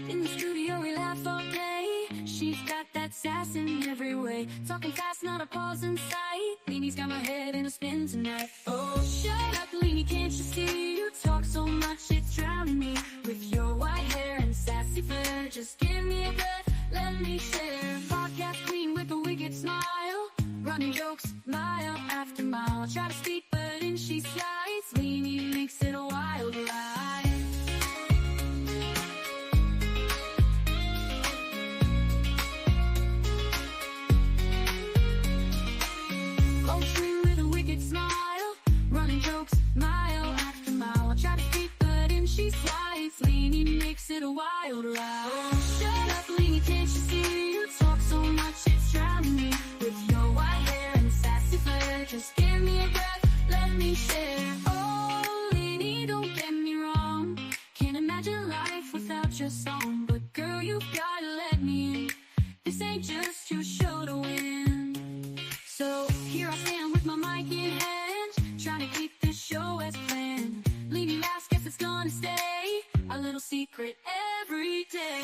In the studio we laugh all day. She's got that sass in every way. Talking fast, not a pause in sight. Lene's got my head in a spin tonight. Oh, shut up, Lene, can't you see? You talk so much, it's drowning me. With your white hair and sassy flair, just give me a breath, let me share. Podcast queen with a wicked smile, running jokes mile after mile. Try to speak, but in she slides. Lene makes it a wild ride. Smile, running jokes mile after mile. Try to speak, but in she slides. Lene makes it a wild ride. Oh, shut up, Lene, can't you see? You talk so much, it's drowning me. With your white hair and sassy flair, just give me a breath, let me share. Oh, Lene, don't get me wrong, can't imagine life without your song. But girl, you've gotta let me in. This ain't just your show to win. So here I stand with my mic in hand, trying to keep this show as planned. Lene laughs, guess it's gonna stay a little secret every day.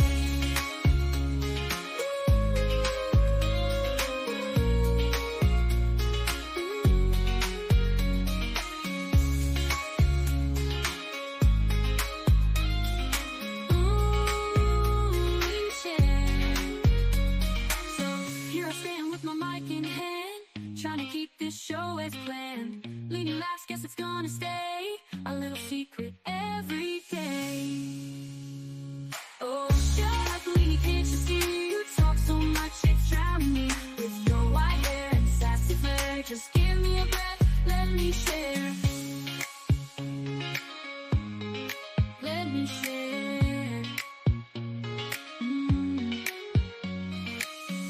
Trying to keep this show as planned. Lene laughs, guess it's gonna stay a little secret every day. Oh, shut up, Lene, can't you see? You talk so much, it's drowning me. With your white hair and sassy flair, just give me a breath, let me share. Let me share.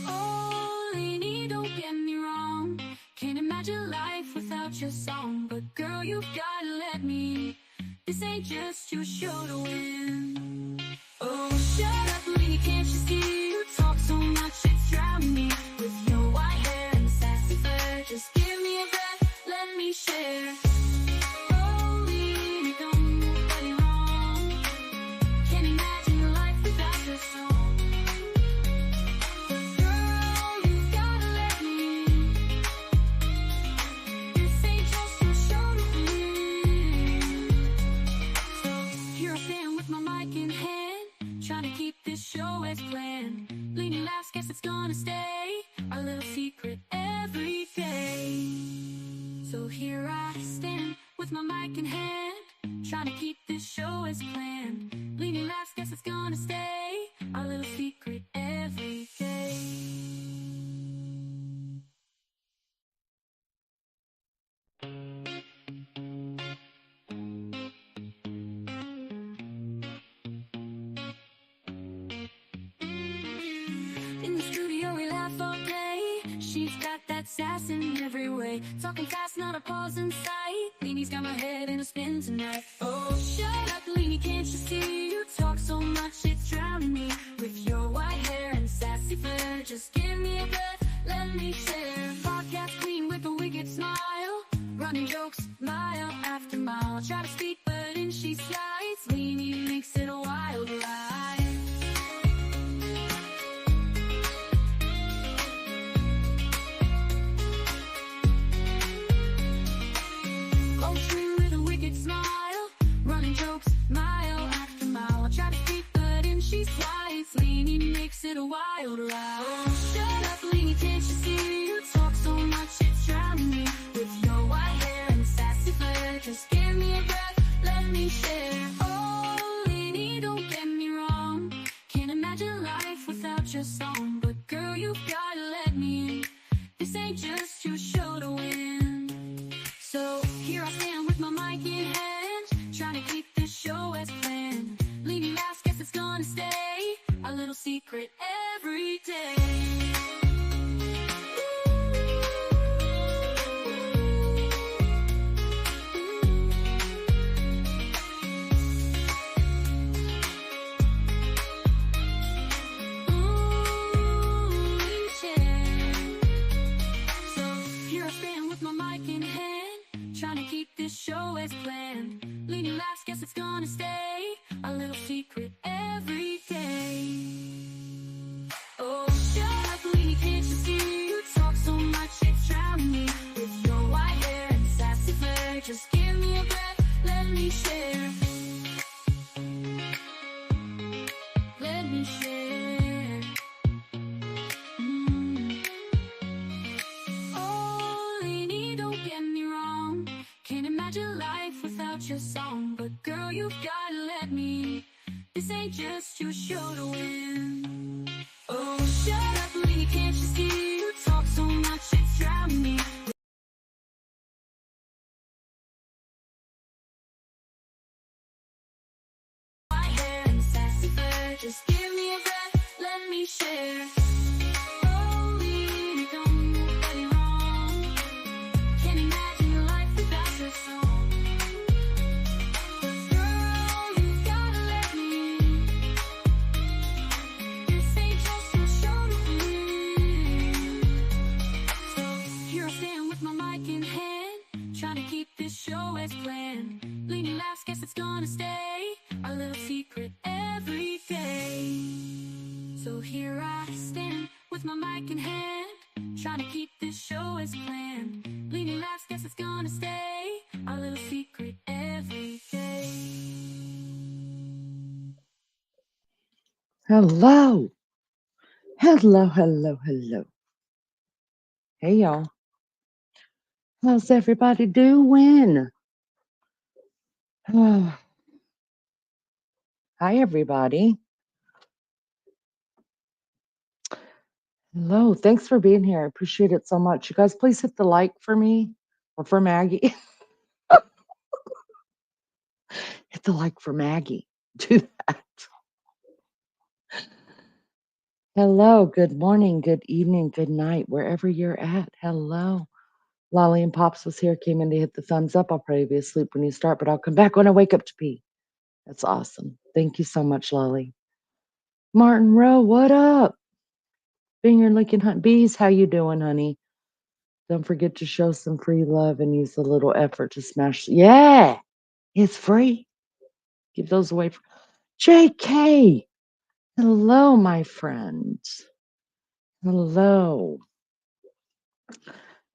Oh, Lene, don't get me wrong, can't imagine life without your song. But girl, you've gotta let me. This ain't just your show to win. Oh, shut up, Lene, can't you see? You talk so much, it's drowning me. With your white hair and sassy flair, just give me a breath, let me share. Oh, Lene, don't get me wrong, can't imagine life without your song. Show as planned. Lene laughs, guess it's gonna stay a little secret every day. So here I stand with my mic in hand, trying to keep this show as planned. Lene laughs, guess it's gonna stay a little secret every day. She's got that sass in every way. Talking fast, not a pause in sight. Lene's got my head in a spin tonight. Oh, shut up, Lene, can't you see? You talk so much, it's drowning me. With your white hair and sassy flair, just give me a breath, let me share. Podcast queen with a wicked smile, running jokes mile after mile. Try to speak, but in she slides. Lene makes it a wild ride. Smile, running jokes mile after mile. Try to speak, but in she slides. Lene makes it a wild ride. Oh, shut up, Lene, can't you see? You talk so much, it's drowning me. With your white hair and sassy flair, just give me a breath, let me share. Oh, Lene, don't get me wrong, can't imagine life without your song. But girl, you've gotta let me in. This ain't just your show to win. So here I stand with my mic in hand, trying to keep this show as planned. Lene laughs, guess it's gonna stay a little secret every day. So gonna stay a little secret every day. Oh, shut up, Lene, can't you see? You talk so much, it's drowning me. With your white hair and sassy flair, just give me a breath, let me share. Let me share. Oh, Lene, don't get me wrong. Can't imagine life without your song. But girl, you've gotta let me. This ain't just your show to win. Oh, shut up, Lene, can't you see? You talk so much, it's drowning me. My hair and sassy flair, just give me a breath, let me share. Oh, Lene, don't get me wrong. Can't imagine your life without your song. Girl, you've gotta let me. This ain't just your show to win. So here I stand with my mic in hand, trying to keep this show as planned. Lene laughs, guess it's gonna stay our little secret every day. So here I stand with my mic in hand, trying to keep this show as planned. Lene laughs, guess it's gonna stay our little secret every day. Hello. Hello. Hey, y'all. How's everybody doing? Oh, hi, everybody. Hello. Thanks for being here. I appreciate it so much. You guys, please hit the like for me or for Maggie. Hit the like for Maggie. Do that. Hello. Good morning, good evening, good night, wherever you're at. Hello. Lolly and Pops was here, came in to hit the thumbs up. I'll probably be asleep when you start, but I'll come back when I wake up to pee. That's awesome. Thank you so much, Lolly. Martin Rowe, what up? Finger licking hunt bees, how you doing, honey? Don't forget to show some free love and use a little effort to smash. Yeah, it's free. Give those away. JK, hello, my friend. Hello,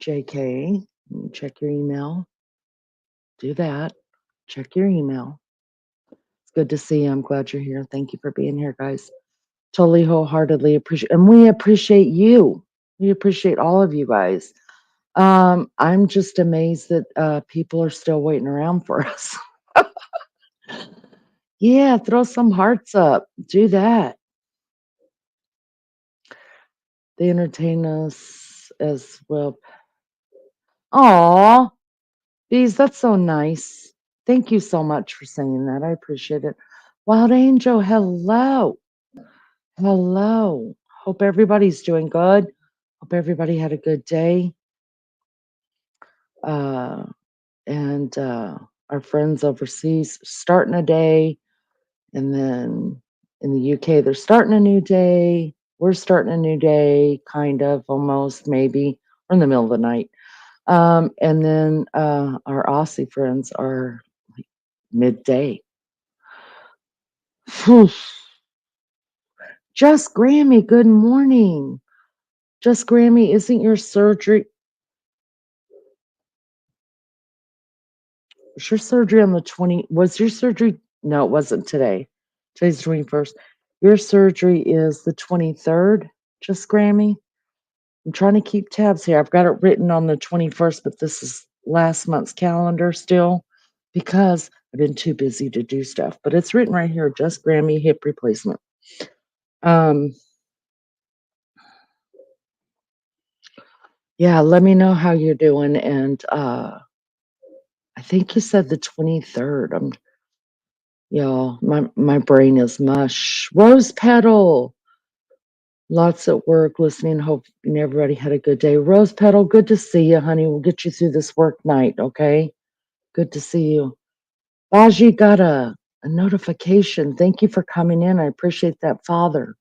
JK. Check your email. Do that. Check your email. It's good to see you. I'm glad you're here. Thank you for being here, guys. Totally wholeheartedly appreciate, and we appreciate you. We appreciate all of you guys. I'm just amazed that people are still waiting around for us. Yeah, throw some hearts up. Do that. They entertain us as well. Aw, bees, that's so nice. Thank you so much for saying that. I appreciate it. Wild Angel, hello. Hello. Hope everybody's doing good. Hope everybody had a good day. Uh, and our friends overseas starting a day. And then in the UK, they're starting a new day. We're starting a new day, kind of, almost, maybe. We're in the middle of the night. And then our Aussie friends are like midday. Phew. Just Grammy, good morning. Just Grammy, isn't your surgery? Was your surgery on the 20? Was your surgery? No, it wasn't today. Today's the 21st. Your surgery is the 23rd, just Grammy. I'm trying to keep tabs here. I've got it written on the 21st, but this is last month's calendar still because I've been too busy to do stuff. But it's written right here, just Grammy hip replacement. Yeah, let me know how you're doing. And I think you said the 23rd. Y'all, my brain is mush. Rose Petal. Lots at work listening. Hope everybody had a good day. Rose Petal, good to see you, honey. We'll get you through this work night, okay? Good to see you. Baji got a notification. Thank you for coming in. I appreciate that, Father.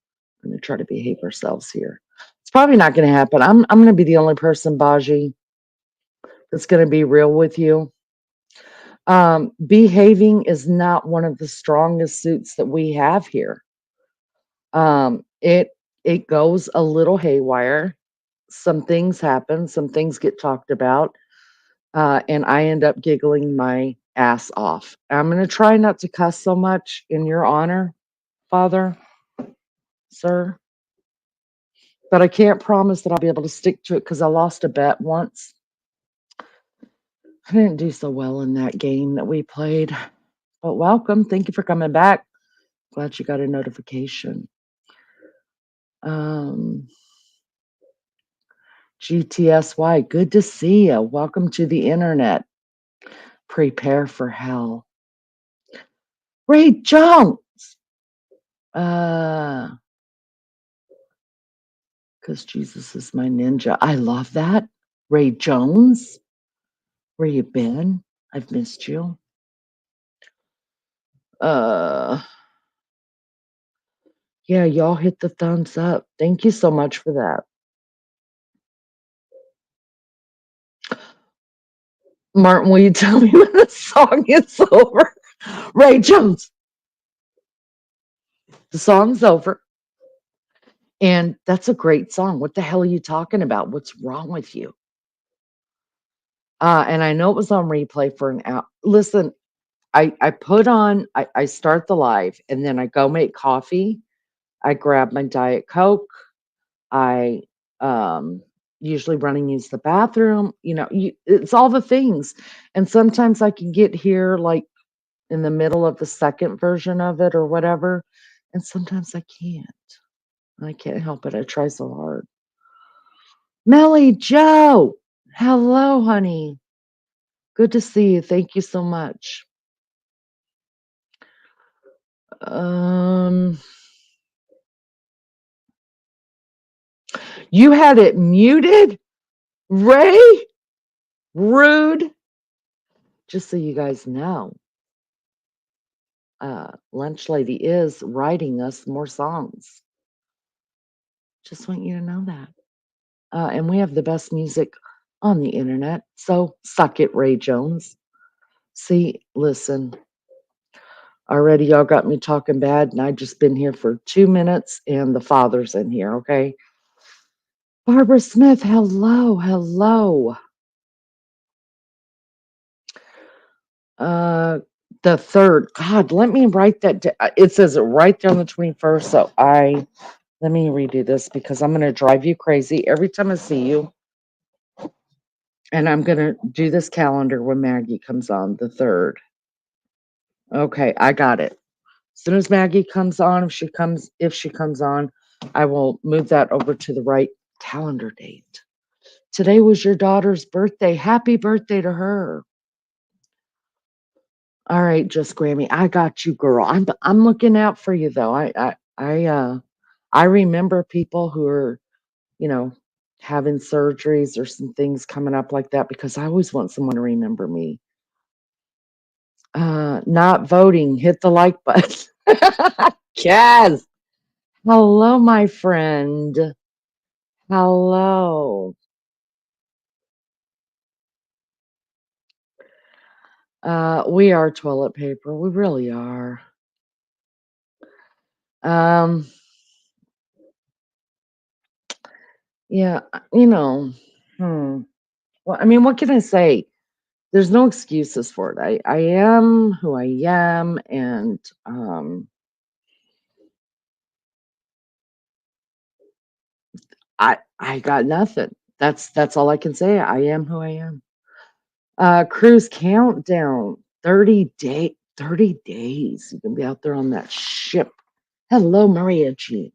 I'm going to try to behave ourselves here. It's probably not going to happen. I'm going to be the only person, Baji, that's going to be real with you. Behaving is not one of the strongest suits that we have here. It goes a little haywire. Some things happen, some things get talked about, and I end up giggling my ass off. I'm going to try not to cuss so much in your honor, Father, sir, but I can't promise that I'll be able to stick to it because I lost a bet once. I didn't do so well in that game that we played, but welcome. Thank you for coming back. Glad you got a notification. Um, GTSY, good to see you. Welcome to the internet. Prepare for hell. Ray Jones. Because Jesus is my ninja. I love that. Ray Jones, where you been? I've missed you. Yeah, y'all hit the thumbs up. Thank you so much for that. Martin, will you tell me when the song is over? Ray Jones. The song's over. And that's a great song. What the hell are you talking about? What's wrong with you? And I know it was on replay for an hour. Listen, I start the live and then I go make coffee. I grab my Diet Coke. I usually run and use the bathroom. It's all the things. And sometimes I can get here like in the middle of the second version of it or whatever. And sometimes I can't. I can't help it. I try so hard. Melly Joe, hello, honey. Good to see you. Thank you so much. You had it muted, Ray? Rude. Just so you guys know, Lunch Lady is writing us more songs. Just want you to know that. And we have the best music on the internet. So suck it, Ray Jones. See, listen. Already y'all got me talking bad, and I just been here for 2 minutes, and the father's in here, okay? Barbara Smith, hello, hello. The third. God, let me write that. It says it right there on the 21st. So let me redo this because I'm going to drive you crazy every time I see you. And I'm going to do this calendar when Maggie comes on, the third. Okay, I got it. As soon as Maggie comes on, if she comes on, I will move that over to the right calendar date. Today was your daughter's birthday. Happy birthday to her. All right, just Grammy. I got you, girl. I'm looking out for you though. I remember people who are, having surgeries or some things coming up like that because I always want someone to remember me. Not voting, hit the like button. Yes. Hello, my friend. Hello. We are toilet paper. We really are. Yeah, Well, I mean, what can I say? There's no excuses for it. I am who I am, and I got nothing. That's all I can say. I am who I am. Cruise countdown. 30 days. You can be out there on that ship. Hello, Maria G.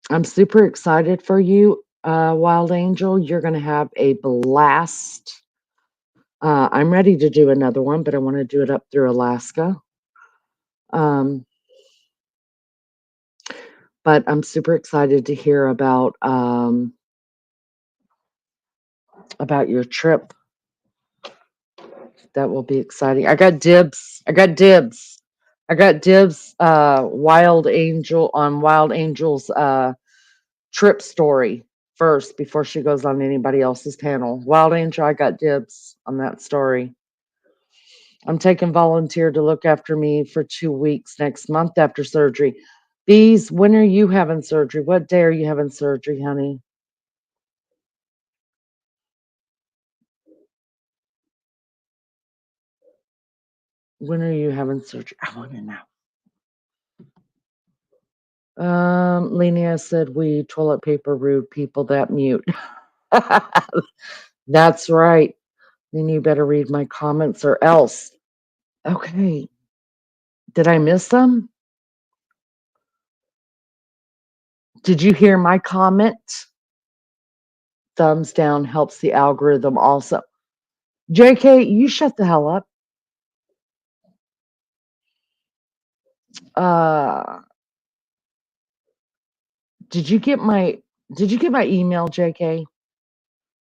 I'm super excited for you, Wild Angel. You're gonna have a blast. I'm ready to do another one, but I want to do it up through Alaska. But I'm super excited to hear about your trip. That will be exciting. I got dibs. Wild Angel on Wild Angel's trip story. first before she goes on anybody else's panel. Wild Angel, I got dibs on that story. I'm taking volunteer to look after me for 2 weeks next month after surgery. Bees, when are you having surgery? What day are you having surgery, honey? When are you having surgery? I want to know. Lene said we toilet paper rude people that mute. That's right. Then you better read my comments or else. Okay. Did I miss them? Did you hear my comment? Thumbs down helps the algorithm also. JK, you shut the hell up. Uh, did you get my email, JK?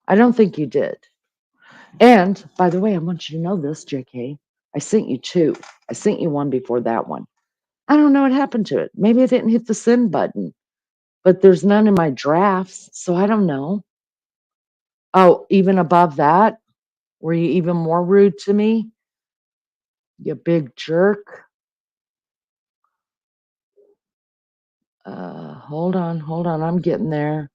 I don't think you did. And by the way, I want you to know this, JK. I sent you two. I sent you one before that one. I don't know what happened to it. Maybe I didn't hit the send button, but there's none in my drafts, so I don't know. Oh, even above that, were you even more rude to me? You big jerk. Hold on. I'm getting there.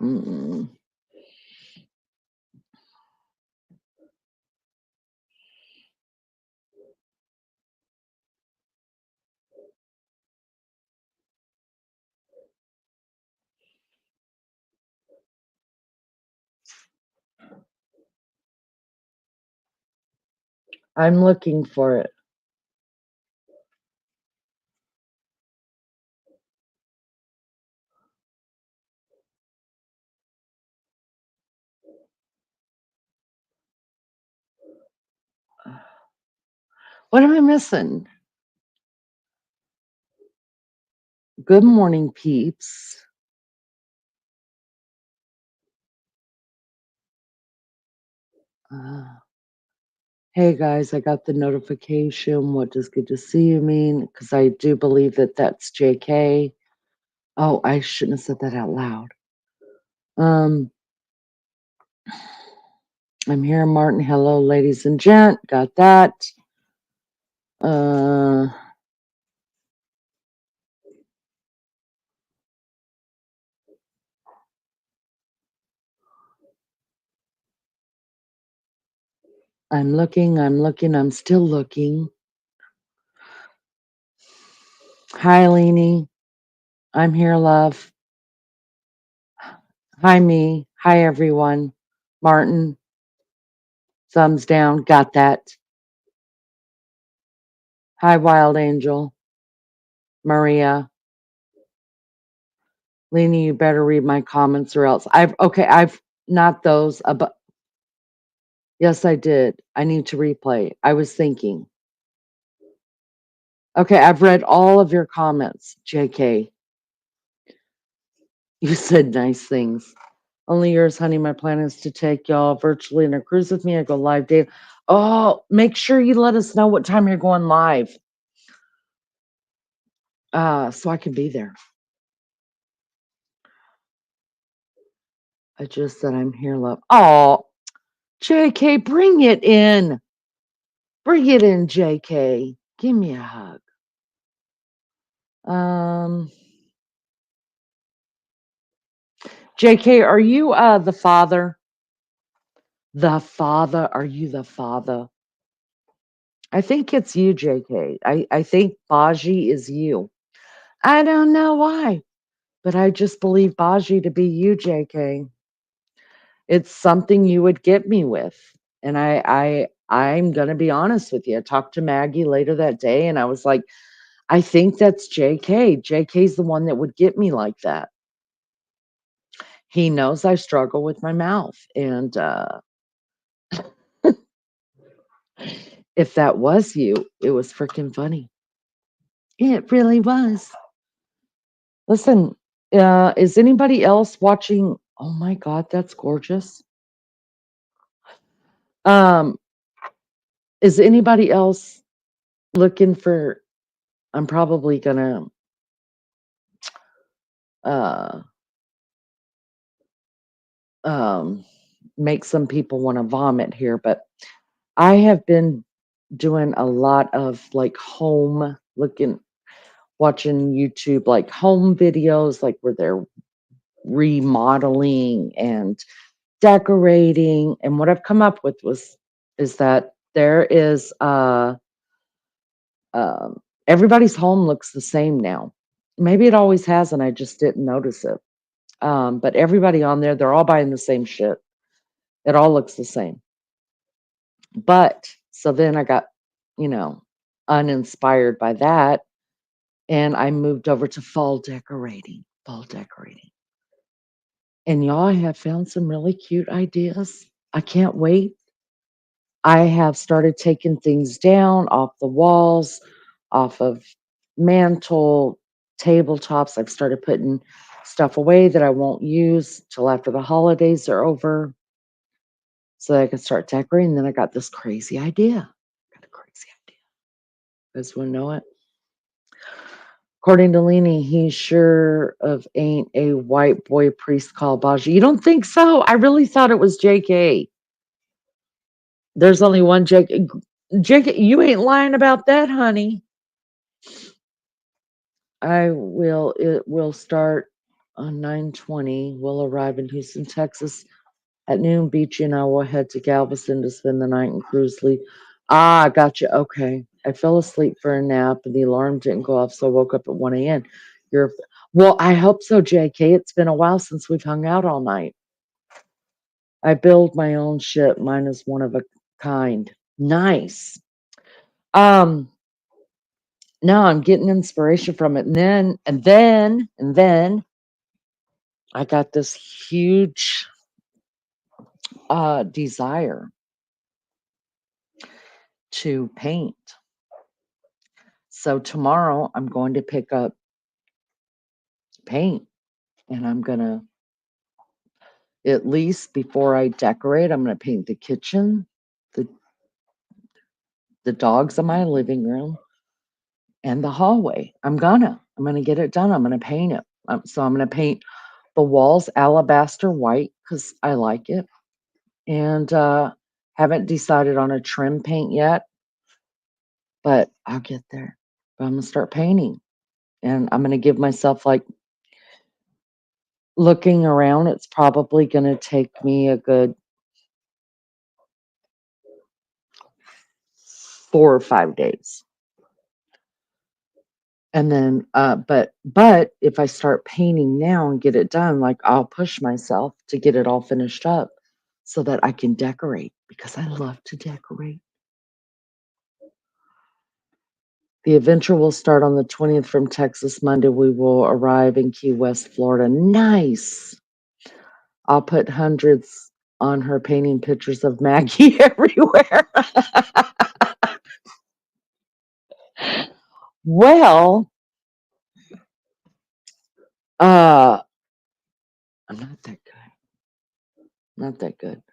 Mm-mm. I'm looking for it. What am I missing? Good morning, peeps. Uh, hey guys, I got the notification. What does good to see you mean? Because I do believe that that's JK. Oh, I shouldn't have said that out loud. Um, I'm here, Martin. Hello, ladies and gent. Got that. Uh, I'm looking. I'm still looking. Hi, Lene. I'm here, love. Hi, me. Hi, everyone. Martin, thumbs down. Got that. Hi, Wild Angel. Maria. Lene, you better read my comments or else. I've not those. But yes, I did. I need to replay. I was thinking. Okay, I've read all of your comments, JK. You said nice things. Only yours, honey. My plan is to take y'all virtually on a cruise with me. I go live day. Oh, make sure you let us know what time you're going live. So I can be there. I just said I'm here, love. Oh, JK, bring it in. Bring it in, JK. Give me a hug. JK, are you the father? The father? Are you the father? I think it's you, JK. I think Baji is you. I don't know why, but I just believe Baji to be you, JK. It's something you would get me with. And I'm gonna be honest with you. I talked to Maggie later that day and I was like, I think that's JK. JK's the one that would get me like that. He knows I struggle with my mouth. And if that was you, it was freaking funny. It really was. Listen, is anybody else watching? Oh my God, that's gorgeous. Um, Is anybody else looking for? I'm probably gonna uh, um, make some people want to vomit here, but I have been doing a lot of like home looking, watching YouTube, like home videos, like where they're remodeling and decorating. And what I've come up with is that there is um, everybody's home looks the same now. Maybe it always has, and I just didn't notice it. But everybody on there, they're all buying the same shit. It all looks the same. But so then I got, you know, uninspired by that, and I moved over to fall decorating. Fall decorating. And y'all, I have found some really cute ideas. I can't wait. I have started taking things down off the walls, off of mantle, tabletops. I've started putting stuff away that I won't use till after the holidays are over so that I can start decorating. Then I got this crazy idea. Got a crazy idea. You guys want to know it? According to Lene, he sure of ain't a white boy priest called Baji. You don't think so? I really thought it was JK. There's only one JK. JK, you ain't lying about that, honey. It will start on 9/20. We'll arrive in Houston, Texas at noon. Beachy and I will head to Galveston to spend the night and cruise leave. Ah, gotcha. Okay. I fell asleep for a nap and the alarm didn't go off, so I woke up at 1 a.m. You're well, I hope so, JK. It's been a while since we've hung out all night. I build my own ship. Mine is one of a kind. Nice. Um, no, I'm getting inspiration from it. And then I got this huge desire to paint. So tomorrow I'm going to pick up paint and I'm going to, at least before I decorate, I'm going to paint the kitchen, the, the dogs in my living room, and the hallway. I'm going to get it done. I'm going to paint it. So I'm going to paint the walls alabaster white because I like it. And haven't decided on a trim paint yet, but I'll get there. But I'm going to start painting. And I'm going to give myself like looking around. It's probably going to take me a good 4 or 5 days. And then, but if I start painting now and get it done, like I'll push myself to get it all finished up so that I can decorate because I love to decorate. The adventure will start on the 20th from Texas. Monday, we will arrive in Key West, Florida. Nice. I'll put hundreds on her painting pictures of Maggie everywhere. Well, uh, I'm not that good. Not that good.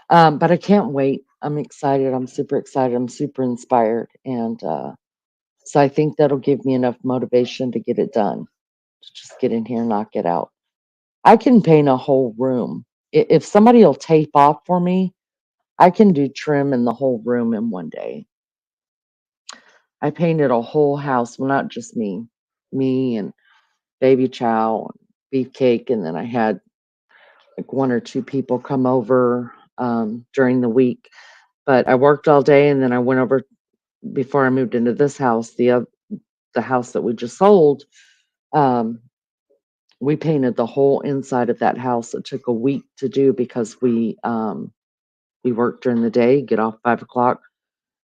But I can't wait. I'm excited. I'm super excited. I'm super inspired. And so I think that'll give me enough motivation to get it done. To just get in here and knock it out. I can paint a whole room. If somebody will tape off for me, I can do trim in the whole room in one day. I painted a whole house. Well, not just me and Baby Chow and Beefcake. And then I had like 1 or 2 people come over during the week. But I worked all day and then I went over before I moved into this house, the house that we just sold. Um, we painted the whole inside of that house. It took a week to do because we worked during the day, get off 5 o'clock,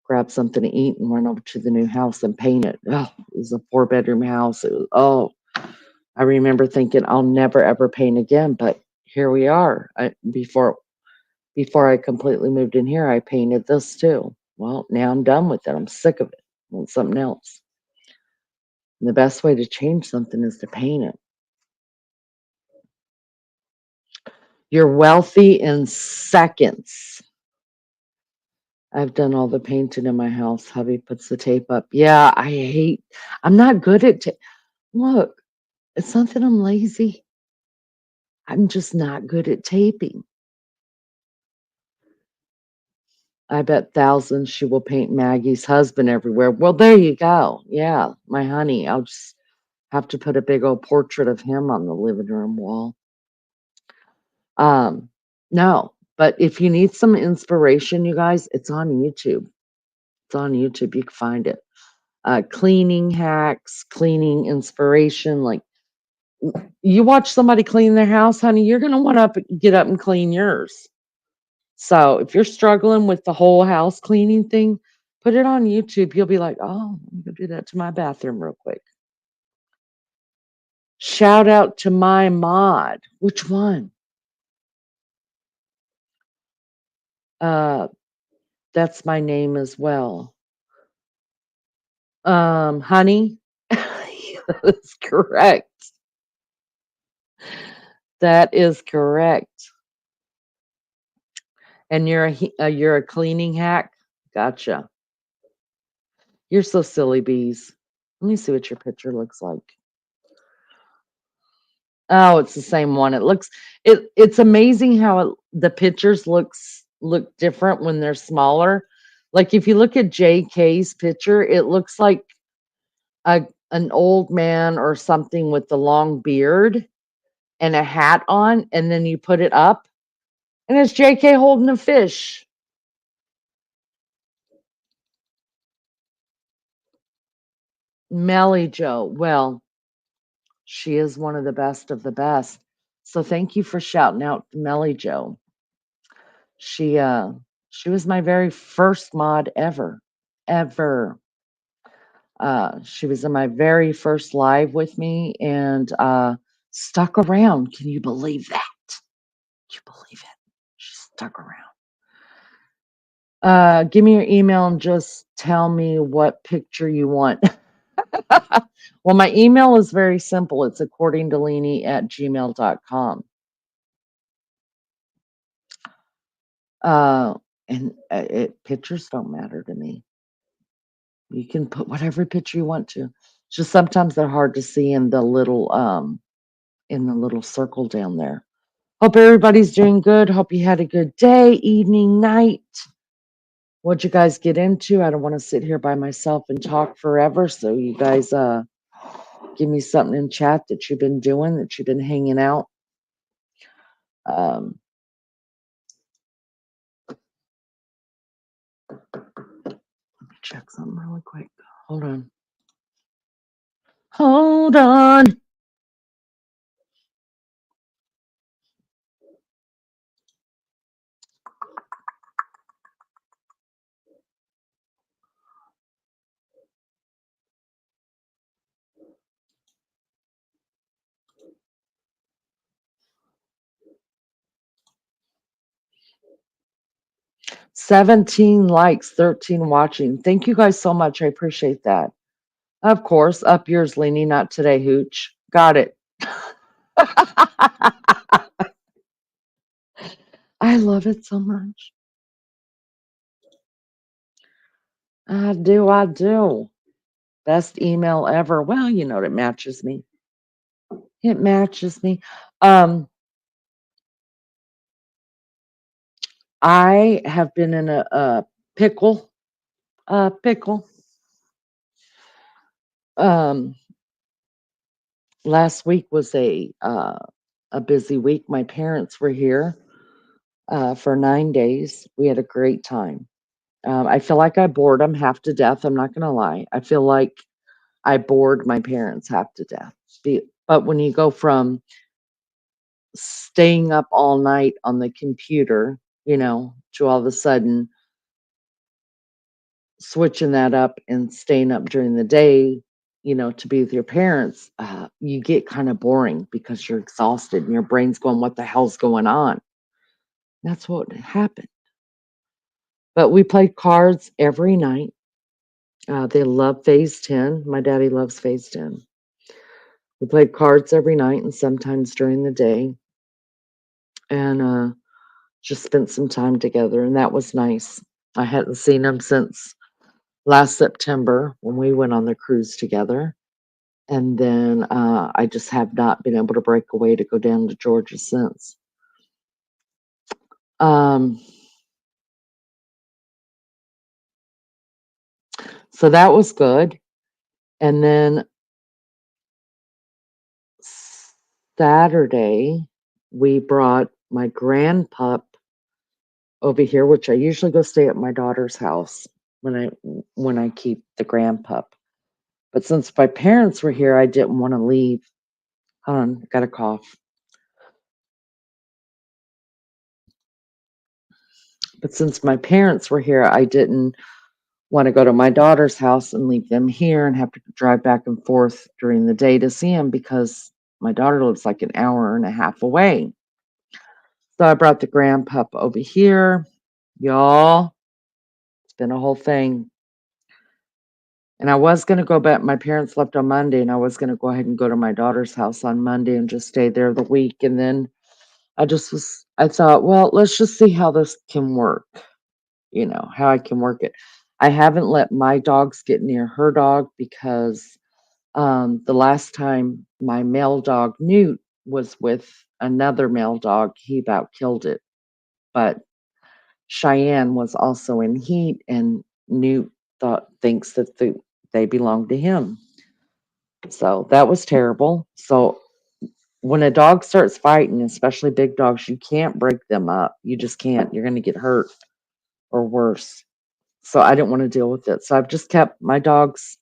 grab something to eat, and run over to the new house and paint it. Oh, it was a 4 bedroom house. I remember thinking I'll never ever paint again, but here we are. Before I completely moved in here, I painted this too. Well, now I'm done with it. I'm sick of it. I want something else. And the best way to change something is to paint it. You're wealthy in seconds. I've done all the painting in my house. Hubby puts the tape up. Yeah, I'm not good at look, it's not that I'm lazy. I'm just not good at taping. I bet thousands she will paint Maggie's husband everywhere. Well, there you go. Yeah, my honey. I'll just have to put a big old portrait of him on the living room wall. Um, no, but if you need some inspiration, you guys, it's on YouTube. It's on YouTube. You can find it. Cleaning hacks, cleaning inspiration. Like you watch somebody clean their house, honey, you're gonna want to get up and clean yours. So if you're struggling with the whole house cleaning thing, put it on YouTube. You'll be like, oh, I'm gonna do that to my bathroom real quick. Shout out to my mod. Which one? Uh, that's my name as well. Honey. That's correct. That is correct. And you're a cleaning hack. Gotcha. You're so silly, bees. Let me see what your picture looks like. Oh, it's the same one. It's amazing how the pictures look different when they're smaller. Like if you look at JK's picture, it looks like an old man or something with the long beard and a hat on, and then you put it up, and it's JK holding a fish. Melly Joe. Well, she is one of the best of the best. So thank you for shouting out to Melly Joe. She uh she was my very first mod ever. Ever. She was in my very first live with me and stuck around. Can you believe that? Can you believe it? She stuck around. Give me your email and just tell me what picture you want. Well, my email is very simple. It's according to Lene at gmail.com. Uh, pictures don't matter to me. You can put whatever picture you want to. Just sometimes they're hard to see in the little circle down there. Hope everybody's doing good. Hope you had a good day, evening, night. What'd you guys get into? I don't want to sit here by myself and talk forever. So you guys give me something in chat that you've been doing, that you've been hanging out. Um, let me check something really quick. Hold on. Hold on. 17 likes, 13 watching. Thank you guys so much. I appreciate that. Of course, up yours, Lene, not today, Hooch. Got it. I love it so much. I do, I do. Best email ever. Well, you know, it matches me. It matches me. I have been in a pickle. Pickle. Um, Last week was a busy week. My parents were here for 9 days. We had a great time. I feel like I bored them half to death. I'm not gonna lie. I feel like I bored my parents half to death. But when you go from staying up all night on the computer, you know, to all of a sudden switching that up and staying up during the day, you know, to be with your parents, you get kind of boring because you're exhausted and your brain's going, what the hell's going on? That's what happened. But we played cards every night. They love phase 10. My daddy loves phase 10. We played cards every night and sometimes during the day and just spent some time together. And that was nice. I hadn't seen him since last September when we went on the cruise together. And then I just have not been able to break away to go down to Georgia since. Um, so that was good. And then Saturday, we brought my grandpup over here, which I usually go stay at my daughter's house when I keep the grandpup. But since my parents were here, I didn't want to leave. Hold on, I got a cough. But since my parents were here, I didn't want to go to my daughter's house and leave them here and have to drive back and forth during the day to see them because my daughter lives like an hour and a half away. So I brought the grandpup over here. Y'all, it's been a whole thing. And I was going to go back. My parents left on Monday, and I was going to go ahead and go to my daughter's house on Monday and just stay there the week. And then I thought, well, let's just see how this can work, how I can work it. I haven't let my dogs get near her dog because the last time my male dog, Newt, was with another male dog, he about killed it. But Cheyenne was also in heat, and Newt thinks that they belong to him. So that was terrible. So when a dog starts fighting, especially big dogs, you can't break them up. You just can't. You're going to get hurt or worse. So I didn't want to deal with it. So I've just kept my dogs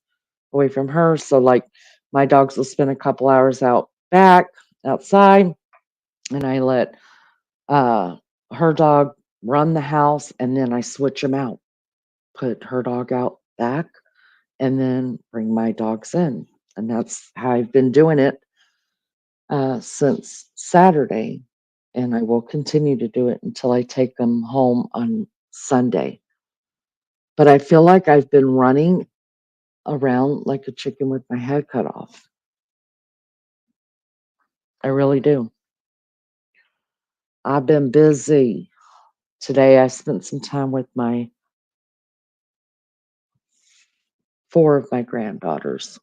away from her. So like my dogs will spend a couple hours out back outside, and I let her dog run the house, and then I switch them out, put her dog out back, and then bring my dogs in. And that's how I've been doing it since Saturday. And I will continue to do it until I take them home on Sunday. But I feel like I've been running around like a chicken with my head cut off. I really do. I've been busy. Today I spent some time with my four of my granddaughters.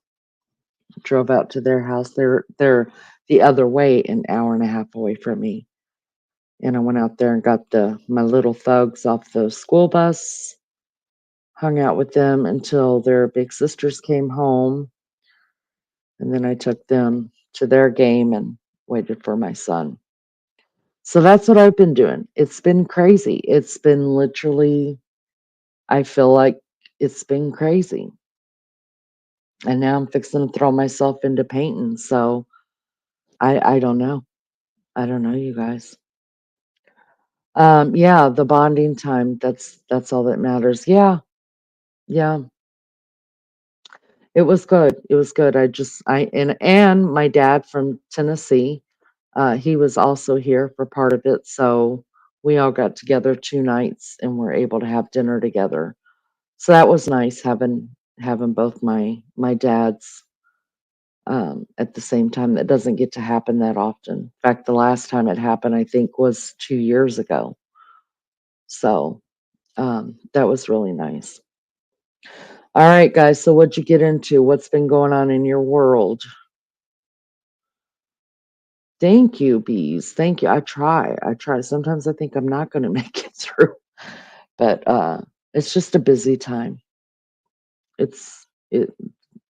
Drove out to their house. They're the other way, an hour and a half away from me. And I went out there and got my little thugs off the school bus, hung out with them until their big sisters came home, and then I took them to their game and waited for my son. So that's what I've been doing. It's been crazy. It's been literally, I feel like it's been crazy. And now I'm fixing to throw myself into painting. So I don't know. I don't know, you guys. Yeah, the bonding time, that's all that matters. Yeah, yeah. It was good. It was good. And my dad from Tennessee, he was also here for part of it. So we all got together 2 nights and were able to have dinner together. So that was nice having both my dads at the same time. That doesn't get to happen that often. In fact, the last time it happened, I think, was 2 years ago. So that was really nice. All right, guys. So what'd you get into? What's been going on in your world? Thank you, bees. Thank you. I try. I try. Sometimes I think I'm not going to make it through, but it's just a busy time. It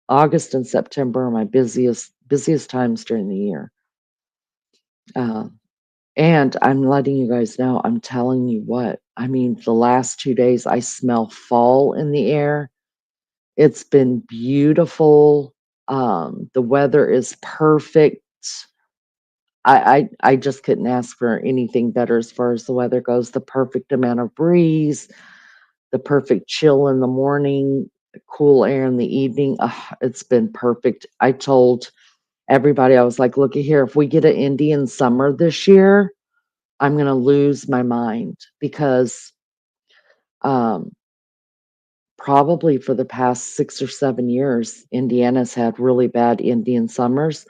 August and September are my busiest times during the year. Uh, and I'm letting you guys know, I'm telling you what, I mean, the last 2 days, I smell fall in the air. It's been beautiful. The weather is perfect. I just couldn't ask for anything better as far as the weather goes. The perfect amount of breeze, the perfect chill in the morning, cool air in the evening. It's been perfect. I told everybody, I was like, look at here, if we get an Indian summer this year, I'm going to lose my mind because um, probably for the past 6 or 7 years, Indiana's had really bad Indian summers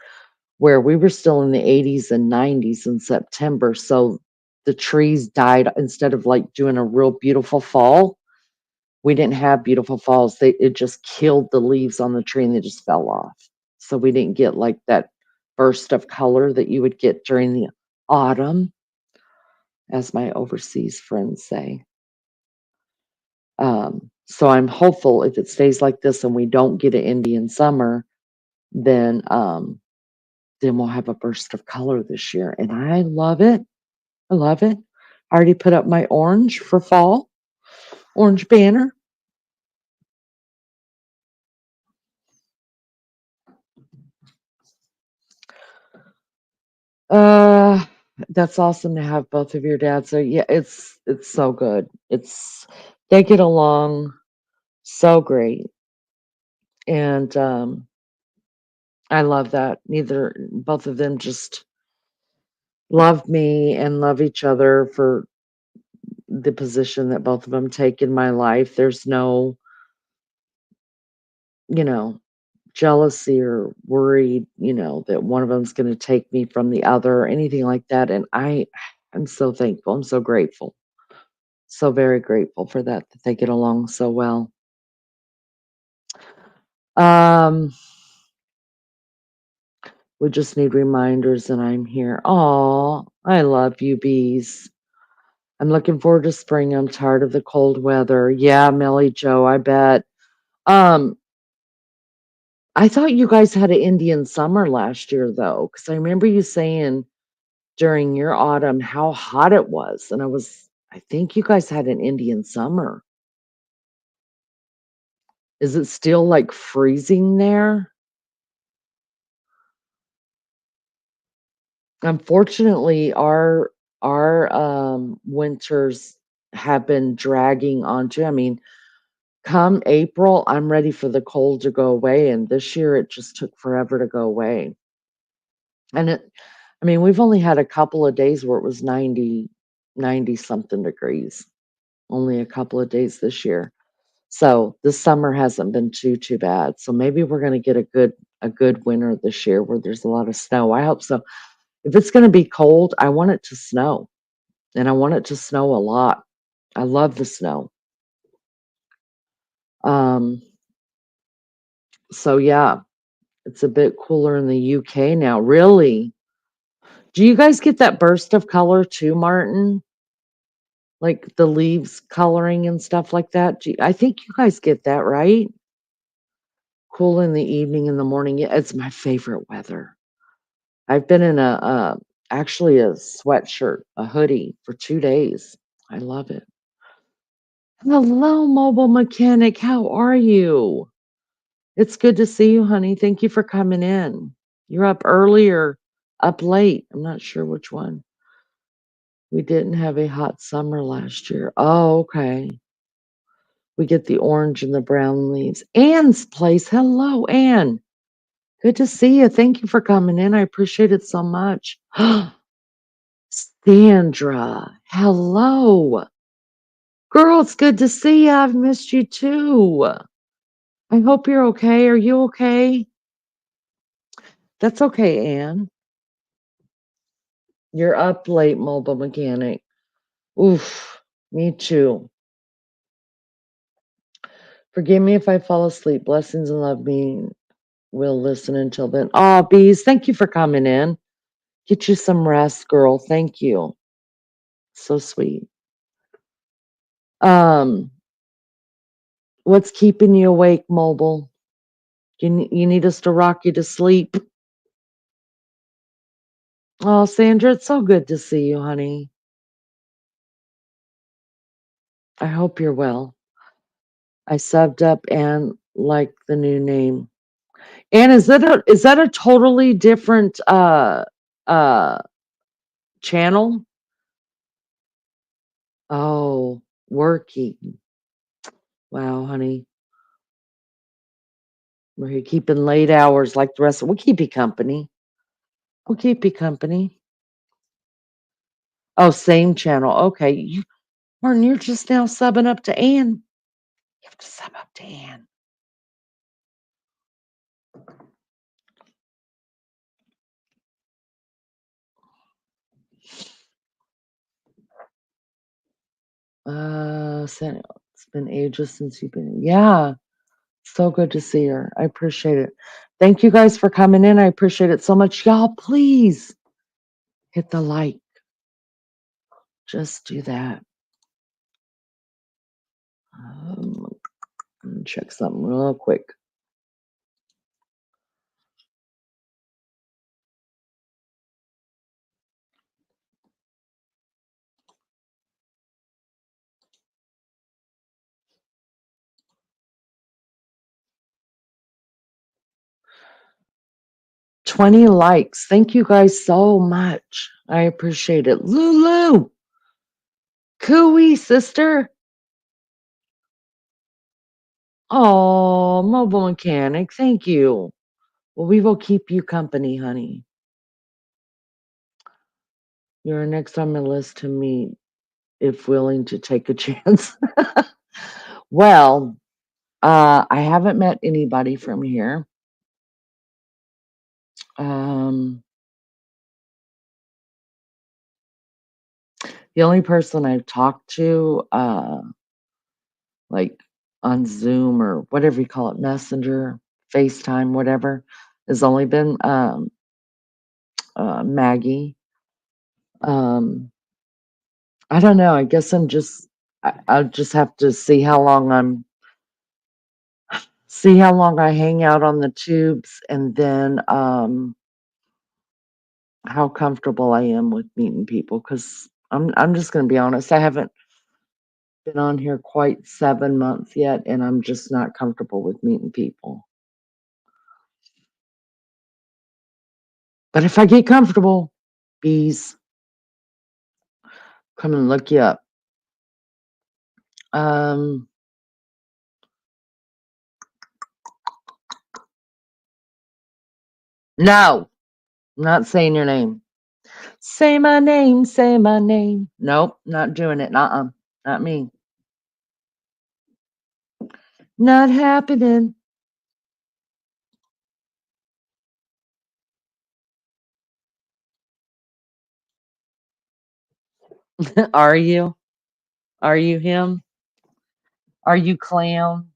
where we were still in the 80s and 90s in September. So the trees died instead of like doing a real beautiful fall. we didn't have beautiful falls. It just killed the leaves on the tree and they just fell off. So we didn't get like that burst of color that you would get during the autumn, as my overseas friends say. So I'm hopeful if it stays like this and we don't get an Indian summer, then we'll have a burst of color this year. And I love it. I love it. I already put up my orange for fall, orange banner. Uh, that's awesome to have both of your dads. So yeah, it's so good. They get along so great. And I love that. Both of them just love me and love each other for the position that both of them take in my life. There's no, you know, jealousy or worried, that one of them's going to take me from the other or anything like that. And I'm so thankful. I'm so grateful. So very grateful for that they get along so well. Um, we just need reminders that I'm here. Oh, I love you, bees. I'm looking forward to spring. I'm tired of the cold weather. Yeah, Melly Joe, I bet. Um, I thought you guys had an Indian summer last year, though, because I remember you saying during your autumn how hot it was, and I think you guys had an Indian summer. Is it still like freezing there? Unfortunately, our winters have been dragging on too. I mean, come April, I'm ready for the cold to go away, and this year it just took forever to go away. And I mean, we've only had a couple of days where it was 90 something degrees. Only a couple of days this year. So the summer hasn't been too bad. So maybe we're going to get a good winter this year where there's a lot of snow. I hope so. If it's going to be cold, I want it to snow, and I want it to snow a lot. I love the snow. Um, so yeah, it's a bit cooler in the UK now. Really? Do you guys get that burst of color too, Martin? Like the leaves coloring and stuff like that? I think you guys get that, right? Cool in the evening, in the morning. Yeah, it's my favorite weather. I've been in actually a sweatshirt, a hoodie for 2 days. I love it. Hello, mobile mechanic. How are you? It's good to see you, honey. Thank you for coming in. You're up early or up late. I'm not sure which one. We didn't have a hot summer last year. Oh, okay. We get the orange and the brown leaves. Anne's place. Hello, Anne. Good to see you. Thank you for coming in. I appreciate it so much. Sandra, hello. Girl, it's good to see you. I've missed you too. I hope you're okay. Are you okay? That's okay, Anne. You're up late, mobile mechanic. Oof, me too. Forgive me if I fall asleep. Blessings and love me. We'll listen until then. Oh, bees, thank you for coming in. Get you some rest, girl. Thank you. So sweet. Um, what's keeping you awake, mobile? You need us to rock you to sleep? Oh, Sandra, it's so good to see you, honey. I hope you're well. I subbed up and like the new name. And is that a totally different uh channel? Oh, working. Wow, honey. We're here keeping late hours like the rest of we'll keep you company. We'll keep you company. Oh, same channel. Okay. Martin, you're just now subbing up to Ann. You have to sub up to Ann. It's been ages since you've been. Yeah, so good to see her. I appreciate it. Thank you guys for coming in. I appreciate it so much. Y'all, please hit the like. Just do that. Let me check something real quick. $20 likes. Thank you guys so much. I appreciate it. Lulu, cooey sister. Oh, mobile mechanic. Thank you. Well, we will keep you company, honey. You're next on my list to meet if willing to take a chance. Well, I haven't met anybody from here. The only person I've talked to, like on Zoom or whatever you call it, Messenger, FaceTime, whatever, has only been Maggie. I don't know. I guess I'll just have to see how long I hang out on the tubes, and then how comfortable I am with meeting people. Because I'm just going to be honest. I haven't been on here quite 7 months yet, and I'm just not comfortable with meeting people. But if I get comfortable, bees, come and look you up. No, I'm not saying your name. Say my name, say my name. Nope, not doing it. Not me. Not happening. Are you? Are you him? Are you clown?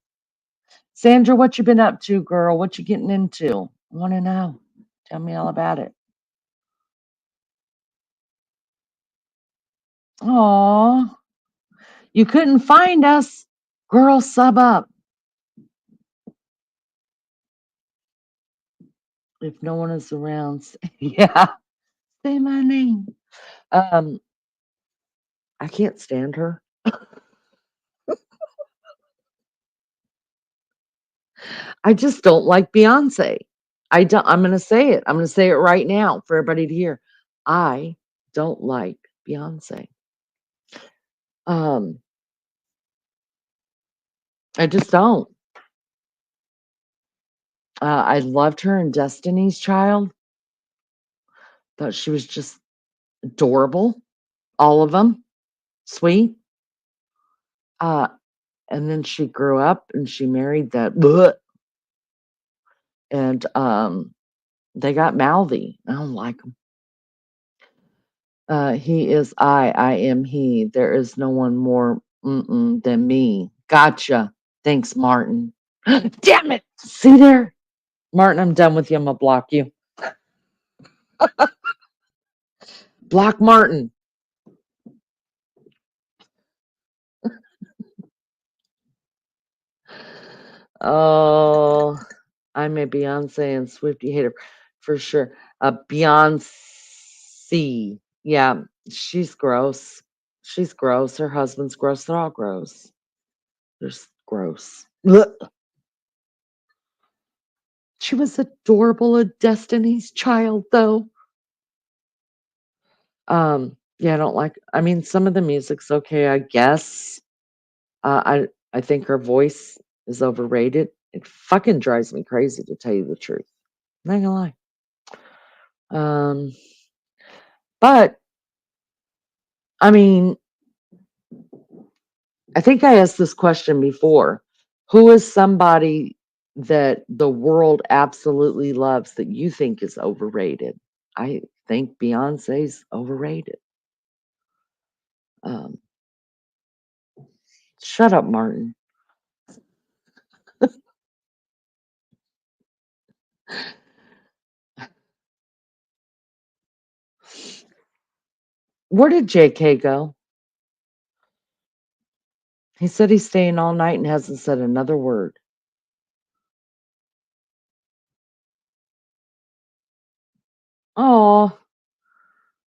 Sandra, what you been up to, girl? What you getting into? I want to know. Tell me all about it. Aw, you couldn't find us. Girl, sub up. If no one is around, yeah, say my name. Um, I can't stand her. I just don't like Beyonce. I don't. I'm going to say it. I'm going to say it right now for everybody to hear. I don't like Beyonce. Um, I just don't. I loved her in Destiny's Child. Thought she was just adorable. All of them, sweet. Uh, and then she grew up and she married that, bleh, and they got mouthy. I don't like him. He is I am he. There is no one more than me. Gotcha. Thanks, Martin. Damn it. See there? Martin, I'm done with you. I'm going to block you. Block Martin. Oh, I'm a Beyonce and Swiftie hater for sure. Beyonce. Yeah, she's gross. She's gross. Her husband's gross. They're all gross. They're gross. Ugh. She was adorable, a Destiny's Child, though. Yeah, I don't like. I mean, some of the music's okay, I guess. I think her voice is overrated. It fucking drives me crazy to tell you the truth. I'm not gonna lie. But I mean, I think I asked this question before. Who is somebody that the world absolutely loves that you think is overrated? I think Beyonce's overrated. Um, Shut up, Martin. Where did JK go? He said he's staying all night and hasn't said another word. Oh,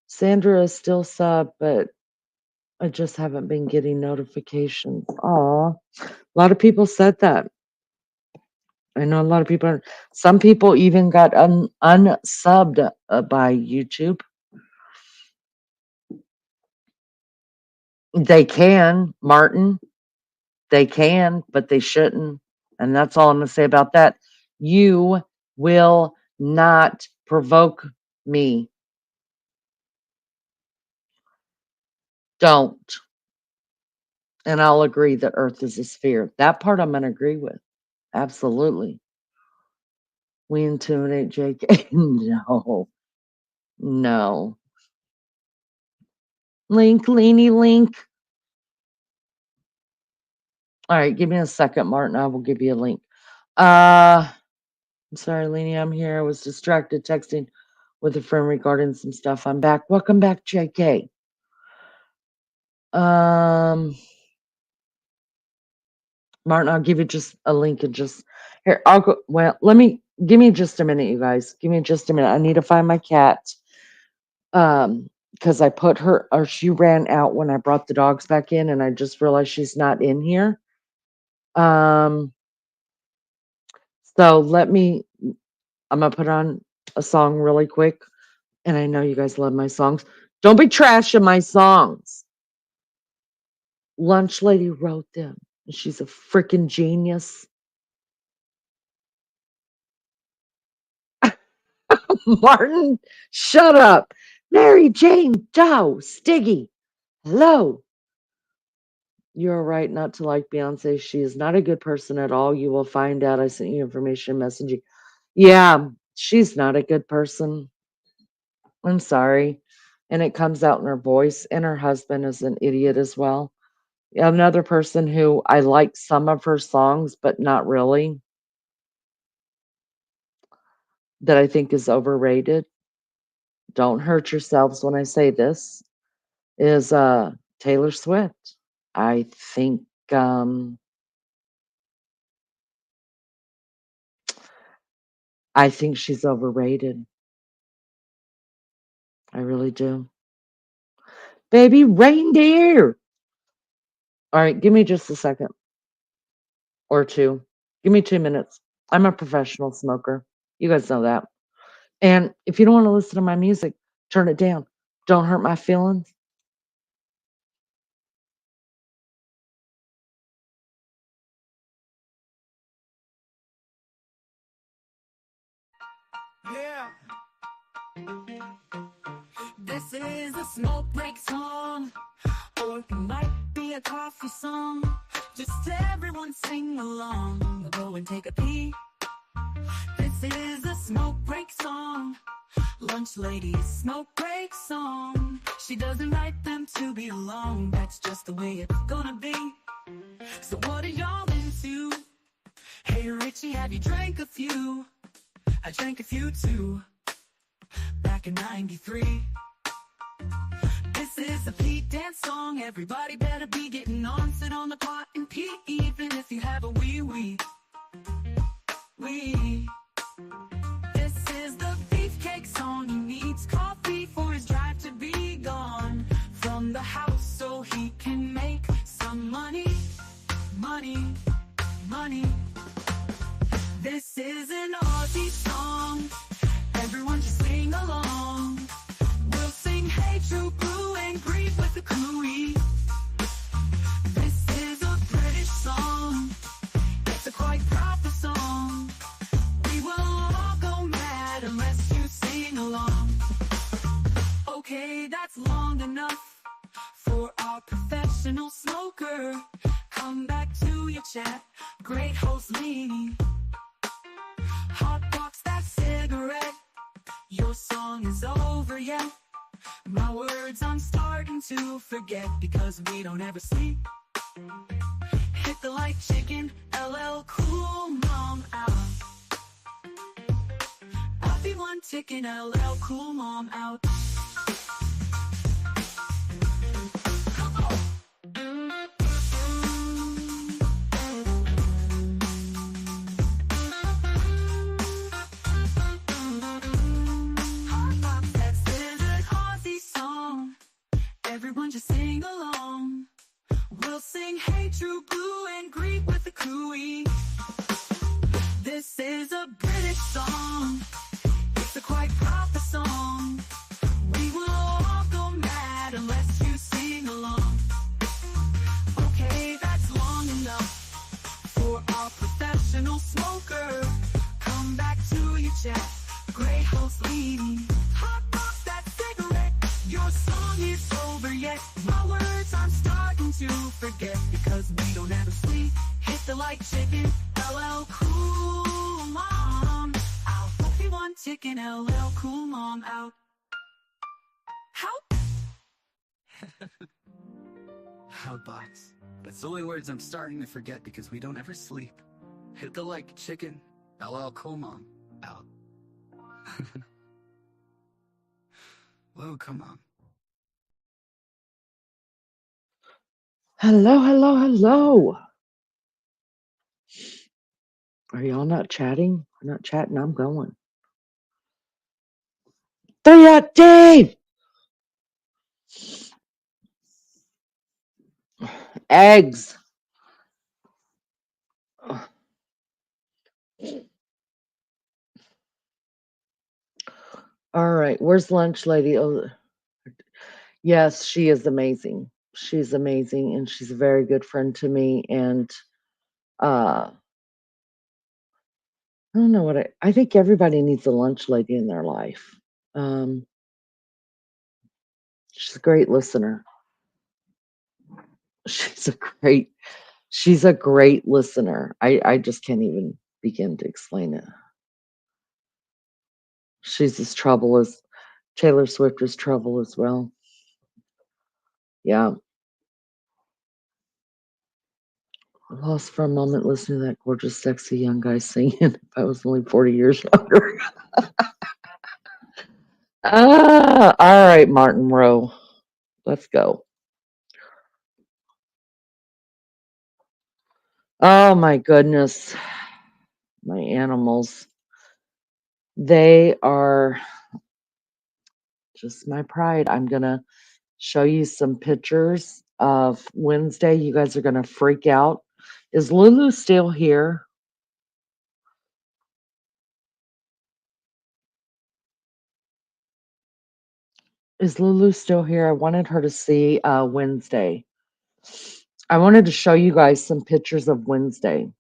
Sandra is still sub, but I just haven't been getting notifications. Oh, a lot of people said that. I know a lot of people. Some people even got unsubbed by YouTube. They can, Martin. They can, but they shouldn't. And that's all I'm going to say about that. You will not provoke me. Don't. And I'll agree that Earth is a sphere. That part I'm going to agree with. Absolutely. We intimidate JK. No. No. Link, Lene, link. All right, give me a second, Martin. I will give you a link. I'm sorry, Lene, I'm here. I was distracted texting with a friend regarding some stuff. I'm back. Welcome back, JK. Martin, I'll give you just a link and just here. I'll go. Well, give me just a minute, you guys. Give me just a minute. I need to find my cat. Because I put her, or she ran out when I brought the dogs back in, and I just realized she's not in here. So I'm gonna put on a song really quick, and I know you guys love my songs. Don't be trashing my songs. Lunch Lady wrote them. She's a freaking genius. Martin, shut up. Mary Jane Doe, Stiggy. Hello. You're right not to like Beyonce. She is not a good person at all. You will find out. I sent you information messaging. Yeah, she's not a good person. I'm sorry. And it comes out in her voice. And her husband is an idiot as well. Another person who I like some of her songs, but not really, that I think is overrated. Don't hurt yourselves when I say this, is Taylor Swift. I think she's overrated. I really do. Baby reindeer. All right, give me just a second or two. Give me 2 minutes. I'm a professional smoker. You guys know that. And if you don't want to listen to my music, turn it down. Don't hurt my feelings. Yeah. This is a smoke break song, or it might be a coffee song. Just everyone sing along. Go and take a pee. This is a smoke break song. Lunch Lady's smoke break song. She doesn't write them to be alone. That's just the way it's gonna be. So what are y'all into? Hey Richie, have you drank a few? I drank a few too, back in '93. This is a Pete dance song. Everybody better be getting on. Sit on the pot and pee, even if you have a wee. This is the beefcake song. He needs coffee for his drive to be gone from the house so he can make some money. This is an Aussie song. Everyone just sing along. We'll sing hey true blue and grieve with the cooey. This is a British song. It's a quite proper song. We will all go mad unless you sing along. Okay, that's long enough for our professional smoker. Come back to your chat. Great host Lene. Hotbox that cigarette. Your song is over yet? My words I'm starting to forget because we don't ever sleep. hit the like chicken, LL Cool Mom out. I'll be one ticking, LL Cool Mom out. That's an Aussie song. Everyone just sing along. We'll sing Hey True Blue and greet with a cooey. This is a British song. It's a quite proper song. We will all go mad unless you sing along. Okay, that's long enough for our professional smoker. Come back to your chat. Great host Lene. Hot box that cigarette. Your song is over yet. My words I'm starting to forget because we don't have a sleep. Hit the like chicken, LL Cool Mom out. Hope you want chicken, LL Cool Mom out. How? Hotbox. That's the only words I'm starting to forget because we don't ever sleep. Hit the like chicken, LL Cool Mom out. Whoa, come on. Hello, hello, hello. Are y'all not chatting? We're not chatting. I'm going. Three out, Dave. Eggs. All right. Where's lunch, lady? Oh, yes, she is amazing. She's amazing, and she's a very good friend to me. And I don't know what I think everybody needs a lunch lady in their life. Um, she's a great listener. She's a great she's a great listener. I just can't even begin to explain it. She's as trouble as Taylor Swift is trouble as well. Yeah. I lost for a moment listening to that gorgeous, sexy young guy singing. If I was only 40 years younger. All right, Martin Rowe. Let's go. Oh my goodness. My animals. They are just my pride. I'm gonna show you some pictures of Wednesday. You guys are gonna freak out. Is Lulu still here? Is Lulu still here? I wanted her to see Wednesday. I wanted to show you guys some pictures of Wednesday.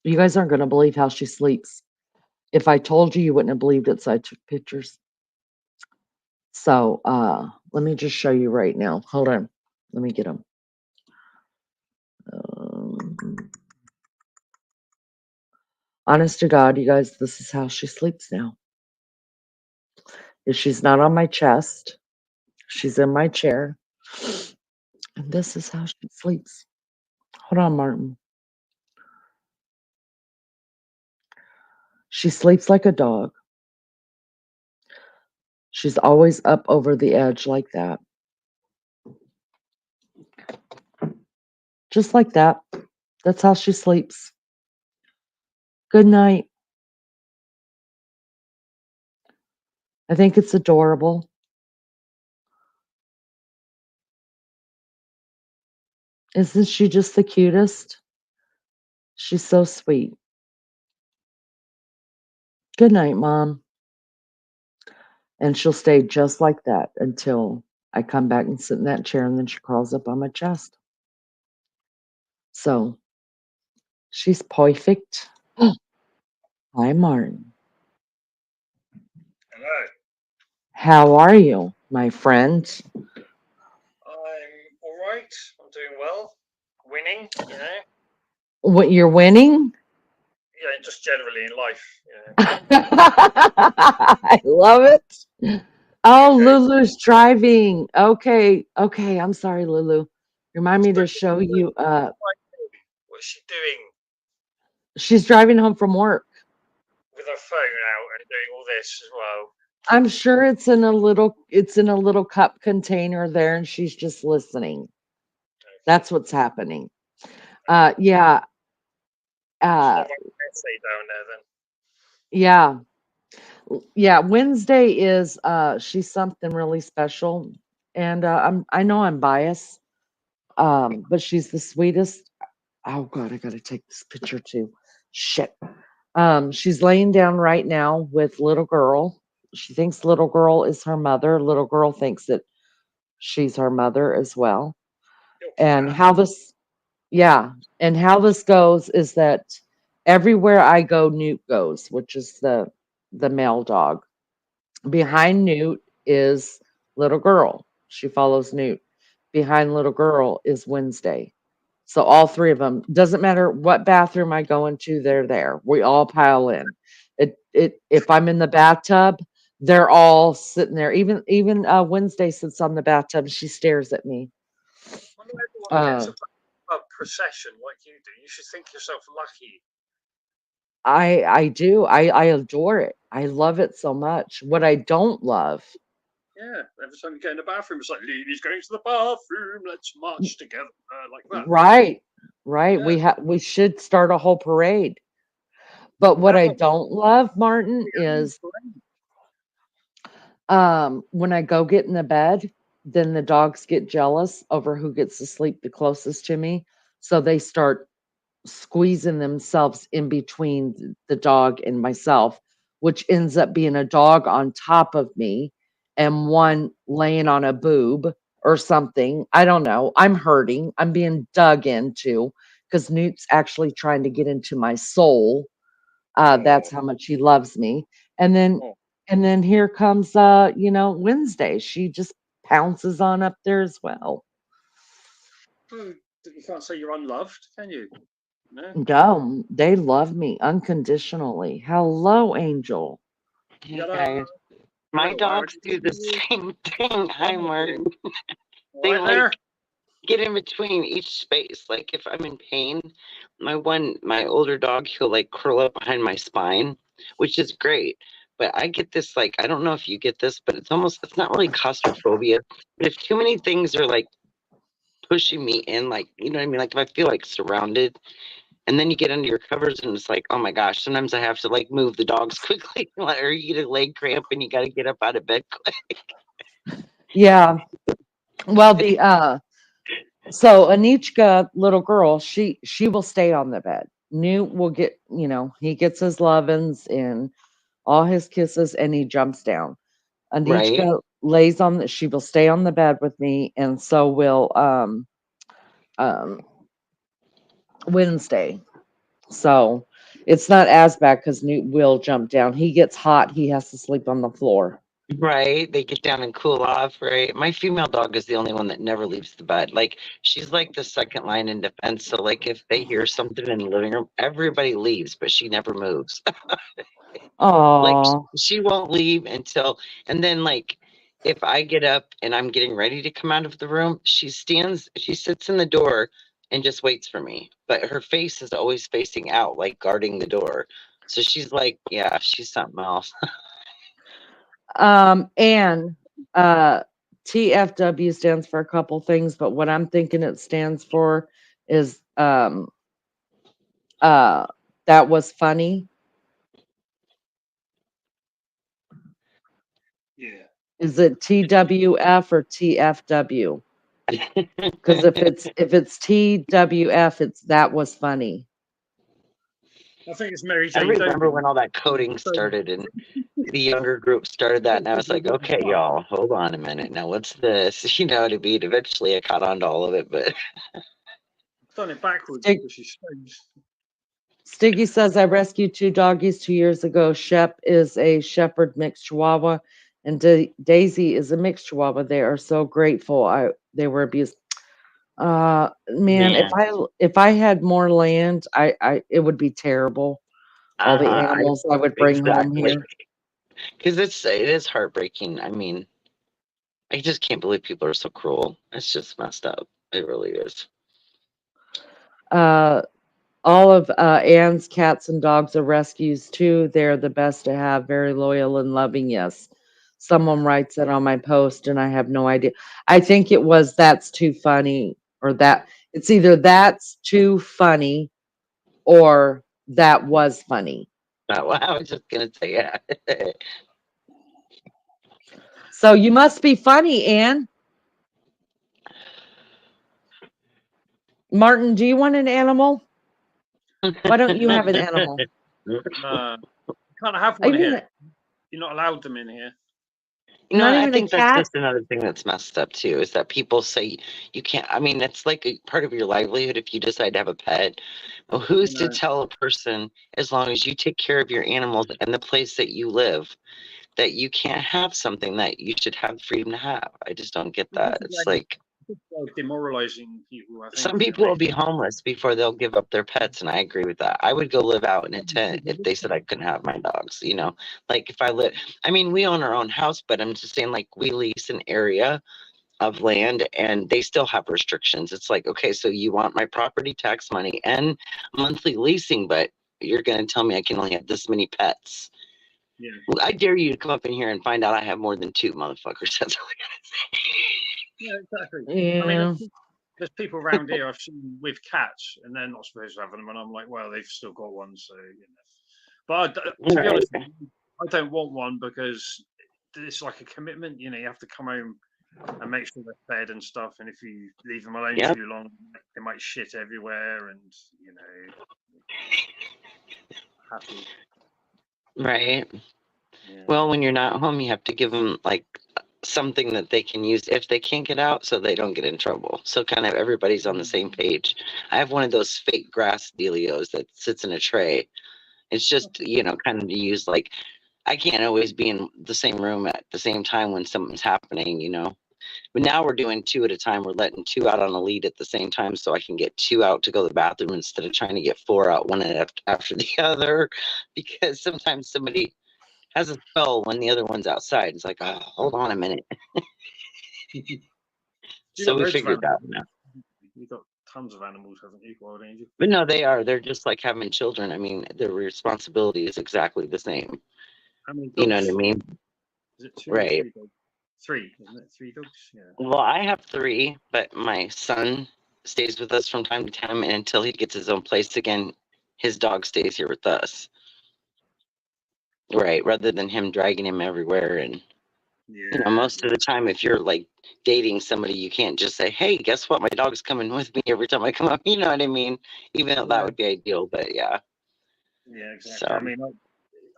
You guys aren't going to believe how she sleeps. If I told you, you wouldn't have believed it, so I took pictures. So let me just show you right now. Hold on. Let me get them. Honest to God, you guys, this is how she sleeps now. If she's not on my chest, she's in my chair. And this is how she sleeps. Hold on, Martin. She sleeps like a dog. She's always up over the edge like that. Just like that. That's how she sleeps. Good night. I think it's adorable. Isn't she just the cutest? She's so sweet. Good night, Mom. And she'll stay just like that until I come back and sit in that chair, and then she crawls up on my chest. So she's perfect. Hi, Martin. Hello. How are you, my friend? I'm all right. I'm doing well. Winning, you know. What, you're winning? Yeah, just generally in life, you know. I love it. Oh, Okay. Lulu's driving. Okay. I'm sorry, Lulu. Remind me to But show you. What's she doing She's driving home from work. with her phone out and doing all this as well? I'm sure it's in a little cup container there, and she's just listening. Okay. That's what's happening. Okay. Yeah, She's uh, not writing an essay down there then. yeah, yeah. Wednesday is she's something really special, and I know I'm biased, but she's the sweetest. Oh God, I gotta take this picture too. Shit. She's laying down right now with little girl. She thinks little girl is her mother. Little girl thinks that she's her mother as well. You're And cat. how this, yeah, and how this goes is that everywhere I go, Newt goes, which is the male dog. Right. Behind Newt is little girl. She follows Newt. Behind little girl is Wednesday. So all three of them, doesn't matter what bathroom I go into, they're there. We all pile in. If I'm in the bathtub, they're all sitting there. Even Wednesday sits on the bathtub. She stares at me. Wonder everyone gets Uh, a procession like you do. You should think yourself lucky. I do. I adore it. I love it so much. What I don't love, Yeah. Every time you get in the bathroom, it's like Lene's going to the bathroom. Let's march together like that. right, right. Yeah. We should start a whole parade. But what Have I a don't love, Martin, parade. is when I go get in the bed, then the dogs get jealous over who gets to sleep the closest to me. So they start squeezing themselves in between the dog and myself, which ends up being a dog on top of me and one laying on a boob or something. I don't know. I'm hurting. I'm being dug into because Newt's actually trying to get into my soul. Oh, That's how much he loves me. And then oh. and then here comes Wednesday. She just pounces on up there as well. Hmm, you can't say you're unloved, can you? No. No, they love me unconditionally. Hello, Angel. Hey Yada. guys, my Hello, how are dogs do the you? same thing. Hi, Martin. They Right like there? get in between each space. Like if I'm in pain, my older dog, he'll like curl up behind my spine, which is great. But I get this like I don't know if you get this, but it's not really claustrophobia. But if too many things are like pushing me in, like you know what I mean, like if I feel like surrounded, and then you get under your covers and it's like, oh my gosh, sometimes I have to like move the dogs quickly, or you get a leg cramp and you got to get up out of bed quick. Yeah. Well, the so Anichka, little girl, she will stay on the bed. Newt will get, he gets his lovin's and all his kisses and he jumps down. Right? Anichka lays on the she will stay on the bed with me, and so will um Wednesday. So it's not as bad because Newt will jump down. He gets hot, he has to sleep on the floor. Right. They get down and cool off, right? My female dog is the only one that never leaves the bed. Like she's like the second line in defense. So like if they hear something in the living room, everybody leaves, but she never moves. Like Oh, she won't leave until and then like if I get up and I'm getting ready to come out of the room, she sits in the door and just waits for me. But her face is always facing out, like guarding the door. So she's like, yeah, she's something else. and uh, TFW stands for a couple things, but what I'm thinking it stands for is uh, that was funny. Yeah. Is it TWF or TFW? Because if it's TWF, it's that was funny. I think it's Mary I Jane remember Dogan. when all that coding So, started and the younger group started that, and I was like, okay, y'all, hold on a minute. Now, what's this? You know what I mean? Eventually, I caught on to all of it, but I've done it backwards, Stig- which is strange. Stiggy says I rescued two doggies 2 years ago. Shep is a shepherd mixed Chihuahua, and Daisy is a mixed Chihuahua. They are so grateful. They were abused. Man, if man, I had more land, I it would be terrible. All the I animals I would bring home exactly here. because it is heartbreaking. I mean, I just can't believe people are so cruel. It's just messed up. It really is. Uh, All of Anne's cats and dogs are rescues too. They're the best to have, very loyal and loving. Yes. Someone writes it on my post and I have no idea. I think it was that's too funny or that it's either that's too funny or that was funny. No, I was just gonna say, yeah. So you must be funny, Anne. Martin, do you want an animal? Why don't you have an animal? No, you can't have one Even here. You're not allowed them in here. You know, not I even a think that's cat? just another thing that's messed up too, is that people say you can't. I mean, it's like a part of your livelihood if you decide to have a pet. Well, who's You to know, tell a person, as long as you take care of your animals and the place that you live, that you can't have something that you should have the freedom to have? I just don't get this that. is It's like demoralizing people. I some think, people will be homeless before they'll give up their pets, and I agree with that. I would go live out in a tent if they said I couldn't have my dogs, you know. Like if I live, I mean, we own our own house, but I'm just saying, like, we lease an area of land and they still have restrictions. It's like, okay, so you want my property tax money and monthly leasing, but you're going to tell me I can only have this many pets. Yeah, I dare you to come up in here and find out I have more than two, motherfuckers. That's all I yeah, exactly. I mean, Yeah. there's people around here I've seen with cats, and they're not supposed to have them, and I'm like, well, they've still got one, so you know. But gotta to say. be Right. honest, I don't want one because it's like a commitment. You know, you have to come home and make sure they're fed and stuff. And if you leave them alone Yep. too long, they might shit everywhere, and you know, hassle. Right. Yeah, Well, when you're not home, you have to give them like something that they can use if they can't get out so they don't get in trouble. So kind of everybody's on the same page. I have one of those fake grass dealios that sits in a tray. It's just, you know, kind of to use like I can't always be in the same room at the same time when something's happening, you know. But now we're doing two at a time. We're letting two out on a lead at the same time so I can get two out to go to the bathroom instead of trying to get four out one after the other. Because sometimes somebody has a spell when the other one's outside. It's like, oh, hold on a minute. you So got we loads of figured that animals. one out. You've got tons of animals, haven't you, Wild Angel? But no, they are. They're just like having children. I mean, their responsibility is exactly the same. How many You know what I dogs? mean? Is it two or Right. three dogs? Three, isn't it? Three dogs. Yeah. Well, I have three, but my son stays with us from time to time, and until he gets his own place again, his dog stays here with us. Right, rather than him dragging him everywhere. And you know, Yeah. most of the time, if you're like dating somebody, you can't just say, "Hey, guess what? My dog's coming with me every time I come up." You know what I mean? Even though that Yeah. would be ideal, but yeah. Yeah. Exactly. So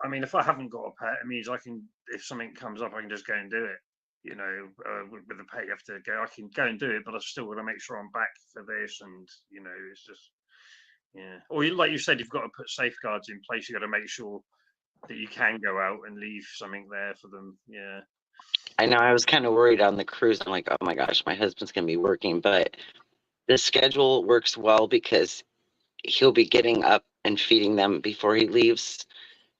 I mean, if I haven't got a pet, it means I can. If something comes up, I can just go and do it. You know, with a pet, you have to go. I can go and do it, but I've still got to make sure I'm back for this, and you know, it's just yeah. Or like you said, you've got to put safeguards in place. You got to make sure that you can go out and leave something there for them. Yeah. I know I was kind of worried on the cruise. I'm like, oh my gosh, my husband's gonna be working, but the schedule works well because he'll be getting up and feeding them before he leaves,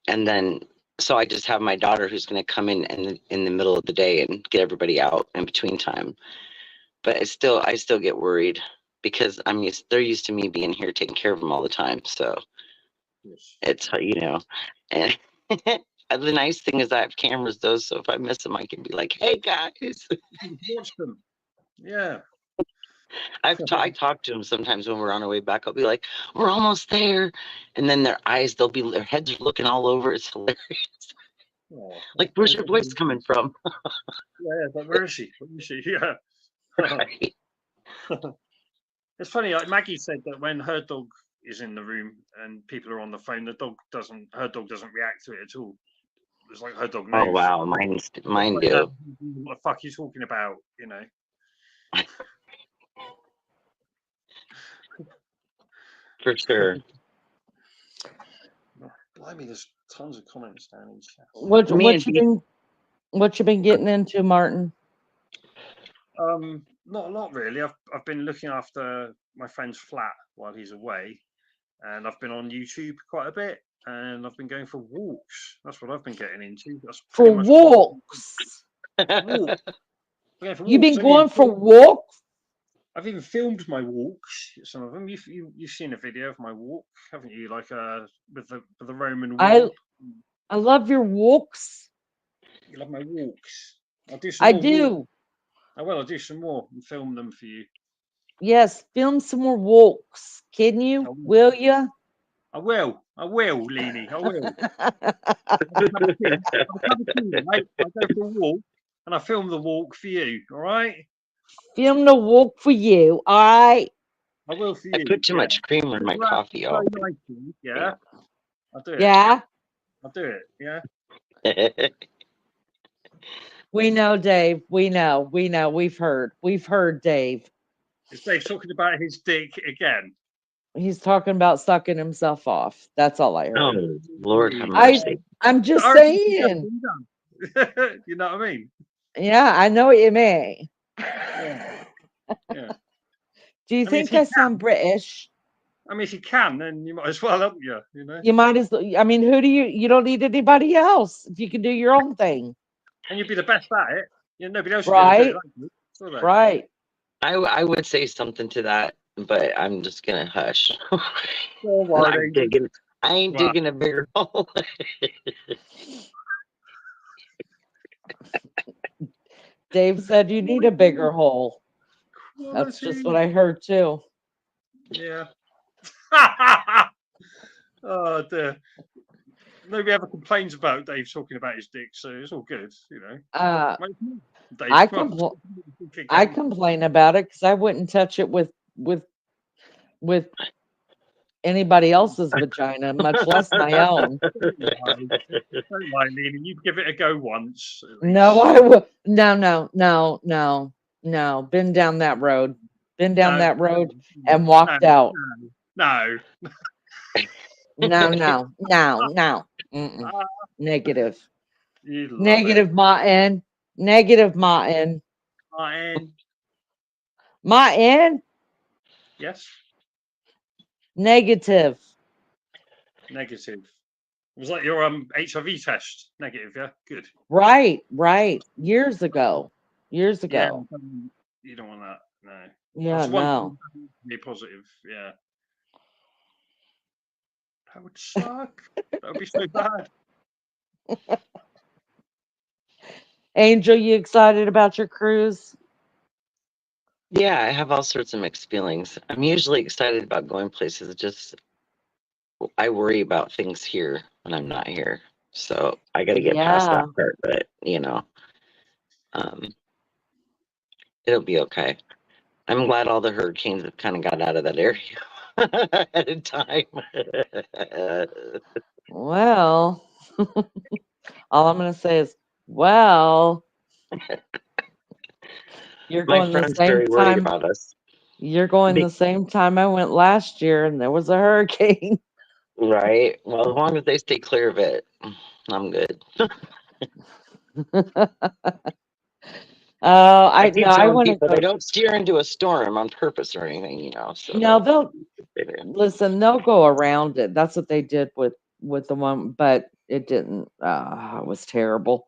and then so I just have my daughter who's going to come in the middle of the day and get everybody out in between time. But I still get worried because they're used to me being here taking care of them all the time. So Yes. it's you know, and the nice thing is I have cameras though, so if I miss them, I can be like, "Hey guys." Watch them. Yeah. I talk to them sometimes when we're on our way back. I'll be like, "We're almost there," and then their heads are looking all over. It's hilarious. Oh, Like, where's your voice coming from? yeah, but where is she? Where is she? Yeah. Right. It's funny. Like Maggie said that when her dog is in the room and people are on the phone, her dog doesn't react to it at all. It's like her dog Oh knows. wow, mine Like that, do what the fuck are you talking about? You know. for sure. Blimey, there's tons of comments down in chat. What Me what and you Dee, been getting into, Martin? Not really. I've been looking after my friend's flat while he's away, and I've been on YouTube quite a bit, and I've been going for walks. That's what I've been getting into. That's For pretty much all. walks. Walk. Going for You walks. been Don't you going for enjoy? walks? I've even filmed my walks. Some of them. You've seen a video of my walk, haven't you? Like with the Roman I wall. I love your walks. You love my walks. I'll do some I more walks. do. I'll do some more and film them for you. Yes, film some more walks. Can you? Will you? I will, Lene. I will. I'll have a tea, mate. I'll go for a walk and I film the walk for you. All right. Film the walk for you. All right. I will for I you. put too much creamer in my coffee. Very nicely, yeah. I'll do it. Yeah. I'll do it. Yeah. We know, Dave. We know. We know. We've heard. We've heard, Dave. Is Dave talking about his dick again? He's talking about sucking himself off. That's all I heard. Oh, Lord have mercy. I'm just saying. You know what I mean? Yeah, I know what you mean. Yeah. Do you think I sound British? I mean, if you can, then you might as well, haven't you? You know. You might as. I mean, who do you? You don't need anybody else if you can do your own thing. And you'd be the best at it. You know, nobody else Right. do it, like you, right. I would say something to that, but I'm just gonna hush. Don't worry. I ain't digging a bigger hole. Dave said you need a bigger hole. That's just what I heard too. Yeah. Oh dear. Nobody ever complains about Dave talking about his dick, so it's all good, you know. Dave, I complain about it because I wouldn't touch it with anybody else's vagina, much less my own. Don't lie, Lene. You give it a go once. No, I will. No. Been down that road. Been down that road and walked out. No. No. Negative. Negative, Martin. Negative, Martin. Martin? Yes. Negative. Was that your HIV test? Negative, yeah? Good. Right. Years ago. Yeah, you don't want that, no. Yeah, no. Be positive, yeah. That would suck. That would be so bad. Angel, you excited about your cruise? Yeah, I have all sorts of mixed feelings. I'm usually excited about going places. Just I worry about things here when I'm not here. So I got to get past that part, but you know, it'll be okay. I'm glad all the hurricanes have kind of got out of that area at a time. Well, all I'm going to say is, well, you're going the same time. About us. You're going the same time I went last year, and there was a hurricane. Right. Well, as long as they stay clear of it, I'm good. I want to. They don't steer into a storm on purpose or anything, you know. So no, they'll go around it. That's what they did with the one, but it didn't. It was terrible.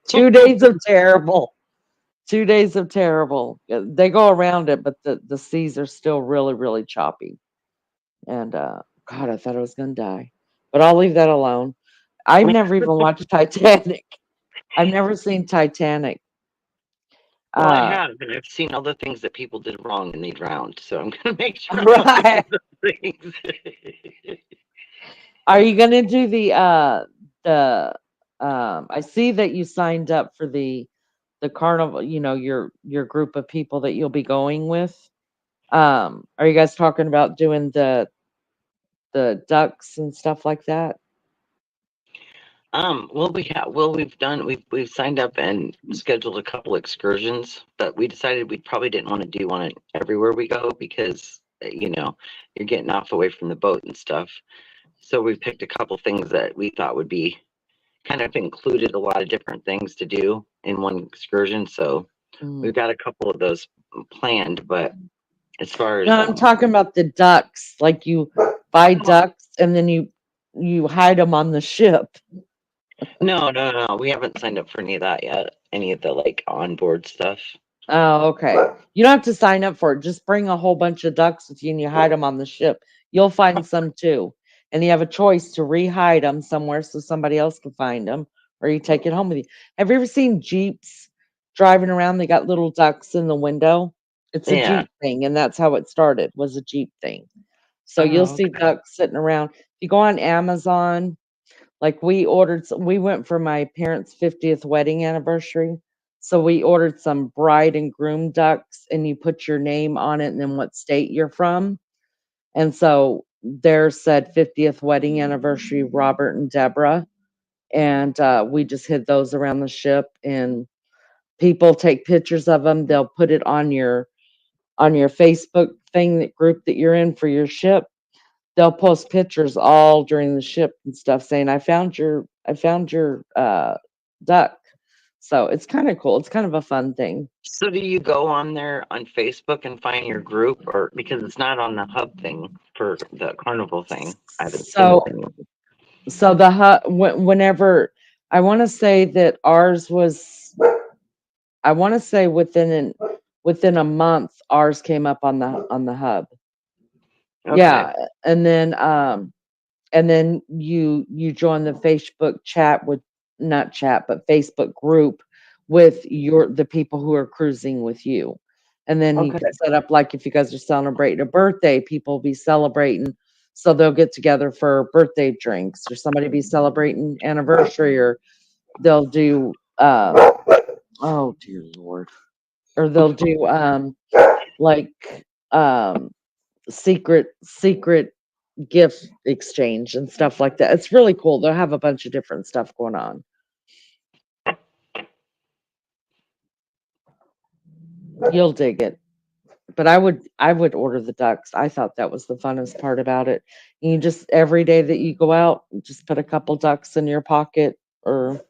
2 days of terrible. 2 days of terrible. They go around it, but the seas are still really, really choppy. And God, I thought I was gonna die. But I'll leave that alone. I've never even watched Titanic. I've never seen Titanic. Well, I have, and I've seen all the things that people did wrong and they drowned. So I'm gonna make sure. Right. Are you gonna do the I see that you signed up for the carnival, you know, your group of people that you'll be going with. Are you guys talking about doing the ducks and stuff like that? Well, we've signed up and scheduled a couple excursions, but we decided we probably didn't want to do one everywhere we go because, you know, you're getting off away from the boat and stuff. So we picked a couple things that we thought would be kind of included a lot of different things to do in one excursion. So we've got a couple of those planned, but as far as I'm talking about the ducks, like you buy ducks and then you hide them on the ship. No. We haven't signed up for any of that yet. Any of the like onboard stuff. Oh, okay. You don't have to sign up for it. Just bring a whole bunch of ducks with you and you hide them on the ship. You'll find some too. And you have a choice to re-hide them somewhere so somebody else can find them, or you take it home with you. Have you ever seen Jeeps driving around? They got little ducks in the window. It's a Yeah. Jeep thing, and that's how it started, was a Jeep thing. So you'll Oh, see okay. ducks sitting around. If you go on Amazon, like we went for my parents' 50th wedding anniversary. So we ordered some bride and groom ducks, and you put your name on it and then what state you're from. And so there said 50th wedding anniversary, Robert and Deborah. And we just hid those around the ship, and people take pictures of them. They'll put it on your Facebook thing, that group that you're in for your ship. They'll post pictures all during the ship and stuff saying, I found your duck. So it's kind of cool. It's kind of a fun thing. So do you go on there on Facebook and find your group, or because it's not on the hub thing for the carnival thing? I haven't seen it So anywhere. whenever, I want to say that ours was, I want to say within a month ours came up on the hub. Okay. Yeah, and then you join the Facebook chat with, not chat, but Facebook group with the people who are cruising with you. And then you Okay. can set up, like, if you guys are celebrating a birthday, people will be celebrating, so they'll get together for birthday drinks, or somebody be celebrating anniversary, or they'll do oh dear lord, or they'll do like um secret gift exchange and stuff like that. It's really cool. They'll have a bunch of different stuff going on. You'll dig it. But I would order the ducks. I thought that was the funnest part about it. You just, every day that you go out, just put a couple ducks in your pocket or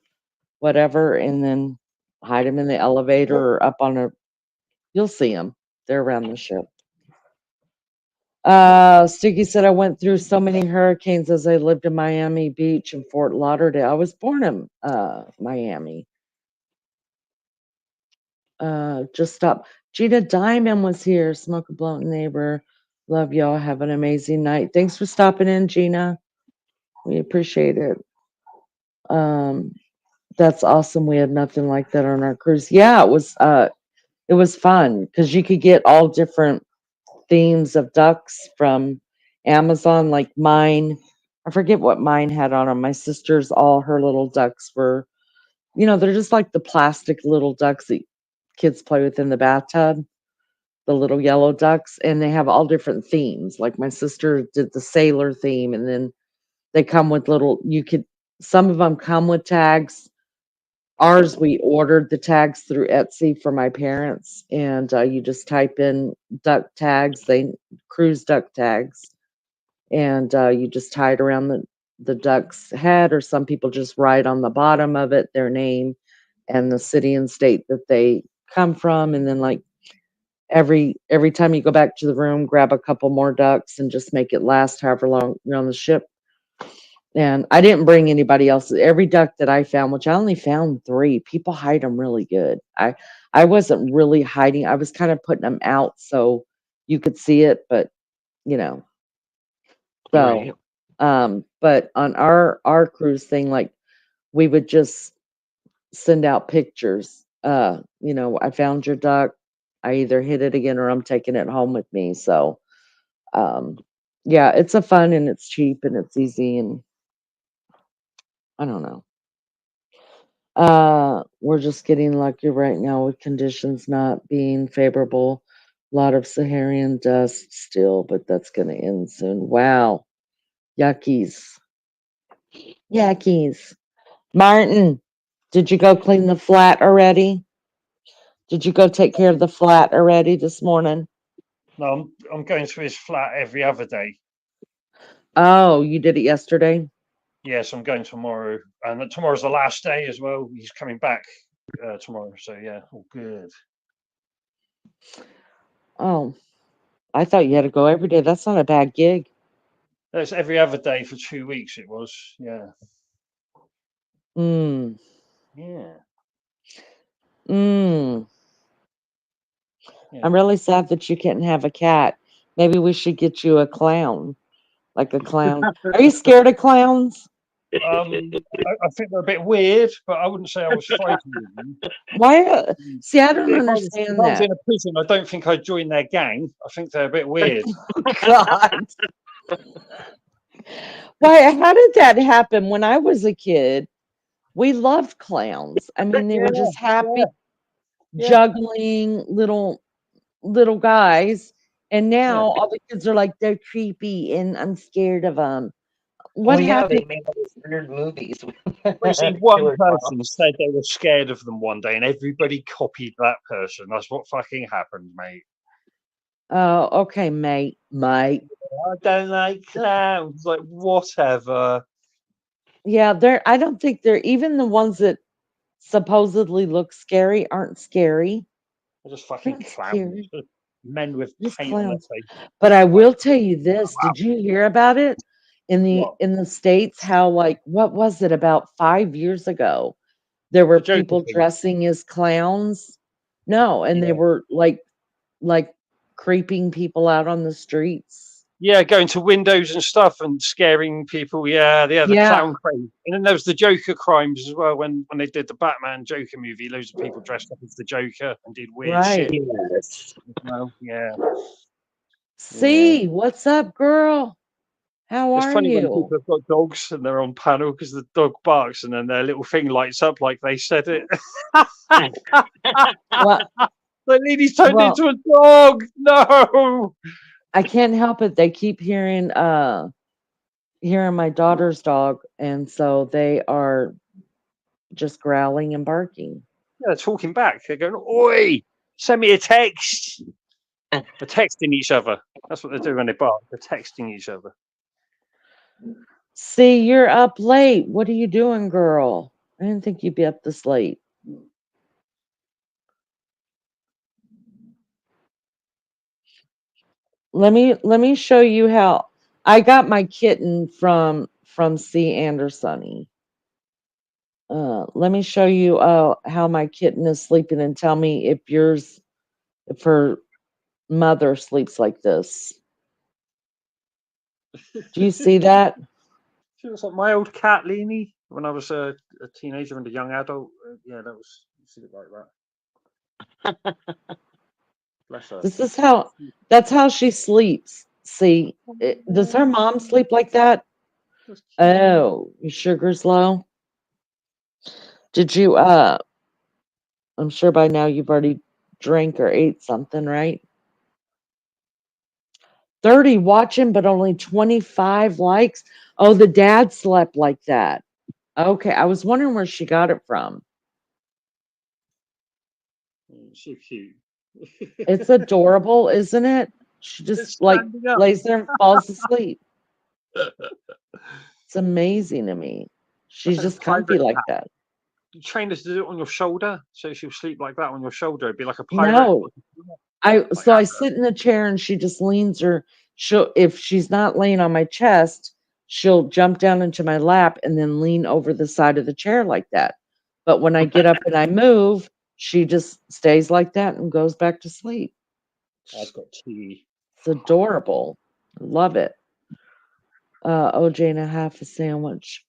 whatever, and then hide them in the elevator or up on a. You'll see them. They're around the ship. Sticky said, I went through so many hurricanes as I lived in Miami Beach and Fort Lauderdale. I was born in Miami. Just stop. Gina Diamond was here. Smoke a blunt, neighbor. Love y'all. Have an amazing night. Thanks for stopping in, Gina. We appreciate it. Um, that's awesome. We had nothing like that on our cruise. Yeah, it was fun because you could get all different themes of ducks from Amazon. Like mine, I forget what mine had on them. My sister's, all her little ducks were, they're just like the plastic little ducks that kids play with in the bathtub, the little yellow ducks, and they have all different themes. Like my sister did the sailor theme, and then they come with some of them come with tags. Ours, we ordered the tags through Etsy for my parents, and you just type in duck tags, they cruise duck tags, and you just tie it around the duck's head, or some people just write on the bottom of it their name and the city and state that they come from, and then like every time you go back to the room, grab a couple more ducks and just make it last however long you're on the ship. And I didn't bring anybody else. Every duck that I found, which I only found 3, people hide them really good. I wasn't really hiding. I was kind of putting them out so you could see it, but you know. Right. So, but on our cruise thing, like we would just send out pictures. I found your duck. I either hit it again or I'm taking it home with me. So, um, yeah, it's a fun and it's cheap and it's easy, and I don't know. We're just getting lucky right now with conditions not being favorable. A lot of Saharan dust still, but that's going to end soon. Wow. Yuckies. Yuckies. Martin, did you go clean the flat already? Did you go take care of the flat already this morning? No, I'm going to his flat every other day. Oh, you did it yesterday? Yes, I'm going tomorrow, and tomorrow's the last day as well. He's coming back tomorrow, so yeah, all good. Oh, I thought you had to go every day. That's not a bad gig. It's every other day for 2 weeks. It was, yeah, Mm, yeah. mm. Yeah. I'm really sad that you can't have a cat. Maybe we should get you a clown, like a clown. Are you scared of clowns? I think they're a bit weird, but I wouldn't say I was frightened of them. Why? See, I don't If understand I was that. in a prison, I don't think I'd join their gang. I think they're a bit weird. God. Why? How did that happen? When I was a kid, we loved clowns. I mean, they Yeah, were just happy, yeah, yeah, juggling little guys. And yeah. now all the kids are like, they're creepy and I'm scared of them. What Well, yeah, happened? they made all these weird movies with Basically, one killer person clowns. said they were scared of them one day, and everybody copied that person. That's what fucking happened, mate. Oh, okay, mate, mate. I don't like clowns. Like, whatever. Yeah, I don't think they're even the ones that supposedly look scary aren't scary. They're just They're fucking not clowns. scary. Men with Just paint on their clowns. face. But I Like, will tell you this. Did you hear about it what? in the States? How like what was it about 5 years ago? There The were Joker people thing. dressing as clowns. No, and they Yeah. were like creeping people out on the streets. Yeah, going to windows and stuff and scaring people. Yeah, the Yeah, clown craze. And then there was the Joker crimes as well. When they did the Batman Joker movie, loads of people dressed up as the Joker and did weird right. shit Yes. as well. Yeah, yeah. See, what's up, girl? How It's are funny when you? people have got dogs and they're on panel because the dog barks and then their little thing lights up like they said it. Well, Like Lene's turned well, into a dog. No. I can't help it. They keep hearing my daughter's dog, and so they are just growling and barking. Yeah, they're talking back. They're going, "Oi, send me a text." They're texting each other. That's what they do when they bark. They're texting each other. See, you're up late. What are you doing, girl? I didn't think you'd be up this late. Let me show you how I got my kitten from C. Andersony. Let me show you how my kitten is sleeping and tell me if her mother sleeps like this. Do you see that? She looks like my old cat, Lene, when I was a teenager and a young adult. Yeah, that was. She looked like that. Bless her. This is how that's how she sleeps. See, does her mom sleep like that? That's cute. Oh, your sugar's low. Did you I'm sure by now you've already drank or ate something, right? 30 watching, but only 25 likes. Oh, the dad slept like that. Okay, I was wondering where she got it from. So cute. It's adorable, isn't it? She just It's like standing up. lays there and falls asleep. It's amazing to me. That's She's like a just comfy pirate like cat. that. You train her to do it on your shoulder, so she'll sleep like that on your shoulder. It'd be like a pirate, No, I like so I Amber. sit in the chair and she just leans her. She'll if she's not laying on my chest, she'll jump down into my lap and then lean over the side of the chair like that. But when I get up and I move, she just stays like that and goes back to sleep. I've got tea. It's adorable. I love it. OJ and a half a sandwich.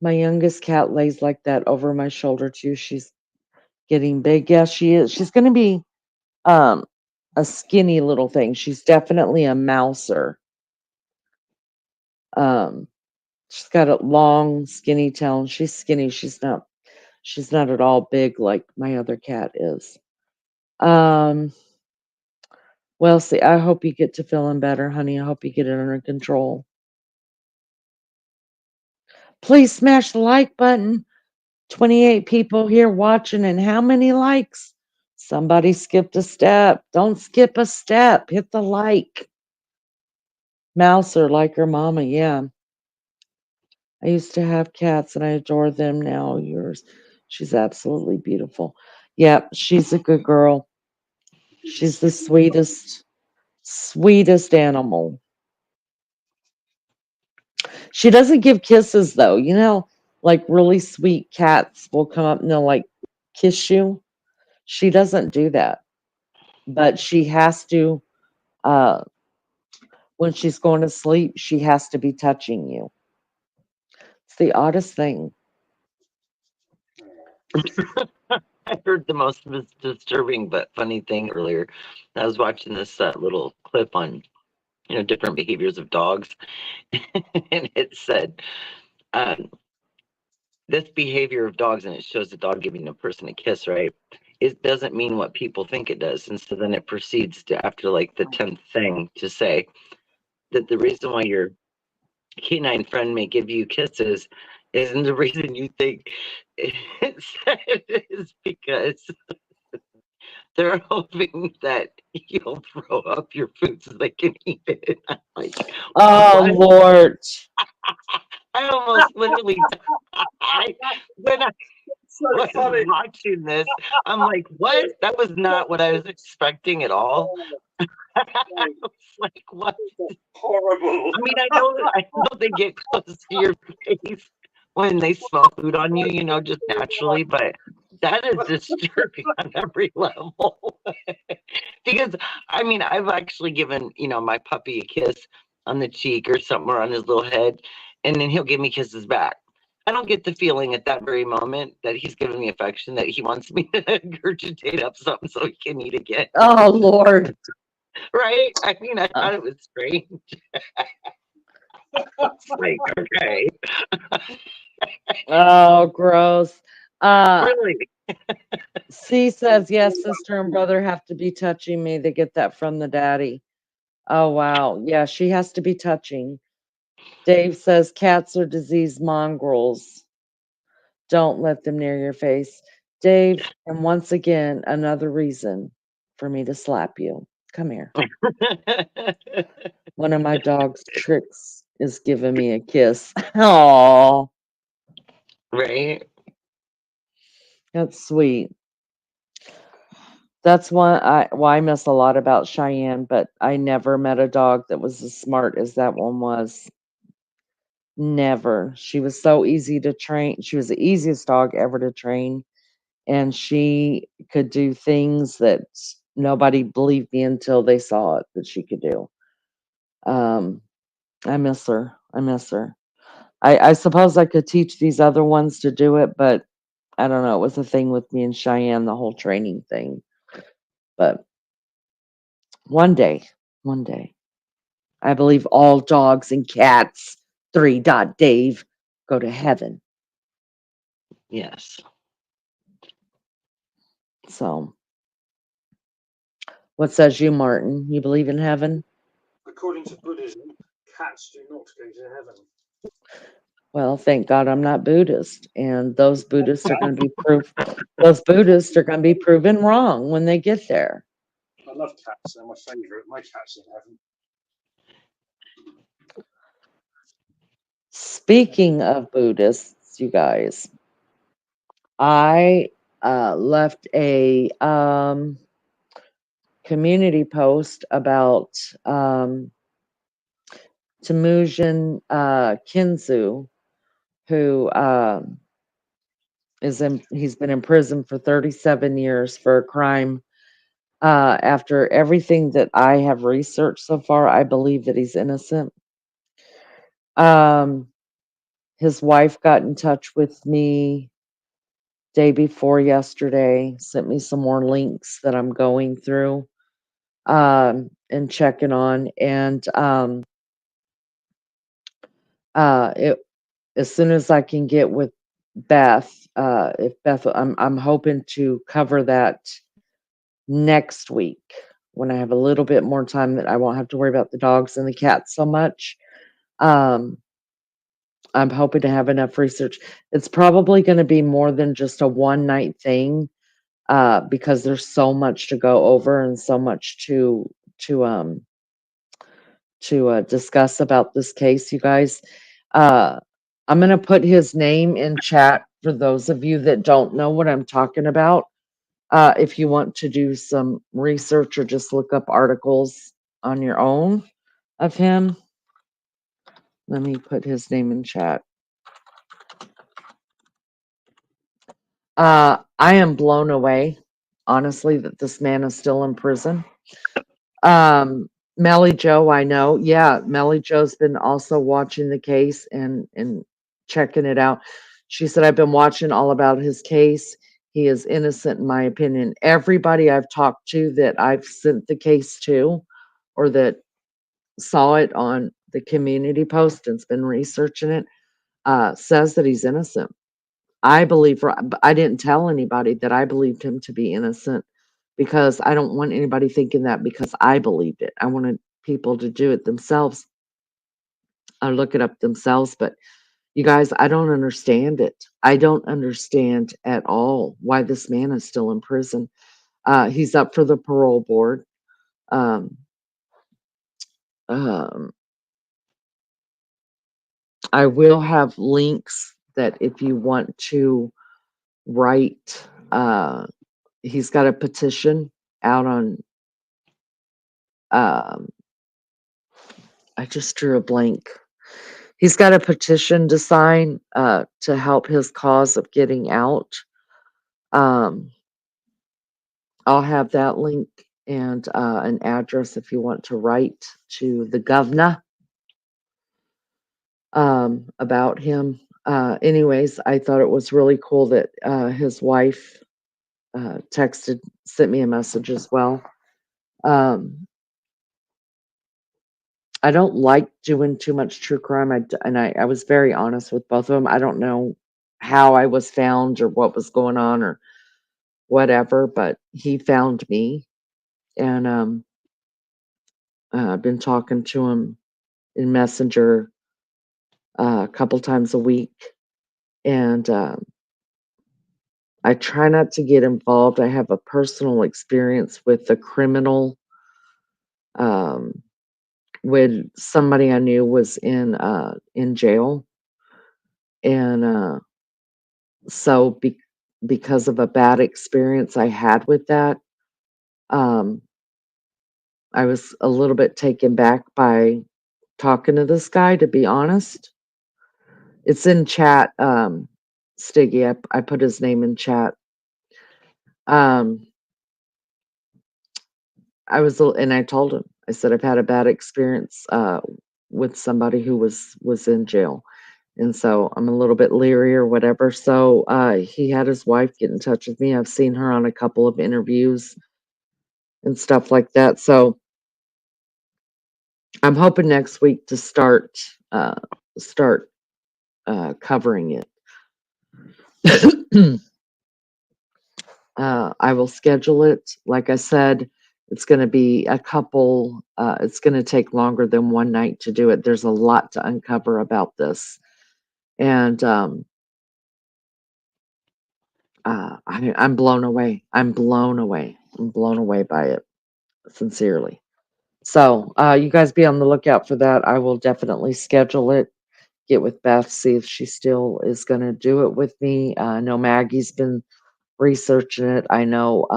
My youngest cat lays like that over my shoulder too. She's getting big. Yes, she is. She's going to be um a skinny little thing. She's definitely a mouser. Um, she's got a long, skinny tail, and she's skinny. She's not at all big like my other cat is. Um, well, see, I hope you get to feeling better, honey. I hope you get it under control. Please smash the like button. 28 people here watching, and how many likes? Somebody skipped a step. Don't skip a step. Hit the like. Mouser like her mama, yeah. I used to have cats and I adore them now. Yours. She's absolutely beautiful. Yeah, she's a good girl. She's the sweetest animal. She doesn't give kisses though. You know, like really sweet cats will come up and they'll like kiss you. She doesn't do that, but she has to, uh, when she's going to sleep, she has to be touching you. It's the oddest thing. I heard the most disturbing but funny thing earlier. I was watching this little clip on, different behaviors of dogs, and it said, um, this behavior of dogs, and it shows the dog giving a person a kiss, right? It doesn't mean what people think it does. And so then it proceeds to, after like the 10th thing, to say that the reason why your canine friend may give you kisses isn't the reason you think it is, because they're hoping that you'll throw up your food so they can eat it. I'm like, Oh, what? Lord. I almost literally died when I So was funny. watching this. I'm like, what? That was not what I was expecting at all. I was like, what? Horrible. I mean, I know they get close to your face when they smell food on you, just naturally, but that is disturbing on every level. Because I mean, I've actually given, my puppy a kiss on the cheek or something, or on his little head, and then he'll give me kisses back. I don't get the feeling at that very moment that he's giving me affection, that he wants me to regurgitate up something so he can eat again. Oh, Lord. Right? I mean, I Uh, thought it was strange. It's like, okay, Oh, gross. really? C says, yes, sister and brother have to be touching me. They get that from the daddy. Oh, wow. Yeah, she has to be touching. Dave says, cats are disease mongrels. Don't let them near your face. Dave, and once again, another reason for me to slap you. Come here. One of my dog's tricks is giving me a kiss. Oh, Right? that's sweet. That's why I miss a lot about Cheyenne, but I never met a dog that was as smart as that one was. Never. She was so easy to train. She was the easiest dog ever to train, and she could do things that nobody believed me until they saw it that she could do. Um, I miss her. I miss her. I suppose I could teach these other ones to do it, but I don't know. It was a thing with me and Cheyenne, the whole training thing. But one day, I believe all dogs and cats, Dave, go to heaven. Yes. So, what says you, Martin? You believe in heaven? According to Buddhism, cats do not go to heaven. Well, thank God I'm not Buddhist, and those Buddhists are going to be those Buddhists are going to be proven wrong when they get there. I love cats. They're my favourite. My cat's in heaven. Speaking of Buddhists, you guys, I left a community post about Temujin Kinzu, who he's been in prison for 37 years for a crime. After everything that I have researched so far, I believe that he's innocent. His wife got in touch with me day before yesterday, sent me some more links that I'm going through and checking on. And it as soon as I can get with Beth, if Beth, I'm hoping to cover that next week when I have a little bit more time that I won't have to worry about the dogs and the cats so much. Um, I'm hoping to have enough research. It's probably going to be more than just a one night thing, because there's so much to go over and so much to discuss about this case, you guys. Uh, I'm going to put his name in chat for those of you that don't know what I'm talking about. If you want to do some research or just look up articles on your own of him, let me put his name in chat. I am blown away. honestly, that this man is still in prison. Melly Joe, I know. Yeah, Melly Joe's been also watching the case and checking it out. She said, I've been watching all about his case. He is innocent, in my opinion. Everybody I've talked to that I've sent the case to or that saw it on the community post and's been researching it, says that he's innocent. I believe I didn't tell anybody that I believed him to be innocent because I don't want anybody thinking that because I believed it. I wanted people to do it themselves or look it up themselves. But you guys, I don't understand it. I don't understand at all why this man is still in prison. He's up for the parole board. Um, um, I will have links that if you want to write, he's got a petition out on, um, I just drew a blank. He's got a petition to sign to help his cause of getting out. Um, I'll have that link and an address if you want to write to the governor about him. Anyways, I thought it was really cool that his wife sent me a message as well. I don't like doing too much true crime. I was very honest with both of them. I don't know how I was found or what was going on or whatever, but he found me, and I've been talking to him in Messenger a couple times a week, and I try not to get involved. I have a personal experience with the criminal. When somebody I knew was in jail, and so because of a bad experience I had with that, um, I was a little bit taken back by talking to this guy, to be honest. It's in chat, Stiggy. I put his name in chat. Um, and I told him, I said, I've had a bad experience with somebody who was in jail. And so I'm a little bit leery or whatever. So he had his wife get in touch with me. I've seen her on a couple of interviews and stuff like that. So I'm hoping next week to start covering it. I will schedule it. Like I said, it's going to be it's going to take longer than one night to do it. There's a lot to uncover about this. And I'm blown away. I'm blown away. I'm blown away by it, sincerely. So you guys be on the lookout for that. I will definitely schedule it. Get with Beth, see if she still is going to do it with me. I know Maggie's been researching it. I know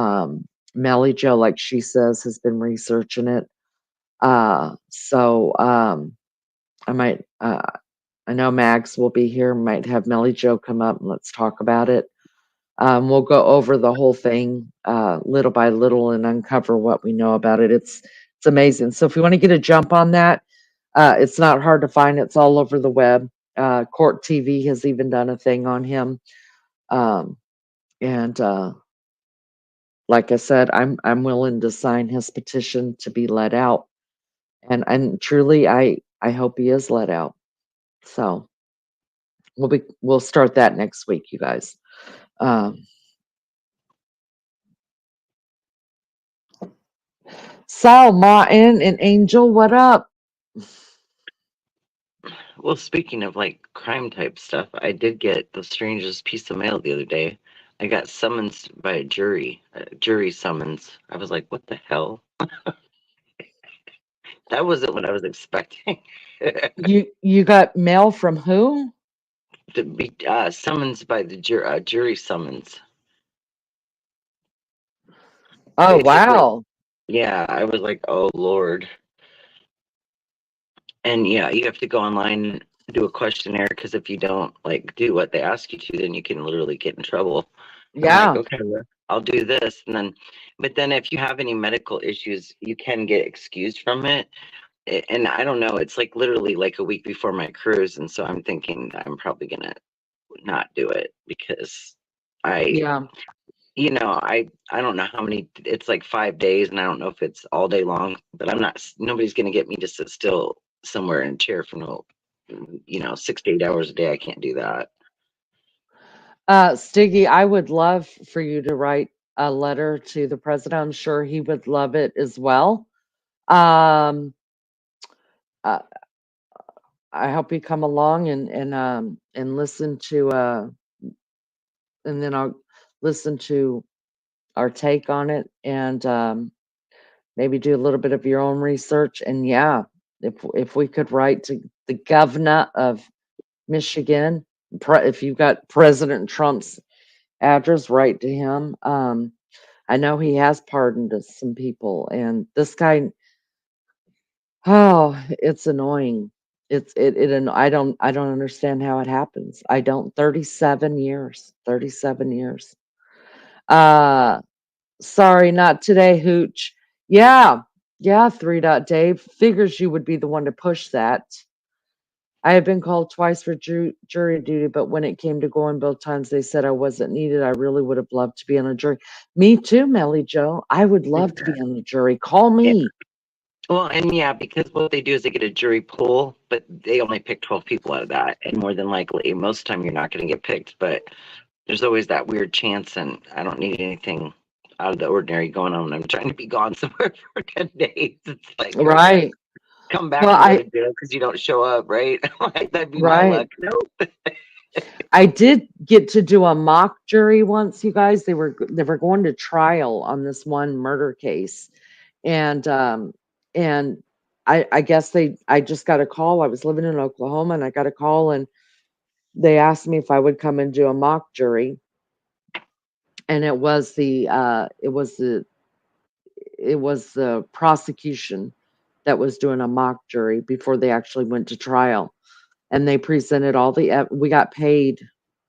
Melly Joe, like she says, has been researching it. So I might, I know Mags will be here. Might have Melly Joe come up and let's talk about it. We'll go over the whole thing little by little and uncover what we know about it. It's amazing. So if you want to get a jump on that, it's not hard to find. It's all over the web. Court TV has even done a thing on him. And like I said, I'm willing to sign his petition to be let out. And truly, I hope he is let out. So we'll start that next week, you guys. So Martin and Angel, what up? Well, speaking of like crime type stuff, I did get the strangest piece of mail the other day. I got summoned by a jury summons. I was like, what the hell? That wasn't what I was expecting. You got mail from who? To be summons by the jury summons. Oh, Basically, wow. yeah, I was like, oh Lord. And yeah, you have to go online and do a questionnaire because if you don't like do what they ask you to, then you can literally get in trouble. I'm Yeah. like, okay, I'll do this, and then, but then if you have any medical issues, you can get excused from it. And I don't know, it's like literally like a week before my cruise, and so I'm thinking I'm probably gonna not do it because I, Yeah. I don't know how many. It's like 5 days, and I don't know if it's all day long. But I'm not. Nobody's gonna get me to sit still somewhere in a chair for no, 6 to 8 hours a day. I can't do that. Stiggy, I would love for you to write a letter to the president. I'm sure he would love it as well. Um, uh, I hope you come along and listen to and then I'll listen to our take on it and maybe do a little bit of your own research. And yeah, if we could write to the governor of Michigan, if you've got President Trump's address, write to him. I know he has pardoned some people, and this guy, oh, it's annoying. And I don't understand how it happens. I don't. 37 years. 37 years. Uh Sorry, not today, Hooch. Yeah. Yeah, 3. Dave. Figures you would be the one to push that. I have been called twice for jury duty, but when it came to going both times, they said I wasn't needed. I really would have loved to be on a jury. Me too, Melly Joe. I would love to be on the jury. Call Yeah. me. Well, and yeah, because what they do is they get a jury pool, but they only pick 12 people out of that, and more than likely, most of the time you're not going to get picked. But there's always that weird chance, and I don't need anything out of the ordinary going on. I'm trying to be gone somewhere for 10 days. It's like, I can't Right. come back Well, and go to jail because you don't show up, right? Like, that'd be my right. luck. Nope. I did get to do a mock jury once, you guys. They were going to trial on this one murder case. And I guess I just got a call. I was living in Oklahoma and I got a call and they asked me if I would come and do a mock jury. And it was the prosecution that was doing a mock jury before they actually went to trial. And they presented all we got paid.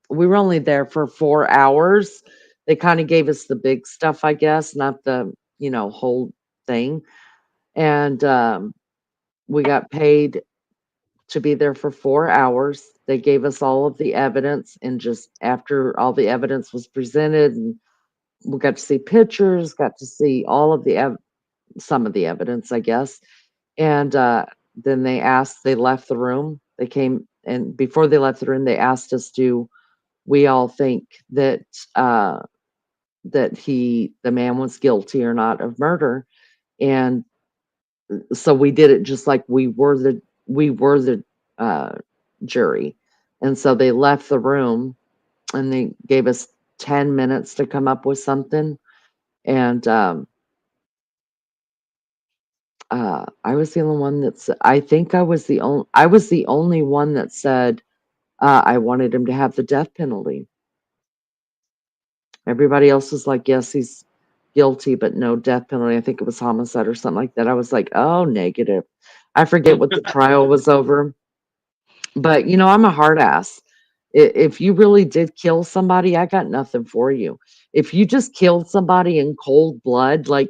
We were only there for 4 hours. They kind of gave us the big stuff, I guess, not the, whole thing. And we got paid to be there for 4 hours. They gave us all of the evidence, and just after all the evidence was presented, and we got to see pictures, got to see all of some of the evidence, I guess. And then they left the room. They came, and before they left the room, they asked us, do we all think that the man was guilty or not of murder? And so we did it just like we were the uh, jury. And so they left the room and they gave us 10 minutes to come up with something. And I was the only one I think I was the only one that said I wanted him to have the death penalty. Everybody else was like, yes, he's guilty, but no death penalty. I think it was homicide or something like that. I was like, oh, negative. I forget what the trial was over. But I'm a hard ass. If you really did kill somebody, I got nothing for you. If you just killed somebody in cold blood, like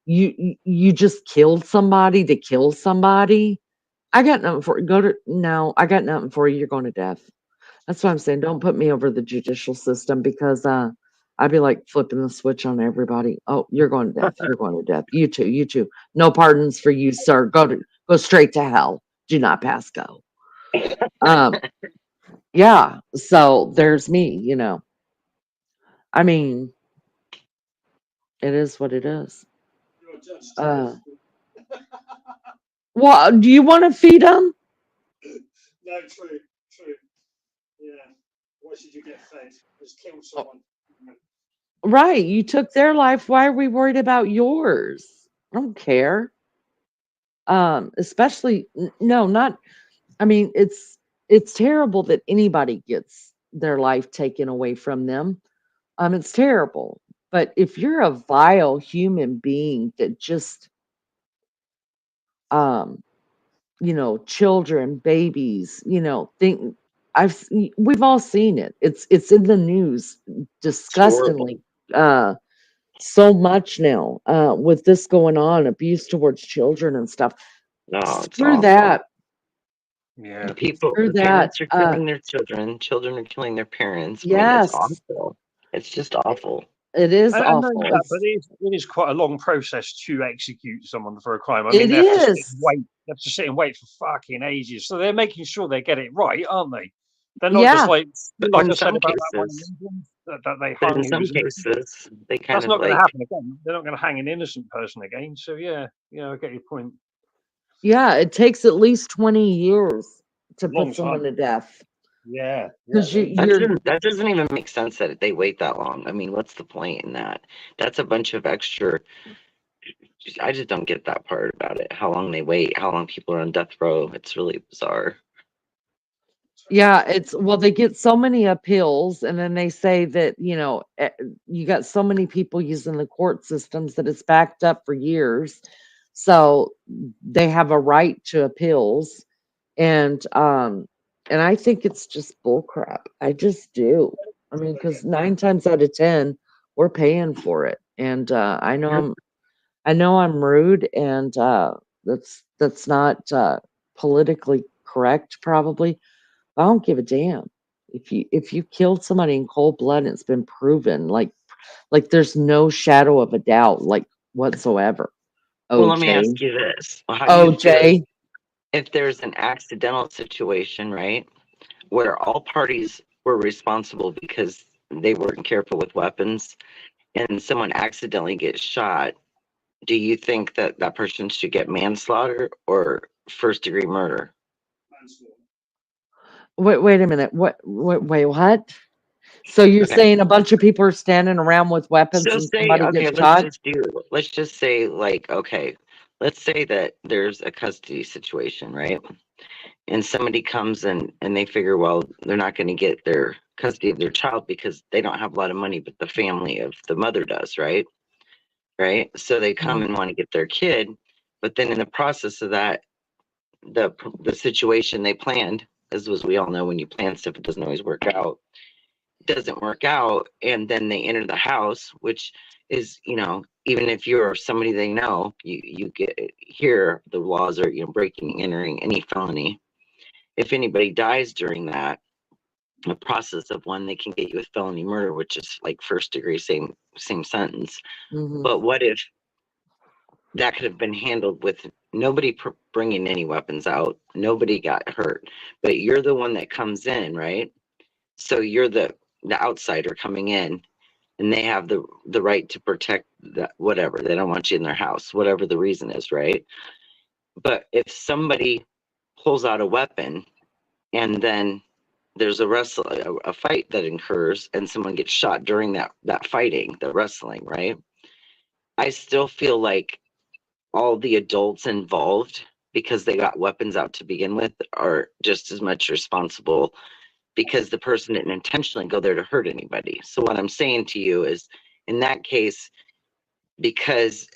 you just killed somebody to kill somebody, I got nothing for no, I got nothing for you. You're going to death. That's what I'm saying. Don't put me over the judicial system because I'd be like flipping the switch on everybody. Oh, you're going to death. You're going to death. You too. You too. No pardons for you, sir. Go straight to hell. Do not pass go. Um, yeah. So there's me. I mean, it is what it is. You're a judge Uh, too. well, do you want to feed them? No, true, true. Yeah. Why should you get fed? Just kill someone. Right. You took their life. Why are we worried about yours? I don't care. Especially no, not. I mean, it's terrible that anybody gets their life taken away from them. It's terrible. But if you're a vile human being that just um children, babies, we've all seen it. It's in the news It's horrible. disgustingly. so much now with this going on, abuse towards children and stuff. No, it's Screw awful. that. Yeah. Screw The that. parents are killing their children are killing their parents. I mean, it's Yes, awful. It's just awful. it is I know awful. that, but it is quite a long process to execute someone for a crime. I mean, It they have to sit and is. wait. They have to sit and wait for fucking ages. So they're making sure they get it right, aren't they? They're not just Yeah. But like in I said some about that one in cases, England that they but hung in who some was innocent. cases, they kind That's of not going to like, happen again. They're not going to hang an innocent person again. So yeah, I get your point. Yeah. It takes at least 20 years to Long put someone time. to death Yeah, because you're, that doesn't even make sense that they wait that long. I mean, what's the point in that? That's a bunch of extra. I just don't get that part about it. How long they wait, how long people are on death row. It's really bizarre. yeah, it's, well, they get so many appeals and then they say that, you got so many people using the court systems that it's backed up for years. So they have a right to appeals. And I think it's just bull crap. I just do. I mean, because 9 times out of 10, we're paying for it. And I know I'm rude, and that's not politically correct, probably. I don't give a damn. If you killed somebody in cold blood and it's been proven, like there's no shadow of a doubt, like whatsoever. Well, let me ask OJ. you this. How do you feel OJ. if there's an accidental situation, right, where all parties were responsible because they weren't careful with weapons and someone accidentally gets shot? Do you think that that person should get manslaughter or first degree murder? Wait a minute. Wait, what? So you're Okay. saying a bunch of people are standing around with weapons So and say, somebody okay, gets shot? let's just say, like, okay, let's say that there's a custody situation, right? And somebody comes and they figure, well, they're not going to get their custody of their child because they don't have a lot of money, but the family of the mother does, right? Right. So they come Mhm. and want to get their kid, but then in the process of that, the situation they planned, as we all know, when you plan stuff, it doesn't always work out. Doesn't work out, and then they enter the house, which is, even if you're somebody they know, you get here, the laws are, breaking, entering, any felony. If anybody dies during that, the process of one, they can get you with felony murder, which is like first degree, same sentence. Mhm. But what if that could have been handled with nobody bringing any weapons out, nobody got hurt, but you're the one that comes in, right? So you're the outsider coming in, and they have the right to protect that, whatever, they don't want you in their house, whatever the reason is, right? But if somebody pulls out a weapon and then there's a fight that occurs and someone gets shot during that fighting, the wrestling, right? I still feel like all the adults involved, because they got weapons out to begin with, are just as much responsible, because the person didn't intentionally go there to hurt anybody. So what I'm saying to you is, in that case, because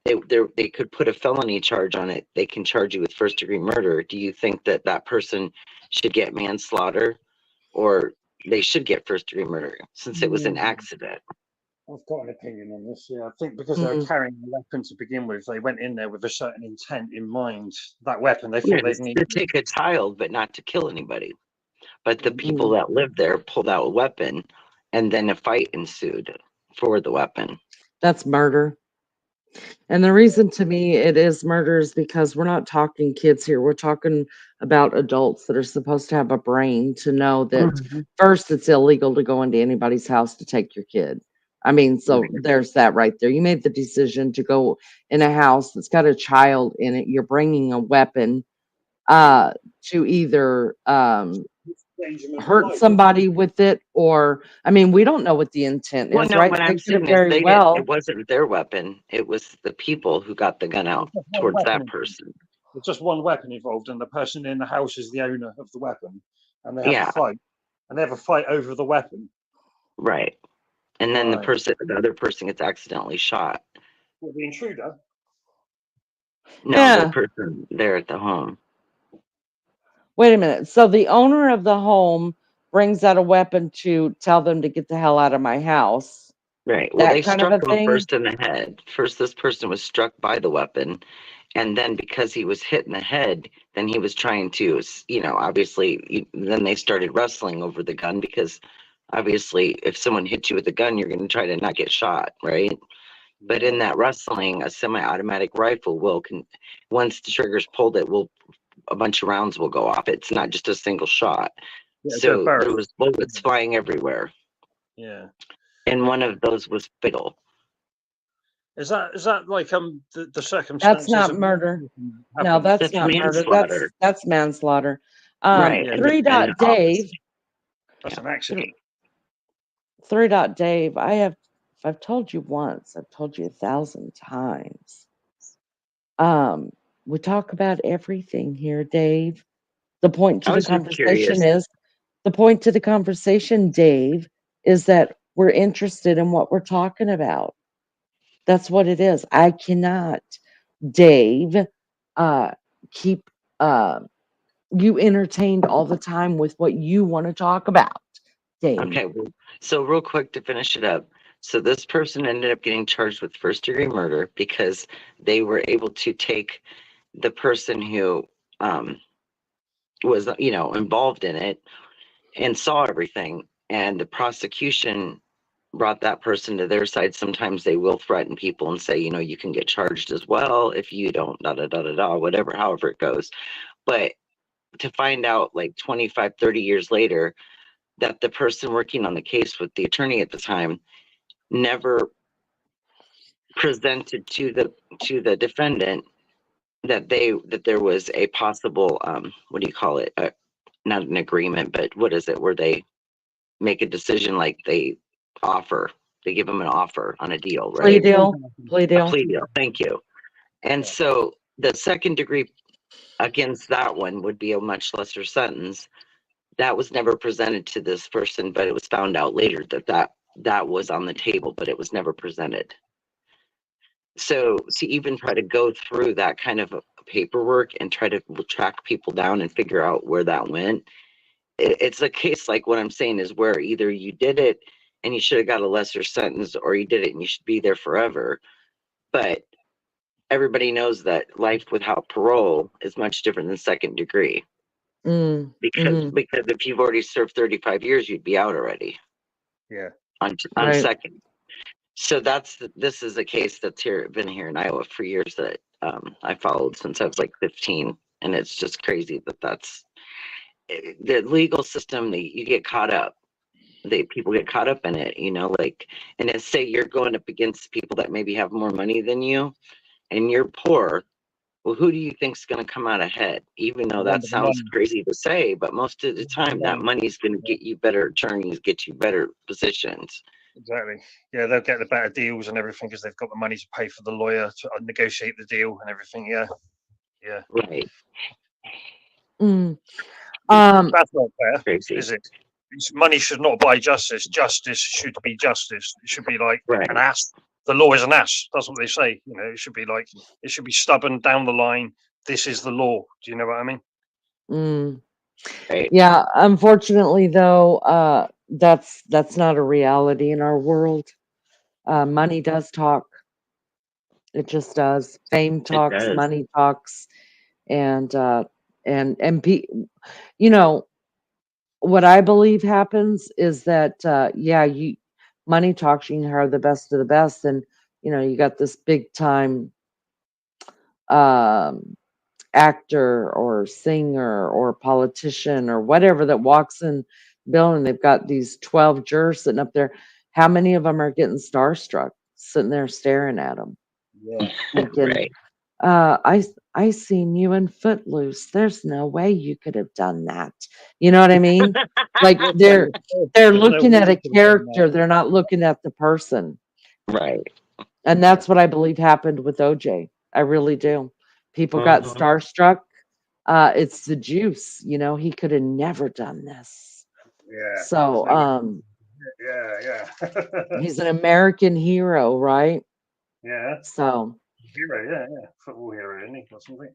they could put a felony charge on it, they can charge you with first degree murder. Do you think that that person should get manslaughter, or they should get first degree murder since it was an Mm, accident? I've got an opinion on this. Yeah, I think because they were Mhm. carrying a weapon to begin with, they went in there with a certain intent in mind. That weapon, they Yeah, thought they'd need. to take a child, but not to kill anybody. But the people Mhm. that lived there pulled out a weapon, and then a fight ensued for the weapon. That's murder. And the reason to me it is murder is because we're not talking kids here. We're talking about adults that are supposed to have a brain to know that Mhm. first, it's illegal to go into anybody's house to take your kid. I mean, so Right. there's that right there. You made the decision to go in a house that's got a child in it. You're bringing a weapon uh, to either Endangerment of hurt life. somebody with it, or, I mean, we don't know what the intent Well, is, no, right? what They I'm could have saying is very they didn't. It well. wasn't their weapon. It was the people who got the gun out There's just one towards weapon. that person. There's just one weapon involved, and the person in the house is the owner of the weapon, and they have a Yeah, fight, and they have a fight over the weapon. right. And then Right. the other person gets accidentally shot. Well, the intruder. No, the Yeah. person there at the home. Wait a minute. So the owner of the home brings out a weapon to tell them to get the hell out of my house. Right. Well, that they kind of struck a him thing. first in the head. First, this person was struck by the weapon, and then because he was hit in the head, then he was trying to, obviously, then they started wrestling over the gun because obviously, if someone hits you with a gun, you're going to try to not get shot, right? But in that wrestling, a semi-automatic rifle once the trigger's pulled, a bunch of rounds will go off. It's not just a single shot. Yeah, go So there was bullets flying everywhere, Yeah. and one of those was fatal. Is that like the That's circumstances not of murder. No, happened? that's That's not murder. manslaughter, That's manslaughter. right? Yeah, And Dot the Dave. opposite. that's Yeah. an accident. 3 Dave. If I've told you once, I've told you 1,000 times. We talk about everything here, Dave. The point to I the was just conversation curious. is the point to the conversation, Dave, is that we're interested in what we're talking about. That's what it is. I cannot, Dave, keep you entertained all the time with what you want to talk about, Dave. Okay, well, so real quick to finish it up. So this person ended up getting charged with first-degree murder because they were able to take the person who was, involved in it and saw everything, and the prosecution brought that person to their side. Sometimes they will threaten people and say, you can get charged as well if you don't, da da da da da, whatever, however it goes. But to find out like 25, 30 years later that the person working on the case with the attorney at the time never presented to the defendant that there was a possible what do you call it, not an agreement, but what is it, where they make a decision, like they give them an offer on a deal, Plea right? deal. Plea A deal. plea deal, thank you. And so the second degree against that one would be a much lesser sentence. That was never presented to this person, but it was found out later that was on the table, but it was never presented. So to even try to go through that kind of paperwork and try to track people down and figure out where that went, it's a case like what I'm saying is where either you did it and you should have got a lesser sentence, or you did it and you should be there forever. But everybody knows that life without parole is much different than second degree. Because Mm-hmm. if you've already served 35 years, you'd be out already. Yeah. On Right. second. So this is a case that's been here in Iowa for years that I followed since I was like 15, and it's just crazy that's the legal system. You get caught up. People get caught up in it, like, and it's say you're going up against people that maybe have more money than you, and you're poor. Well, who do you think's going to come out ahead? Even though that sounds crazy to say, but most of the time that money is going to get you better attorneys, get you better positions. Exactly. Yeah, they'll get the better deals and everything because they've got the money to pay for the lawyer to negotiate the deal and everything. Yeah. Yeah. Right. That's not fair, Crazy. is it? Money should not buy justice. Justice should be justice. It should be like Right. an ass. The law is an ass. That's what they say. It should be like, it should be stubborn down the line. This is the law. Do you know what I mean? Right. Yeah, unfortunately though, that's not a reality in our world. Money does talk. It just does. Fame It talks, does. money talks, and you know, what I believe happens is that money talks. You can hire the best of the best, and you got this big time um actor or singer or politician or whatever that walks in the building. They've got these 12 jurors sitting up there. How many of them are getting starstruck, sitting there staring at them, Yeah. thinking, Right. I seen you in Footloose. There's no way you could have done that. You know what I mean? Like they're There's no looking way at you a could have done that. character. They're not looking at the person. Right. And that's what I believe happened with OJ. I really do. People got starstruck. It's the juice, he could have never done this. Yeah. So, Yeah. he's an American hero, right? Yeah. So, Hero. Yeah. Football hero, isn't he? Or something.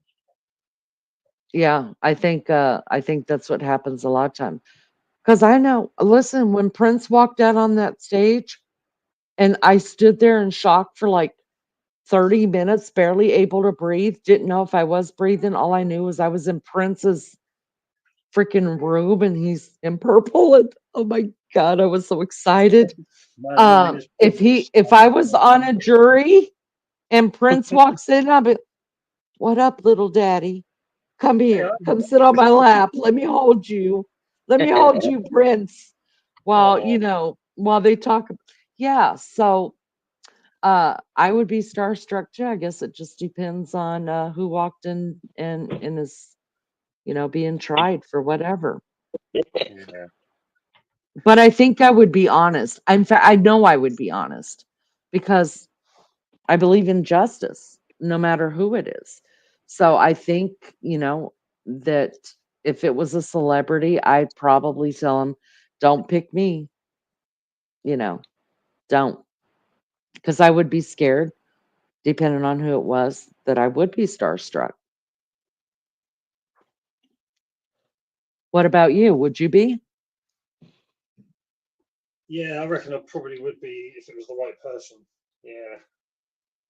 yeah, I think that's what happens a lot of time. Because I know, listen, when Prince walked out on that stage And I stood there in shock for like 30 minutes, barely able to breathe. Didn't know if I was breathing. All I knew was I was in Prince's freaking room and he's in purple. And oh my God, I was so excited. Man, I mean, it's If I was on a jury and Prince walks in, I'll be, what up, little daddy? Come yeah, here. Come sit on my lap. Let me hold you. Let me hold you, Prince. While, oh, while they talk. Yeah. So I would be starstruck too. I guess it just depends on who walked in and is, being tried for whatever. yeah. But I think I would be honest. In fact, I know I would be honest because I believe in justice, no matter who it is. So I think, that if it was a celebrity, I'd probably tell him, don't pick me, don't. Because I would be scared, depending on who it was, that I would be starstruck. What about you? Would you be? Yeah, I reckon I probably would be if it was the right person. Yeah.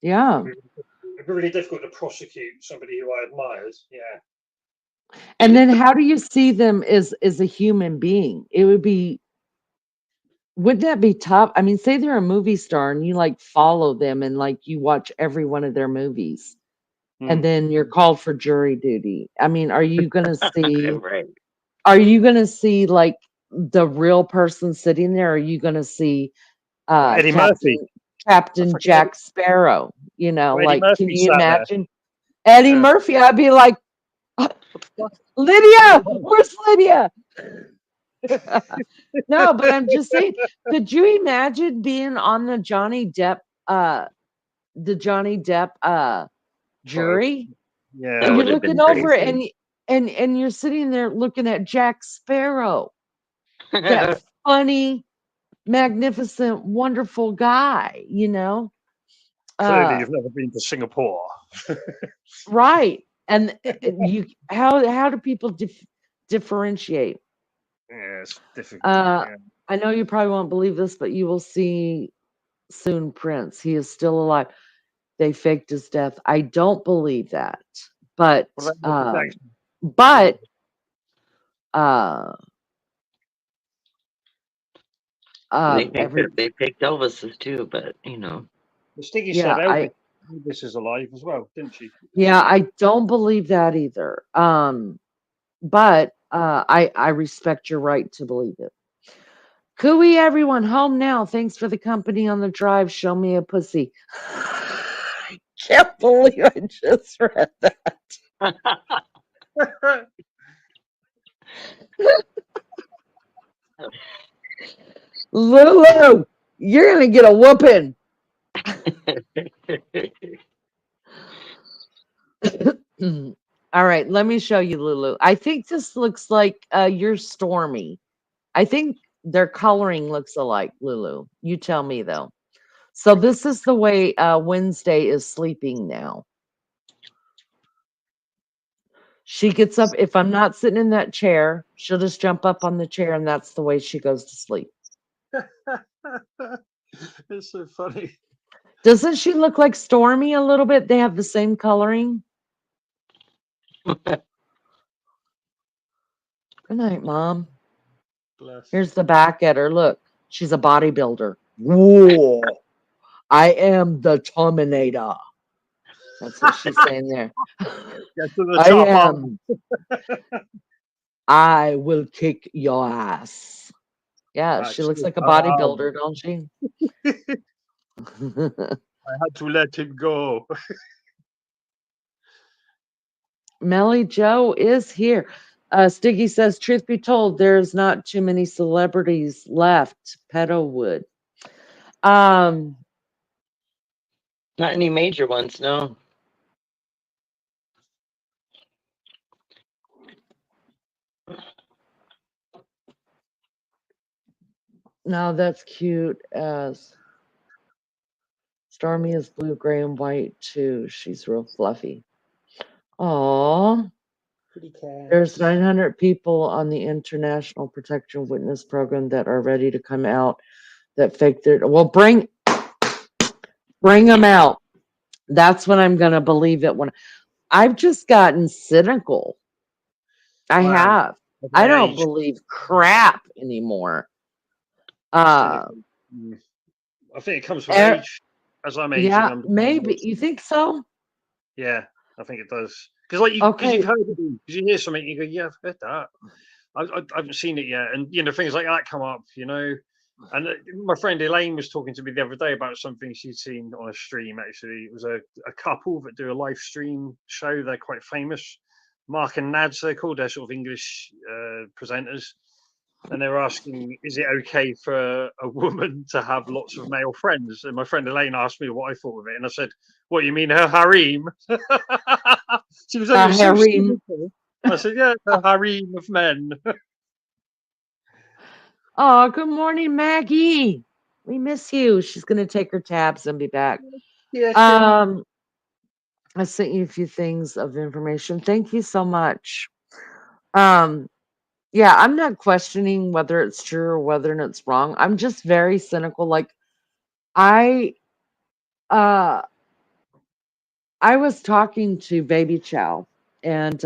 Yeah. It'd be really difficult to prosecute somebody who I admired. Yeah. And then how do you see them as a human being? It would be, wouldn't that be tough? I mean, say they're a movie star and you like follow them and like you watch every one of their movies and then you're called for jury duty. I mean, are you gonna see Right. are you gonna see like the real person sitting there? Or are you gonna see Eddie Murphy. Captain Fucking Eddie, Jack Sparrow? Eddie Like can Murphy you sat there. imagine Eddie Yeah. Murphy? I'd be like, Lydia, where's Lydia? No, but I'm just saying, could you imagine being on the Johnny Depp jury? Yeah. That You're would have looking been over crazy. and you're sitting there looking at Jack Sparrow, that funny, magnificent, wonderful guy, Clearly, Uh you've never been to Singapore. right. And you how do people differentiate? Yeah, it's difficult. Uh Yeah. I know you probably won't believe this, but you will see soon Prince. He is still alive. They faked his death. I don't believe that. But What about Michael Jackson? but uh They every picked they picked Elvis's too, but The Stiggy said yeah, Elvis is alive as well, didn't she? I don't believe that either. But I respect your right to believe it. Cooey, everyone, home now. Thanks for the company on the drive. Show me a pussy. I can't believe I just read that. Lulu, you're gonna get a whooping. All right, let me show you, Lulu. I think this looks like you're Stormy. I think their coloring looks alike, Lulu. You tell me though. So this is the way Wednesday is sleeping now. She gets up. If I'm not sitting in that chair, she'll just jump up on the chair, and that's the way she goes to sleep. It's so funny. Doesn't she look like Stormy a little bit? They have the same coloring. Good night, Mom. Bless. Here's the back at her. Look, she's a bodybuilder. Whoa. I am the Terminator. That's what she's saying there. Get to the I top. am. I will kick your ass. Yeah, she looks like a bodybuilder, don't she? I had to let him go. Melly Joe is here. Stiggy says, truth be told, there's not too many celebrities left. Pedo would. Not any major ones, no. No, that's cute as Stormy is blue, gray, and white too. She's real fluffy. Aw. There's 900 people on the International Protection Witness Program that are ready to come out that faked their. Well, bring Bring them out. That's when I'm gonna believe it. When I've just gotten cynical. I I am have. at I my don't age. believe crap anymore. Uh, Cynical. I think it comes with er, age. As I'm aging, yeah, I'm becoming more maybe. You think so? yeah, I think it does. Because like because you've Okay. heard it, because you hear something, you go, yeah, I've heard that. I haven't seen it yet, and things like that come up, And my friend Elaine was talking to me the other day about something she'd seen on a stream. Actually, it was a couple that do a live stream show. They're quite famous. Mark and Nads, they're called. They're sort of English presenters, and they're asking, is it okay for a woman to have lots of male friends? And my friend Elaine asked me what I thought of it, and I said, "What, you mean her harem?" She was like, "You're so Harry. cynical." I said, "Yeah, her harem of men." Oh, good morning, Maggie. We miss you. She's gonna take her tabs and be back. Yeah, Kim. Um, I sent you a few things of information. Thank you so much. Um, yeah, I'm not questioning whether it's true or whether it's wrong. I'm just very cynical. Like I uh I was talking to Baby Chow and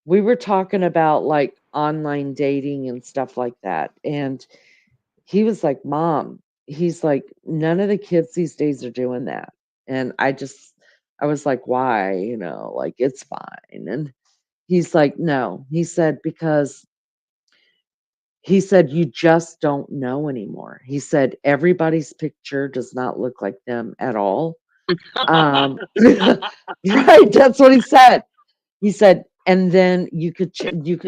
we were talking about like online dating and stuff like that. And he was like, Mom, he's like, none of the kids these days are doing that. And I was like, why? Like it's fine. And he's like, no. He said, you just don't know anymore. He said, everybody's picture does not look like them at all. Right. That's what he said. He said, and then you could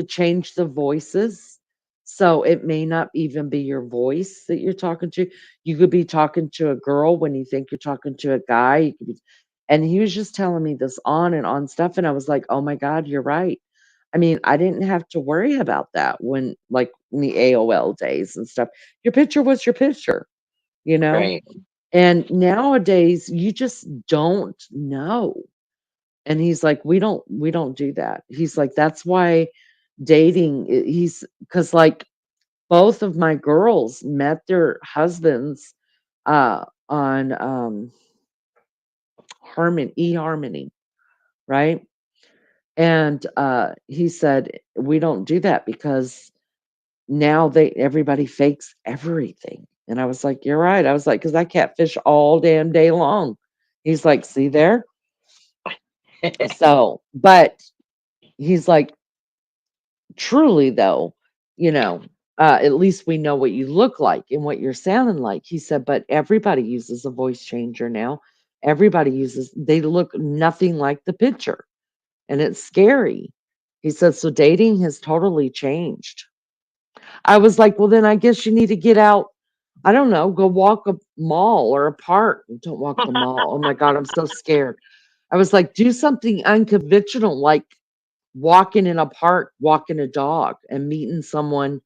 change the voices. So it may not even be your voice that you're talking to. You could be talking to a girl when you think you're talking to a guy. And he was just telling me this on and on stuff. And I was like, oh my God, you're right. I mean, I didn't have to worry about that when, like, in the AOL days and stuff. Your picture was your picture, you know? Right. And nowadays, you just don't know. And he's like, we don't do that. He's like, that's why dating, he's because like both of my girls met their husbands on eHarmony, right? And he said, we don't do that because now everybody fakes everything. And I was like, you're right. I was like, because I catfish all damn day long. He's like, see there? So, but he's like, truly though, you know, at least we know what you look like and what you're sounding like. He said, but everybody uses a voice changer now. They look nothing like the picture, and it's scary. He said, so dating has totally changed. I was like, well, then I guess you need to get out. I don't know, go walk a mall or a park. Don't walk the mall. Oh my God, I'm so scared. I was like, do something unconventional, like walking in a park, walking a dog, and meeting someone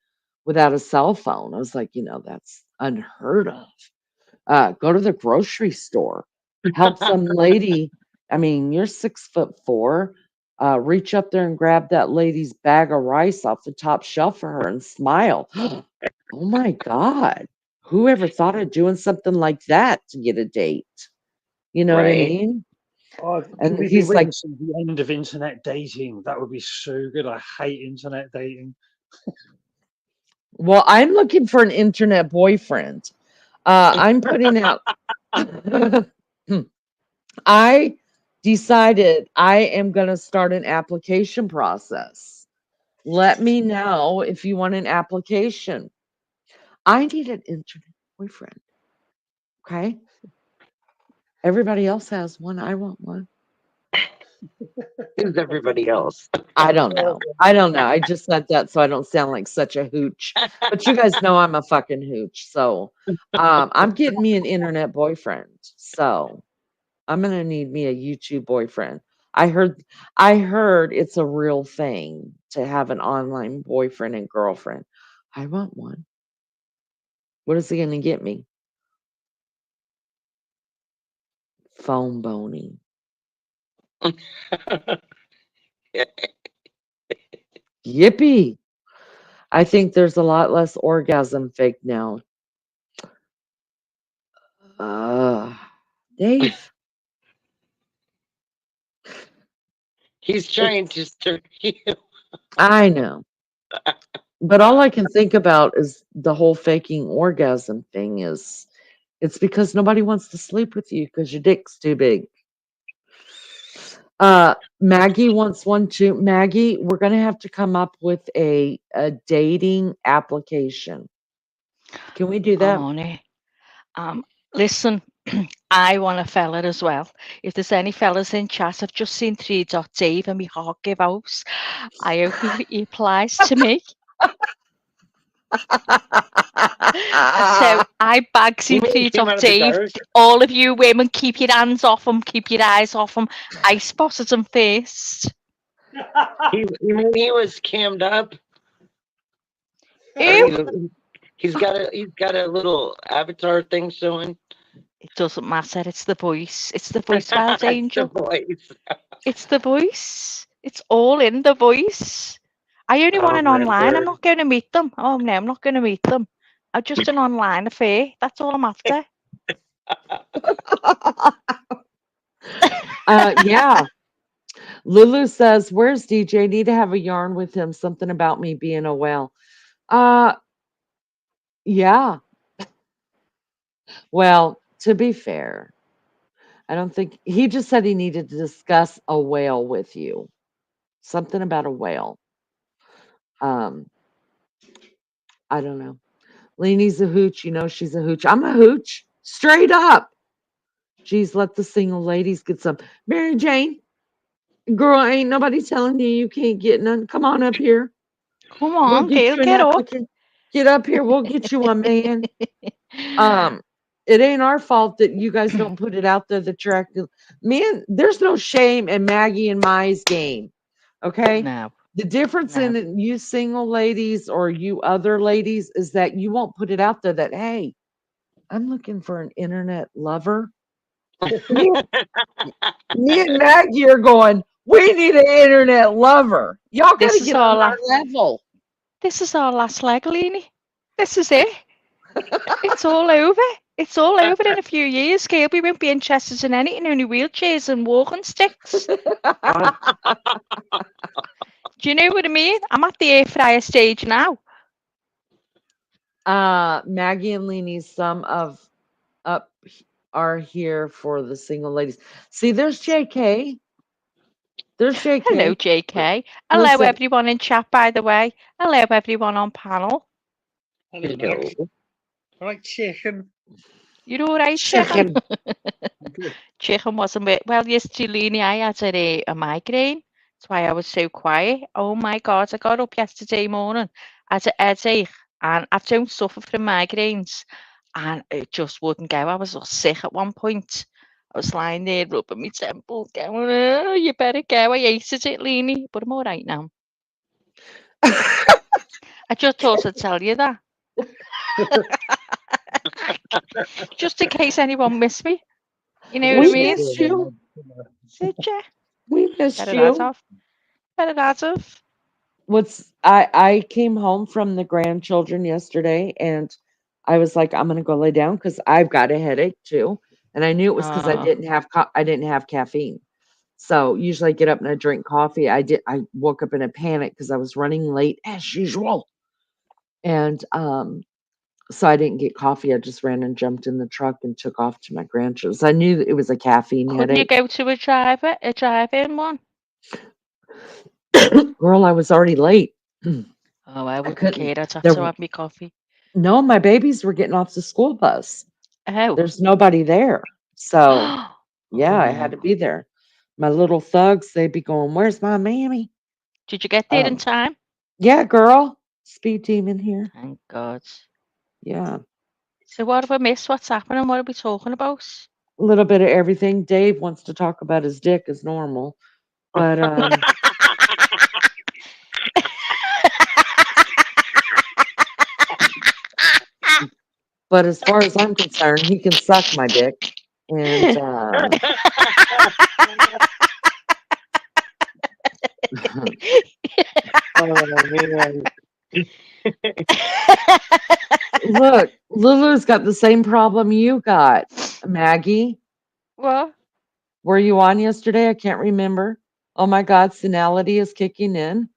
without a cell phone. I was like, that's unheard of. Go to the grocery store, help some lady. I mean, you're 6'4". Reach up there and grab that lady's bag of rice off the top shelf for her and smile. Oh my God. Who ever thought of doing something like that to get a date? You know what I Right. mean? Oh, could And we be he's like, witnessing the end of internet dating? That would be so good. I hate internet dating. well, I'm looking for an internet boyfriend. I'm putting out. I decided I am going to start an application process. Let me know if you want an application. I need an internet boyfriend. Okay. Everybody else has one. I want one. Who's everybody else? I don't know. I don't know. I just said that so I don't sound like such a hooch. But you guys know I'm a fucking hooch. So I'm getting me an internet boyfriend. So I'm gonna need me a YouTube boyfriend. I heard I heard it's a real thing to have an online boyfriend and girlfriend. I want one. What is he gonna get me? Phone boning. Yippee. I think there's a lot less orgasm fake now. Dave, He's trying it's to stir you. I know. But all I can think about is the whole faking orgasm thing is it's because nobody wants to sleep with you because your dick's too big. Maggie wants one too. Maggie, we're gonna have to come up with a dating application. Can we do Oh, that? honey. Listen, I want a fella as well. If there's any fellas in chat, I've just seen 3.Dave and my heart give out. I hope he applies to me. So I You Bagsy mean he came out of the Dave. dark? All of you women, keep your hands off him, keep your eyes off him. I spotted him first. You mean he was cammed up? Or Ew. he's got a little avatar thing showing. It doesn't matter. It's the voice. It's the voice, Wild It's the Angel. voice. It's the voice. It's all in the voice. I only want Oh, an man, online. I'm bird. not going to meet them. Oh no, I'm not going to meet them. I'm just an online affair. That's all I'm after. Yeah. Lulu says, "Where's DJ? Need to have a yarn with him. Something about me being a whale." Uh, yeah. Well, to be fair, I don't think he just said he needed to discuss a whale with you. Something about a whale. Um, I don't know. Lenie's a hooch. You know she's a hooch. I'm a hooch. Straight up. Geez, let the single ladies get some. Mary Jane, girl, ain't nobody telling you can't get none. Come on up here. Come We'll on, get girl, you an get up. applicant. Get up here. We'll get you a man. Um, it ain't our fault that you guys don't put it out there that you're acting. Man, there's no shame in Maggie and Mai's game. Okay. No, The difference no. in you single ladies or you other ladies is that you won't put it out there that, hey, I'm looking for an internet lover. Me, me and Maggie are going, we need an internet lover. Y'all got This to is get on our our last. level. This is our last leg, Lene. This is it. It's all over. It's all over in a few years, girl. We won't be interested in anything, only wheelchairs and walking sticks. Oh, Do you know what I mean? I'm at the air fryer stage now. Maggie and Leanie, some of up are here for the single ladies. See, there's JK. There's Hello, JK. JK. Hello, Listen, everyone in chat, by the way. Hello, everyone on panel. Hello, hello. Max. I like chicken. You're all right, Chicken? chicken. Good. Chicken wasn't it? Well, yes, Julini, I had a migraine. That's why I was so quiet. Oh my God, I got up yesterday morning, had a headache, and I don't suffer from migraines, and it just wouldn't go. I was sick at one point. I was lying there rubbing my temple, going, oh, you better go. I hated it, Leanie, but I'm all right now. I just thought I'd tell you that, just in case anyone missed me. You know what I We mean? missed you. Did you? We missed Better not you. have. Better not have. I came home from the grandchildren yesterday and I was like, I'm gonna go lay down because I've got a headache too. And I knew it was because Oh. I didn't have caffeine. So usually I get up and I drink coffee. I woke up in a panic because I was running late as usual. And so I didn't get coffee. I just ran and jumped in the truck and took off to my grandchildren's. I knew that it was a caffeine Couldn't you headache. go to a drive-in one? Girl, I was already late. Oh, I I wouldn't couldn't. care. I'd have There to have me coffee. No, my babies were getting off the school bus. Oh. There's nobody there. So, Oh yeah, I had to no. be there. My little thugs, they'd be going, "Where's my mammy?" Did you get there in Um, time? yeah, girl. Speed demon here. Thank God. Yeah. So what have I missed? What's happening? What are we talking about? A little bit of everything. Dave wants to talk about his dick as normal. But but as far as I'm concerned, he can suck my dick. And Oh man. look, Lulu's got the same problem you got, Maggie. What? Were you on yesterday? I can't remember. Oh my God, senility is kicking in.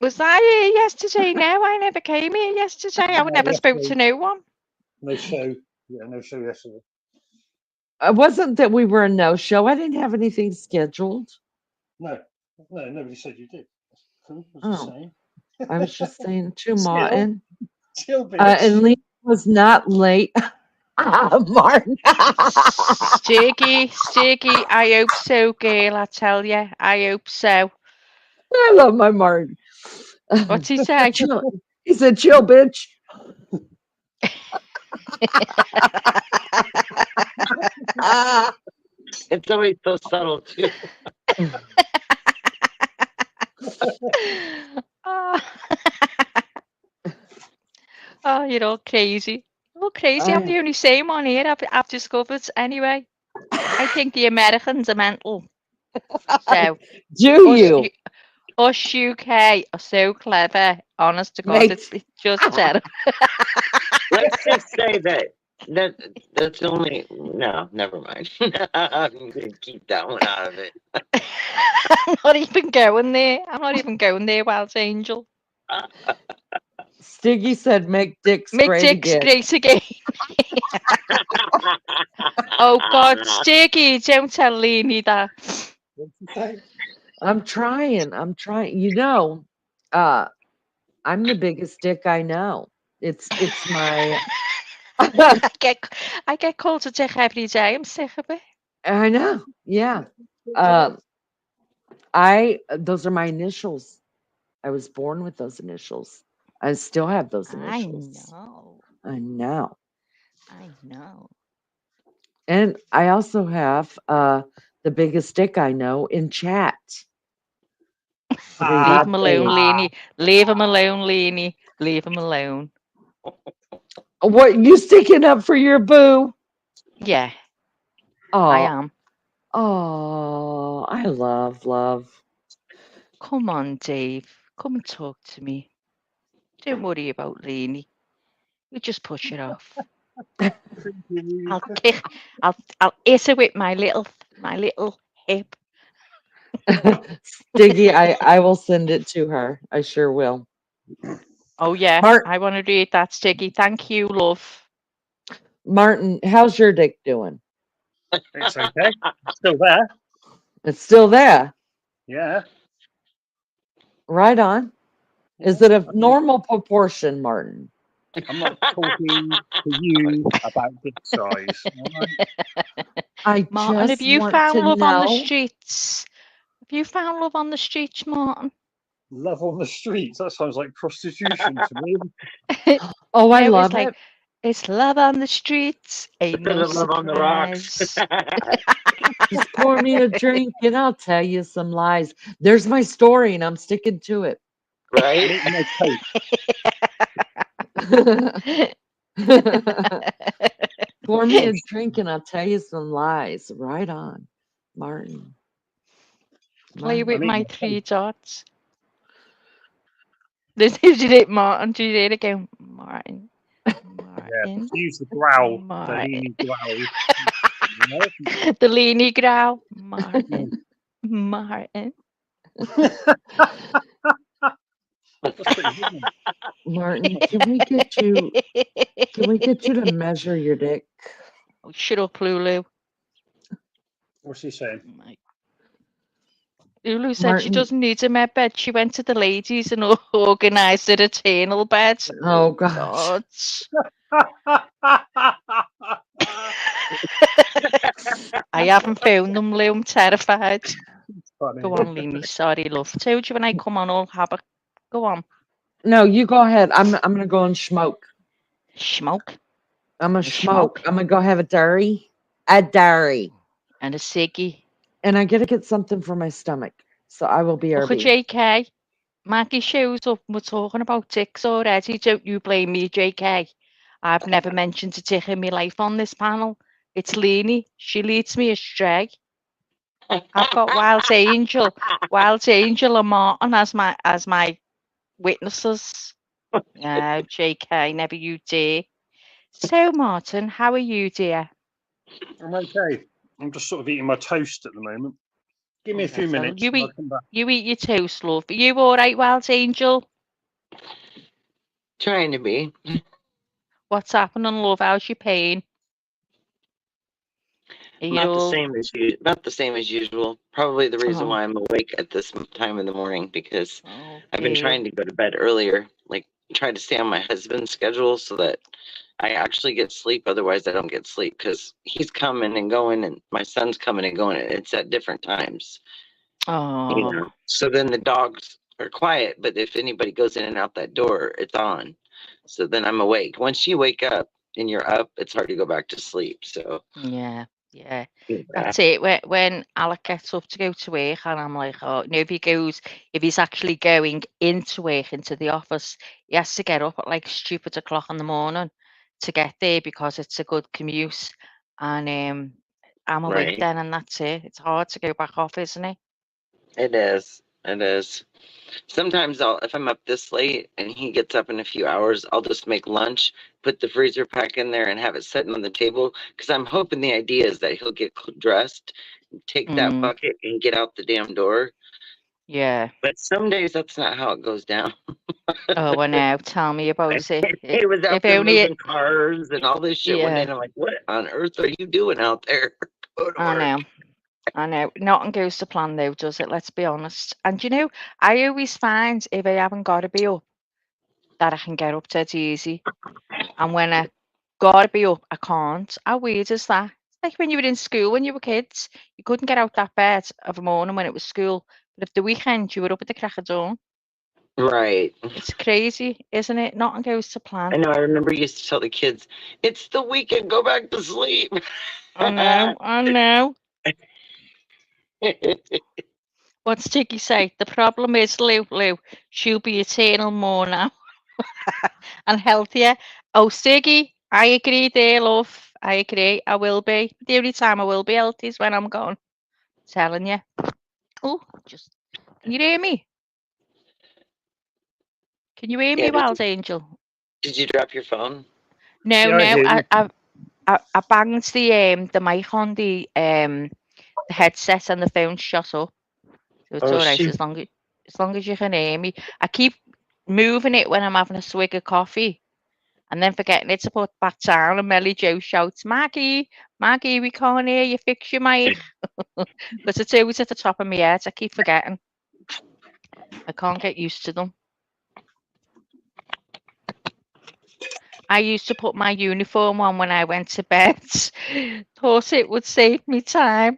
Was I here yesterday? No, I never came here yesterday. I No, never spoke to yesterday, no one. no show. Yeah, no show yesterday. It wasn't that we were a no-show. I didn't have anything scheduled. No, no, nobody said you did. Cool. I was just Oh, saying. I was just saying to Chill, Martin. chill, And bitch. Lene was not late. Martin. Sticky, I hope so, girl, I tell you. I hope so. I love my Martin. What's he say? Chill. He said, chill, bitch. Ah. It's always so subtle too. Oh. Oh, you're all crazy. All crazy. I'm the only same on here I've discovered anyway. I think the Americans are mental. So Do us, you? us UK are so clever. Honest to God, Mate. it's just terrible. Let's just say that's only no, never mind. I'm gonna keep that one out of it. I'm not even going there. I'm not even going there, Wild Angel. Stiggy said, make dicks Make great dicks again. great again. Oh God, Sticky, don't tell Lene that. What'd you say? I'm trying. You know, I'm the biggest dick I know. It's my I get called a dick every day. I'm sick of it. I know. Yeah. Those are my initials. I was born with those initials. I still have those initials. I know. And I also have the biggest dick I know in chat. Leave him alone, 3.8. Lene. Leave him alone, Lene. Leave him alone. What, you sticking up for your boo? Yeah, Oh, I am. oh, I love. Come on, Dave. Come and talk to me. Don't worry about Lene. You just push it off. I'll hit her with my little hip. Stiggy, I will send it to her. I sure will. Oh yeah, I want to read that, Sticky. Thank you, love. Martin, how's your dick doing? It's okay. It's still there. It's still there. Yeah. Right on. Is it of normal proportion, Martin? I'm not talking to you about dick size. All right? I Martin, have just you want found to love on the know. streets? Have you found love on the streets, Martin? Love on the streets. That sounds like prostitution to me. Oh, I No, it's love like it. it's love on the streets. Ain't no Instead of love on the rocks. surprise. Just pour me a drink and I'll tell you some lies. There's my story and I'm sticking to it. Right? No coke. Pour me a drink and I'll tell you some lies. Right on, Martin. Play with I mean, my 3 dots. This is it, Martin. Do you it again? Martin. Yeah, use the growl. The Martin. Lene growl. The Lene growl. Martin. Martin. Martin, can we get you to measure your dick? Oh, shut up, Lulu. What's he saying? Lulu said she doesn't need a med bed. She went to the ladies and organised an eternal bed. Oh gosh. I haven't found them, Lou. I'm terrified. Funny. Go on, Lene. Sorry, love. Told you when I come on, I'll have a. Go on. No, you go ahead. I'm gonna go and smoke. Smoke. I'm gonna smoke. I'm gonna go have a dairy. A dairy. And a ciggy. And I gotta get something for my stomach. So I will be Look at RB. JK. Maggie shows up. We're talking about dicks already. Don't you blame me, JK. I've never mentioned a dick in my life on this panel. It's Lene. She leads me astray. I've got Wild Angel and Martin as my witnesses. No, JK, never you dare. So, Martin, how are you, dear? I'm okay. I'm just sort of eating my toast at the moment. Give me a few Bless her. minutes and I'll come back. You eat your toast, love. Are you all right, Wild Angel? Trying to be. What's happening, love? How's your pain? Are you Not the all? same as not the same as usual. Probably the reason Oh, why I'm awake at this time in the morning because oh I've been dear. trying to go to bed earlier, like try to stay on my husband's schedule so that I actually get sleep. Otherwise, I don't get sleep because he's coming and going, and my son's coming and going. And it's at different times, you Oh, know. So then the dogs are quiet, but if anybody goes in and out that door, it's on. So then I'm awake. Once you wake up and you're up, it's hard to go back to sleep. So yeah, yeah. yeah. That's it. When Alec gets up to go to work, and I'm like, oh, if he's actually going into work, into the office, he has to get up at like stupid o'clock in the morning to get there because it's a good commute. And I'm awake Right. then, and that's it. It's hard to go back off, isn't it? It is. It is. Sometimes if I'm up this late and he gets up in a few hours, I'll just make lunch, put the freezer pack in there and have it sitting on the table. Because I'm hoping the idea is that he'll get dressed, take that Mm, bucket and get out the damn door. yeah. But some days that's not how it goes down. Oh, I know. Tell me about it. He was out If there only moving cars and all this shit one day, yeah, and I'm like, what on earth are you doing out there? Go to I work. know. I know. Nothing goes to plan though, does it? Let's be honest. And I always find if I haven't got to be up, that I can get up dead easy. And when I gotta be up, I can't. How weird is that? It's like when you were in school when you were kids, you couldn't get out that bed of a morning when it was school. But if the weekend you were up at the crack of dawn, Right. it's crazy, isn't it? Nothing goes to I plan. know. I remember you used to tell the kids, it's the weekend, go back to sleep. I know, I know. What's Tiggy say? The problem is, Lou, she'll be eternal more now and healthier. Oh, Siggy, I agree there, love. I agree. I will be. The only time I will be healthy is when I'm gone. Telling you. Oh, just can you hear me? Can you hear Yeah, me, Wild Angel? did you drop your phone? No, Yeah, I no. hear you. I banged the mic on the headset and the phone shut up. So it's Oh all right shoot. as long as you can hear me. I keep moving it when I'm having a swig of coffee and then forgetting it to put back down and Melly Joe shouts, Maggie, Maggie, we can't hear you, fix your mic. Because it's always at the top of my head. I keep forgetting. I can't get used to them. I used to put my uniform on when I went to bed. Thought it would save me time.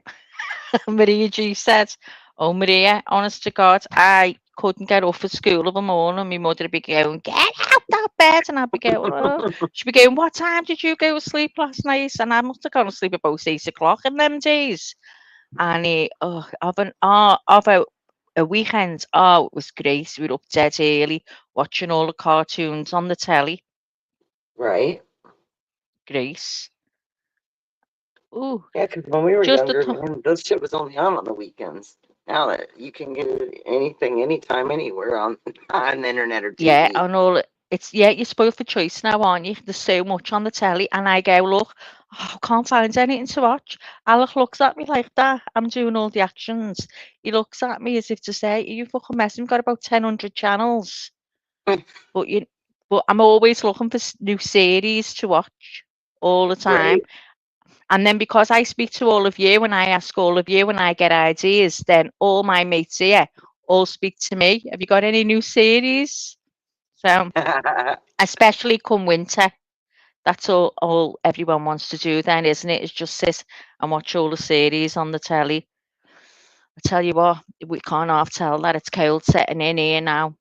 Maria G said, oh, Maria, honest to God, I couldn't get up for school of a morning. My mother would be going, get out that bed. And I'd be going, oh. She'd be going, what time did you go to sleep last night? And I must have gone to sleep about 8 o'clock in them days. And of a weekend, oh, it was great. We were up dead early watching all the cartoons on the telly. Right. Great. Ooh, Yeah, because when we were just younger, man, those shit was only on the weekends. Now that you can get anything, anytime, anywhere on on the internet or yeah, TV. and all you're spoiled for choice now, aren't you? There's so much on the telly, and I go, look, oh, I can't find anything to watch. Alec looks at me like that. I'm doing all the actions. He looks at me as if to say, "Are you fucking messing? We've got about 1,000 channels." But I'm always looking for new series to watch all the time. Right. And then because I speak to all of you and I ask all of you and I get ideas, then all my mates here all speak to me. Have you got any new series? So, especially come winter, that's all everyone wants to do then, isn't it? Is just sit and watch all the series on the telly. I tell you what, we can't half tell that it's cold setting in here now.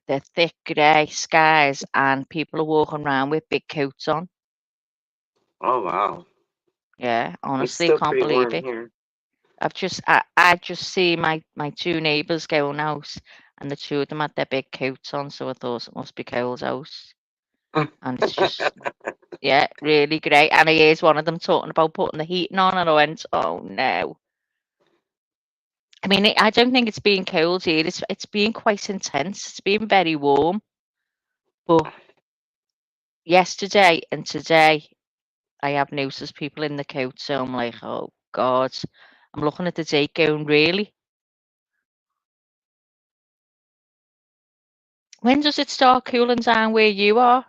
The thick grey skies and people are walking around with big coats on. Oh wow. Yeah, It's honestly, still can't pretty believe warm it. here. I just see my two neighbours going out, and the two of them had their big coats on, so I thought it must be cold out. And it's just, yeah, really great. And I heard one of them talking about putting the heating on, and I went, oh no. I mean, I don't think it's being cold here. It's being quite intense. It's been very warm, but yesterday and today I have noticed people in the coat, so I'm like, oh God. I'm looking at the date going, really? When does it start cooling down where you are?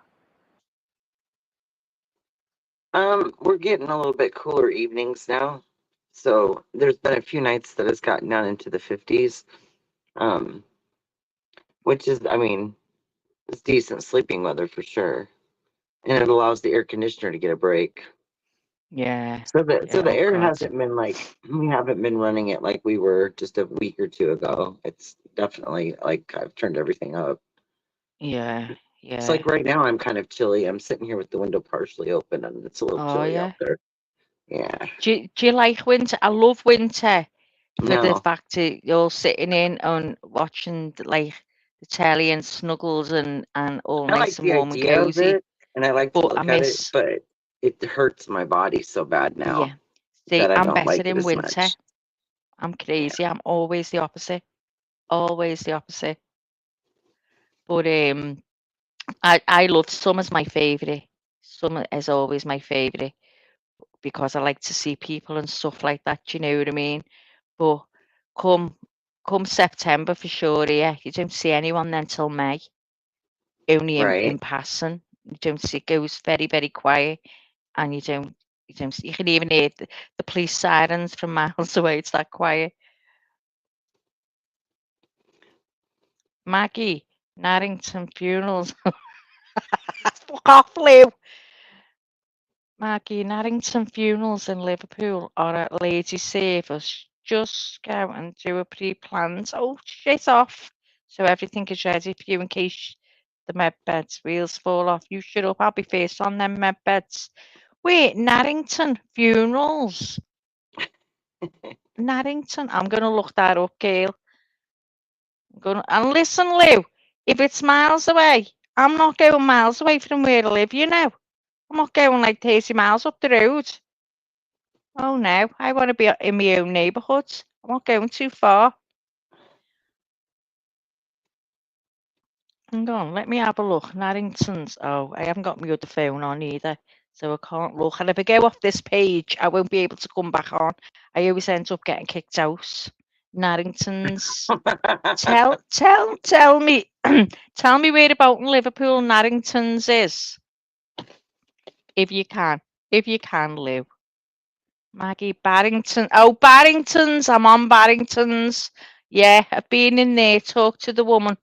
We're getting a little bit cooler evenings now. So there's been a few nights that it's gotten down into the 50s. Um, which is, I mean, it's decent sleeping weather for sure. And it allows the air conditioner to get a break. Yeah. So the Oh, air God. hasn't been like we haven't been running it like we were just a week or two ago. It's definitely like I've turned everything up. Yeah. It's Yeah. like right now I'm kind of chilly. I'm sitting here with the window partially open and it's a little Oh, chilly yeah. out there. Yeah. Do you like winter? I love winter for the No. fact that you're sitting in and watching the telly and snuggles and all I like nice and the warm and idea of cozy. it and I like to But I look at it, miss, but it hurts my body so bad now yeah. See, that I I'm don't better like it in as winter. much. I'm Yeah. crazy. I'm always the opposite. Always the opposite. But I love summer's my favourite. Summer is always my favourite because I like to see people and stuff like that. Do you know what I mean? But come come September for sure, yeah, you don't see anyone then till May. Only in Right. passing. You don't see it goes very, very quiet and you can even hear the police sirens from miles away. It's that quiet. Maggie, Narrington funerals. Fuck off, Lou. Maggie, Narrington funerals in Liverpool are at lady service. Just go and do a pre-planned. Oh, shit off. So everything is ready for you in case the med beds wheels fall off. You shut up. I'll be first on them med beds. Wait, Narrington funerals. Narrington. I'm gonna look that up, Gail. And listen, Lou. If it's miles away, I'm not going miles away from where I live. You know, I'm not going like 30 miles up the road. Oh no, I want to be in my own neighbourhood. I'm not going too far. Hang on, let me have a look. Narrington's. Oh, I haven't got my other phone on either, so I can't look. And if I go off this page, I won't be able to come back on. I always end up getting kicked out. Narrington's. Tell me, tell me where about in Liverpool Narrington's is, if you can. If you can, Lou. Maggie Barrington. Oh, Barrington's. I'm on Barrington's. Yeah, I've been in there, talked to the woman.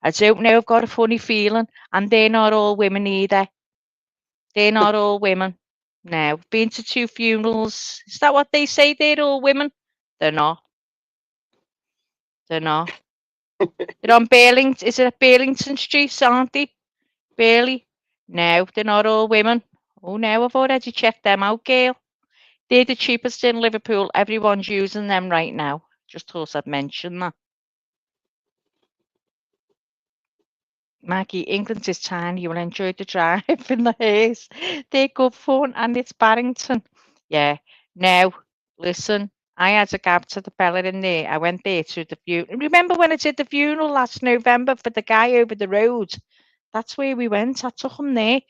I don't know, I've got a funny feeling. And they're not all women either. They're not all women. No, I've been to 2 funerals. Is that what they say? They're all women? They're not. They're not. They're on Burlington. Is it Burlington Street, aren't they? Burley? No, they're not all women. Oh no, I've already checked them out, Gail. They're the cheapest in Liverpool. Everyone's using them right now. Just thought I'd mention that. Maggie, England is tiny. You will enjoy the drive in the haze. They're good fun, and it's Barrington. Yeah. Now, listen, I had to gab to the fella in there. I went there to the funeral. Remember when I did the funeral last November for the guy over the road? That's where we went. I took him there.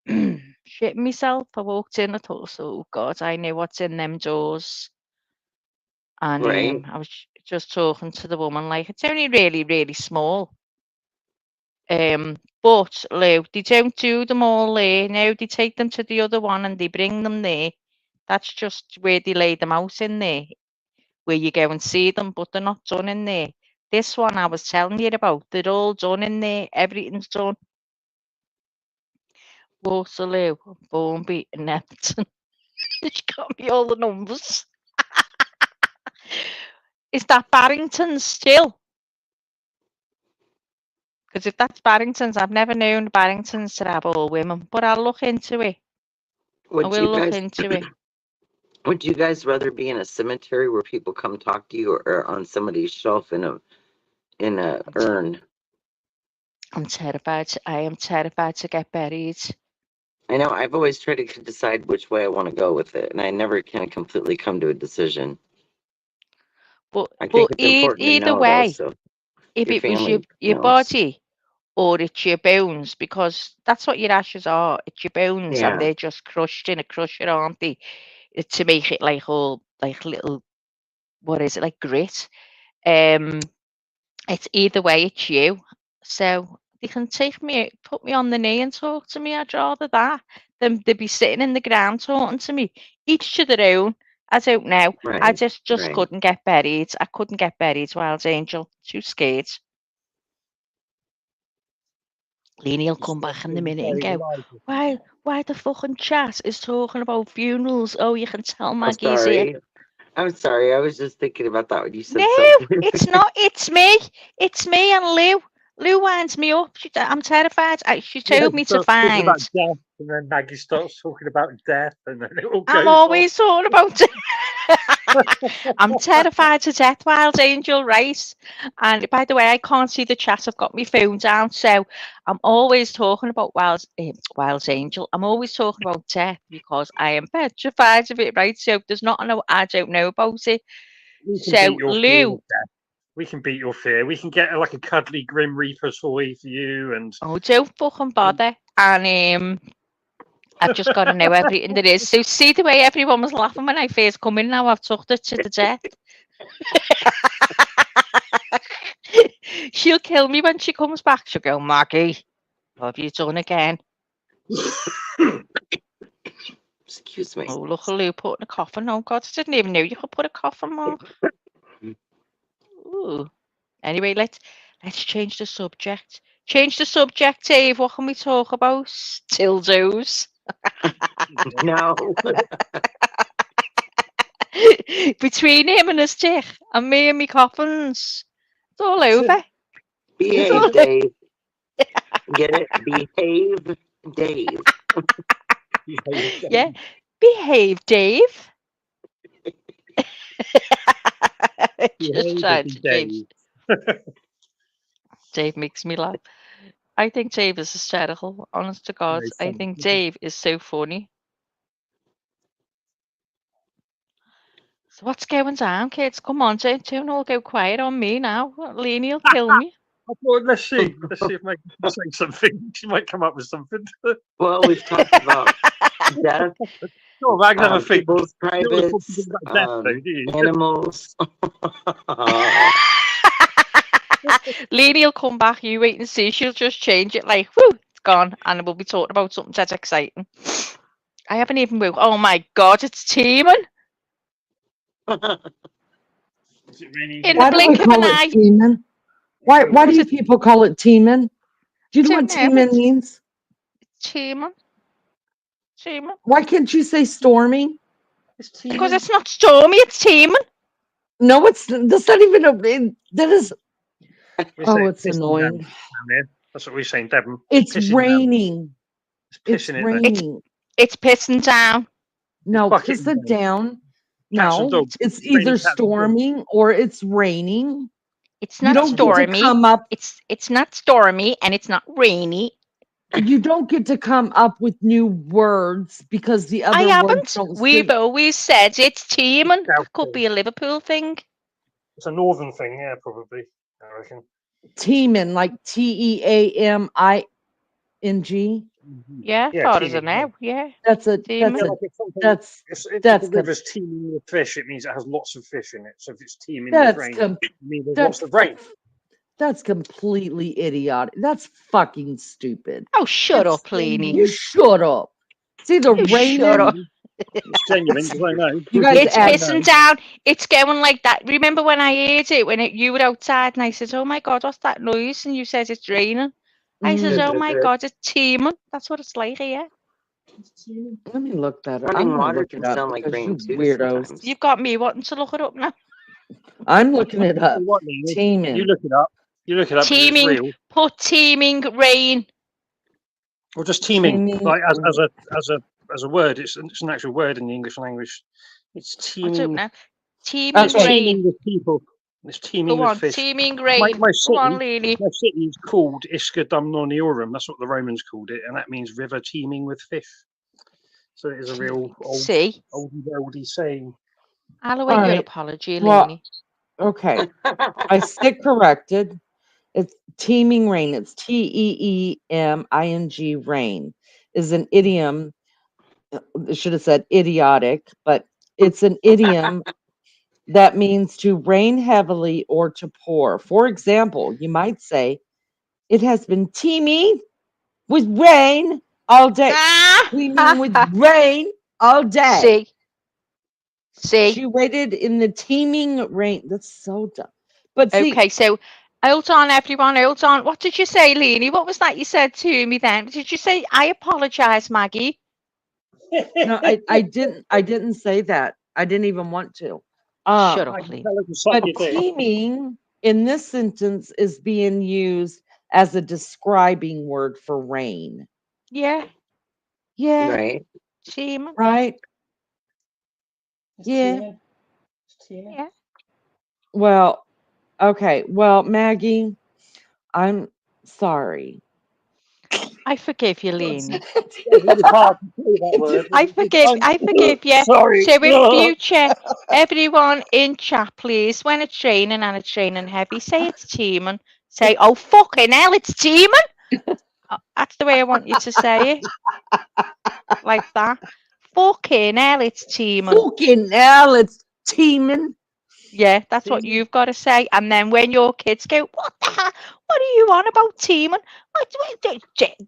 Shitting myself. I walked in. I thought, oh God, I know what's in them doors. And Right. I was just talking to the woman like it's only really, really small. But Lou, they don't do them all there. No, they take them to the other one and they bring them there. That's just where they lay them out in there, where you go and see them, but they're not done in there. This one I was telling you about, they're all done in there. Everything's done. Waterloo, Formby, and Neptune. She got me all the numbers. Is that Barrington still? Because if that's Barrington's, I've never known Barrington's to have all women, but I'll look into it. I Would you will look guys into it. would you guys rather be in a cemetery where people come talk to you or on somebody's shelf in a I'm, t- urn? I'm terrified. I am terrified to get buried. I know I've always tried to decide which way I want to go with it, and I never can completely come to a decision. I think But it's important to either know though, way, so if your it was family your knows. body or it's your bones, because that's what your ashes are. It's your bones, and Yeah. they're just crushed in a crusher, aren't they? to make it like all like little, what is it, like grit. Um, it's either way, it's you. So they can put me on the knee and talk to me. I'd rather that than they be sitting in the ground talking to me. Each to their own. I don't know. I Right. just Right. couldn't get buried. I couldn't get buried, Wild Angel. Too scared. Lene will come back in a minute and go, why the fucking chat is talking about funerals? Oh, you can tell I'm Maggie's here. sorry. I'm sorry. I was just thinking about that when you said No, something. it's not. It's me. It's me and Lou. Lou winds me up. I'm terrified. She Yeah, told she me to starts talking about find. death, and then Maggie starts talking about death, and then it all I'm goes off. always talking about it. I'm terrified to death, Wild Angel, right? And by the way, I can't see the chat. I've got my phone down, so I'm always talking about Wild Angel. I'm always talking about death because I am petrified of it, right? So there's nothing I don't know about it. We can beat So your fear of Lou, death. We can beat your fear. We can get like a cuddly Grim Reaper toy for you, and oh, don't fucking bother. And I've just got to know everything there is. So see the way everyone was laughing when I first come in. Now I've tucked it to the death. She'll kill me when she comes back. She'll go, Maggie, what have you done again? Excuse me. Oh, look at Lou putting a coffin. Oh, God, I didn't even know you could put a coffin mark. Ooh. Anyway, let's change the subject. Change the subject, Dave. What can we talk about? Dildos. No. Between him and his dick and me and me coffins. It's all over. It's all Behave, Dave. Get it? Behave, Dave. Yeah. Behave, Dave. Just trying to change. Dave makes me laugh. I think Dave is hysterical. Honest to God, I think Dave is so funny. So what's going down, kids? Come on, don't all go quiet on me now. Lene will kill me. I thought, let's see if Maggie can say something. She might come up with something. Well, we've talked about death, No, Mag, never think. people's You don't want to talk privates, about death, though, do you? animals. Lene will come back. You wait and see. She'll just change it like, whoo, it's gone. And we'll be talking about something that's exciting. I haven't even moved. Oh my God, it's teaming. Is it really? In the Why do we blink of an call it eye. teamin'? Why do you people call it teamin'? Do you know what Don't know. teamin' means? Teaming. Teaming. Why can't you say storming? Because it's not stormy, it's teaming. No, that's not even that is. We're Oh, saying it's pissing annoying. down there. That's what we're saying, Devon. It's pissing down. raining. It's It's pissing it down. raining. It's pissing down. No, bucketing piss it down. Cats and No, dogs. it's It's raining either cats and dogs. storming or it's raining. It's You not don't get to stormy. come up. It's not stormy and it's not rainy. You don't get to come up with new words because the other I words haven't. don't We've suit. always said it's teaming. South It could thing. be a Liverpool thing. It's a northern thing, yeah, probably. I reckon. Teamin', like TEAMING. Yeah, Yeah, far as I teeming. know. Yeah. That's a Teaming. Yeah, like if something, that's if that's the river's teeming with fish, it means it has lots of fish in it. So if it's teeming with that's rain, com- it means there's that's lots of rain. that's completely idiotic. That's fucking stupid. Oh, shut It's- up, Lene. You shut up. It's either You shut raining. up. It's genuine, because I know. You guys It's add- pissing down. It's going like that. Remember when I heard it when you were outside and I said, "Oh my God, what's that noise?" And you said it's raining. I said, "Oh my God, it's teeming." That's what it's like here. Let me look that up. Running I'm gonna water look can it up sound like because rain you too weirdos. sometimes. You've got me wanting to look it up now. I'm looking it up. What, Lene? You Teeming. look it up. You look it up because it's Teeming. real. Put teeming rain. Or just teeming, Teeming. like as a word. It's an actual word in the English language. It's I don't teeming. know. Teeming It's Okay. teeming rain. with people. It's teeming Go with on. fish. Teeming My rain. Go on, city, Lene. my city is called Isca Dumnoniorum. That's what the Romans called it, and that means river teeming with fish. So it is a real See? oldie saying. I'll await All your right. apology, Well, Lene. okay. I sit corrected. It's teeming rain. It's TEEMING rain is an idiom I should have said idiotic, but it's an idiom that means to rain heavily or to pour. For example, you might say, it has been teeming with rain all day. Teeming with rain all day. See. She waited in the teeming rain. That's so dumb. But see, Okay, so hold on, everyone, hold on. What did you say, Lene? What was that you said to me then? Did you say, I apologise, Maggie? no, I didn't say that. I didn't even want to. Shut I up, can Lene. tell it was suck But your dick. teeming in this sentence is being used as a describing word for rain. Yeah, Yeah, Right. team. right. It's Yeah. teeming. It's teeming. Yeah. Well, okay. Well, Maggie, I'm sorry. I forgive you, It's Lene. really hard to say that word. I forgive you. Sorry. So in future, everyone in chat, please, when it's raining and it's raining heavy, say it's teeming. Say, oh fucking hell, it's teeming. That's the way I want you to say it. Like that. Fucking hell, it's teeming. Fucking hell, it's teeming. Yeah, that's what Teeming. you've got to say. And then when your kids go, what the hell? What are you on about teaming?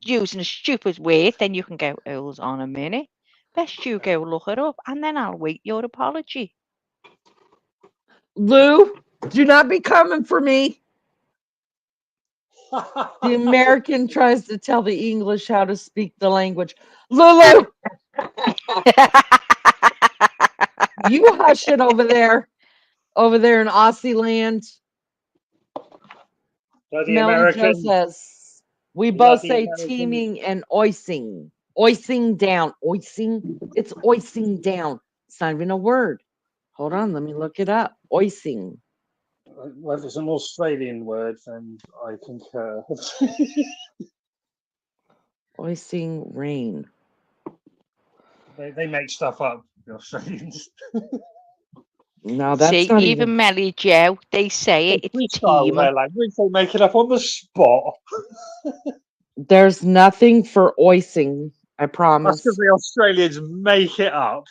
Using a stupid word, then you can go, hold on a minute. Best you go look it up, and then I'll wait your apology. Lou, do not be coming for me. The American tries to tell the English how to speak the language. Lulu, you hush it over there in Aussie land. Bloody Melly Joe American. says, we both Bloody say American. teeming and oising. Oising down. Oising? It's oising down. It's not even a word. Hold on, let me look it up. Oising. Well, if it's an Australian word, then I concur. Oising rain. They make stuff up, the Australians. No, that's See, not even Melly Joe, they say it, They it's freestyle teaming. their language. They make it up on the spot. There's nothing for oising, I That's promise. because the Australians make it up.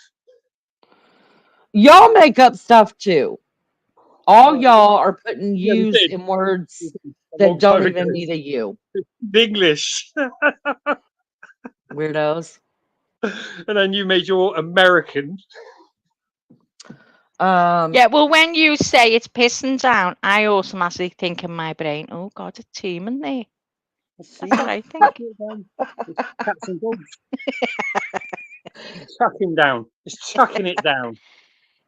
Y'all make up stuff too. All Well, y'all are putting yeah, we U's did. in words A that long don't time even ago. need a U. English. Weirdos. And then you made your American. Yeah, well, when you say it's pissing down, I automatically think in my brain, oh God, it's teaming there. That's what I think. It's cats and dogs. It's chucking down. It's chucking it down.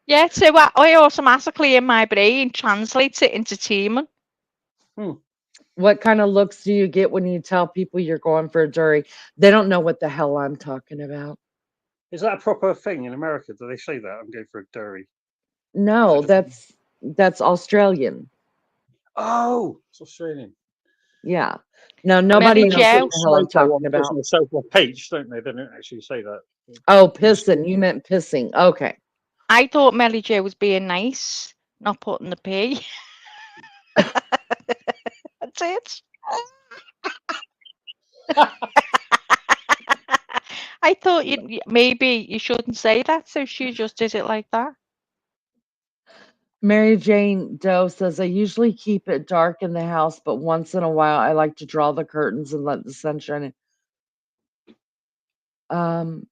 Yeah, so I automatically in my brain translates it into teaming. What kind of looks do you get when you tell people you're going for a jury? They don't know what the hell I'm talking about. Is that a proper thing in America? Do they say that? I'm going for a durry. No, Is it that's Australian. Oh, it's Australian. Yeah. No, nobody Melly knows what Joe. the hell I'm talking Piss about. myself off peach, don't they? They don't actually say that. Oh, pissing. You meant pissing. Okay. I thought Melly Joe was being nice, not putting the P. That's it. I thought maybe you shouldn't say that, so she just did it like that. Mary Jane Doe says, I usually keep it dark in the house, but once in a while I like to draw the curtains and let the sun shine in.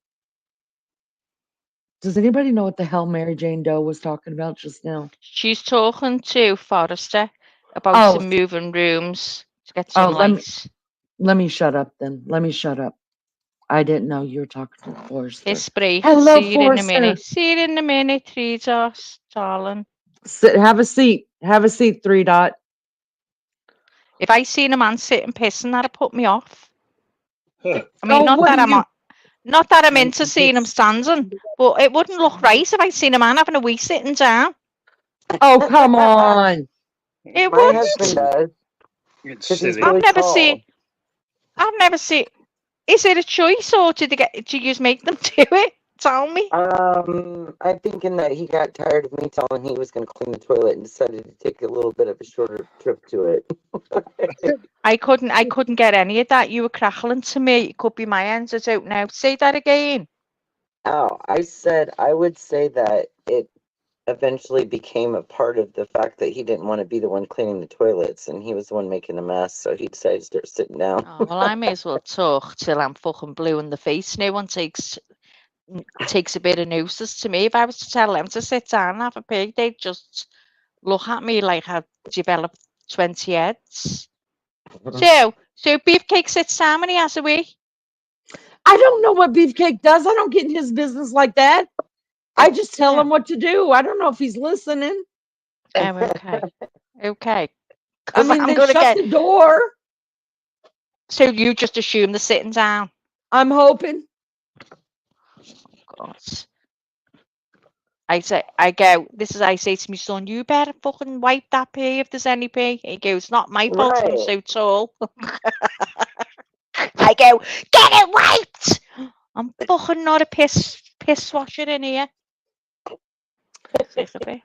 Does anybody know what the hell Mary Jane Doe was talking about just now? She's talking to Forrester about some moving rooms to get some lights. Let me shut up then. Let me shut up. I didn't know you were talking to Forrester. History. Hello, See you in a Forrester. minute. See you in a minute, Three Dots, darling. Sit, have a seat. Have a seat, Three Dot. If I seen a man sitting pissing, that'd put me off. I mean, Oh, not what that are I'm you? not that I'm into seeing him standing, but it wouldn't look right if I seen a man having a wee sitting down. Oh, come on. It My husband wouldn't. does. It's 'Cause he's silly. really I've tall. never seen. Is it a choice or do you make them do it? Tell me. I'm thinking that he got tired of me telling he was going to clean the toilet and decided to take a little bit of a shorter trip to it. I couldn't get any of that. You were crackling to me. It could be my end. I don't know. Say that again. Oh, I said I would say that it eventually became a part of the fact that he didn't want to be the one cleaning the toilets, and he was the one making a mess, so he decided to start sitting down. Oh, well, I may as well talk till I'm fucking blue in the face. No one takes a bit of notice to me. If I was to tell them to sit down and have a pig, they'd just look at me like I've developed 20 heads. So Beefcake sits down when he has a wee. I don't know what Beefcake does. I don't get in his business like that. I just tell Yeah. him what to do. I don't know if he's listening. Oh, okay. Okay. I 'Cause mean, I'm they gonna shut get. the door. So you just assume they're sitting down. I'm hoping. God. I go, this is I say to my son, you better fucking wipe that pee if there's any pee. He goes, not my fault, I'm Right. so tall. I go, get it wiped. I'm fucking not a piss washer in here. Take a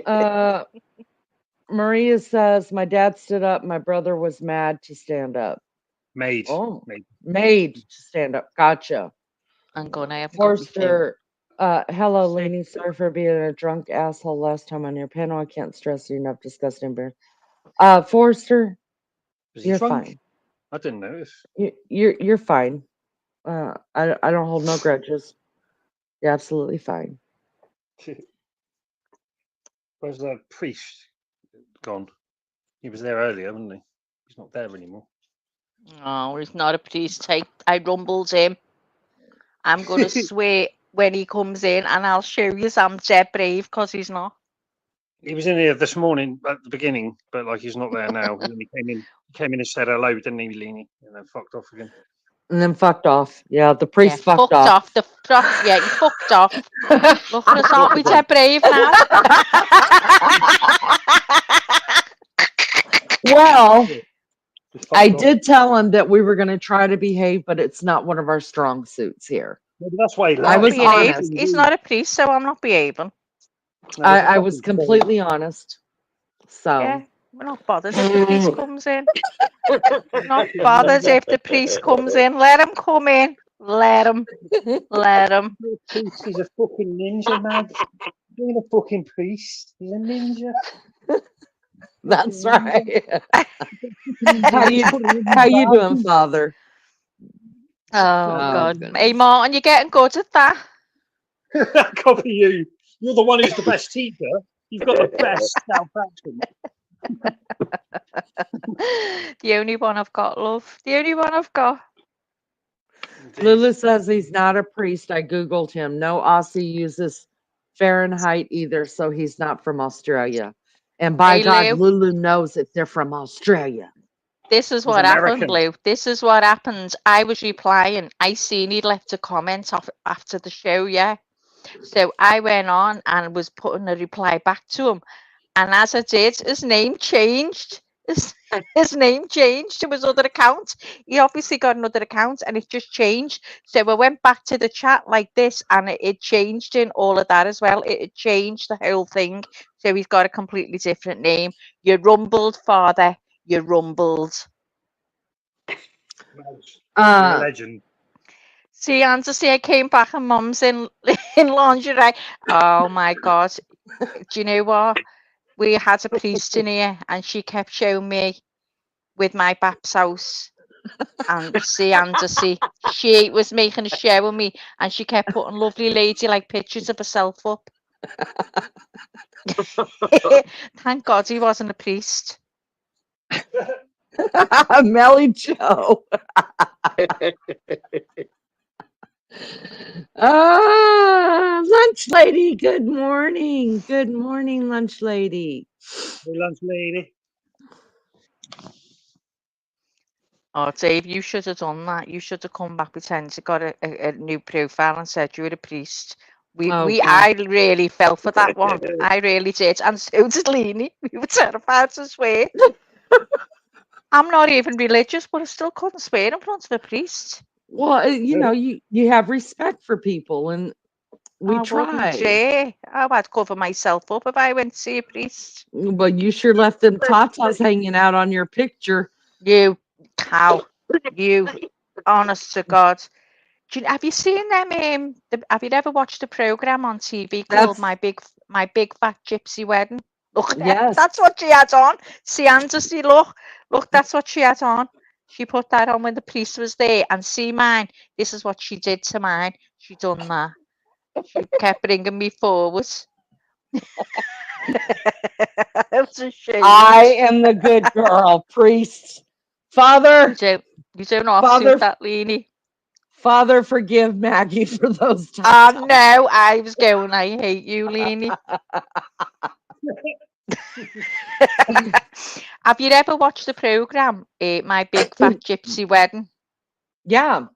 bit. Maria says, my dad stood up. My brother was mad to stand up. Made. Oh, Made. made to stand up. Gotcha. I'm gonna have got my phone. Forster, hello, Lene. Sorry for being a drunk asshole last time on your panel. I can't stress you enough. Disgusting, embarrassing. Forster, Was he you're drunk? fine. I didn't notice. You're fine. I don't hold no grudges. You're absolutely fine. Where's the priest gone? He was there earlier, wasn't he? He's not there anymore. Oh, he's not a priest. I rumbled him. I'm gonna swear when he comes in, and I'll show you I'm dead brave because he's not. He was in here this morning at the beginning, but like he's not there now. And then he came in and said hello, didn't he, Lene? And then fucked off again. And then fucked off. Yeah, the priest fucked off. Yeah, he fucked off. Look at us, aren't we dead brave now? Well, Just fucked I off. did tell him that we were going to try to behave, but it's not one of our strong suits here. Maybe that's why he I left. was honest. He's not a priest, so I'm not behaving. No, there's a I was fucking completely honest. So Yeah, we're not bothered if the priest comes in. Not bothered if the priest comes in. Let him come in. Let him. Let him. priest, he's a fucking ninja, man. He's a fucking priest. He's a ninja. that's right. How you doing, Father? Oh God. Hey Martin, you're getting good at that. Copy you. You're the one who's the best teacher. You've got the best South accent. The only one I've got, love. The only one I've got. Lulu says he's not a priest. I Googled him. No Aussie uses Fahrenheit either, so he's not from Australia. And by Hey, God, Lou. Lulu knows if they're from Australia. This is what happened, Lou. This is what happened. I was replying. I seen he'd left a comment off after the show, yeah. So I went on and was putting a reply back to him. And as I did, his name changed. His name changed to his other account. He obviously got another account and it just changed. So I went back to the chat like this and it changed in all of that as well. It changed the whole thing. So he's got a completely different name. You rumbled, Father. You rumbled. Legend. See, Andy, I came back and Mum's in lingerie. Oh my God. Do you know what? We had a priest in here and she kept showing me with my Bap's house. And see, Andy, she was making a show of me and she kept putting lovely lady like pictures of herself up. Thank God he wasn't a priest. Melly Joe. Lunch lady. Good morning. Good morning, lunch lady. Hey, lunch lady. Oh, Dave, you should have done that. You should have come back pretending you got a new profile and said you were a priest. I really fell for that one. I really did. And so did Lene. We were terrified to swear. I'm not even religious, but I still couldn't swear in front of a priest. Well, you know, you have respect for people, and we try. I'd cover myself up if I went to see a priest. But you sure left them tatas hanging out on your picture. You cow. You, honest to God. Have you seen them? Have you ever watched a program on TV called That's My Big Fat Gypsy Wedding? Look, yes. that's what she had on. See, Andy, look, that's what she had on. She put that on when the priest was there. And see mine. This is what she did to mine. She done that. She kept bringing me forward. I was I ashamed. am the good girl, priest. You Father, don't, you don't offsuit Father, that, Lene. Father, forgive Maggie for those Oh times. no, I was going. I hate you, Lene. Have you ever watched the program, My Big Fat Gypsy Wedding? Yeah,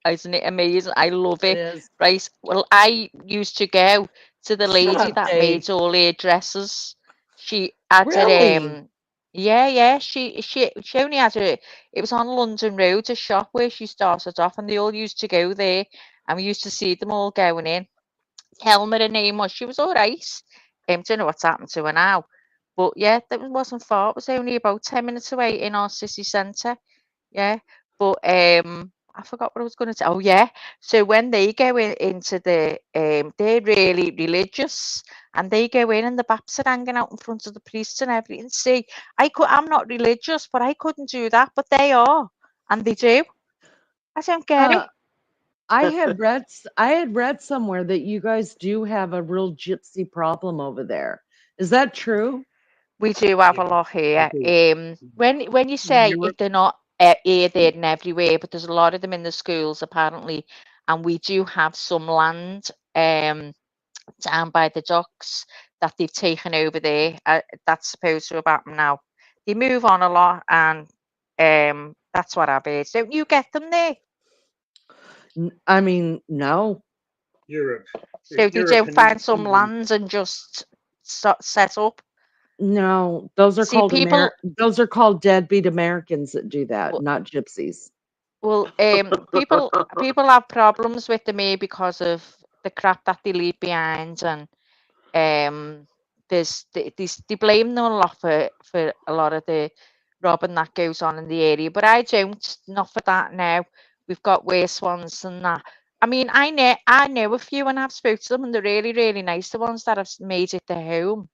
Isn't it amazing? I love it it. is. Right. Well, I used to go to the Shut lady up, that Dave. made all her dresses. She had Really? yeah. She only had it was on London Road, a shop where she started off, and they all used to go there, and we used to see them all going in. Helmer, her name was. She was all right. Don't know what's happened to her now. But yeah, that wasn't far. It was only about 10 minutes away in our city centre. Yeah. But I forgot what I was going to say. Oh yeah. So when they go into the they're really religious, and they go in and the baps are hanging out in front of the priests and everything. See, I'm not religious, but I couldn't do that, but they are. And they do. I don't get it. Uh, I had read somewhere that you guys do have a real gypsy problem over there. Is that true? We do have a Yeah, lot I here. do. When you In say if Europe, they're not here, there, and everywhere, but there's a lot of them in the schools apparently, and we do have some land down by the docks that they've taken over there. That's supposed to have happened now. They move on a lot, and that's what I've heard. Don't you get them there? I mean, no. Europe, So they Europe don't and find some England. lands and just set up. No, See, people. those are called deadbeat Americans that do that, Well, not gypsies. Well, people have problems with the me because of the crap that they leave behind, and um, they blame them a lot for a lot of the robbing that goes on in the area. But I don't, not for that now. We've got worse ones than that. I mean, I know a few and I've spoken to them, and they're really really nice. The ones that have made it their home.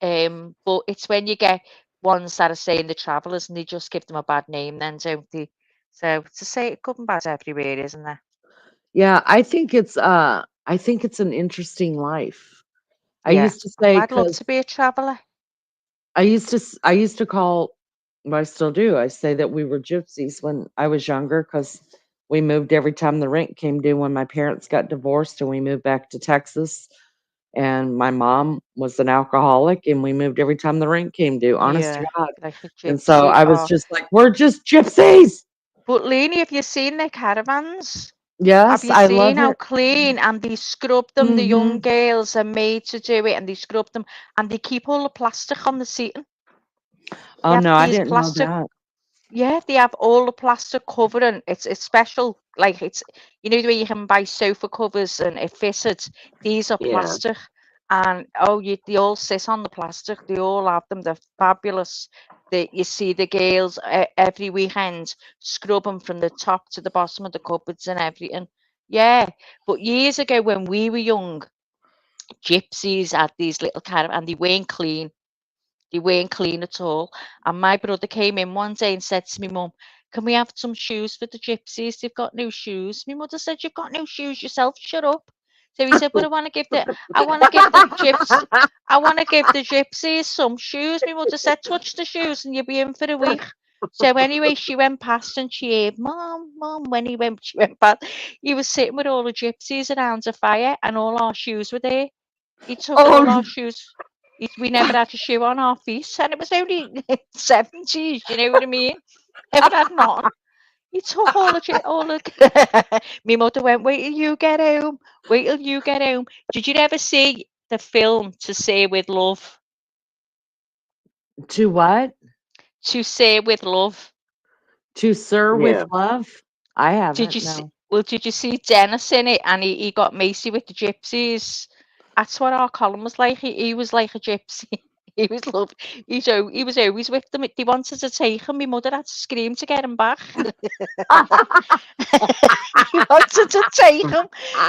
But it's when you get ones that are saying the travellers and they just give them a bad name then, don't they? So to say good and bad everywhere, isn't there? Yeah, I think it's an interesting life. I Yeah. used to say I'd love because to be a traveller. I used to call, well, I still do. I say that we were gypsies when I was younger because we moved every time the rent came due when my parents got divorced and we moved back to Texas. And my mom was an alcoholic and we moved every time the rent came due, honest to Yeah, God. like a And so gypsy. I was Oh, just like, we're just gypsies. but Lene, have you seen their caravans? Have Yes, you I seen love how it. clean and they scrub them? The young Hmm. girls are made to do it, and they scrub them, and they keep all the plastic on the seating. They Oh have no, I these didn't know plastic. that. Yeah, they have all the plastic covering. It's special. Like it's the way you can buy sofa covers and it fitted. These are Yeah. plastic, and oh, they all sit on the plastic. They all have them. They're fabulous. You see the girls every weekend scrub them from the top to the bottom of the cupboards and everything. Yeah, but years ago when we were young, gypsies had these little and they weren't clean. They weren't clean at all. And my brother came in one day and said to me, Mum, can we have some shoes for the gypsies? They've got no shoes. My mother said, you've got no shoes yourself. Shut up. So he said, but I want to give the gypsies some shoes. My mother said, touch the shoes and you'll be in for a week. So anyway, she went past and she heard, Mom, when she went past, he was sitting with all the gypsies around a fire and all our shoes were there. He took all our Oh, shoes. We never had a shoe on our feet, and it was only 70s. You know what I mean? Never had none. He took all the. My mother went, "Wait till you get home. Wait till you get home." Did you ever see the film To Say with Love? to what? To Say with Love. To Sir with Yeah. Love? I Did haven't, you see? no. Well, did you see Dennis in it? And he got Macy with the gypsies. That's what our Colin was like. He was like a gypsy. He was he was always with them. They wanted to take him. My mother had to scream to get him back. He wanted to take him.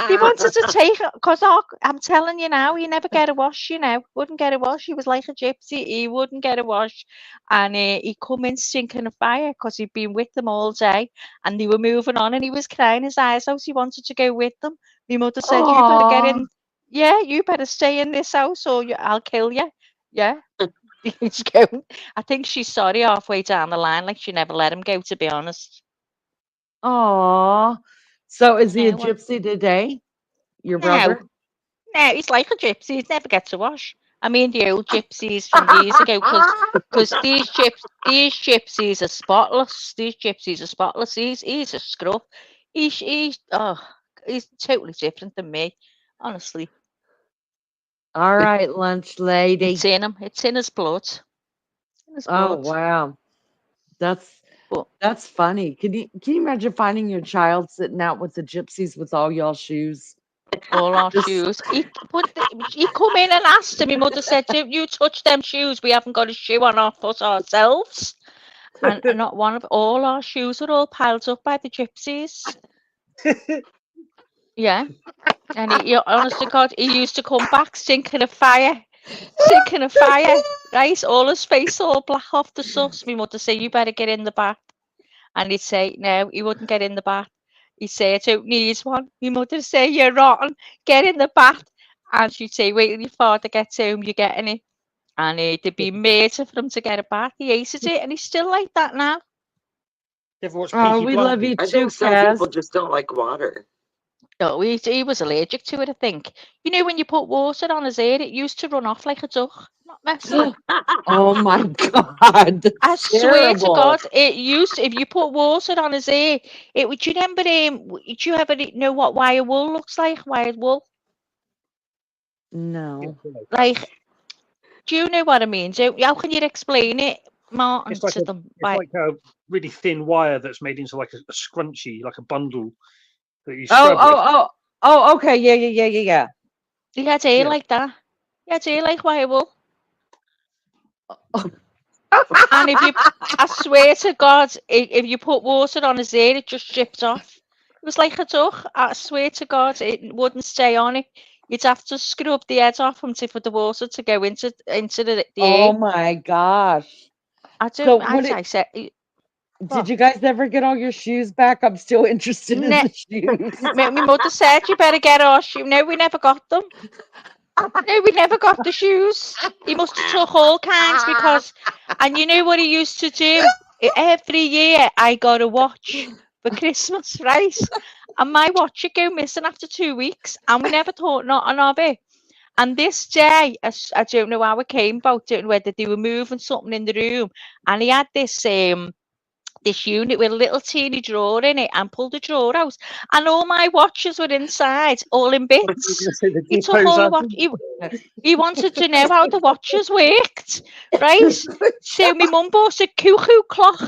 He wanted to take him because I'm telling you now, he never get a wash. Wouldn't get a wash. He was like a gypsy. He wouldn't get a wash, and he come in stinking of fire because he'd been with them all day, and they were moving on, and he was crying his eyes out. He wanted to go with them. My mother said, "You better get Aw. in. Yeah, you better stay in this house, or I'll kill you." Yeah. He's going. I think she's sorry halfway down the line, like she never let him go, to be honest. Aw. So is he a Yeah, well, gypsy today? Your no, brother? no, he's like a gypsy. He never gets a wash. I mean, the old gypsies from years ago, because these gypsies are spotless. These gypsies are spotless. He's a scruff. He's totally different than me, honestly. All right, lunch lady. It's in him. It's in his blood. It's in his Oh, blood. wow. That's But that's funny. Can you imagine finding your child sitting out with the gypsies with all y'all shoes? all our Just shoes. He come in and asked him. My mother said, "Don't you touch them shoes. We haven't got a shoe on our foot ourselves." And not one of all our shoes are all piled up by the gypsies. Yeah. And honest to God, he used to come back stinking of fire. Stinking of fire. Right? All his face all black off the sauce. My mother said, "You better get in the bath." And he'd say, no, he wouldn't get in the bath. He'd say, "I don't need one." My mother'd say, "You're rotten. Get in the bath." And she'd say, "Wait till your father gets home, you're getting it." And there'd be murder for him to get a bath. He hated it, and he's still like that now. You ever watch Oh, Peaky we love Blinders? you I too, think some Kaz. people just don't like water. No, he was allergic to it, I think. You know, when you put water on his hair, it used to run off like a duck. Not messing. Oh my God, I that's swear to terrible. God, it used. If you put water on his hair, it would. Do you remember? Do you ever know what wire wool looks like? Wired wool, No. like. Do you know what I mean? How can you explain it, Martin, It's like to them? it's like a really thin wire that's made into like a scrunchie, like a bundle that you Oh, scrub with. okay. Yeah. He had hair Yeah. like that. He had hair like wire wool. Oh. And I swear to God, if you put water on his hair, it just dripped off. It was like a duck. I swear to God, it wouldn't stay on it. You'd have to scrub the head off him for the water to go into the Oh air. my gosh. I So don't. what I said, did you guys ever get all your shoes back? I'm still interested in Ne- the shoes. my mother said you better get our shoes. No, we never got them. No, we never got the shoes. He must have took all kinds because, and you know what he used to do? Every year I got a watch for Christmas, right? And my watch would go missing after 2 weeks, and we never thought nothing of it. And this day, I don't know how it came about, don't know whether they were moving something in the room, and he had this unit with a little teeny drawer in it, and pulled the drawer out, and all my watches were inside, all in I was bits. going to say the He took depots all the are. watch. He wanted to know how the watches worked, right? So my mum bought a cuckoo clock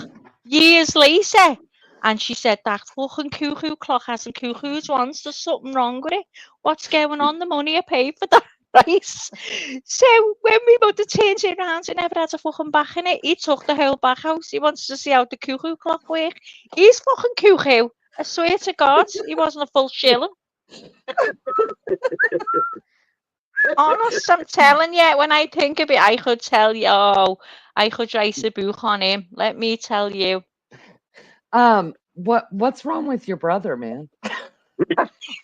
years later, and she said that fucking cuckoo clock hasn't cuckoos once. There's something wrong with it. What's going on? The money I paid for that. Right, so when my mother turned it around, it never had a fucking back in it. He took the whole back out. He wants to see how the cuckoo clock worked. He's fucking cuckoo. I swear to God, he wasn't a full shilling. Honest, I'm telling you, when I think of it, I could tell you, I could write a book on him. Let me tell you. What's wrong with your brother, man?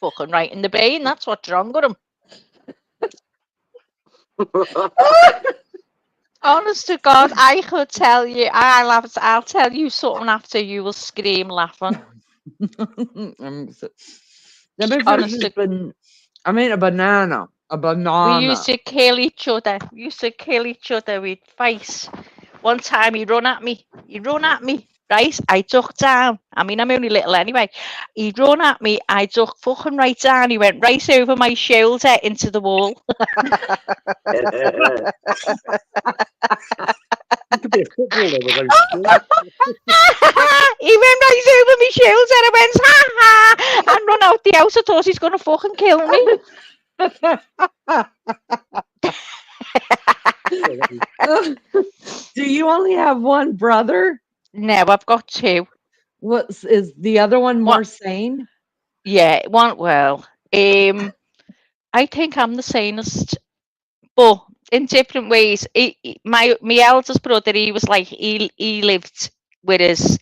Fucking right in the brain, that's what's wrong with him. Honest to God, I could tell you. I'll tell you something after you will scream laughing. Honest to I mean a banana. A banana. We used to kill each other. We'd fight. One time he run at me. Right? I ducked down. I mean, I'm only little anyway. He run at me. I ducked fucking right down. He went right over my shoulder into the wall. You could be a footballer with those skills. He went right over my shoulder. I went, ha ha, and run out the house. I thought he's going to fucking kill me. Do you only have one brother? No, I've got 2. Is the other one What? more sane? Yeah, one. Well, I think I'm the sanest, but in different ways. My eldest brother, he was like he lived with his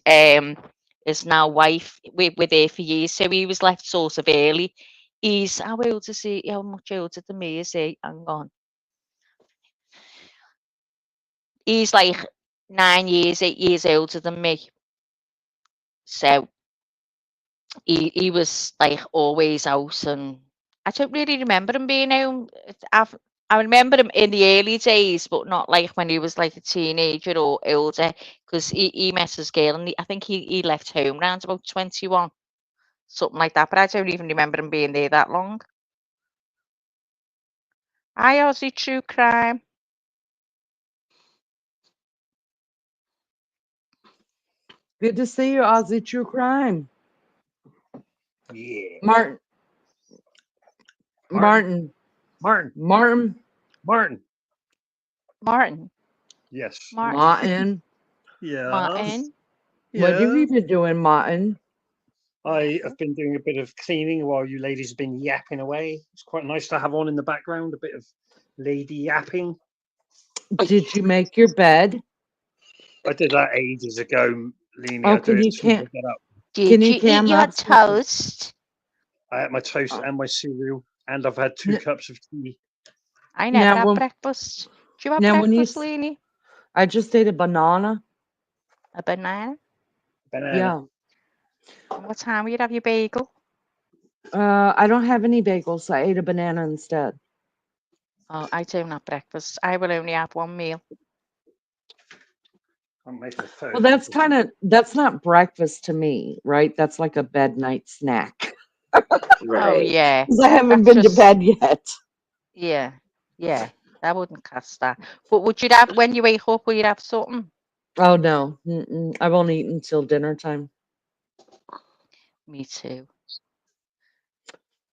now wife with her for years, so he was left sort of early. He's how old is he? How much older than me is he? Hang on. He's like 9 years, 8 years older than me. So he was like always out, and I don't really remember him being home. I remember him in the early days, but not like when he was like a teenager or older, because he met his girl, and I think he left home around about 21, something like that. But I don't even remember him being there that long. Hi, Aussie True Crime. Good to see you, Aussie True Crime. Yeah. Martin. Martin. Martin. Martin. Martin. Martin. Yes. Martin. Yeah. Martin. What have Yeah. you been doing, Martin? I have been doing a bit of cleaning while you ladies have been yapping away. It's quite nice to have on in the background a bit of lady yapping. Did you make your bed? I did that ages ago, Lene. Oh, I do can it you as soon as I can't? get up. Did Can you you cam eat your up something? toast? I had my toast and my cereal, and I've had 2 cups of tea. I never Now, have when, breakfast. Do you have now when you, breakfast, Lene? I just ate a banana. A banana? Banana. Yeah. And what time will you have your bagel? I don't have any bagels, so I ate a banana instead. Oh, I don't have breakfast. I will only have one meal. I'm making a toast. Well, that's not breakfast to me, right? That's like a bed night snack. Oh, yeah. Because I haven't That's been to just, bed yet. yeah, yeah. That wouldn't cast that. But would you have, when you wake up, will you have something? Oh no, I won't eat until dinner time. Me too.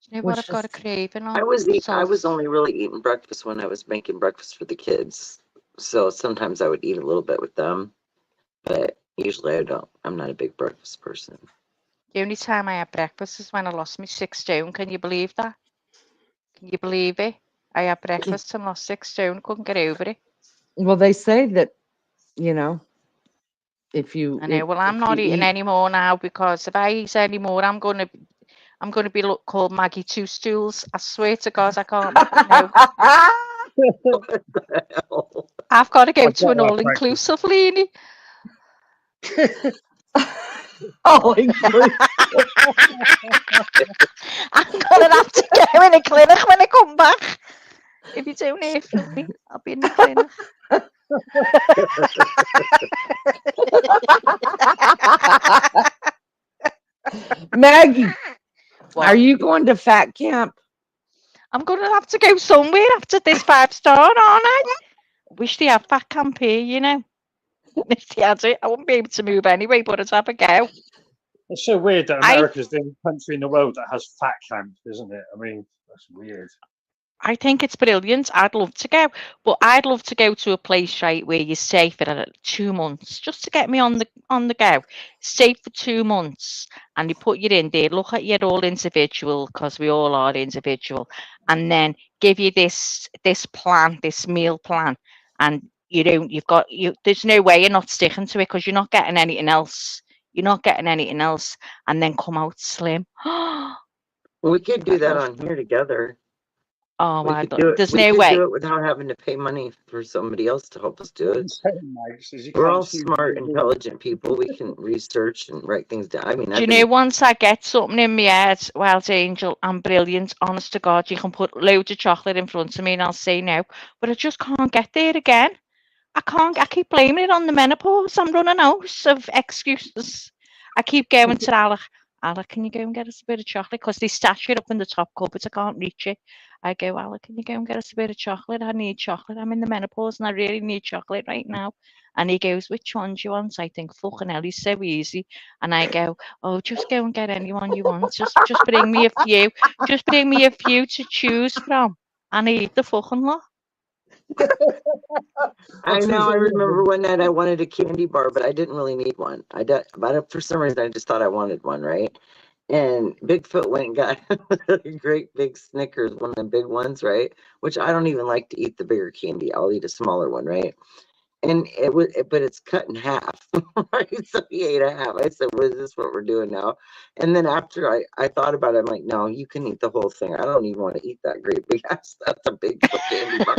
You know what Which I've got a just craving on? I was Salt. only really eating breakfast when I was making breakfast for the kids. So sometimes I would eat a little bit with them, but usually I don't. I'm not a big breakfast person. The only time I had breakfast is when I lost my 6 stone. Can you believe that? Can you believe it? I had breakfast and lost 6 stone. Couldn't get over it. well, they say that, you know, if you I know. Well, I'm if you not eating eat anymore now, because if I eat any more, I'm gonna be called Maggie Two Stools. I swear to God, I can't. No, What the hell? I've got to go I've to got an that breakfast. all-inclusive, Lene. all inclusive. I'm gonna have to go in a clinic when I come back. If you don't hear from me, I'll be in the clinic. Maggie, are What? you going to fat camp? I'm gonna have to go somewhere after this 5-star, aren't I? Wish they had fat camp here, you know. If they had it, I wouldn't be able to move anyway, but I'd have a go. It's so weird that I America's the only country in the world that has fat camp, isn't it? I mean, that's weird. I think it's brilliant. I'd love to go, but I'd love to go to a place, right, where you stay for 2 months, just to get me on the go. Stay for 2 months, and they put you in there. Look at you all individual, because we all are individual, and then give you this plan, this meal plan, and you've got you. There's no way you're not sticking to it, because you're not getting anything else. You're not getting anything else, and then come out slim. We could do I'd that love. on here together. Oh, We I'd could do it. there's We no could do way. it without having to pay money for somebody else to help us do What I'm it. saying, Max, is you We're can't all see smart, the intelligent people. We can research and write things down. I mean, Do I've you know, been once I get something in my head, Wild Angel, I'm brilliant. Honest to God, you can put loads of chocolate in front of me and I'll say no. But I just can't get there again. I can't. I keep blaming it on the menopause. I'm running out of excuses. I keep going to Alec. Alec, can you go and get us a bit of chocolate? Because they stash it up in the top cupboard. I can't reach it. I go, Alec, can you go and get us a bit of chocolate? I need chocolate. I'm in the menopause and I really need chocolate right now. And he goes, which one do you want? I think, fucking hell, he's so easy. And I go, oh, just go and get anyone you want. Just bring me a few. Just bring me a few to choose from. And I eat the fucking lot. I To be know. I fair, yeah, remember one night I wanted a candy bar, but I didn't really need one. But for some reason, I just thought I wanted one, right? And Bigfoot went and got a great big Snickers, one of the big ones, right? Which I don't even like to eat the bigger candy. I'll eat a smaller one, right? And but it's cut in half, right? So he ate a half. I said, "What is this? What we're doing now?" And then after I thought about it, I'm like, "No, you can eat the whole thing. I don't even want to eat that great big ass. That's a big candy bar."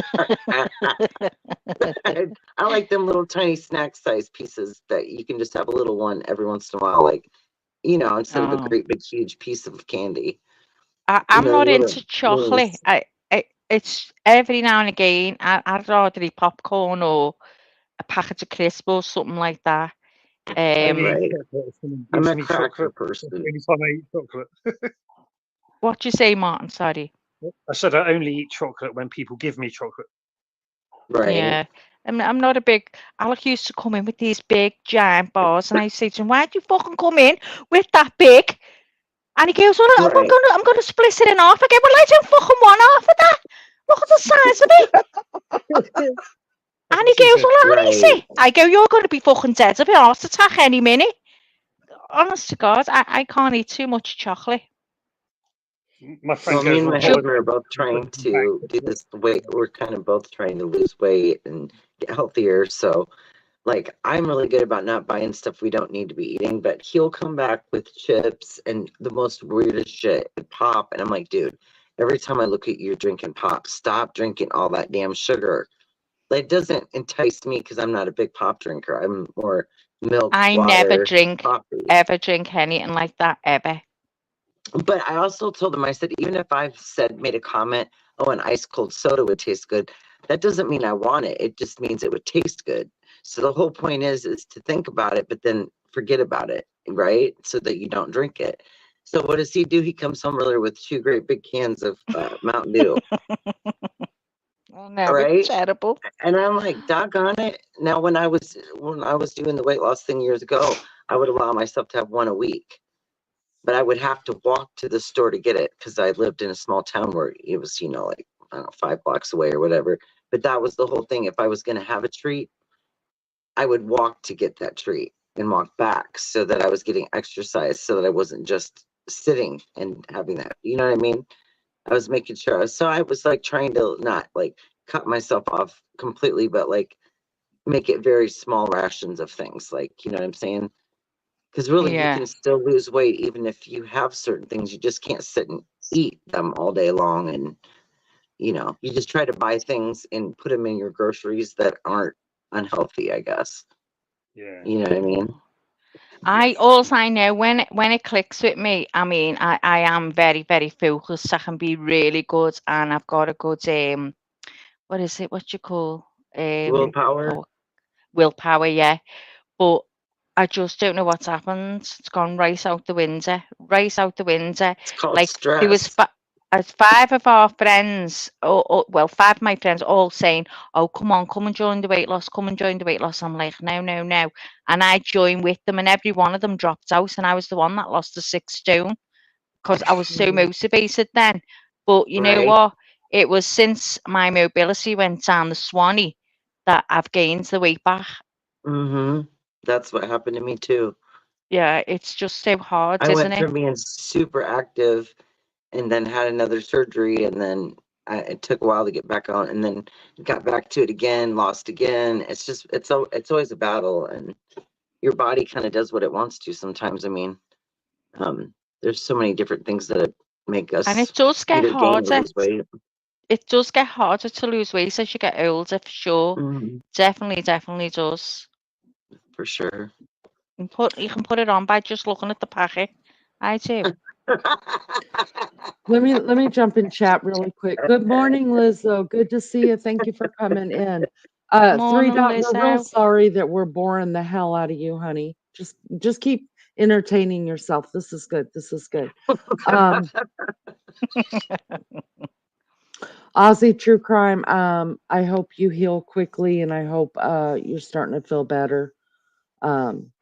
I like them little tiny snack size pieces that you can just have a little one every once in a while, like instead of a Oh. great big huge piece of candy. I'm not Little into chocolate. minis. It's every now and again. I'd rather eat popcorn or a packet of crisps or something like that. I only eat Right. chocolate if someone I'm gives a me cracker chocolate. That's person. the only time I eat chocolate. What you say, Martin? Sorry. I said I only eat chocolate when people give me chocolate. Right. Yeah. I'm not a big. Alec used to come in with these big giant bars, and I say to him, "Why'd you fucking come in with that big?" And he goes, "Well, Right. I'm gonna split it in half." I go, "Well, I don't fucking want half of that. Look at the size of it." And he She goes, said, "Well, how is Right. it?" I go, "You're gonna be fucking dead of a heart attack any minute." Honest to God, I can't eat too much chocolate. my Well, friend me goes and on my Sugar. husband holiday are and both he brings trying me back to do chocolate. this weight. We're kind of both trying to lose weight and get healthier. So, like, I'm really good about not buying stuff we don't need to be eating, but he'll come back with chips and the most weirdest shit and pop. And I'm like, dude, every time I look at you drinking pop, stop drinking all that damn sugar. That doesn't entice me because I'm not a big pop drinker. I'm more milk, I never water, drink, coffee. ever drink anything like that, ever. But I also told him, I said, even if I've made a comment, oh, an ice cold soda would taste good, that doesn't mean I want it. It just means it would taste good. So the whole point is to think about it, but then forget about it, right? So that you don't drink it. So what does he do? He comes home earlier with two great big cans of Mountain Dew, I know, it's right? terrible. And I'm like, doggone it. Now, when I was doing the weight loss thing years ago, I would allow myself to have one a week, but I would have to walk to the store to get it because I lived in a small town where it was, like, I don't know, 5 blocks away or whatever. But that was the whole thing. If I was going to have a treat, I would walk to get that treat and walk back so that I was getting exercise so that I wasn't just sitting and having that. You know what I mean? I was making sure. So I was like trying to not like cut myself off completely, but like make it very small rations of things. Like, you know what I'm saying? Because really, you Yeah, can still lose weight even if you have certain things. You just can't sit and eat them all day long. And, you just try to buy things and put them in your groceries that aren't unhealthy, I guess. Yeah. You know what I mean? I also I know when it clicks with me. I mean, I am very very focused. I can be really good, and I've got a good what is it? What you call Willpower. oh, willpower? Yeah, but I just don't know what's happened. It's gone right out the window, right out the window. It's called Like there was stress. as five of our friends, well, five of my friends, all saying, "Oh, come on, come and join the weight loss, come and join the weight loss." I'm like, "No, no, no," and I joined with them, and every one of them dropped out, and I was the one that lost the 6 stone because I was so Mhm. motivated then. But you know Right. what? It was since my mobility went down the Swanee that I've gained the weight back. Mm-hmm. That's what happened to me too. Yeah, it's just so hard, I isn't went it? from being super active and then had another surgery, and then it took a while to get back on, and then got back to it again, lost again. It's always a battle, and your body kind of does what it wants to sometimes. I mean, um, there's so many different things that make And us it does get either gain or harder. lose weight. It does get harder to lose weight as you get older, for sure. Mhm, Definitely, definitely does. for sure. You can put it on by just looking at the packet. I do. Let me jump in chat really quick. Good morning, Lizzo. Good to see you. Thank you for coming in. Three Morning, Dot, we're real Lizzo. sorry that we're boring the hell out of you, honey. Just keep entertaining yourself. This is good. This is good. Um, Aussie True Crime. I hope you heal quickly, and I hope you're starting to feel better. Um,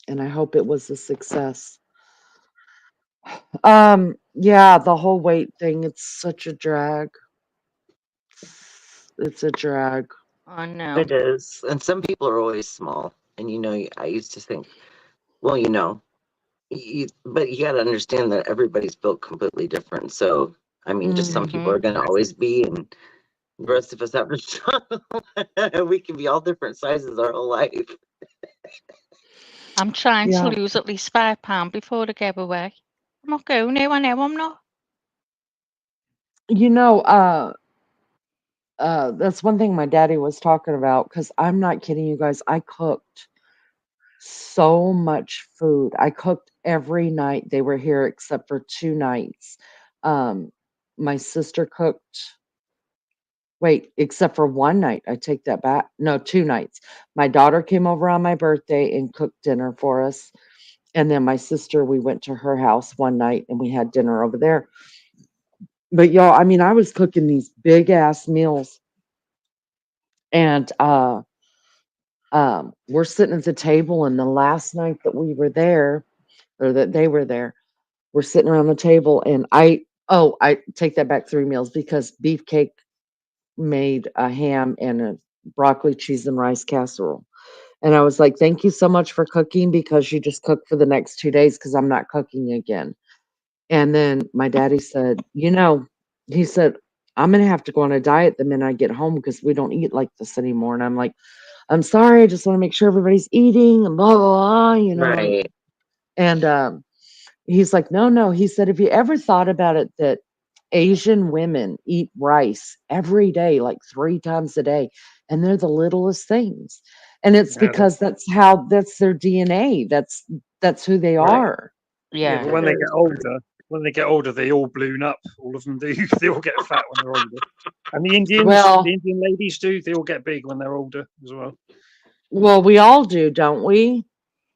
and I hope it was a success. Yeah, the whole weight thing, it's such a drag. It's a drag. I know. It is. And some people are always small. And I used to think, well, but you got to understand that everybody's built completely different. So, I mean, just some people Mhm. are going to always be, and the rest of us have to struggle. We can be all different sizes our whole life. I'm trying to Yeah. lose at least £5 before I give away. I'm not going now. I know I'm not. You know, that's one thing my daddy was talking about, because I'm not kidding you guys. I cooked so much food. I cooked every night they were here except for 2 nights. My sister cooked. Wait, except for 1 night. I take that back. No, 2 nights. My daughter came over on my birthday and cooked dinner for us. And then my sister, we went to her house one night and we had dinner over there. But y'all, I mean, I was cooking these big ass meals, and we're sitting at the table, and the last night that we were there, or that they were there, we're sitting around the table, and I take that back, 3 meals, because Beefcake made a ham and a broccoli, cheese, and rice casserole. And I was like, thank you so much for cooking, because you just cooked for the next 2 days, because I'm not cooking again. And then my daddy said, he said, I'm going to have to go on a diet the minute I get home, because we don't eat like this anymore. And I'm like, I'm sorry. I just want to make sure everybody's eating and blah, blah, blah, Right. And he's like, no, no. He said, have you ever thought about it that Asian women eat rice every day, like 3 times a day, and they're the littlest things. And it's Yeah, because that's their DNA. That's who they Right. are. yeah, Yeah. but when they It get is. older, they all balloon up. All of them do. They all get fat when they're older. And the Well, Indian ladies do. They all get big when they're older as well. we all do, don't we?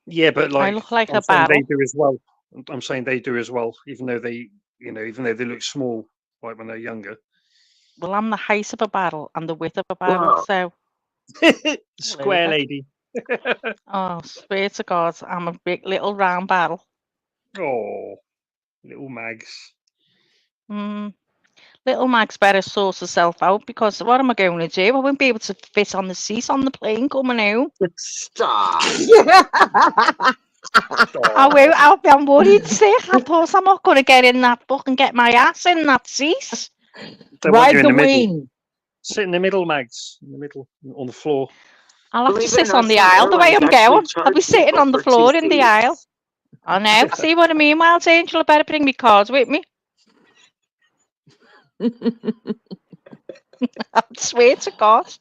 Yeah, but I like look like I'm a saying, they barrel. do as well. I'm saying they do as well, even though even though they look small, like when they're younger. Well, I'm the height of a barrel and the width of a barrel, Well, so Square over. lady. Oh, swear to God, I'm a big little round barrel. Oh, little Mags. Mm. Little Mag's better sort herself out, because what am I going to do? I won't be able to fit on the seat on the plane coming home. stop. I won't. I'm worried sick. I thought I'm not going to get in that book and get my ass in that seat. They want you Ride in the the middle. wing. Sit in the middle, Mags. In the middle, on the floor. I'll have to Believe it or sit not, on the some aisle the way airlines I'm actually going. I'll be charge sitting people on the for 2 floor in the aisle. seats. I know. See what I mean, Wild Angel? I better bring my cards with me. I swear to God.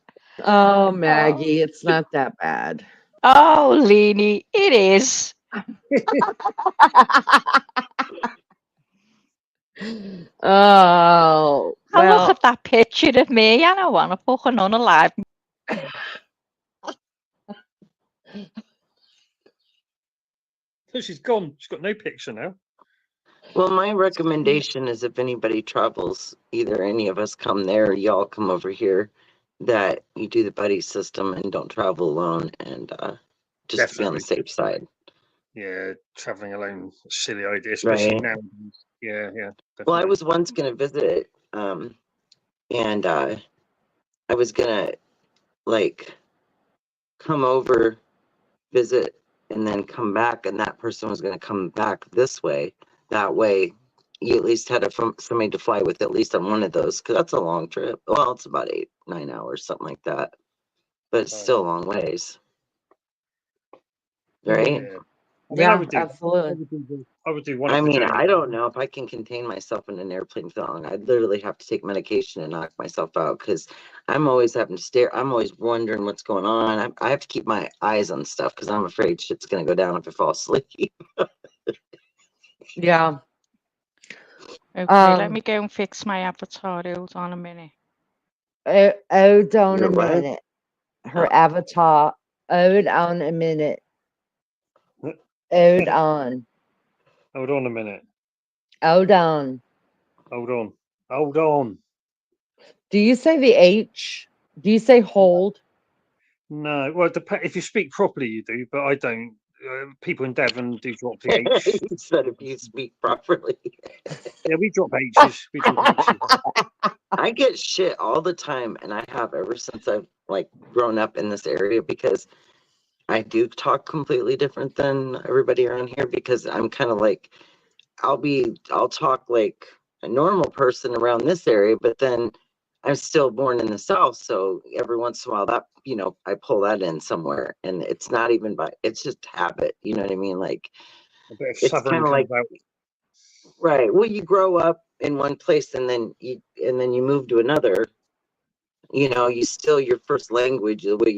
Oh, Oh, Maggie, it's not that bad. oh, Lene, it is. Oh, I look well, at that picture of me and I want to fucking unalive. She's gone. She's got no picture now. Well, my recommendation is if anybody travels, either any of us come there or y'all come over here, that you do the buddy system and don't travel alone, and just to be on the Definitely. safe side. Yeah, traveling alone, silly idea, especially Right. now. Yeah, Well, I definitely. was once going to visit, and I was going to like come over, visit, and then come back, and that person was going to come back this way. That way, you at least had somebody to fly with, at least on one of those, because that's a long trip. Well, it's about 8-9 hours, something like that, but it's still a long ways, right? Yeah. I mean, I yeah, would do. absolutely. I would do one I of the mean, journeys. I don't know if I can contain myself in an airplane for that long. I'd literally have to take medication and knock myself out, because I'm always having to stare. I'm always wondering what's going on. I have to keep my eyes on stuff, because I'm afraid shit's going to go down if I fall asleep. Yeah. Okay, let me go and fix my avatar. Hold on a minute. Hold on Your a what? minute. Her Oh. avatar. Hold on a minute. Hold on. Hold on a minute. Hold on. Hold on. Hold on. Do you say the H? Do you say hold? No, well, if you speak properly, you do, but I don't. People in Devon do drop the H. Instead of you speak properly. Yeah, we drop H's. We drop H's. I get shit all the time, and I have ever since I've like grown up in this area because I do talk completely different than everybody around here because I'm kind of like I'll talk like a normal person around this area, but then I'm still born in the South, so every once in a while that I pull that in somewhere, and it's not even it's just habit. You know what I mean? Like A bit of it's Southern kind of like comes out. right. Well, you grow up in one place, and then you move to another. You still your first language, the way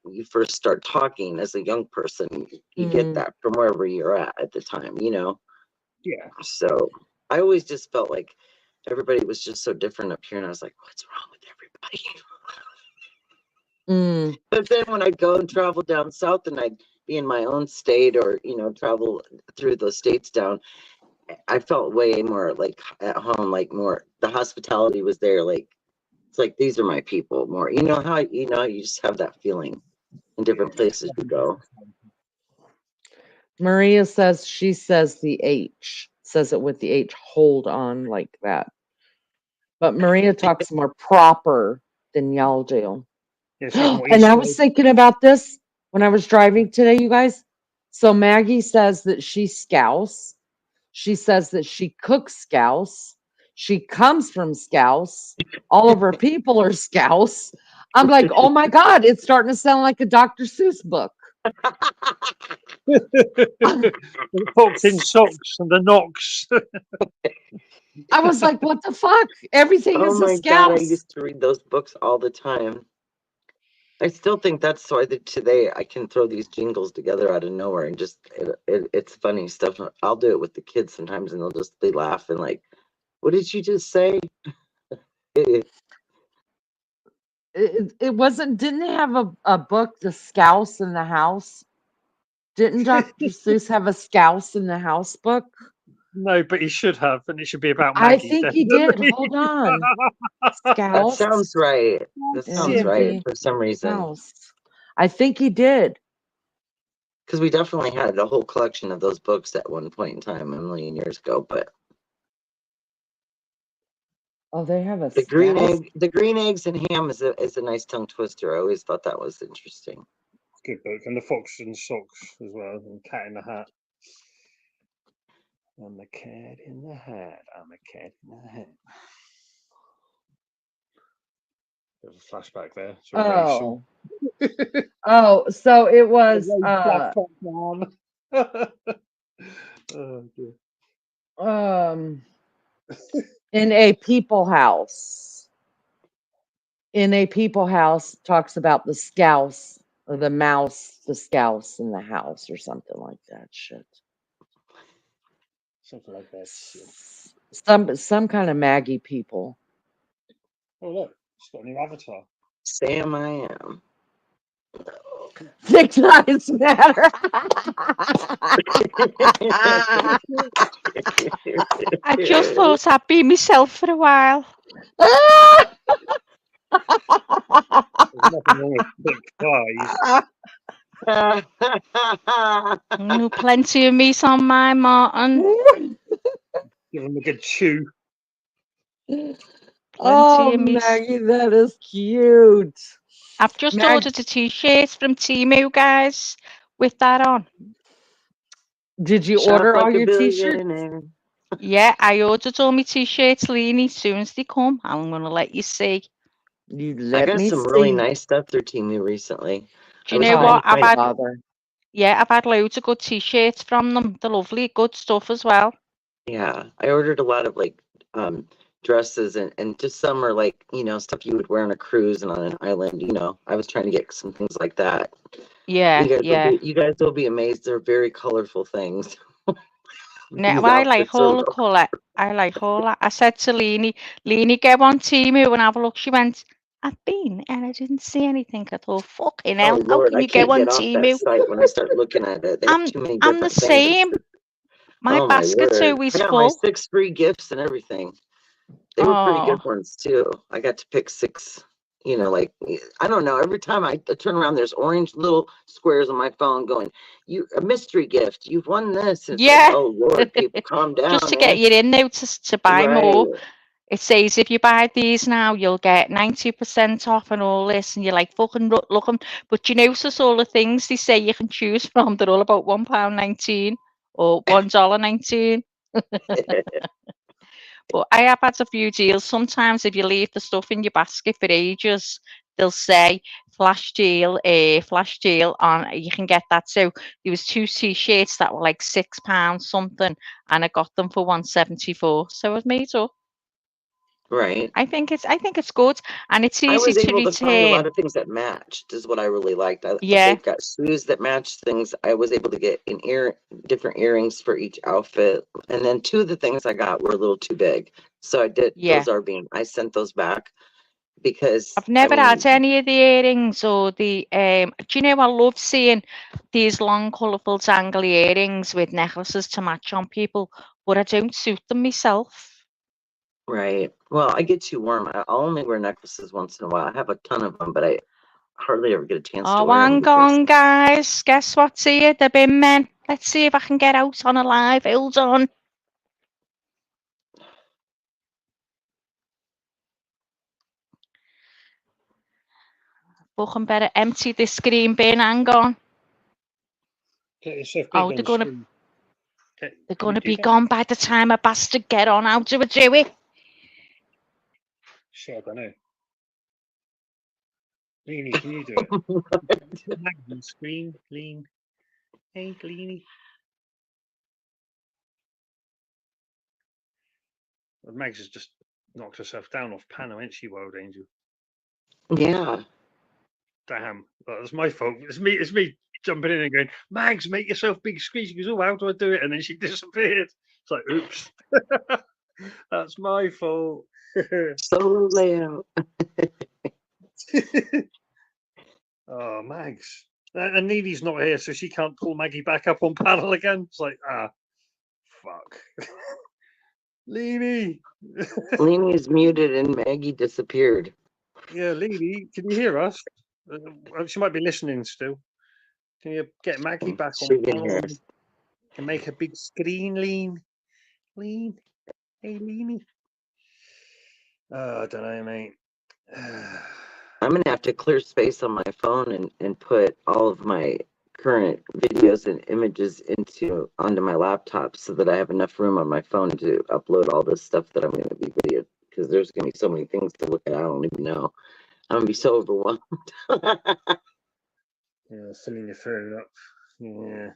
you first start talking as a young person, you get that from wherever you're at the time. Yeah. So I always just felt like everybody was just so different up here, and I was like, what's wrong with everybody? But then when I'd go and travel down south and I'd be in my own state or travel through those states down, I felt way more like at home, like more the hospitality was there. Like it's like these are my people more. How you just have that feeling in different places you go. Maria says she says the H, says it with the H, hold on, like that. But Maria talks more proper than y'all do. Yeah, And I was thinking about this when I was driving today, you guys. So Maggie says that she scouse. She says that she cooks scouse. She comes from scouse. All of her people are scouse. I'm like, oh my God, it's starting to sound like a Dr. Seuss book. The folks in socks and the knocks. I was like, what the fuck? Everything is a God, I scouse. used to read those books all the time. I still think that's so. I think today I can throw these jingles together out of nowhere and just it's funny stuff. I'll do it with the kids sometimes, and they'll just be laughing like, "What did you just say?" It wasn't. Didn't they have a book, The Scouse in the House? Didn't Dr. Seuss have a Scouse in the House book? No, but he should have, and it should be about I Maggie. think he did. Hold on. That Scouse sounds right. That in sounds right the for some reason. House. I think he did. Because we definitely had a whole collection of those books at one point in time, a million years ago. But Oh, they have a the green Scouse. eggs and ham is a nice tongue twister. I always thought that was interesting. Good book, and the fox in socks as well, and cat in the hat. I'm a cat in the hat. I'm a cat in the hat. There's a flashback there. Oh. Oh, so it was oh, dear. in a people house. In a people house talks about the scouse or the mouse, the scouse in the house or something like that shit. Something like that shit. Some kind of Maggie people. Oh look, it's got a new avatar. Sam, I am. 6 Lives Matter. I just thought I'd be myself for a while. There's nothing wrong with thick thighs. Plenty of meat on my Martin. Give them a good chew. Oh, Maggie, that is cute. I've just ordered a t-shirt from Temu, guys, with that on. Did you order all your t-shirts? Yeah, I ordered all my t-shirts, Lene. As soon as they come, I'm going to let you see. I got some really nice stuff through Temu recently. Do you know what? I've had loads of good t-shirts from them. They're lovely, good stuff as well. Yeah, I ordered a lot of like dresses and just some are like, stuff you would wear on a cruise and on an island. I was trying to get some things like that. Yeah, you guys will be amazed. They're very colorful things. No, I like all the colour. I like all that. I said to Lene, go on Temu and have a look. She went, I've been and I didn't see anything. I thought, fucking hell, how can you go on Temu? Site when I start looking at it. They have too many I'm the same. My basket's always full. I got my 6 free gifts and everything. They were pretty good ones too. I got to pick 6. Like I don't know. Every time I turn around, there's orange little squares on my phone going, a mystery gift. You've won this. And it's like, oh Lord, people, calm down. Just to get you in there to buy more. It says if you buy these now, you'll get 90% off and all this, and you're like fucking look 'em. But you notice all the things they say you can choose from. They're all about £1.19 or $1.19. But I have had a few deals. Sometimes if you leave the stuff in your basket for ages, they'll say flash deal on. You can get that. So there was 2 t-shirts that were like £6 something, and I got them for 174. So it made up. Right. I think it's good, and it's I easy was to able to find a lot return. of things that matched, is what I really liked. Yeah, They've got shoes that match things. I was able to get different earrings for each outfit. And then 2 of the things I got were a little too big. So yeah. I sent those back because, I've never had any of the earrings or the do you know, I love seeing these long, colourful, dangly earrings with necklaces to match on people, but I don't suit them myself. right. Well, I get too warm. I'll only wear necklaces once in a while. I have a ton of them, but I hardly ever get a chance to Oh, wear them hang because on, guys. Guess what's here? The bin men. Let's see if I can get out on a live. Hold on. Fucking better empty this green bin. Hang on. Get yourself big Oh, on they're gonna screen. they're Can you gonna do be that? gone by the time a bastard get on. How do I do it? Sure, I don't know. Lene, can you do it? Mag on screen, Lene. Hey, Lene. Well, Mags has just knocked herself down off panel, ain't she, Wild Angel? yeah. Damn, that's my fault. It's me jumping in and going, Mags, make yourself big screen. She goes, oh, how do I do it? And then she disappeared. It's like, oops. That's my fault. Solo layout. Oh, Mags. And Neely's not here, so she can't pull Maggie back up on panel again. It's like, fuck. Lene. Lene is muted and Maggie disappeared. Yeah, Lene, can you hear us? She might be listening still. Can you get Maggie back She on can panel hear us. and make a big screen, Lene? Lene? Hey, Lene? I don't know, mate. I'm gonna have to clear space on my phone and put all of my current videos and images onto my laptop so that I have enough room on my phone to upload all this stuff that I'm gonna be videoed, because there's gonna be so many things to look at. I don't even know. I'm gonna be so overwhelmed. Yeah, filling your phone up. Yeah.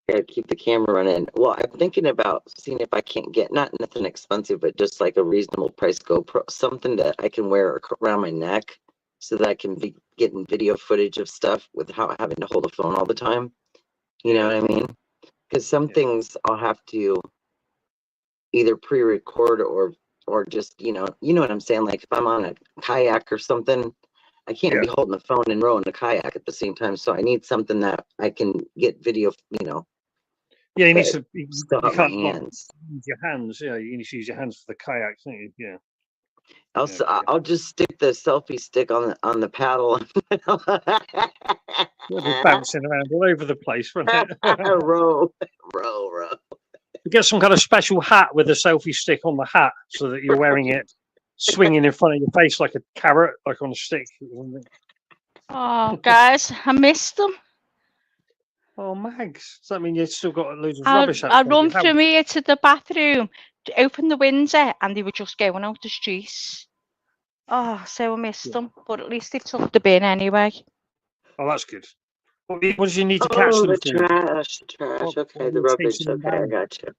Gotta keep the camera running. Well, I'm thinking about seeing if I can't get not nothing expensive, but just like a reasonable price GoPro, something that I can wear around my neck, so that I can be getting video footage of stuff without having to hold a phone all the time. You know what I mean? Because some things I'll have to either pre-record or just you know what I'm saying. Like if I'm on a kayak or something, I can't be holding the phone and rowing the kayak at the same time. So I need something that I can get video. Yeah, you need but to. You still have my can't not hands. use your hands. Yeah, you need to use your hands for the kayak, don't you? Yeah. I'll just stick the selfie stick on the paddle. You'll be bouncing around all over the place, won't it? row. You get some kind of special hat with a selfie stick on the hat, so that you're wearing it, swinging in front of your face like a carrot, like on a stick. Oh, guys, I missed them. Oh, Mags, does that mean you've still got loads of I rubbish outside run your house? from here to the bathroom, to open the window, and they were just going out the streets. Oh, so I missed them, but at least they took the bin anyway. Oh, that's good. What did you need to catch Oh, them the for? trash. What Okay, were the you rubbish. chasing them Okay, I down? got you.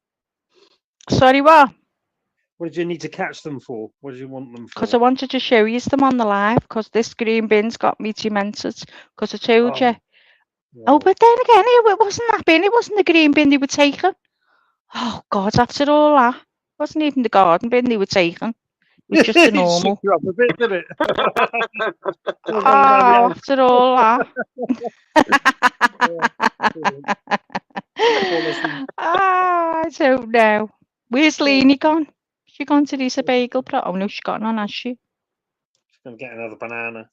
Sorry, what? What did you need to catch them for? What did you want them Because I for? wanted to show you them on the live, because this green bin's got me demented, because I told you. Oh, but then again, it wasn't that bin, it wasn't the green bin they were taking. Oh, God, after all that, it wasn't even the garden bin they were taking. It was just the It shook normal. you up a bit, did it? Oh, after all that. I don't know. Where's Lene gone? She gone to Lisa Bagel Pro? Oh no, she's got none, has she? She's gonna get another banana.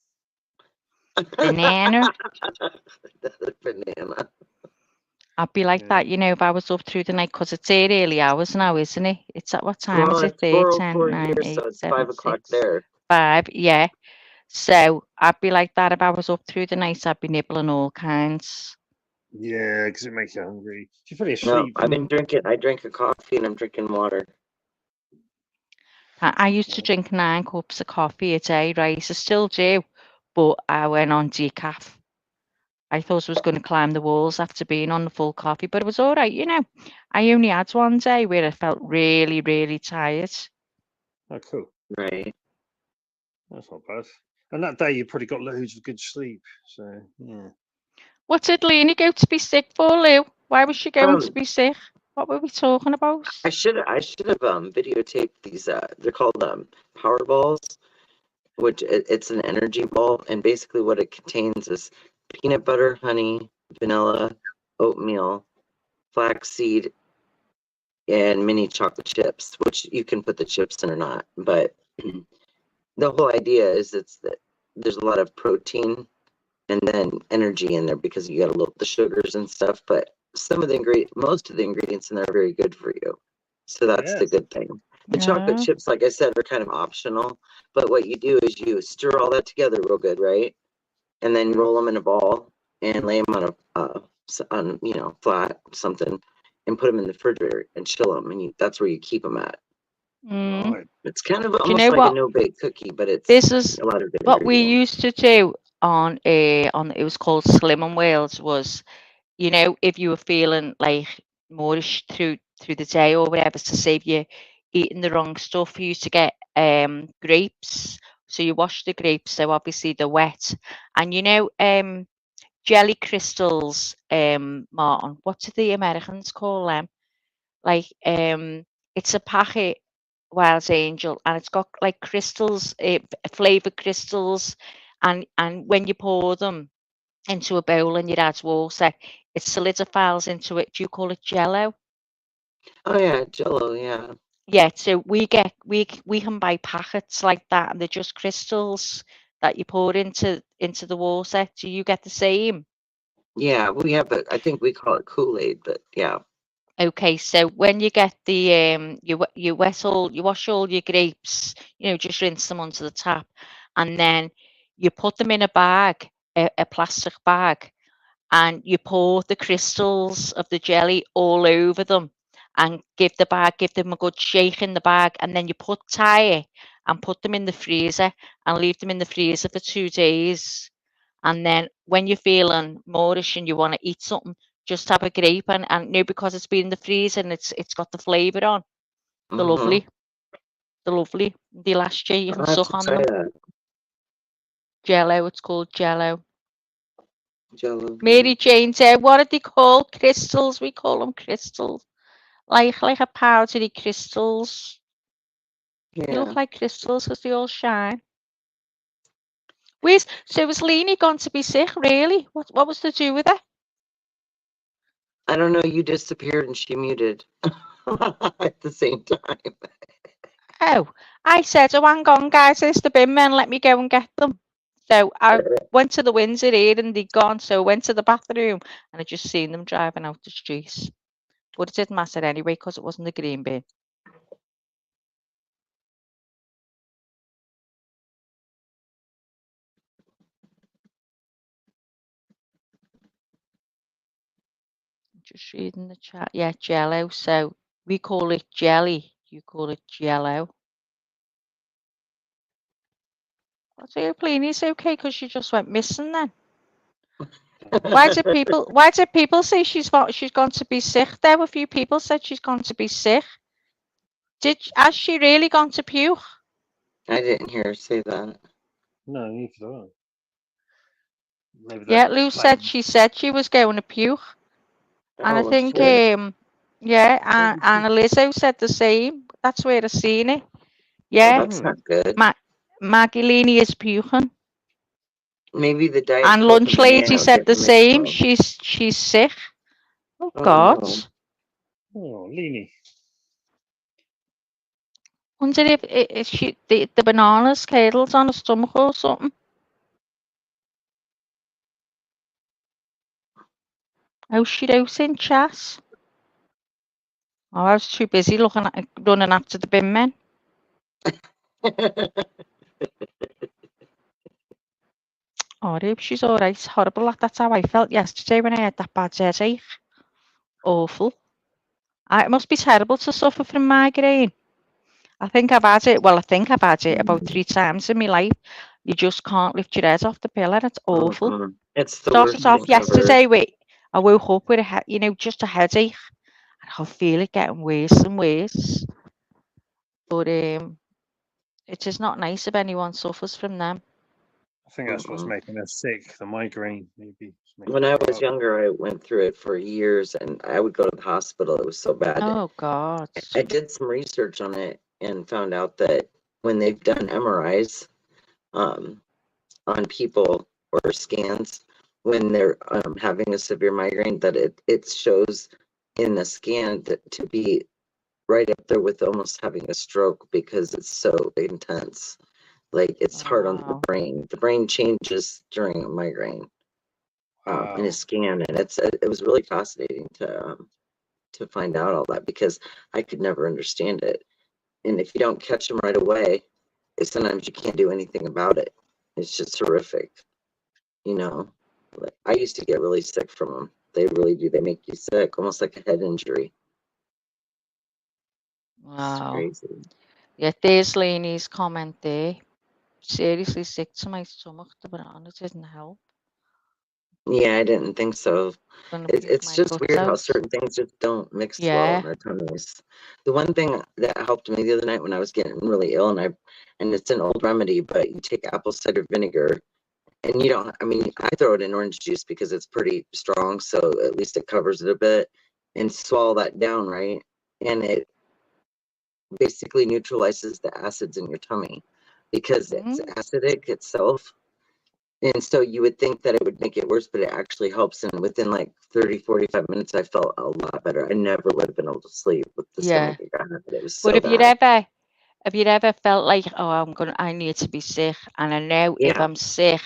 Banana. Banana. I'd be like that, you know, if I was up through the night, because it's 8 early hours now, isn't it? It's what time Well, is it it's there? 10, 4:04 9, here, 8, so it's 7, 5 o'clock 6, there. 5. Yeah. So I'd be like that if I was up through the night. I'd be nibbling all kinds. Yeah, because it makes you hungry. If you're fully No, asleep. I've been drinking. I drink a coffee and I'm drinking water. I used to drink 9 cups of coffee a day, right? I still do, but I went on decaf. I thought I was going to climb the walls after being on the full coffee, but it was all right, you know. I only had one day where I felt really, really tired. Oh, cool. Right. That's not bad. And that day you probably got loads of good sleep. So yeah. What did Lene go to be sick for, Lou? Why was she going to Um, be sick? What were we talking about? I should have videotaped these. They're called power balls, which it's an energy ball, and basically what it contains is peanut butter, honey, vanilla, oatmeal, flaxseed, and mini chocolate chips, which you can put the chips in or not. But the whole idea is that there's a lot of protein and then energy in there because you got a little the sugars and stuff. But most of the ingredients in there are very good for you. So that's the Yes. good thing. The chocolate Yeah. chips, like I said, are kind of optional. But what you do is you stir all that together real good, right? And then roll them in a ball and lay them on flat something, and put them in the refrigerator and chill them. And that's where you keep them at. Mm. Right. It's kind of Do you almost know like a what? no-bake cookie, but it's This is a lot of good what we ingredients. used to do on it was called Slim and Wales. Was, you know, if you were feeling like moreish through the day or whatever, to save you eating the wrong stuff, you used to get grapes. So you wash the grapes, so obviously they're wet, and you know jelly crystals, Martin. What do the Americans call them? Like it's a packet, Wild Angel, and it's got like crystals, flavored crystals, and when you pour them into a bowl and you add water, it solidifies into it. Do you call it Jello? Oh yeah, Jello, yeah. Yeah. So we can buy packets like that, and they're just crystals that you pour into the water. Do you get the same? Yeah, we have it. I think we call it Kool-Aid, but yeah. Okay, so when you get the you wash all your grapes, you know, just rinse them onto the tap, and then you put them in a bag, a plastic bag, and you pour the crystals of the jelly all over them, and give them a good shake in the bag, and then you tie it and put them in the freezer and leave them in the freezer for 2 days. And then when you're feeling moreish and you want to eat something, just have a grape and no, because it's been in the freezer and it's got the flavour on. They're Mm-hmm. lovely. They're lovely. They last you. You can I'll have to suck on try them. that. Jello, it's called Jello. Jello. Mary Jane said, what are they called? Crystals. We call them crystals. Like a powdery crystals. They Yeah. look like crystals because they all shine. So was Lene gone to be sick, really? What was to do with her? I don't know, you disappeared and she muted at the same time. Oh, I said, oh, hang on, guys, there's the bin men, let me go and get them. So I went to the Windsor here and they'd gone, so I went to the bathroom and I just seen them driving out the street. But it didn't matter anyway because it wasn't the green bin. Just reading the chat. Yeah, Jello. So we call it jelly. You call it Jello. What's your plane? It's okay because she just went missing then. Why did people say she's gone to be sick though? A few people said she's gone to be sick. Has she really gone to puke? I didn't hear her say that. No, neither did I. Maybe Yeah, they're Lou playing. said she was going to puke. And I Oh think shit. yeah, and Lizzo said the same. That's where I seen it. Well, Yeah. that's not good. Maggie Lene is puking. Maybe the Diet And Coke and Lunch Lady banana will said get the them mixed same. up. She's sick. Oh Oh God. no. Oh, Lene. Wonder if she the bananas curdled on her stomach or something. Oh, she wrote in chat. Oh, I was too busy running after the bin men. Oh, I hope she's all right. Horrible. That's how I felt yesterday when I had that bad headache. Awful. It must be terrible to suffer from migraine. I think I've had it. Well, I think I've had it about 3 times in my life. You just can't lift your head off the pillow. It's awful. It's the Started worst thing off ever. yesterday with I woke up with just a headache, and I feel it getting worse and worse. But it is not nice if anyone suffers from them. I think that's what's making us sick. The migraine, maybe. When I was younger, I went through it for years, and I would go to the hospital. It was so bad. Oh God. I did some research on it and found out that when they've done MRIs on people or scans, when they're having a severe migraine, that it shows in the scan that to be right up there with almost having a stroke because it's so intense. Like it's hard on the brain. The brain changes during a migraine in a scan, and it was really fascinating to find out all that because I could never understand it. And if you don't catch them right away, sometimes you can't do anything about it. It's just horrific, you know. Like, I used to get really sick from them. They really do. They make you sick, almost like a head injury. Wow. It's crazy. Yeah, there's Lene's comment there. Seriously sick to my stomach. The banana didn't help. Yeah, I didn't think so. Gonna puke It's my just guts weird how out. certain things just don't mix well in Yeah. our tummies. The one thing that helped me the other night when I was getting really ill, and it's an old remedy, but you take apple cider vinegar, and you don't. I mean, I throw it in orange juice because it's pretty strong, so at least it covers it a bit, and swallow that down, right? And it basically neutralizes the acids in your tummy because it's acidic itself. And so you would think that it would make it worse, but it actually helps. And within like 30, 45 minutes, I felt a lot better. I never would have been able to sleep with the Yeah. stomach ache I had. It was But so bad. have you ever felt like, oh, I need to be sick, and I know if Yeah. I'm sick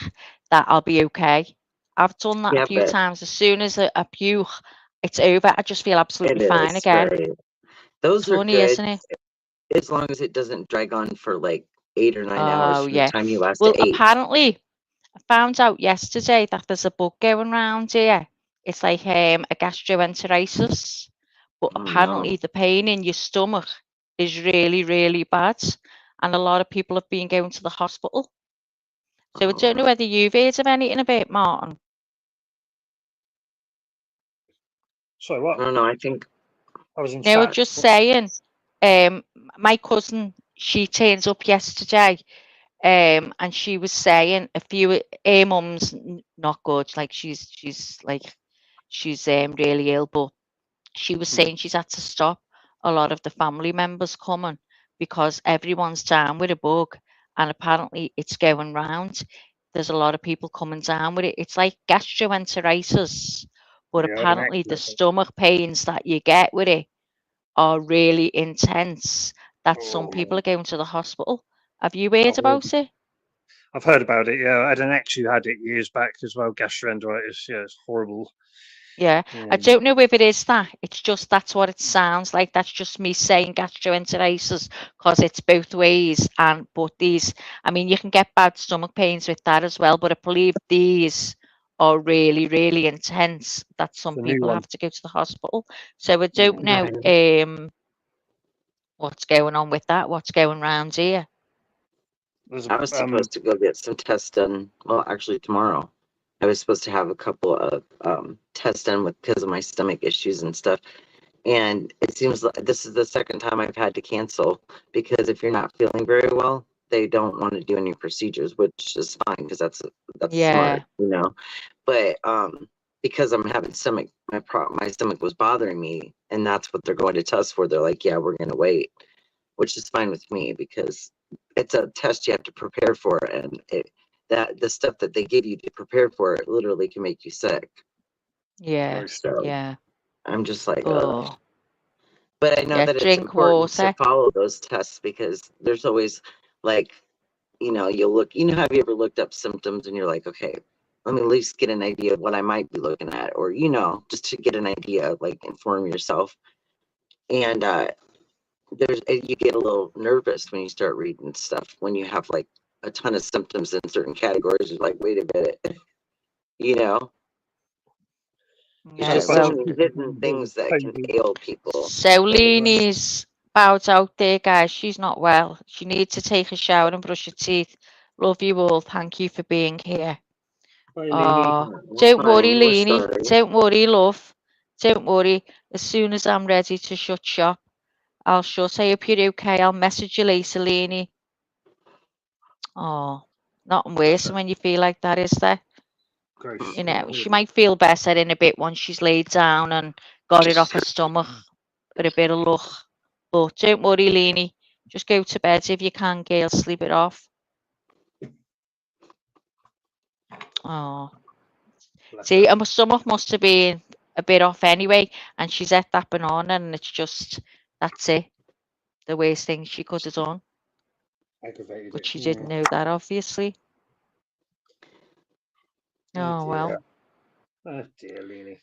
that I'll be okay. I've done that a Yeah, few but times. As soon as I puke, it's over. I just feel absolutely it fine is, again. right? Those are Funny, good isn't it? as long as it doesn't drag on for like 8 or 9 hours Oh from the yeah. time you last Well, ate. apparently, I found out yesterday that there's a bug going around here. It's like a gastroenteritis, but Oh, apparently no. the pain in your stomach is really, really bad, and a lot of people have been going to the hospital. So I don't know Oh, whether you've heard of anything about Martin. So I what? don't know. I think, I was in They were chat. just saying, my cousin, she turned up yesterday, and she was saying a few her mum's not good, like she's really ill, but she was saying she's had to stop a lot of the family members coming because everyone's down with a bug, and apparently it's going round. There's a lot of people coming down with it. It's like gastroenteritis, but Yeah, I had an apparently the accident. stomach pains that you get with it are really intense that some people Oh, are going to the hospital. Have you heard I've heard, about it? I've heard about it. Yeah, I had an ex who had it years back as well. Gastroenteritis. Yeah, it's horrible. Yeah, I Um, don't know if it is that. It's just that's what it sounds like. That's just me saying gastroenteritis because it's both ways. But I mean, you can get bad stomach pains with that as well. But I believe these are really, really intense that some the new people one. have to go to the hospital. So I don't know right. what's going on with that. What's going round here? There's I was supposed to go get some tests done. Well, actually, tomorrow. I was supposed to have a couple of tests done because of my stomach issues and stuff. And it seems like this is the second time I've had to cancel because if you're not feeling very well, they don't want to do any procedures, which is fine because that's smart, Yeah, you know. But because I'm having my stomach was bothering me, and that's what they're going to test for. They're like, yeah, we're going to wait, which is fine with me because it's a test you have to prepare for, and that the stuff that they give you to prepare for it literally can make you sick. yeah, very sick. So yeah. I'm just like, ugh. Oh, But I know yeah. that it's Drink important to water. follow those tests because there's always like, you'll look, have you ever looked up symptoms and you're like, okay, let me at least get an idea of what I might be looking at, or, just to get an idea, like inform yourself. And you get a little nervous when you start reading stuff when you have like a ton of symptoms in certain categories. You're like, wait a minute, you know, there's Yeah, just so well, many hidden things that can ail people. so Lene's about out there, guys. She's not well. She needs to take a shower and brush her teeth. Love you all. Thank you for being here. Bye, Lene. Oh, We're don't worry, fine. We're Lene. sorry. Don't worry, love. Don't worry. As soon as I'm ready to shut shop, I'll shut. I hope you're okay. I'll message you later, Lene. Oh, nothing worse than when you feel like that, is there? Gross. You know, she might feel better in a bit once she's laid down and got it off her stomach with a bit of luck. But don't worry, Lene. Just go to bed if you can, girl. Sleep it off. Oh, Bless see, her. and my stomach must have been a bit off anyway, and she's ate that banana, and it's just that's it. The worst thing she could have done, Aggravated but it. she Yeah. didn't know that, obviously. Oh dear. well. Oh dear, Lene.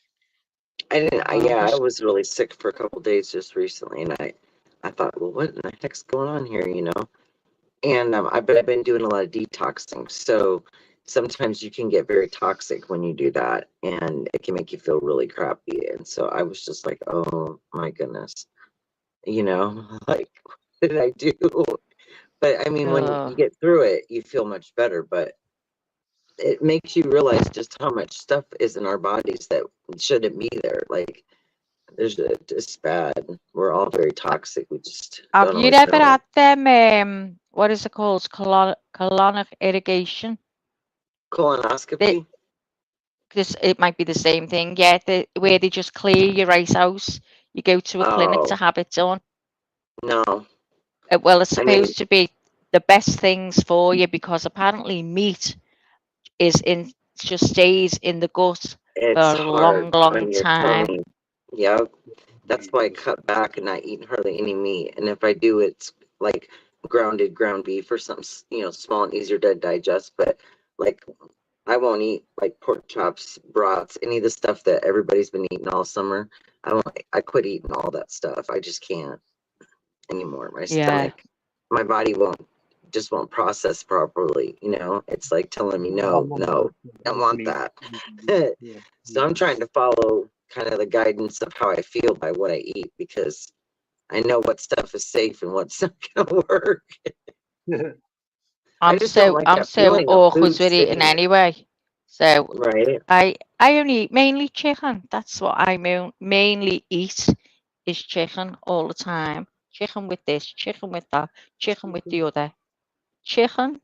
I was really sick for a couple days just recently, and I thought, well, what in the heck's going on here, you know? And but I've been doing a lot of detoxing, so sometimes you can get very toxic when you do that, and it can make you feel really crappy. And so I was just like, oh my goodness, you know, like what did I do? But I mean, when you get through it, you feel much better. But it makes you realize just how much stuff is in our bodies that shouldn't be there. Like there's it's bad. We're all very toxic. We just Have don't you always ever know it. had them? What is it called? Colonic irrigation. Colonoscopy. Because it might be the same thing. Yeah, where they just clear your right house. You go to a clinic to Oh have it done. no, Well, it's I mean supposed to be the best things for you because apparently meat just stays in the gut for it's a long, hard long on your time. tummy. Yep. That's why I cut back and not eat hardly any meat. And if I do, it's like ground beef or something, small and easier to digest. But like, I won't eat like pork chops, brats, any of the stuff that everybody's been eating all summer. I quit eating all that stuff. I just can't anymore. My Yeah. stomach, my body won't process properly. It's like telling me, no, don't want that. Yeah. So I'm trying to follow kind of the guidance of how I feel by what I eat because I know what stuff is safe and what's not gonna work. I just don't like I'm that so feeling of awkward food with eating sitting there. anyway. So Right. I only eat mainly chicken. That's what I mainly eat is chicken all the time. Chicken with this, chicken with that, chicken with the other. Chicken.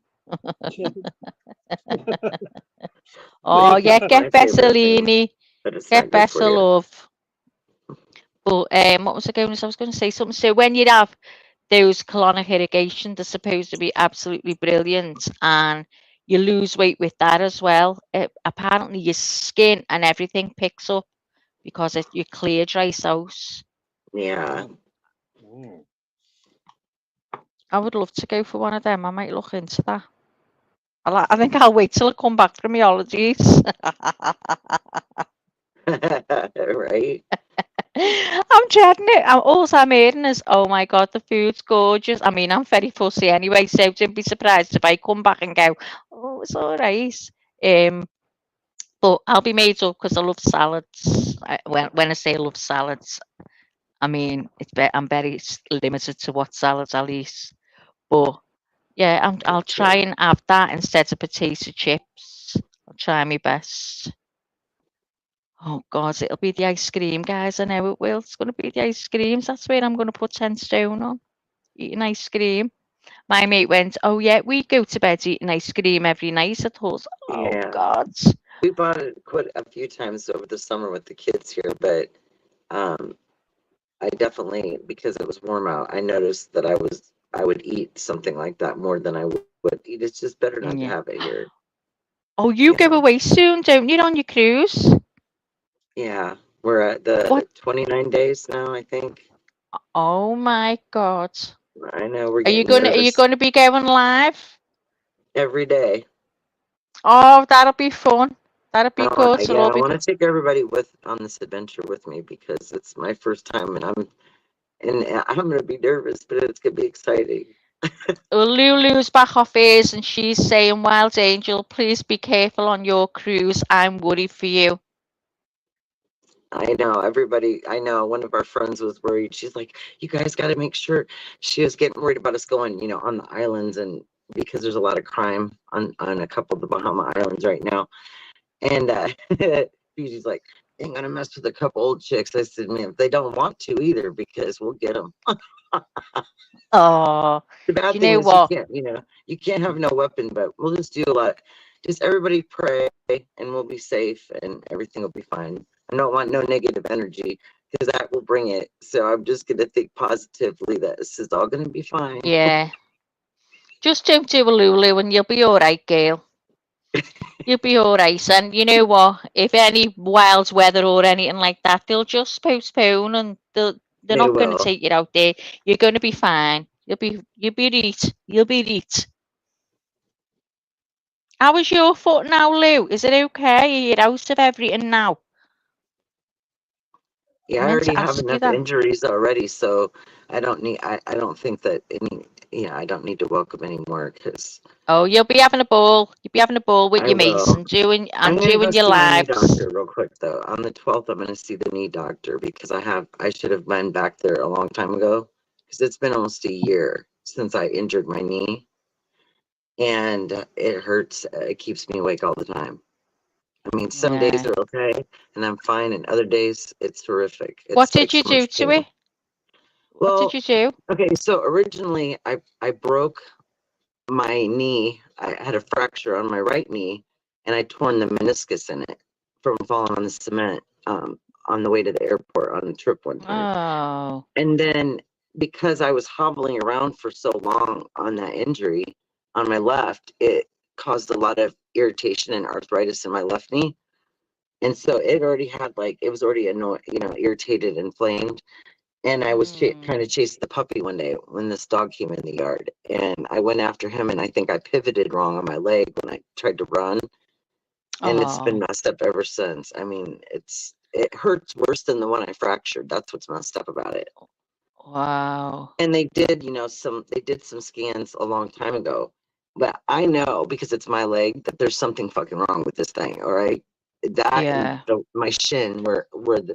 Oh yeah, Bacon's my get better, favorite thing, Lene. but it's Get not good for better, you. love. But what was I going to say? I was going to say something. So when you have those colonic irrigation, they're supposed to be absolutely brilliant, and you lose weight with that as well. Apparently, your skin and everything picks up because you clear dry sauce. Yeah. Mm. I would love to go for one of them. I might look into that. I think I'll wait till I come back from my holidays. Right. I'm dreading it. All I'm hearing is, oh my God, the food's gorgeous. I mean, I'm very fussy anyway, so don't be surprised if I come back and go, oh, it's all right. But I'll be made up because I love salads. When I say I love salads, I mean I'm very limited to what salads I'll eat. But yeah, I'll try Gotcha. and have that instead of potato chips. I'll try my best. Oh God, it'll be the ice cream, guys. I know it will. It's going to be the ice creams. That's where I'm going to put 10 stone on. Eating ice cream. My mate went, oh yeah, we go to bed eating ice cream every night. I thought, oh Yeah. God. We bought it quite a few times over the summer with the kids here, but um I definitely, because it was warm out, I noticed that I would eat something like that more than I would eat. It's just better not to Yeah. have it here. Oh, you go Yeah. away soon, don't you, on your cruise? Yeah. We're at What? the 29 days now, I think. Oh my God. I know we're Are you getting nervous gonna be going live? every day. Oh, that'll be fun. That'll be good. So Yeah, I'll I be want to take everybody on this adventure with me because it's my first time and I'm and I'm gonna be nervous, but it's gonna be exciting. Well, Lulu's back off hers and she's saying, Wild Angel, please be careful on your cruise. I'm worried for you. I know everybody. I know one of our friends was worried. She's like, "You guys got to make sure." She was getting worried about us going, on the islands, and because there's a lot of crime on a couple of the Bahama Islands right now. And she's like, "Ain't gonna mess with a couple old chicks." I said, "Man, they don't want to either, because we'll get them." Oh, The do bad you thing know is you what? can't, you can't have no weapon, but we'll just do a lot. Just everybody pray and we'll be safe and everything will be fine. I don't want no negative energy because that will bring it. So I'm just going to think positively that this is all going to be fine. Yeah. Just don't do a Lulu and you'll be all right, girl. You'll be all right. And you know what? If any wild weather or anything like that, they'll just postpone and they're They not going to will. take you out there. You're going to be fine. You'll be right. You'll be right. How is your foot now, Lou? Is it okay? Are you out of everything now? I Yeah, I meant already to have ask you enough that. injuries already. So I don't think that I don't need to welcome anymore because Oh, you'll be having a ball. You'll be having a ball with I your mates will. and doing I'm and gonna go doing your see my knee lives. doctor real quick though. On the 12th, I'm gonna see the knee doctor because I should have been back there a long time ago because it's been almost a year since I injured my knee and it hurts. It keeps me awake all the time. I mean, some days Yeah. are okay and I'm fine, and other days it's horrific. What It's did like you so do much to pain. it? What did Well, you do? okay, so originally I broke my knee. I had a fracture on my right knee and I torn the meniscus in it from falling on the cement on the way to the airport on a trip one time. Oh. And then because I was hobbling around for so long on that injury on my left, it caused a lot of irritation and arthritis in my left knee. And so it already had it was already irritated, inflamed. And I was trying to Mm. chase the puppy one day when this dog came in the yard. And I went after him, and I think I pivoted wrong on my leg when I tried to run. And it's been Oh. messed up ever since. I mean, it hurts worse than the one I fractured. That's what's messed up about it. Wow. And they did, they did some scans a long time ago. But I know because it's my leg that there's something fucking wrong with this thing. All right. That and Yeah. my shin, where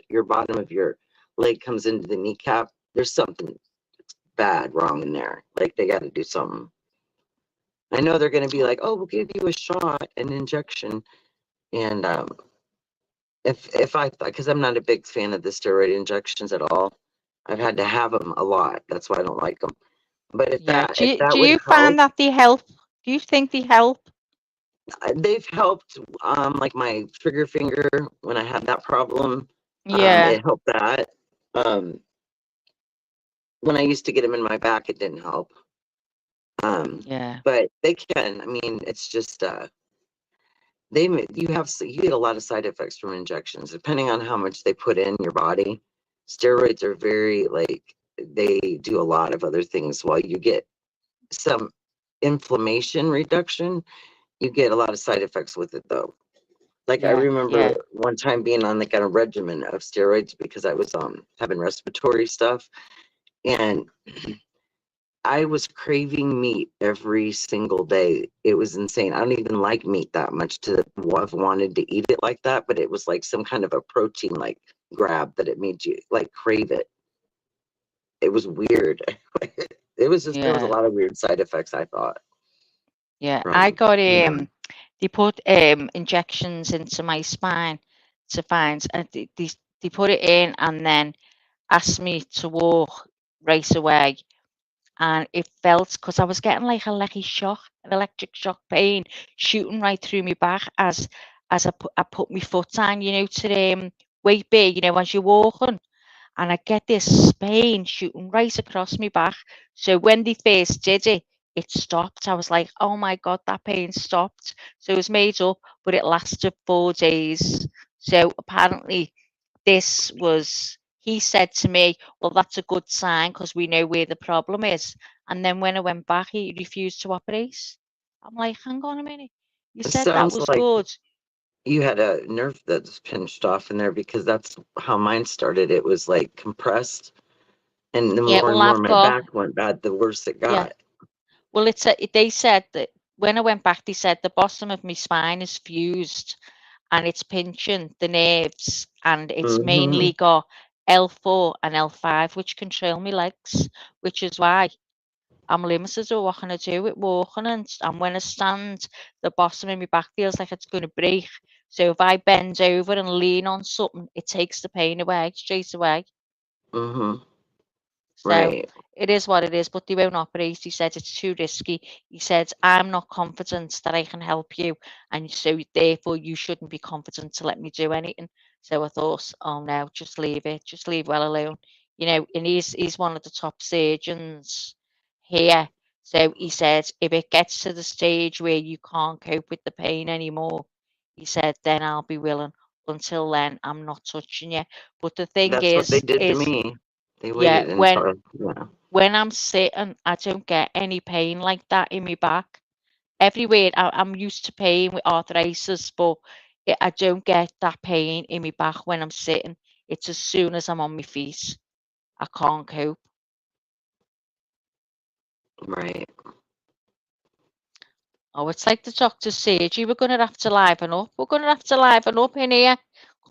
your bottom of your leg comes into the kneecap, there's something bad wrong in there. Like they got to do something. I know they're going to be like, "Oh, we'll give you a shot, an injection," and if I because I'm not a big fan of the steroid injections at all. I've had to have them a lot. That's why I don't like them. But if Yeah. that Do if you, that do would you help, find that they help? Do you think they help? they've helped. Like my trigger finger when I had that problem, Yeah. it helped that. Um, when I used to get them in my back, it didn't help. Um, Yeah. but they can. I mean, it's just you get a lot of side effects from injections depending on how much they put in your body. Steroids are very they do a lot of other things. While you get some inflammation reduction, you get a lot of side effects with it though. Like I Yeah. Yeah. remember one time being on a regimen of steroids because I was having respiratory stuff, and I was craving meat every single day. It was insane. I don't even like meat that much to have wanted to eat it like that, but it was like some kind of a protein grab that it made you crave it. It was weird. There was a Yeah. lot of weird side effects, I thought, Yeah. I from got them. they put injections into my spine to find they put it in and then asked me to walk right away. And it felt because I was getting like an electric shock pain shooting right through my back as I put my foot on, to weight B, as you're walking. And I get this pain shooting right across my back. So when they first did it, it stopped. I was like, oh my God, that pain stopped. So it was made up, but it lasted 4 days. So apparently he said to me, well, that's a good sign because we know where the problem is. And then when I went back, he refused to operate. I'm like, hang on a minute. You It said that sounds was like good. you had a nerve that's pinched off in there because that's how mine started. It was compressed. And the Yeah, more and well, more I've my got, back went bad, the worse it yeah. got. Well, they said that when I went back, they said the bottom of my spine is fused and it's pinching the nerves, and it's Hmm. mainly got L4 and L5, which control my legs, which is why I'm limited to what can I do with walking, and when I stand, the bottom of my back feels like it's going to break. So if I bend over and lean on something, it takes the pain away straight away. Hmm. So Right. it is what it is, but they won't operate. He said it's too risky. He said, I'm not confident that I can help you, and so therefore you shouldn't be confident to let me do anything. So I thought, oh no, just leave it, just leave well alone. And he's one of the top surgeons here. So he said, if it gets to the stage where you can't cope with the pain anymore, he said, then I'll be willing. Until then, I'm not touching you. But the thing That's what they did to is, me. They yeah, waited until, yeah. when I'm sitting, I don't get any pain like that in my back. Everywhere, I'm used to pain with arthritis, but I don't get that pain in my back when I'm sitting. It's as soon as I'm on my feet. I can't cope. Right. Oh, it's like the doctor said, you were going to have to liven up. We're going to have to liven up in here.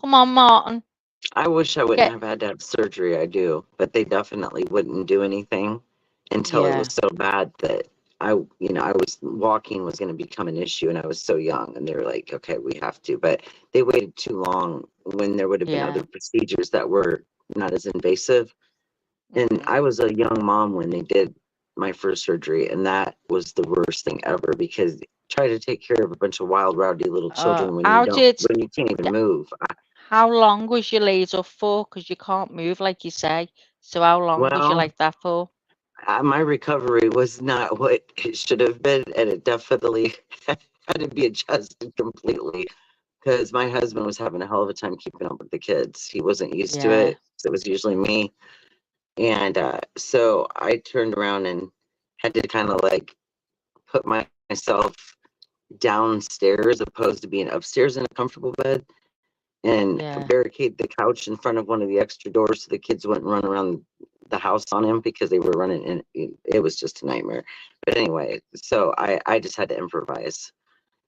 Come on, Martin. I wish I wouldn't Get, have had to have surgery. I do, but they definitely wouldn't do anything until it yeah, was so bad that I was walking was going to become an issue, and I was so young, and they were like, "Okay, we have to," but they waited too long when there would have been yeah. other procedures that were not as invasive. And Hmm. I was a young mom when they did my first surgery, and that was the worst thing ever because try to take care of a bunch of wild, rowdy little children when How did, when you can't even move. how long was you laid up for? Because you can't move like you say. So how long was you Well, like that for? my recovery was not what it should have been, and it definitely had to be adjusted completely because my husband was having a hell of a time keeping up with the kids. He wasn't used to Yeah, it. So it was usually me. And so I turned around and had to kind of like put myself downstairs opposed to being upstairs in a comfortable bed and yeah, barricade the couch in front of one of the extra doors so the kids wouldn't run around the house on him because they were running in. It was just a nightmare. But anyway, so I just had to improvise.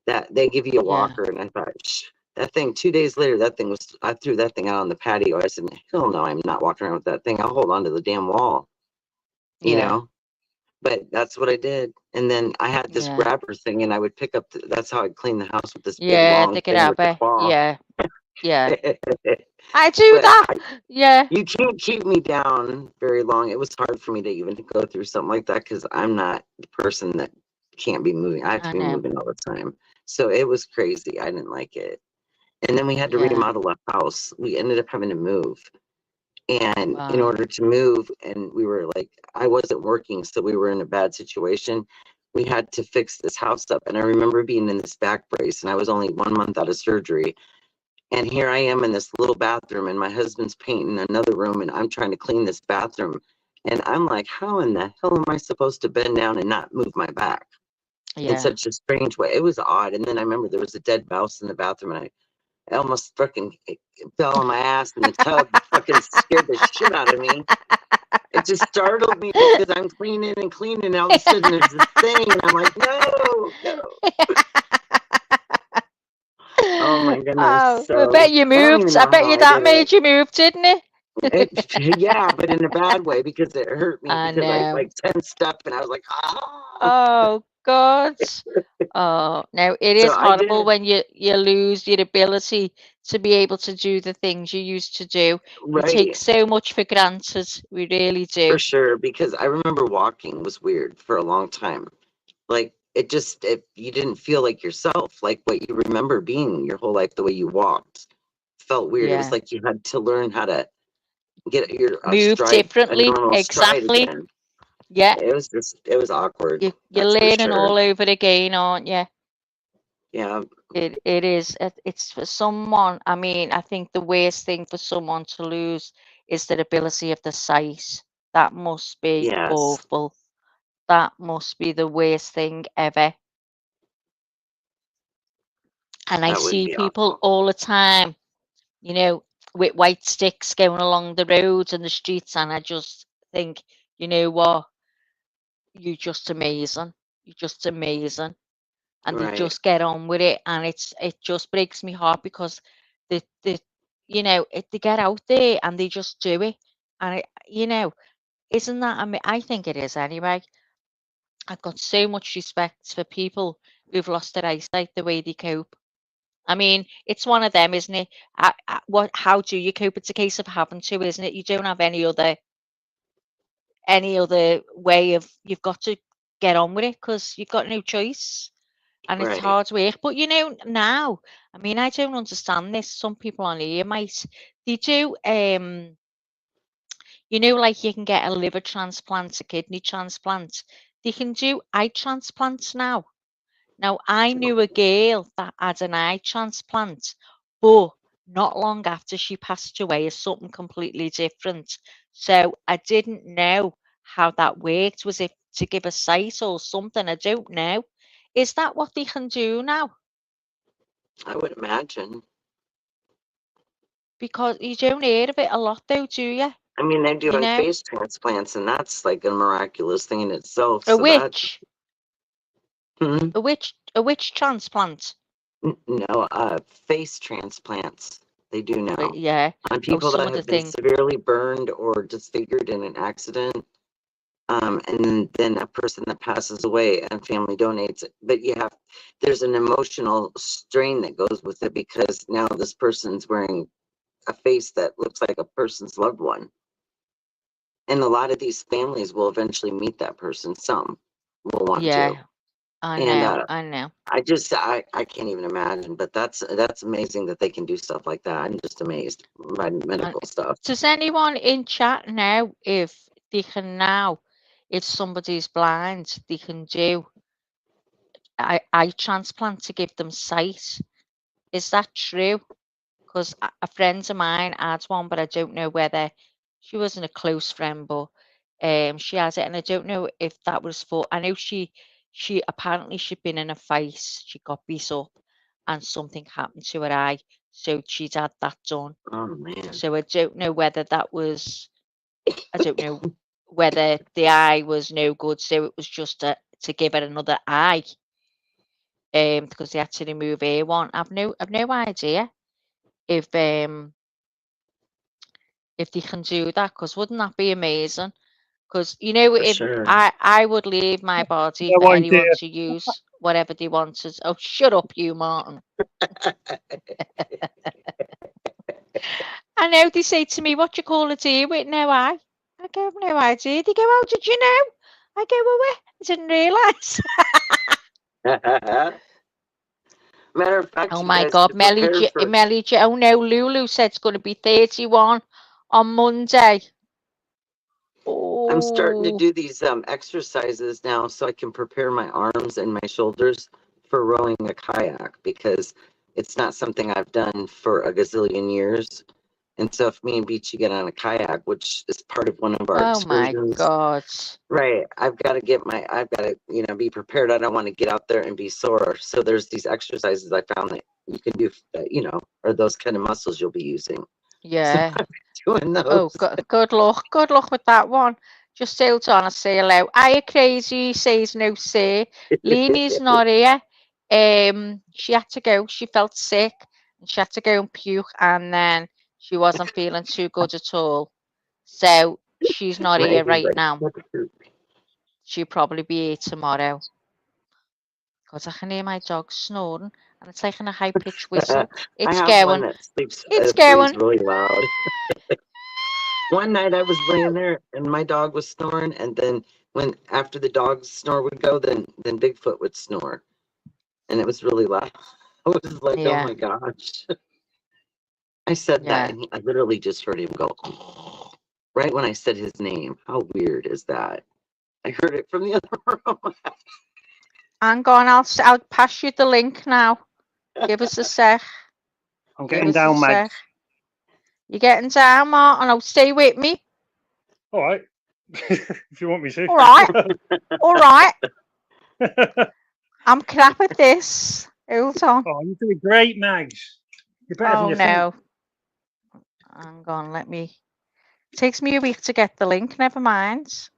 That they give you a yeah, walker, and I thought, that thing. 2 days later, that thing was. I threw that thing out on the patio. I said, hell no, I'm not walking around with that thing. I'll hold on to the damn wall, you yeah, know. But that's what I did. And then I had this yeah, grabber thing, and I would pick up. That's how I'd clean the house with this big yeah. long The thing with the grabber. claw. Yeah, yeah. I do But that. Yeah, you can't keep me down very long. It was hard for me to even go through something like that because I'm not the person that can't be moving. I have to I be know. moving all the time. So it was crazy. I didn't like it. And then we had to Yeah. remodel a house. We ended up having to move. And in Wow. order to move, and we were like, I wasn't working, so we were in a bad situation. We had to fix this house up. And I remember being in this back brace, and I was only 1 month out of surgery. And here I am in this little bathroom, and my husband's painting another room, and I'm trying to clean this bathroom. And I'm like, how in the hell am I supposed to bend down and not move my back in Yeah. such a strange way? It was odd. And then I remember there was a dead mouse in the bathroom, and I almost fucking fell on my ass in the tub, fucking scared the shit out of me. It just startled me because I'm cleaning, and all of a sudden there's this thing, and I'm like, no, no. Oh my goodness. Oh, I bet So you I don't even moved. I know bet how you I that did it. made you move, didn't it? Yeah, but in a bad way because it hurt me I because I know. like tensed up and I was like, ah. Oh God. Oh, no, it So is I horrible did, when you lose your ability to be able to do the things you used to do. We take right, so much for granted. We really for do. sure, because I remember walking was weird for a long time. Like you didn't feel like yourself, like what you remember being your whole life, the way you walked felt weird. It was Yeah. like you had to learn how to get your Move a differently. normal stride Exactly. again. Yeah. It was awkward. You're That's for learning sure. all over again, aren't you? Yeah, It is. It's for someone. I mean, I think the worst thing for someone to lose is the ability of the sight. That must be yes, awful. That must be the worst thing ever. And I that would see be people awful. all the time, you know, with white sticks going along the roads and the streets, and I just think, you know what, you're just amazing. You're just amazing. And they Right. just get on with it. And it just breaks me heart because the you know, they get out there and they just do it. And you know, isn't that, I think it is anyway. I've got so much respect for people who've lost their eyesight, the way they cope. I mean, it's one of them, isn't it? How do you cope? It's a case of having to, isn't it? You don't have any other way of, you've got to get on with it because you've got no choice. And it's Right. hard work. But you know, now, I mean, I don't understand this. Some people on here might, they do, you know, like you can get a liver transplant, a kidney transplant. They can do eye transplants now. Now, I knew a girl that had an eye transplant, but not long after she passed away, is something completely different. So I didn't know how that worked. Was it to give a sight or something? I don't know. Is that what they can do now? I would imagine. Because you don't hear of it a lot, though, do you? I mean, they do You know, face transplants, and that's like a miraculous thing in itself. a So that, witch, hmm, a witch transplant. no, face transplants they do now Yeah. on Oh, people some that of the have been thing. severely burned or disfigured in an accident. And then a person that passes away and family donates it. But there's an emotional strain that goes with it because now this person's wearing a face that looks like a person's loved one. And a lot of these families will eventually meet that person. Some will want to. Yeah, I And know. I know. I can't even imagine, but that's amazing that they can do stuff like that. I'm just amazed by medical stuff. Does anyone in chat know if they can now, if somebody's blind, they can do eye transplant to give them sight? Is that true? Because a friend of mine had one, but I don't know whether she wasn't a close friend, but she has it, and I don't know if that was for. I know she apparently she'd been in a fight, she got beat up, and something happened to her eye, so she'd had that done. Oh man. So I don't know whether that was. I don't know whether the eye was no good, so it was just to give her another eye, because they had to remove her one. I've no idea if they can do that, because wouldn't that be amazing? Because you know, For if sure. I would leave my body No for anyone idea. to use whatever they wanted. Oh, shut up, you Martin. I know they say to me, "What do you call it here with no eye?" I go, "I've no idea." They go, "How did you know?" I go, "Well, I didn't realise." Matter of fact, Oh you my guys God, should prepare for. oh no, Lulu said it's going to be 31 on Monday. I'm starting to Oh, do these exercises now so I can prepare my arms and my shoulders for rowing a kayak because it's not something I've done for a gazillion years. And so if me and Beachy get on a kayak, which is part of one of our oh my excursions, God. right, I've got to, be prepared. I don't want to get out there and be sore. So there's these exercises I found that you can do, or those kind of muscles you'll be using. So Yeah. I'm doing those. Oh, good luck. Good luck with that one. Just hold on, I say hello. Are you crazy? Says no, sir. Lene's not here. She had to go. She felt sick, and she had to go and puke, and then she wasn't feeling too good at all. So she's not And here Amy's right like, now. "What the poop?" She'll probably be here tomorrow. Because I can hear my dog snoring, and it's like in a high-pitched whistle. I It's have one going. that It's breathes going. really loud. One night I was laying there and my dog was snoring, and then after the dog's snore would go, then Bigfoot would snore, and it was really loud. I was like, oh Yeah. my gosh. I said that, Yeah. and I literally just heard him go right when I said his name. How weird is that? I heard it from the other room. Hang on, I'll pass you the link now. Give us a sec. I'm Give getting us a down, sec. Mags. You're getting down, Martin. Oh, stay with me. All right. If you want me to. All right. All right. I'm crap at this. Hold on. Oh, you're doing great, Mags. You're better than Oh you think. no. Hang on. Let me Takes me a week to get the link. Never mind.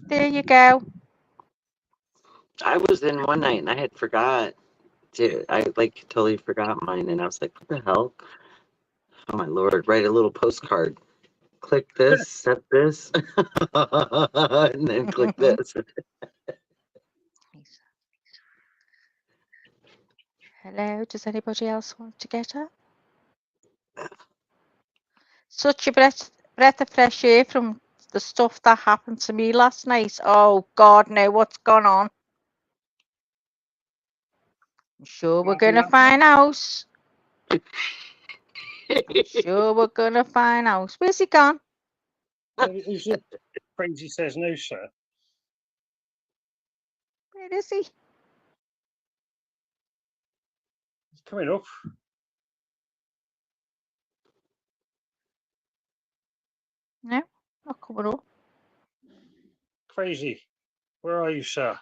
There you go. I was in one night and I had forgot to. I like totally forgot mine, and I was like, "What the hell? Oh my lord!" Write a little postcard. Click this, set this, and then click this. Hello, does anybody else want to get up? Such a breath of fresh air from the stuff that happened to me last night. Oh God, no, what's gone on? I'm sure we're gonna find out. I'm sure we're gonna find out. Where's he gone? Who's it? Crazy says no, sir. Where is he? He's coming up. No, not coming up. Crazy. Where are you, sir?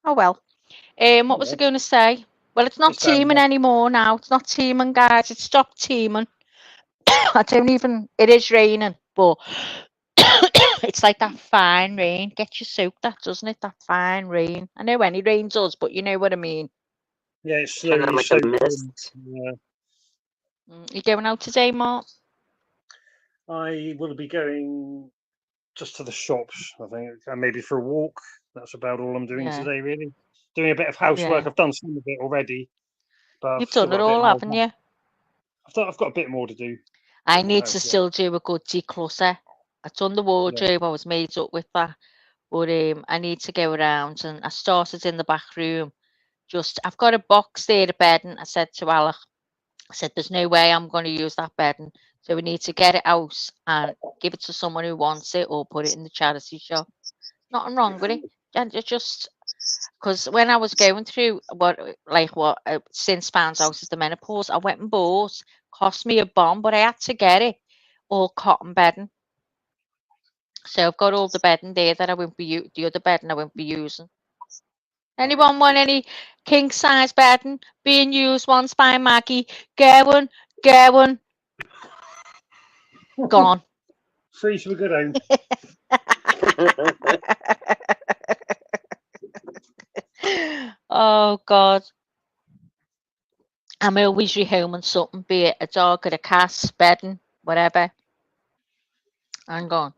Oh well. What was I going to say? Well, it's not It's down teaming there. anymore now. It's not teaming, guys. It stopped teaming. I don't even. It is raining, but it's like that fine rain. Gets you soaked, that doesn't it? That fine rain. I know any rain does, but you know what I mean. Yeah, it's Kind of slowly like a soaking. mist. Yeah. You going out today, Mark? I will be going just to the shops, I think, and maybe for a walk. That's about all I'm doing Yeah. today, really. Doing a bit of housework. Yeah. I've done some of it already, but I've You've still done got it a bit all, more. haven't you? I've got a bit more to do. I Bit more need to housework. still do a good declutter. I've done the wardrobe. I was made up with that. But I need to go around, and I started in the back room. I've got a box there, a bed, and I said to Alec, I said, there's no way I'm going to use that bedding. So we need to get it out and give it to someone who wants it or put it in the charity shop. Nothing wrong with it. And it just, because when I was going through since found out is the menopause, I went and bought, cost me a bomb, but I had to get it, all cotton bedding. So I've got all the bedding there that I won't be, the other bedding I won't be using. Anyone want any king size bedding being used once by Maggie? Going, gone. Free to a good home. Oh God. I'm always rehoming something, be it a dog or a cat, bedding, whatever. Hang on.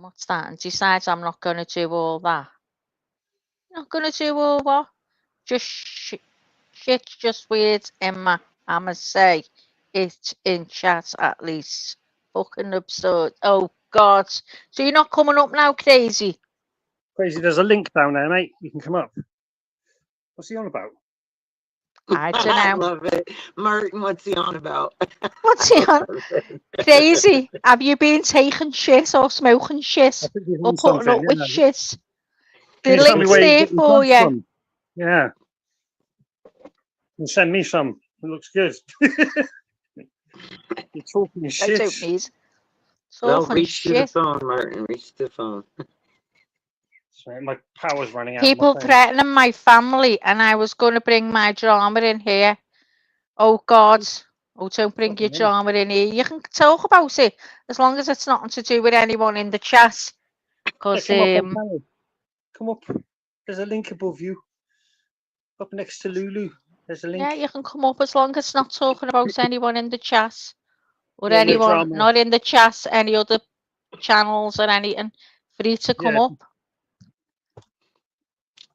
What's that? And decides I'm not going to do all that. Not going to do all what? Just shit, just weird in my, I'ma say it in chat at least. Fucking absurd. Oh God. So you're not coming up now, crazy? Crazy. There's a link down there, mate. You can come up. What's he on about? I don't I know. love it. Martin, what's he on about? What's he on? Crazy. Have you been taking shit or smoking shit I think he's or on putting up something. with Yeah. shit? Can The you tell me link's where you there get your for gloves you. from? Yeah. And send me some. It looks good. You're talking I shit. don't need Well, talking reach to the shit. phone, Martin. Reach to the phone. Sorry, my power's running out on my People phone. threatening my family, and I was going to bring my drama in here. Oh God. Oh, don't bring your Fucking hell. drama in here. You can talk about it as long as it's nothing to do with anyone in the chat. Yeah, Because come up on panel. Come up. There's a link above you. Up next to Lulu. There's a link. yeah, you can come up as long as it's not talking about anyone in the chat or Yeah, no anyone drama. not in the chat, any other channels or anything. Free to come Yeah. up.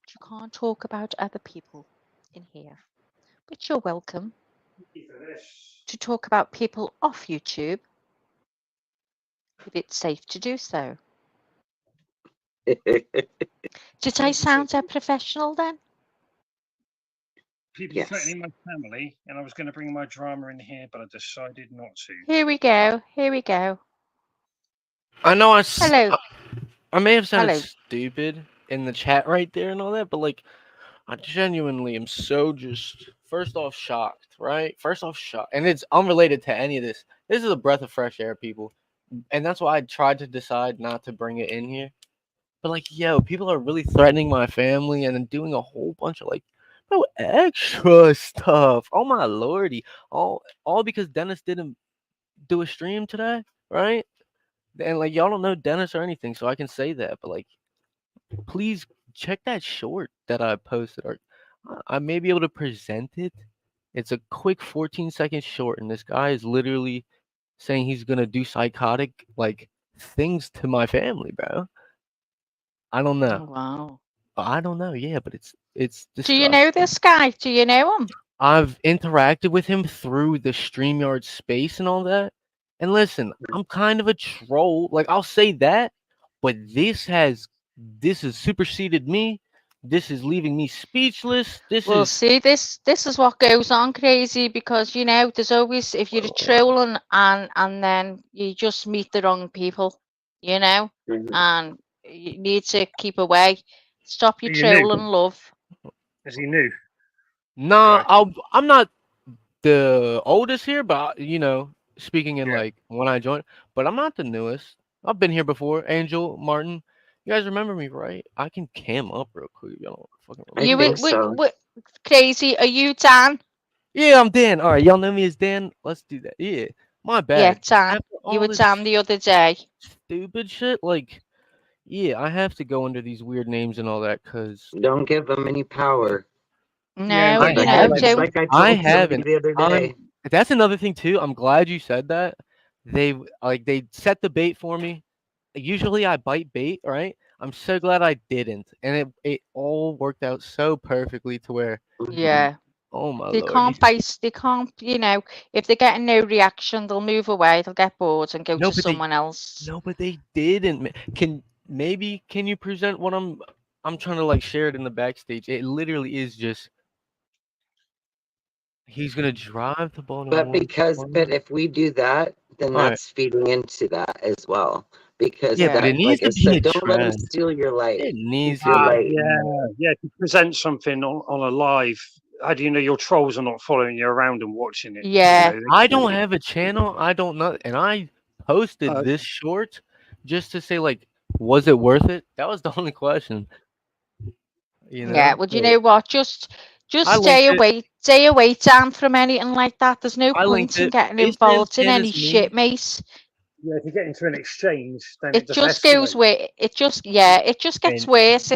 You can't talk about other people in here. But you're welcome to talk about people off YouTube if it's safe to do so. Did I sound so professional then? People Yes. threatening my family, and I was going to bring my drama in here, but I decided not to. Here we go. Here we go. I know Hello. I may have sounded Hello. stupid in the chat right there and all that, but like I genuinely am so just first off shocked, right? First off shocked. And it's unrelated to any of this. This is a breath of fresh air, people. And that's why I tried to decide not to bring it in here. But like, yo, people are really threatening my family and then doing a whole bunch of like No extra stuff. Oh my lordy. All because Dennis didn't do a stream today, right? And like y'all don't know Dennis or anything, so I can say that. But like, please check that short that I posted, or I may be able to present it. It's a quick 14-second short, and this guy is literally saying he's gonna do psychotic like things to my family, bro. I don't know. Oh, wow. I don't know. Yeah, but it's Do you know disgusting. this guy? Do you know him? I've interacted with him through the StreamYard space and all that. And listen, I'm kind of a troll. Like I'll say that, but this has superseded me. This is leaving me speechless. This Well, is see, this is what goes on crazy because there's always if you're trolling and then you just meet the wrong people, you know, Mhm. and you need to keep away. Stop your Are you new? trolling, love. Is he new? nah. Guy. I'm not the oldest here, but speaking in Yeah. like when I joined, but I'm not the newest. I've been here before. Angel, Martin, you guys remember me, right? I can cam up real quick. Y'all don't fucking I You remember. think would so. crazy? Are you Dan? Yeah, I'm Dan. All right, y'all know me as Dan. Let's do that. Yeah, my Yeah, bad. Dan. After You all were this Dan the other day. stupid shit, like, yeah, I have to go under these weird names and all that, cause Don't give them any power. Yeah, No, I Angel, you don't know, follow haven't. Just anyone. don't. like I I told somebody haven't. the other I'm. day. That's another thing too. I'm glad you said that. They set the bait for me. Usually I bite bait, right? I'm so glad I didn't, and it all worked out so perfectly to where, Mhm. Yeah. oh my They lord. can't face, they can't, if they're getting no reaction, they'll move away, they'll get bored and go No, to but they someone else. no, but they didn't. Can you present what I'm trying to like share it in the backstage. It literally is just he's gonna drive to But Baltimore. but if we do that, then All right. that's feeding into that as well. Because Yeah, but Yeah. it that, needs like I to be a said, don't let them trend. steal your light. It needs Keep to your be a light. Yeah, trend. yeah. To present something on a live, how do you know your trolls are not following you around and watching it? You Yeah. know. I don't have a channel. I don't know, and I posted Uh, this short just to say like, was it worth it? That was the only question. You Yeah. know, Well, you like, know what? Just I linked it. stay away, Dan, from anything like that. There's no I linked point in it. getting It says involved in any Dennis shit, me. mate. yeah, if you get into an exchange, then it It just just goes escalates. where it just gets And worse.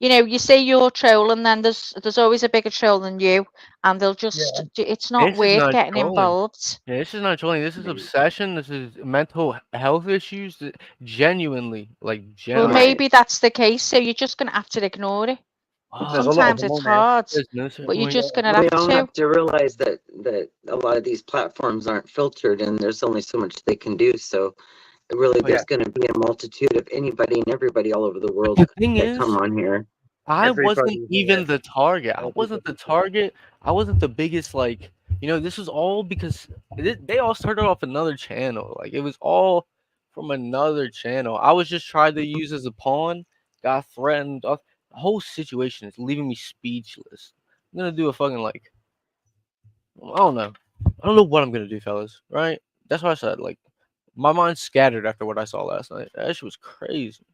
You say you're trolling, then there's always a bigger troll than you, and they'll just Yeah, it's not this is worth not getting trolling. involved. Yeah, this is not trolling. This is obsession. This is mental health issues. Genuinely, like, Well, Right. maybe that's the case, so you're just gonna have to ignore it. there's a lot of Sometimes them it's on there. hard, there's no certain but you're point. just gonna We have all to. have to realize that a lot of these platforms aren't filtered and there's only so much they can do. So really, Oh yeah, there's going to be a multitude of anybody and everybody all over the But world the thing that come is, on here. I wasn't everybody's even the target. I wasn't the everybody's there. target. I wasn't the biggest, like, this was all because they all started off another channel. Like, it was all from another channel. I was just trying to use as a pawn, got threatened. The whole situation is leaving me speechless. I'm gonna do a fucking, like, I don't know. I don't know what I'm gonna do, fellas. Right? That's what I said. Like, my mind's scattered after what I saw last night. That shit was crazy.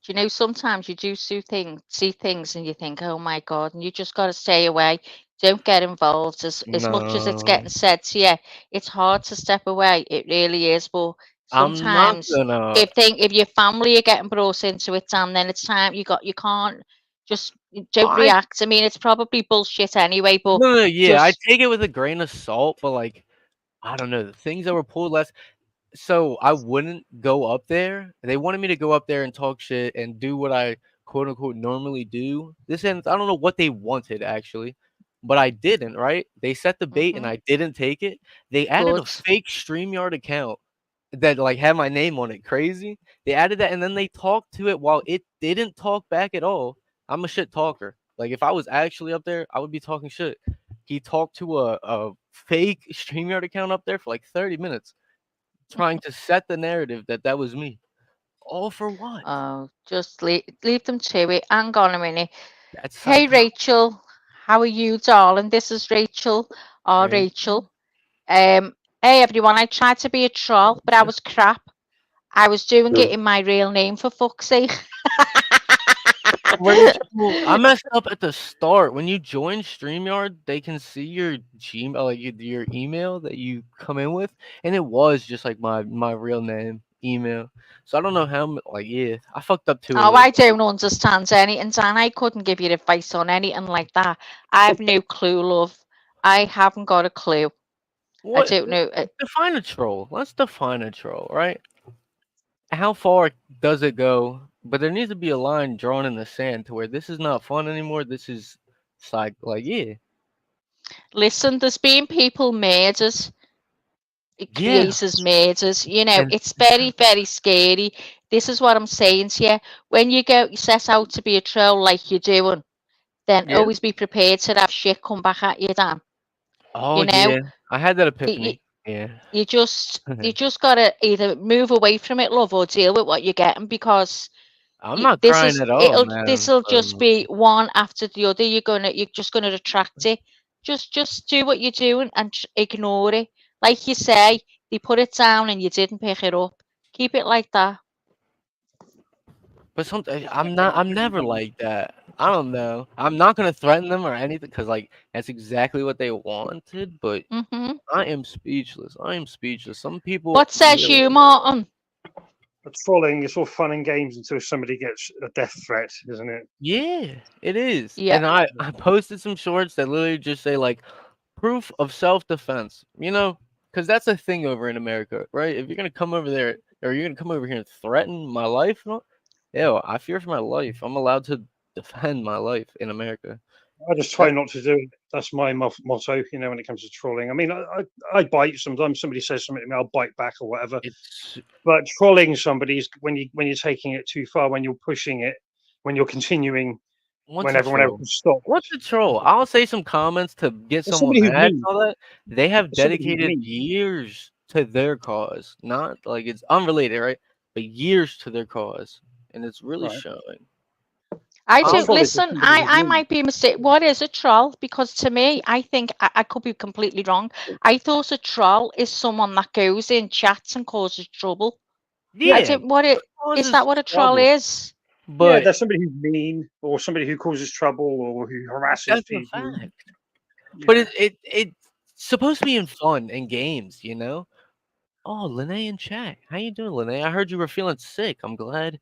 Do sometimes you do see things, and you think, "Oh my God," and you just got to stay away. Don't get involved. As much as it's No, getting said to you, it's hard to step away. It really is. But I'm not sometimes, gonna. if your family are getting brought into it, and then it's time you can't just don't I react. I mean, it's probably bullshit anyway, but No, no, yeah, I just take it with a grain of salt, but like, I don't know, the things that were pulled last. So I wouldn't go up there. They wanted me to go up there and talk shit and do what I quote unquote normally do. This and I don't know what they wanted actually, but I didn't. Right? They set the bait and hmm I didn't take it. They added a good. fake StreamYard account that like had my name on it. Crazy. They added that and then they talked to it while it didn't talk back at all. I'm a shit talker. Like if I was actually up there, I would be talking shit. He talked to a fake StreamYard account up there for like 30 minutes, trying to set the narrative that that was me. All for what? Oh, just leave them to it. Hang on a minute. That's Hey, psycho. Rachel. How are you, darling? This is Rachel. Rachel. Hey, everyone. I tried to be a troll, but I was crap. I was doing it So in my real name, for fuck's sake. Really trouble. I messed up at the start. When you join StreamYard, they can see your Gmail, like your email that you come in with, and it was just like my real name email. So I don't know how. Like, yeah, I fucked up too a Oh, little I bit. don't understand anything, Dan. I couldn't give you advice on anything like that. I have no clue, love. I haven't got a clue. I What? don't know. Define a troll. Let's define a troll, right? How far does it go? But there needs to be a line drawn in the sand to where this is not fun anymore. This is like yeah, Listen, there's been people murdered, yeah, creators murders. You know, and it's very, very scary. This is what I'm saying to you. When you set out to be a troll like you're doing, then yeah. always be prepared to have shit come back at you, Dan. Oh You know, yeah, I had that you, epiphany. Yeah. you just gotta either move away from it, love, or deal with what you're getting because I'm not crying at all, man. this'll just So, be one after the other. You're just gonna attract it. Just do what you're doing and ignore it. Like you say, they put it down and you didn't pick it up. Keep it like that. but sometimes I'm not. I'm never like that. I don't know. I'm not gonna threaten them or anything because like that's exactly what they wanted. But Hmm. I am speechless. I am speechless. Some people What says really. you, Martin? But trolling is all fun and games until somebody gets a death threat, isn't it? Yeah, it is. Yeah. And I posted some shorts that literally just say like proof of self-defense. Because that's a thing over in America, right? If you're gonna come over there or you're gonna come over here and threaten my life, and all, yo, I fear for my life. I'm allowed to defend my life in America. I just try That's not to do it. That's my motto, when it comes to trolling. I mean, I bite sometimes. Somebody says something to me, I'll bite back or whatever. it's But trolling somebody is when you're taking it too far, when you're pushing it, when you're continuing, what's when a everyone else troll? has stopped. What's a troll? I'll say some comments to get There's someone somebody who's mad and mean. all that. They have There's somebody who's dedicated mean. years to their cause. Not like it's unrelated, right? But years to their cause. And it's really Right. showing. I A I'll don't troll is listen. somebody who's I mean. might be mistaken. What is a troll? Because to me, I think I could be completely wrong. I thought a troll is someone that goes in chats and causes trouble. I yeah, don't. What it is causes that? What a troll trouble. is? Yeah, But there's somebody who's mean, or somebody who causes trouble, or who harasses that's a people. fact. But Yeah. it's supposed to be in fun and games. Oh, Lene in chat. How you doing, Lene? I heard you were feeling sick. I'm glad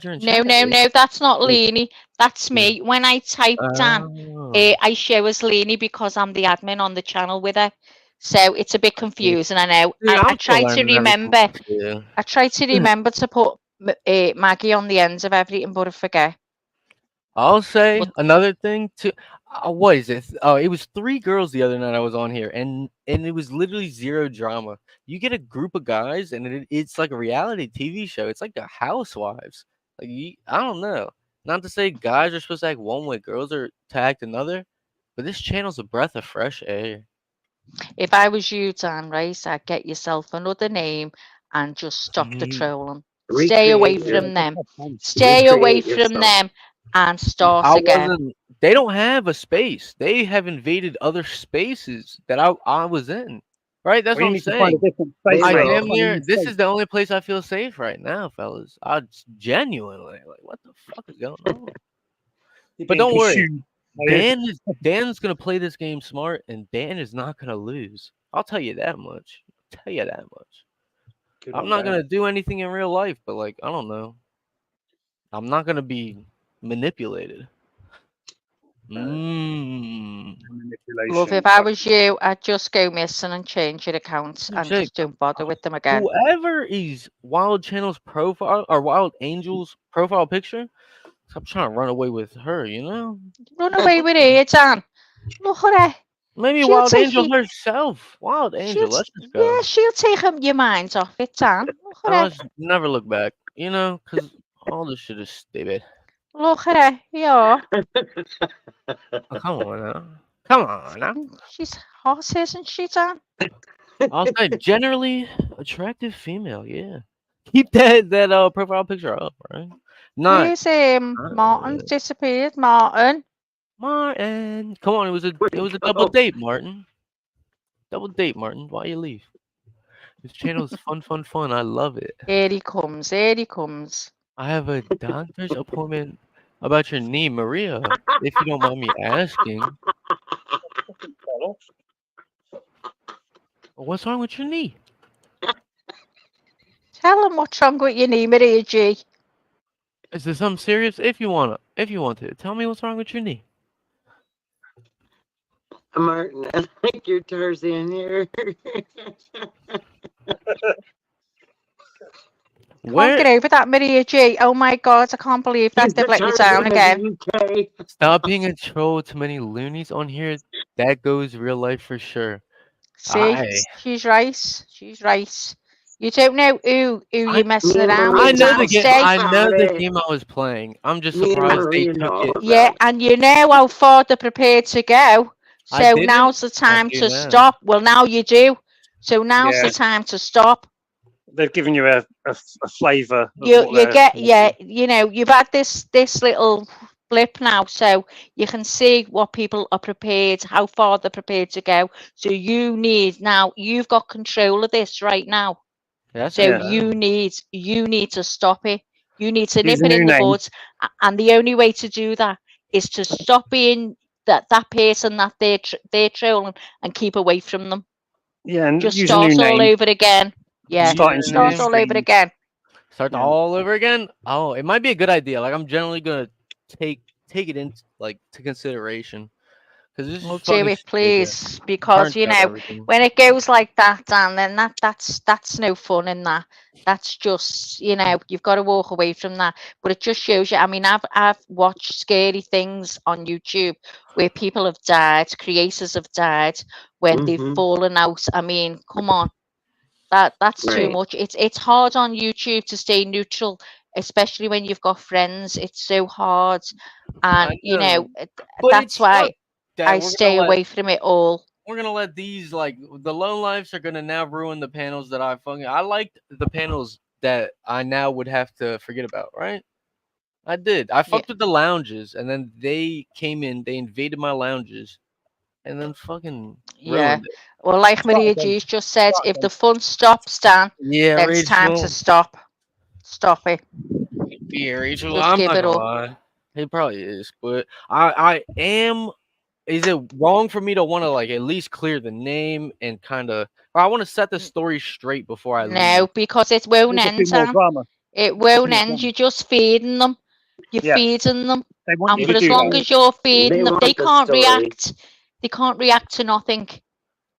you're in No, chat. no, no. That's not Mm, Lene. That's mm. me. When I type Dan, Oh. I show as Lene because I'm the admin on the channel with her. So it's a bit confusing. I know. Dude, I I'm still try to learning everything remember. too. I try to remember to put Maggie on the ends of everything, but I forget. I'll say But another thing too. What is it? Oh, it was three girls the other night I was on here, and it was literally zero drama. You get a group of guys, and it's like a reality TV show. It's like the Housewives. I don't know. Not to say guys are supposed to act one way, girls are to act another, but this channel's a breath of fresh air. if I was you, Dan, right, I'd get yourself another name and just stop the Mhm. trolling. Stay away Recreate Yeah, your from that's them. not fun. Stay away recreate from yourself. them and start I again. wasn't. They don't have a space. They have invaded other spaces that I was in. Right. That's Well, what you I'm need to find a saying. different They space, I mate. will. damn Find a near. new This space. is the only place I feel safe right now, fellas. I genuinely like. What the fuck is going on? You're But being don't worry. consumed. Are you? Dan's gonna play this game smart, and Dan is not gonna lose. I'll tell you that much. Tell you that much. Good I'm on not Dan. gonna do anything in real life, but like I don't know. I'm not gonna be manipulated. Uh, Mmm. Love, manipulation. if I Right. was you, I'd just go missing and change your accounts and Jake, just don't bother with them again. whoever is Wild Channel's profile or Wild Angel's profile picture, stop trying to run away with her. Run away with it, Dan. Look at her. Maybe She'll Wild take Angel you. herself. Wild She'll, Angel, let's just yeah, go. she'll take your mind off it, Dan. Look And at her. let's never look back, because all this shit is stupid. Look at her. Yeah. Oh, come on now. Come on now. She's hot, isn't she, Dan? I'll say generally attractive female, yeah. Keep that profile picture up, right? Not Where's Martin disappeared? Martin. Martin. Come on, it was a double date, Martin. Double date, Martin. Why you leave? This channel is fun, fun, fun. I love it. Here he comes. Here he comes. I have a doctor's appointment about your knee, Maria, if you don't mind me asking. Fell off. What's wrong with your knee? Tell them what's wrong with your knee, Maria G. Is there something serious? If you want to, tell me what's wrong with your knee. Martin, I like your Tarzan here. Can't Where? get over that, Maria G. Oh my God, I can't believe that He's they've the let you down Tarzan of again. the UK. Stop being a troll. Too many loonies on here. That goes real life for sure. See, I she's right. She's right. You don't know who I you're messing Me and around Maria I with, know know the Tan. game. all Stay. I know about the it. game I was playing. I'm just Me and surprised they Maria took know it. all Yeah, about it. and you know how far they're prepared to go. I So didn't. now's the I time do to now. stop. Well, now you do. So now's Yeah, the time to stop. they've given you a flavour of what You they're get, going to yeah, do. you know, you've had this little blip now, so you can see what people are prepared, how far they're prepared to go. So you've got control of this right now. That's So Yeah, okay. you need to stop it. You need to use nip a it new in the name. bud, and the only way to do that is to stop being that person that they're trolling and keep away from them. Yeah, and Just use a new start all name. over again. Yeah, Use Starting a some new start name. all over streams. again. Start Yeah, all over again. Oh, it might be a good idea. Like I'm generally gonna take take it into like to consideration because this is Well, do fucking it, stupid. please, because Turns out everything. when it goes like that, Dan, then that's no fun in that. That's just you've got to walk away from that. But it just shows you. I mean, I've watched scary things on YouTube where people have died, creators have died when they've Mm-hmm. fallen out. I mean, come on, that's too Right. much. It's hard on YouTube to stay neutral, especially when you've got friends. It's so hard, I and know, but that's it's not why that I stay away from it all. we're gonna let these like the lone lives are gonna now ruin the panels that I liked the panels that I now would have to forget about, right? I did. I Yeah, fucked with the lounges, and then they came in, they invaded my lounges, and then fucking yeah. ruined it. Well, like start Maria again. G's just said, Start if again. the fun stops, Dan, Yeah, then it's time to Rachel. stop. Stop it. Yeah, Rachel. Just I'm give not it gonna up. lie. It probably is, but I am. Is it wrong for me to want to like at least clear the name and kind of? Or I want to set the N- story straight before I leave. No, because it won't There's a bit end, more Dan. drama. It There's won't more end. drama. You're just feeding them. You're Yeah, feeding them. they want And you for to as do that. long Mm-hmm. as you're They feeding them, they want the can't story. react. They can't react to nothing.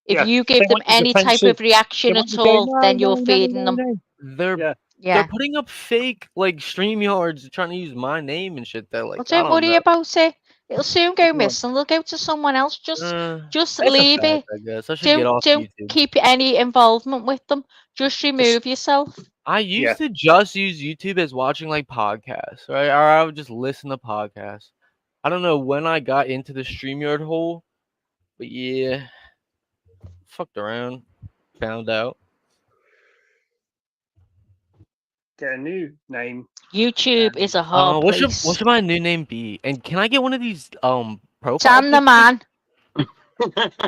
If Yeah, you they give them want you any type defensive. of They reaction want at you to go all, no, then you're no, no, feeding no, them. no. They're Yeah, they're Yeah. putting up fake like stream yards trying to use my name and shit. That Well, like I don't don't worry know. about it. It'll soon go go on. missing. They'll go to someone else. Uh, Just that's a leave fact, it. I guess. I should get Don't off don't YouTube. keep any involvement with them. Just Just remove yourself. I yeah. used to just use YouTube as watching like podcasts, right? Or I would just listen to podcasts. I don't know when I got into the StreamYard hole, but yeah, fucked around, found out. Get a new name YouTube is and a hard What place. should my new name be? And can I get one of these profile Dan the pictures? man.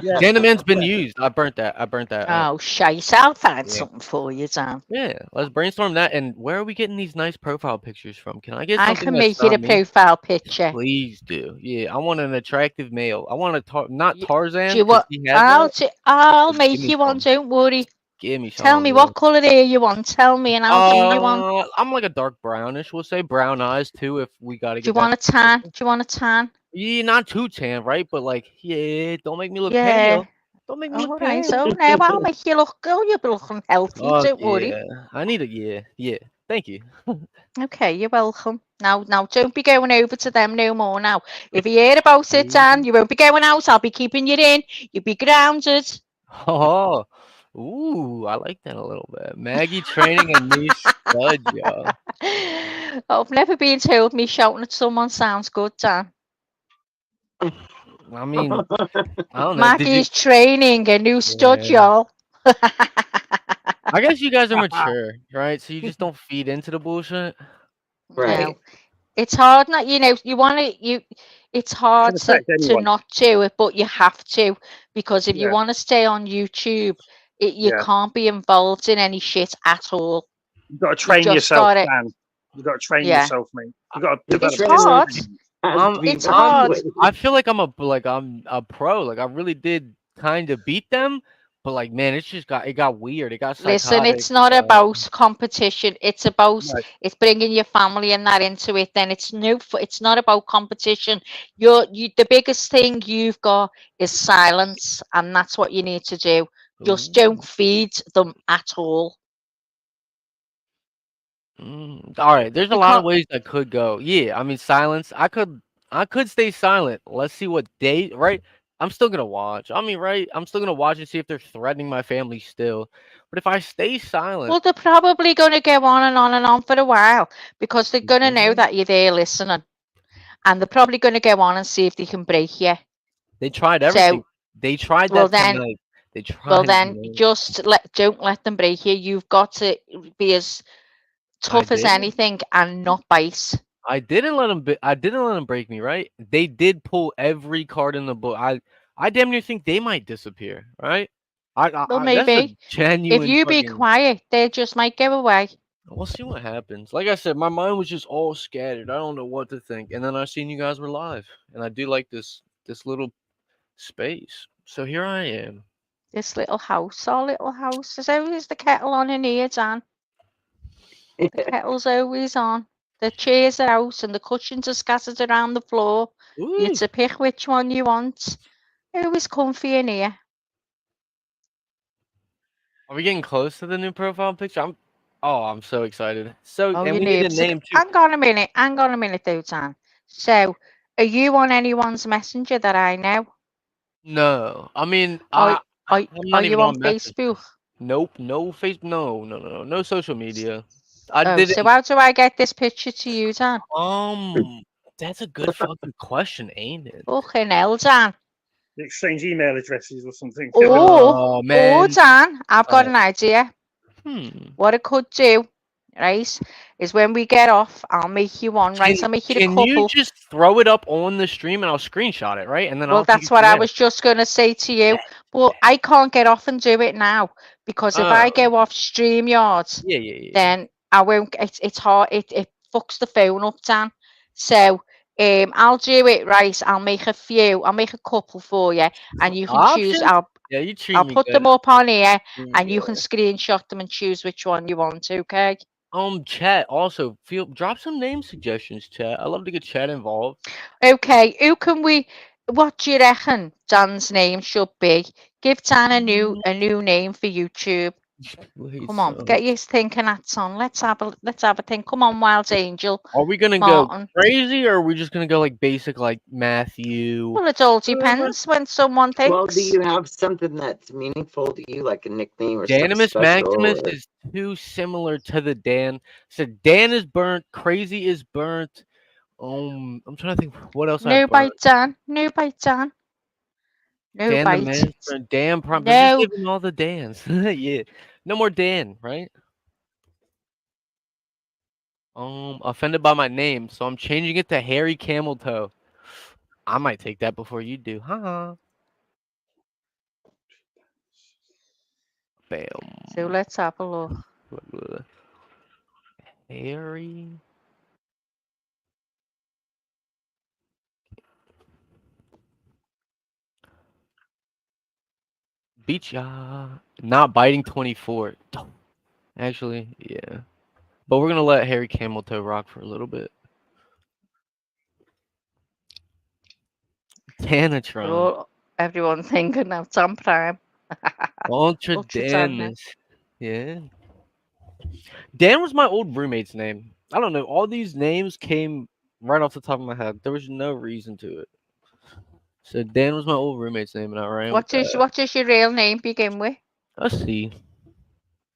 yeah, Dan the man's been yeah. used. I burnt that. I burnt that out. Oh, shite. I'll find Yeah. something for you, Dan. Yeah, let's brainstorm that. And where are we getting these nice profile pictures from? Can I get I something can that's make it not a me? profile picture. Please do. Yeah, I want an attractive male. I want a not You, do Tarzan you because want? he has that. I'll But give make me you one. some. Don't worry. Give me Tell some. me Yeah. what colour hair you want. Tell me, and I'll do you one. I'm like a dark brownish. We'll say brown eyes too if we got to Do you get that want a tan? specific. Do you want a tan? Yeah, not too tan, right? But like, yeah, don't make me look Yeah. pale. Don't make me look All right. pale. So now I'll make you look. Oh, you'll be looking healthy. Fuck Don't worry. yeah. I need a yeah, yeah. Thank you. Okay, you're welcome. Now, don't be going over to them no more. Now, if you hear about it, Dan, you won't be going out. I'll be keeping you in. You'll be grounded. Oh, ooh, I like that a little bit. Maggie training a new stud, yo. I've never been told me shouting at someone sounds good, Dan. I mean, I don't know. Did you? Maggie's training a new stud, Yeah. y'all. I guess you guys are mature, right? So you just don't feed into the bullshit. No, Right. it's hard. Not you want to you. It's hard Can affect to anyone. not do it, but you have to because if you Yeah, want to stay on YouTube, you yeah. can't be involved in any shit at all. You've got to You've train just yourself, got to. Dan. You've got to train Yeah. yourself, mate. You've got to The It's develop training hard. discipline. has to I'm be It's one hard. way. I feel like I'm a pro. Like I really did kind of beat them, but like man, it got weird. It got Listen, psychotic. it's It not got about competition. It's about right. it's bringing your family and that into it. Then it's not about competition. The biggest thing you've got is silence, and that's what you need to do. Just Ooh. don't feed them at all. All right, there's a You lot of can't. ways I could go. Yeah, I mean silence. I could stay silent. Let's see what they right. I'm still gonna watch. I mean, right? I'm still gonna watch and see if they're threatening my family still. But if I stay silent, Well, they're probably going to go on and on and on for a while because they're you going to think know so? that you're there listening, and they're probably going to go on and see if they can break you. They tried everything. So, They tried well that then, tonight. They well tried it then, tonight. don't let them break you. You've got to be as I tough as didn't. anything and not bite. I didn't let them break me, right? They did pull every card in the book. I damn near think they might disappear, right? Well, That's a maybe if genuine you be fucking. quiet, they just might go away. We'll see what happens. Like I said, my mind was just all scattered. I don't know what to think. And then I seen you guys were live, and I do like this little space. So here I am. This little house, our little house. There's always the kettle on in here, Dan. The kettle's always on. The chairs are out and the cushions are scattered around the floor. You Ooh, to pick which one you want. Always comfy in here. are we getting close to the new profile picture? I'm so excited. So, Oh, and you we need a nervous? name too. Hang on a minute, though, Dan. So, are you on anyone's messenger that I know? No, I mean, Are, are, I'm are not you even on on Messenger. Facebook? Nope, no face, no social media. I Oh, so didn't. how do I get this picture to you, Dan? That's a good fucking question, ain't it? Fucking hell, Dan. Exchange email addresses or something. Oh Or man. Dan, I've got Alright. an idea. Hmm. What I could do, right, is when we get off, I'll make you one, right? Can I'll make you a can you couple. just throw it up on the stream and I'll screenshot it, right? And then Well, I'll take that's it from what I there. was just going to say to you. Bet, But bet. I can't get off and do it now because if I Oh, go off StreamYard, yeah. then I won't. It's hard. It fucks the phone up, Dan. So I'll do it right. I'll make a few. I'll make a couple for you, and you can choose. Options? Yeah, you treat I'll me put good. them up on here, and you can Yeah. screenshot them and choose which one you want. Okay. Chat also feel drop some name suggestions, chat. I love to get chat involved. Okay. Who can we? What do you reckon Dan's name should be? Give Dan Mm, a new name for YouTube. Wait, Come on, so get your thinking hats on. Let's have a think. Come on, Wild Angel, are we gonna go Martin. crazy or are we just gonna go like basic like Matthew? Well, it all Uh, depends when someone Well, do thinks. you have something that's meaningful to you, like a nickname or something Danimus special? Maximus Or is too similar to the Dan. So Dan is burnt, crazy is burnt. I'm trying to think what else I No burnt. bite, Dan. No bite, Dan. No Dan the bite. man's burnt. Dan Prime, but just No. give him all the Dans. Yeah, no more Dan, right? Offended by my name, so I'm changing it to Harry Camel Toe. I might take that before you do. Haha. So Bam. let's have a look. Harry. Beach ya. Not biting 24. Actually, yeah. But we're gonna let Harry Camel Toe rock for a little bit. They're Tanatron. all, everyone's thinking now. It's on Prime. Ultra Ultra Dan. Danis. Yeah. Dan was my old roommate's name. I don't know. All these names came right off the top of my head. There was no reason to it. So Dan was my old roommate's name, and I ran with that. What does your real name begin with? Let's see.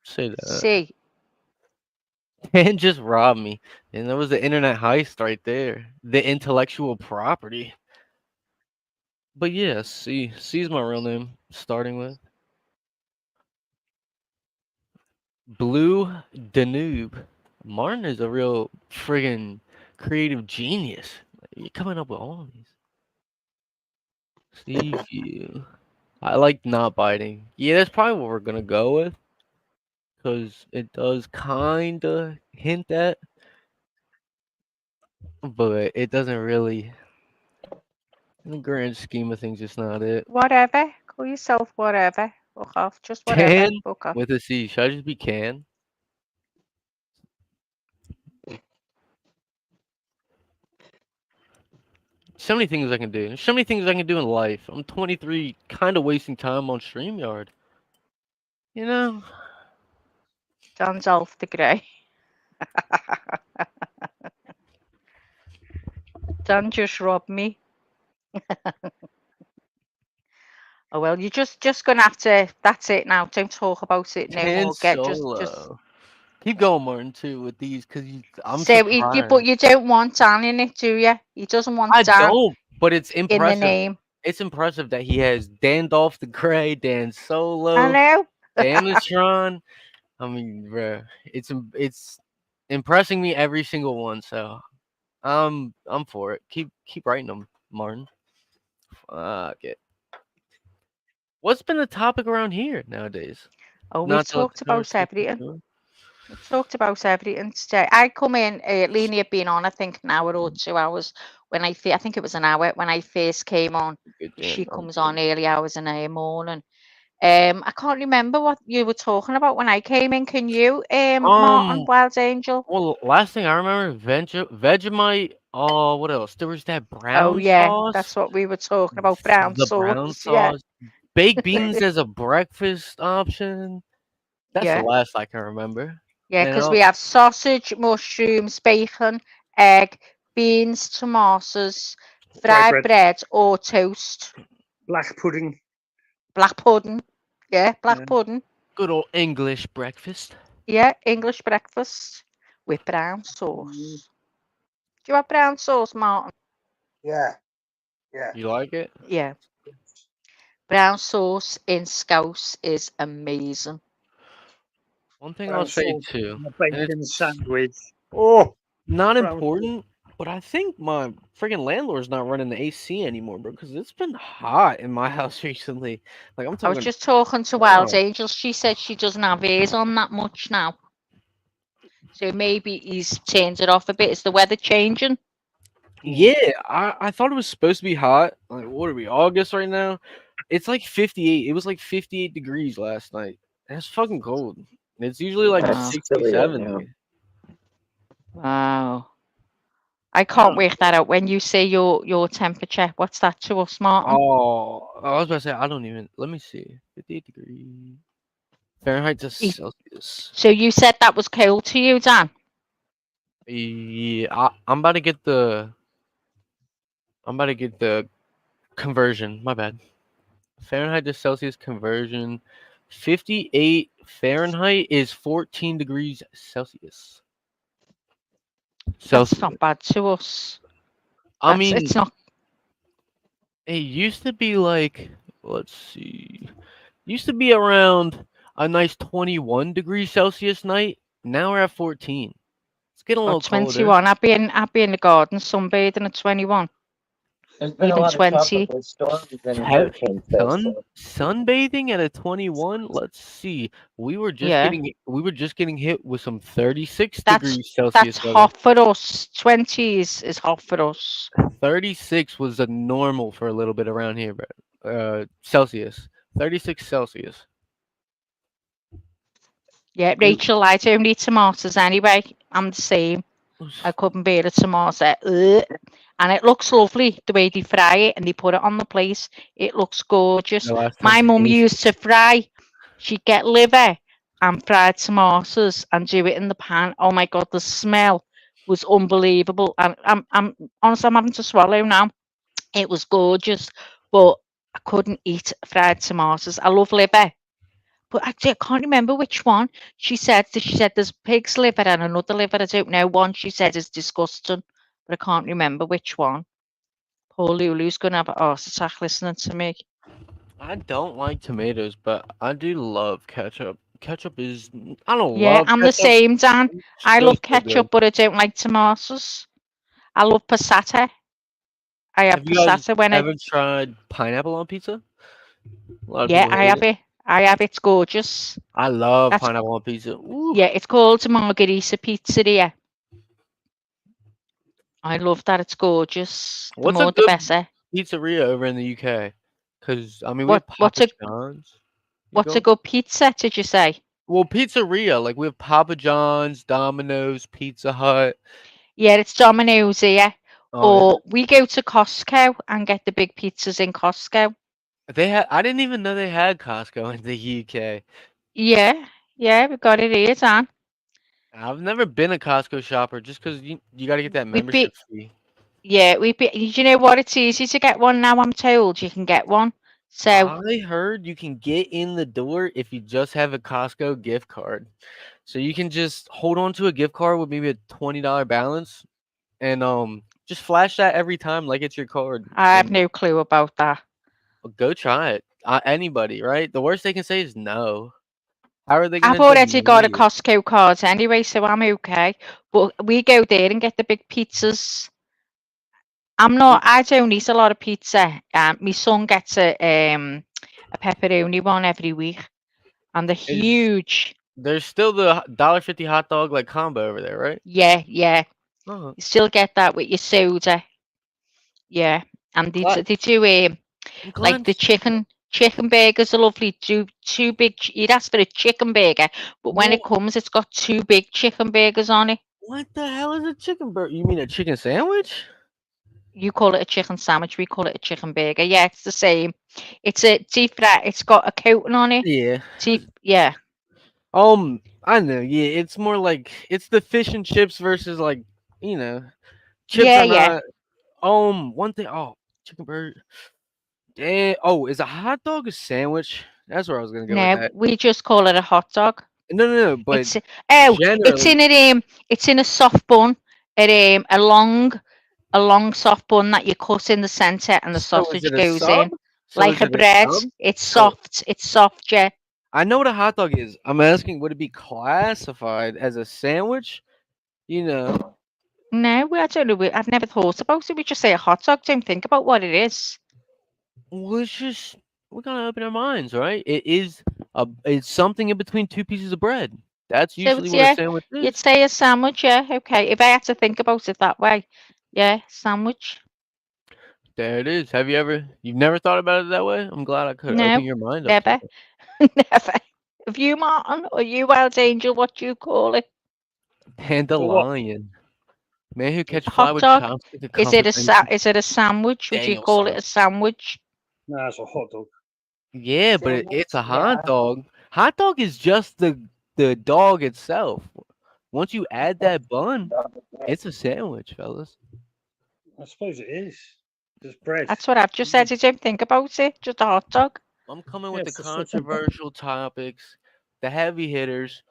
Say that. C. Dan just robbed me, and that was the internet heist right there. The intellectual property. But yeah, C. C is my real name. Starting with Blue Danube. Martin is a real friggin' creative genius. You're coming up with all these. Steve, you. I like not biting. Yeah, that's probably what we're gonna go with, because it does kinda hint at but it doesn't really, in the grand scheme of things, it's not it. Whatever. Call yourself whatever. Fuck off. Just whatever. Can Fuck off. with a C. Should I just be can? So many things I can do. There's so many things I can do in life. I'm 23, kind of wasting time on StreamYard. You know? Dan's off the grey. Dan just robbed me. Oh well, you're just gonna have to. That's it now. Don't talk about it no Can more. Get just. solo. Keep going, Martin, too, with these, because I'm So but surprised. you don't want Dan in it, do you? He doesn't want I Dan don't, but it's in the impressive. name. It's impressive that he has Dandolph the Grey, Dan I Solo, know. Damnatron. I mean, bruh, it's impressing me every single one. So I'm for it. Keep writing them, Martin. Fuck it. What's been the topic around here nowadays? Oh, we've Not the talked about everything. We've talked about everything today. I come in. Lene had been on, I think, an hour or 2 hours when I think it was an hour when I first came on. Good She damn, I'm comes good. on early hours in the morning. I can't remember what you were talking about when I came in. Can you, Martin, Wild Angel? Well, last thing I remember, Vegemite. Oh, what else? There was that Oh brown yeah, sauce. that's what we were talking about. Brown The brown sauce. Yeah, sauce. Baked beans as a breakfast option. That's the yeah, last I can remember. yeah. And Because we have sausage, mushrooms, bacon, egg, beans, tomatoes, White fried bread, bread or toast, black pudding. black pudding. Yeah, Yeah. black pudding. good old English breakfast. Yeah, English breakfast with brown Mm, sauce. Do you have brown sauce, Martin? yeah. Yeah. You like it? Yeah, brown sauce in Scouse is amazing. One thing I'll Brown say sauce too, and a and bacon it's sandwich. Oh, not brown sauce. important, but I think my freaking landlord's not running the AC anymore, bro, because it's been hot in my house recently. Like I'm I was talking. just talking to Wild Oh, Angel. She said she doesn't have hers on that much now. So maybe he's turned it off a bit. Is the weather changing? yeah, I thought it was supposed to be hot. Like, what are we, August right now? It's like 58. It was like 58 degrees last night. That's fucking cold. It's usually like Wow. That's silly right now. 60, 70. Wow. I can't work that out. When you say your temperature, what's that to us, Martin? Oh, I was about to say, I don't even. Let me see. 58 degrees Fahrenheit to E- Celsius. So you said that was cold to you, Dan? Yeah, I'm about to get the. I'm about to get the conversion. My bad. Fahrenheit to Celsius conversion. 58 Fahrenheit is 14 degrees Celsius. That's Celsius. not bad to us. I That's mean, it's not. it used to be like, let's see, used to be around a nice 21 degrees Celsius night. Now we're at 14. It's getting a Oh, little colder. 21. I've been in the garden sunbathing at 21, There's been a even lot of 20. tropical storms and Have hurricanes though, sun so sunbathing at a 21. Let's see. Yeah, We were just getting hit with some 36 that's degrees Celsius weather. hot for us. 20s is hot for us. 36 was a normal for a little bit around here, bro. Celsius. 36 Celsius. Yeah, It- Rachel, I don't eat tomatoes anyway. I'm the same. I couldn't bear a tomato. Ugh. And it looks lovely the way they fry it and they put it on the plate. It looks gorgeous. The last My mum temptation. used to fry. She'd get liver and fried tomatoes and do it in the pan. Oh my god, the smell was unbelievable. And I'm honestly, I'm having to swallow now. It was gorgeous, but I couldn't eat fried tomatoes. I love liver, but actually, I can't remember which one. She said there's pig's liver and another liver. I don't know. One she said is disgusting, but I can't remember which one. Poor Lulu's gonna have a heart attack listening to me. I don't like tomatoes, but I do love ketchup. Ketchup is I don't Yeah, love I'm the ketchup. same, Dan. I Still love so good. ketchup, but I don't like tomatoes. I love passata. I have Have you guys passata when I. ever tried pineapple on pizza? A lot of Yeah, people I hate have it. it. I have it. It's gorgeous. I love That's pineapple on pizza. Ooh. Yeah. It's called Margherita Pizzeria. I love that. It's gorgeous. The What's a more, the good better. pizzeria over in the UK? Because I mean, we What have Papa John's. You what's a go. good pizza? Did you say? Well, pizzeria, like we have Papa John's, Domino's, Pizza Hut. Yeah, it's Domino's here. Oh, is it? Or we go to Costco and get the big pizzas in Costco. They had. I didn't even know they had Costco in the UK. Yeah, yeah, we got it here, Dan. I've never been a Costco shopper just because you got to get that We membership be fee. Yeah, you know what? It's easy to get one now. I'm told you can get one. So I heard you can get in the door if you just have a Costco gift card. So you can just hold on to a gift card with maybe a $20 balance and just flash that every time like it's your card I have and no clue about that. go try it. Anybody, right? The worst they can say is no. How are they I've gonna already deny got a you? Costco card anyway, so I'm okay. But we go there and get the big pizzas. I don't eat a lot of pizza. My son gets a pepperoni one every week, and they're Is huge. there's still the $1.50 hot dog like combo over there, right? Yeah, yeah. Oh, You still get that with your soda. Yeah, and glad, they do I'm like glad. the chicken burgers are lovely. Two big. You'd ask for a chicken burger, but when it What? comes, it's got two big chicken burgers on it. What the hell is a chicken burger? You mean a chicken sandwich? You call it a chicken sandwich. We call it a chicken burger. Yeah, it's the same. It's a deep fry. It's got a coating on it. Yeah. Deep. Yeah. I know. Yeah, it's more like it's the fish and chips versus like you know, chips Yeah. are Yeah. not. One thing. Oh, chicken burger. Oh, is a hot dog a sandwich? That's where I was gonna go with No, that. we just call it a hot dog. No, no, no. But It's oh, generally, it's in a soft bun. A long soft bun that you cut in the center, and the so is sausage it a goes sub? in So like is a it a bread. sub? It's So soft. It's soft, yeah. I know what a hot dog is. I'm asking, would it be classified as a sandwich? You know, No, I don't know. I've never thought about it. We just say a hot dog. Don't think about what it is. well, it's just we're gonna open our minds, right? It's something in between two pieces of bread. That's So usually it's what a yeah. sandwich You'd is. say a sandwich, yeah. Okay. If I had to think about it that way, yeah, sandwich. There it is. You've never thought about it that way? I'm glad I could open No, your mind up to never, it. never. Have you, Martin, or you, Wild Angel? What do you call it? For what? Dandelion. Man who catch fly Hot with dog? chopstick and comfort and Is it a sandwich? Would you Daniel call it son. a sandwich? No, it's a hot dog. Yeah, but it's Sandwich, a hot yeah. dog. Hot dog is just the dog itself. Once you add that bun, it's a sandwich, fellas. I suppose it is. Just bread. That's what I've just said. You don't think about it. Just a hot dog. I'm coming Yeah, with the it's just sausage. controversial topics, the heavy hitters.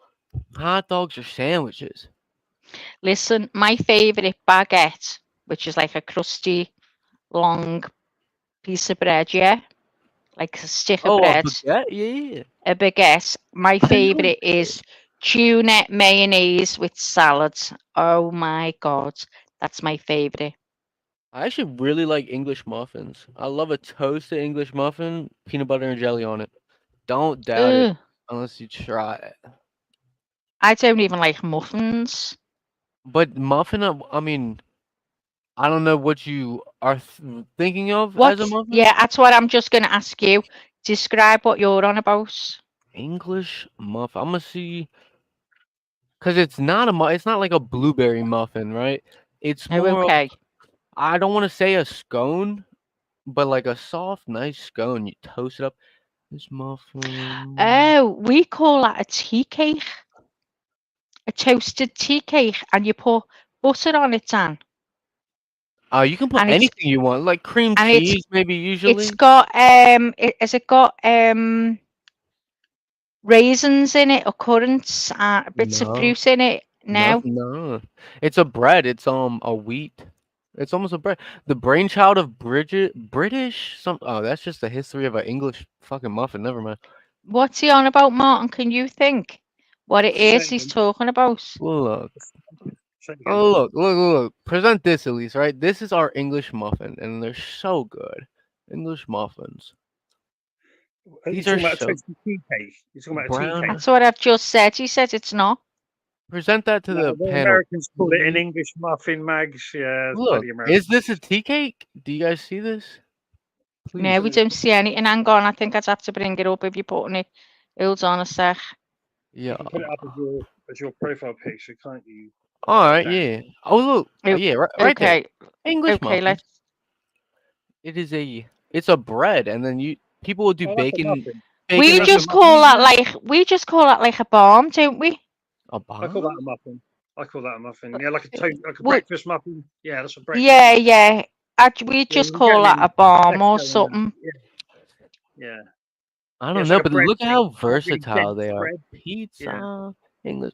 Hot dogs are sandwiches. Listen, my favorite baguette, which is like a crusty, long piece of bread, yeah, like a stick of Oh, a bread, baguette? Yeah. a baguette. My I know. favorite is tuna mayonnaise with salads. Oh my god, that's my favorite. I actually really like English muffins. I love a toasted English muffin, peanut butter and jelly on it. Don't doubt it Ugh, unless you try it. I don't even like muffins. But muffin, I mean, I don't know what you are thinking of as a What? muffin. Yeah, that's what I'm just gonna ask you. Describe what you're on about. English muffin. I'm gonna see, cause it's not it's not like a blueberry muffin, right? It's Oh, more of, okay. I don't want to say a scone, but like a soft, nice scone. You toast it up. This muffin. Oh, we call that a tea cake, a toasted tea cake, and you put butter on it, Dan. You can put And anything you want, like cream and it's cheese, maybe it's usually. got has it got raisins in it or currants, bits of No, fruit in it? No. nothing. No, it's a bread. It's a wheat. It's almost a bread. The brainchild of British. Oh, that's just the history of an English fucking muffin. Never mind. What's he on about, Martin? Can you think what it Say is it he's again. talking about? Look. Say it again. Oh, look. Present this at least, right? This is our English muffin, and they're so good. English muffins. You're These are talking about a so toasted tea cake. You're talking about a tea brown. cake. That's what I've just said. He said it's not. Present that to the The panel. Americans call it an English muffin, Mags. Yeah, it's Look, bloody American. is this a tea cake? Do you guys see this? Please. No, we don't see anything. Hang on, I think I'd have to bring it up if you're putting it. Hold on a sec. Yeah. You can put it up as your profile picture, can't you? All right. That- Yeah. Oh look. Oh, Yeah. Right there. Okay, English okay, muffins. let's. It is it's a bread, and then people will do Oh, that's a bacon. muffin. Bacon We and that's a just muffin. call that like a bomb, don't we? a I call that bomb. a muffin. I call that a muffin. Yeah, like a Would- breakfast muffin. Yeah, that's a breakfast. Yeah, muffin. yeah. We Yeah, just you call get that it a bomb or Tesco and that. something. Yeah. I Yeah, don't it's know, like a but bread look cake. how It's not really versatile dense they are. bread. Pizza, English,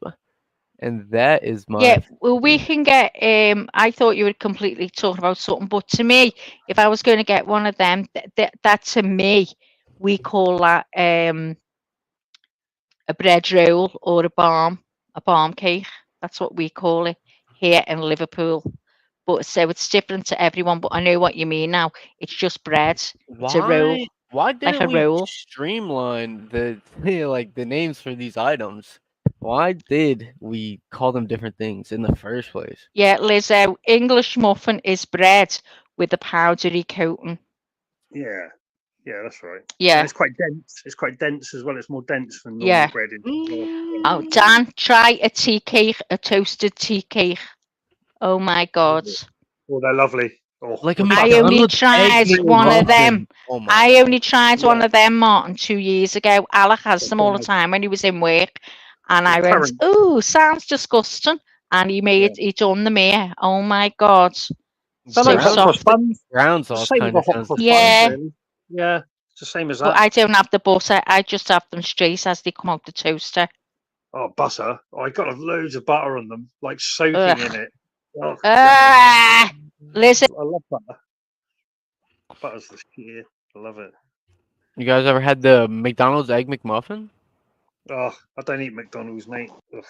and that is my. Yeah, well, we can get. I thought you were completely talking about something, but to me, if I was going to get one of them, that to me, we call that a bread roll or a bomb cake. That's what we call it here in Liverpool. But so it's different to everyone. But I know what you mean now. It's just bread. It's a roll, Why like didn't a we roll. streamline the like the names for these items? Why did we call them different things in the first place? Yeah, Lizzo, English muffin is bread with a powdery coating. Yeah. Yeah, that's right. Yeah, And it's quite dense. It's quite dense as well. It's more dense than normal yeah. bread. Oh, Dan, try a tea cake, a toasted tea cake. Oh my God. Oh, they're lovely. Oh, Like a with I butter. only McDonald's egg tried one of them. McMuffin. Oh my I god. only tried one of them, Martin, 2 years ago. Alec has them all the nice. time when he was in work. And I With went, currant. oh, sounds disgusting. And he done them here. Oh my God. They're So like hot cross soft. buns. Brown It's the sauce same as kind a of hot sounds. cross Yeah. buns, really. Yeah, it's the same as But that. I don't have the butter. I just have them straight as they come out the toaster. Oh, butter. Oh, I got loads of butter on them, like soaking Ugh. in it. Oh, Ah, listen. I love butter. Butter's the shit. I love it. You guys ever had the McDonald's egg McMuffin? Oh, I don't eat McDonald's, mate. Ugh.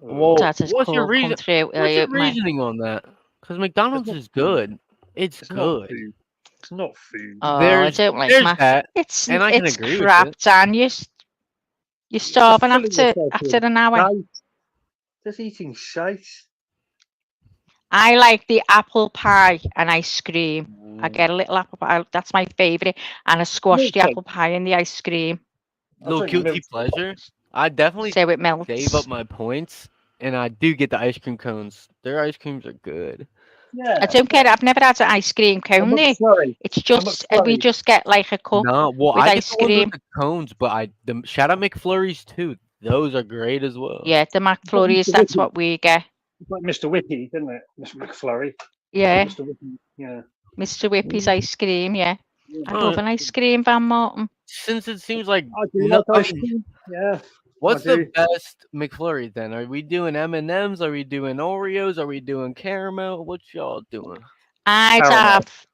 Well, That is what's your cool. Come reason? through. What's your reasoning on that? Because McDonald's not is food. good. It's It's not good. food. It's not food. Oh, I There's don't like there's mac. that, It's and I can agree with crap, it. Dan. You're Just starving filling after yourself after with an hour. shite. Just eating shite. I like the apple pie and ice cream. I get a little apple pie. That's my favourite. And I squash the Milkshake. apple pie in the ice cream. I'll Little drink guilty milkshake. pleasure. I definitely So it save melts. up my points, and I do get the ice cream cones. Their ice creams are good. Yeah. I don't get it. I've never had an ice cream A cone there. McFlurry. It's A just we McFlurry. just get like a cup No, well, with I get ice the ones with cream. the cones, but the shout out McFlurries too. Those are great as well. Yeah, the It's like McFlurries. Mr. That's Whippy. what we get. It's like Mr. Whippy, isn't it? Mr. McFlurry. Yeah, Mr. Whippy. Yeah. Mr. Whippy's ice cream. Yeah, I love Alright. an ice cream, Van Morton. Since it seems like I do like I ice mean, cream. Yeah. what's I the do. best McFlurry then? Are we doing M&Ms? Are we doing Oreos? Are we doing caramel? What y'all doing? I'd Caramel. have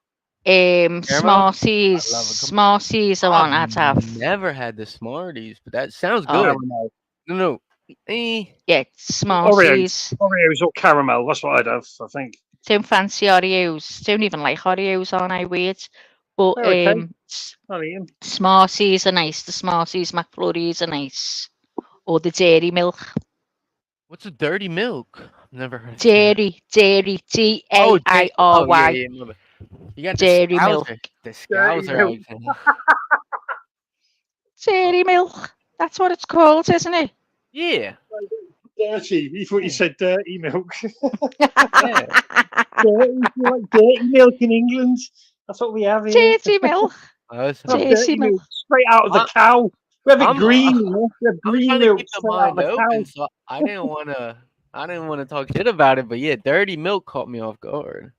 Caramel? Smarties. I love it. Smarties are one I'd I've have. never had the Smarties, but that sounds Oh, good. Caramel. No. yeah, Oreos. Smarties. Oreos or caramel. That's what I'd have, I think. Don't fancy Oreos. Don't even like Oreos, aren't I? Weird. But They're okay. I'll eat them. Smarties are nice. The Smarties McFlurries are nice. Or the dairy milk. What's a dirty milk? I've never heard of that. Dairy. Oh, DAIRY. yeah. My bad. You got the Dairy milk. Scouser. The Dirty Scouser. milk. item. Dairy milk. That's what it's called, isn't it? Yeah. Dirty. You thought you said dirty milk. Yeah. Dirty. You like dirty milk in England? That's what we have here. Dirty milk. Oh, that's We have Dirty dirty milk. milk straight out of the I'm- cow. We have it I'm- green. We have I'm green trying to milk keep the straight out of mind the cow. open, so I didn't want to. I didn't want to talk shit about it, but yeah, dirty milk caught me off guard.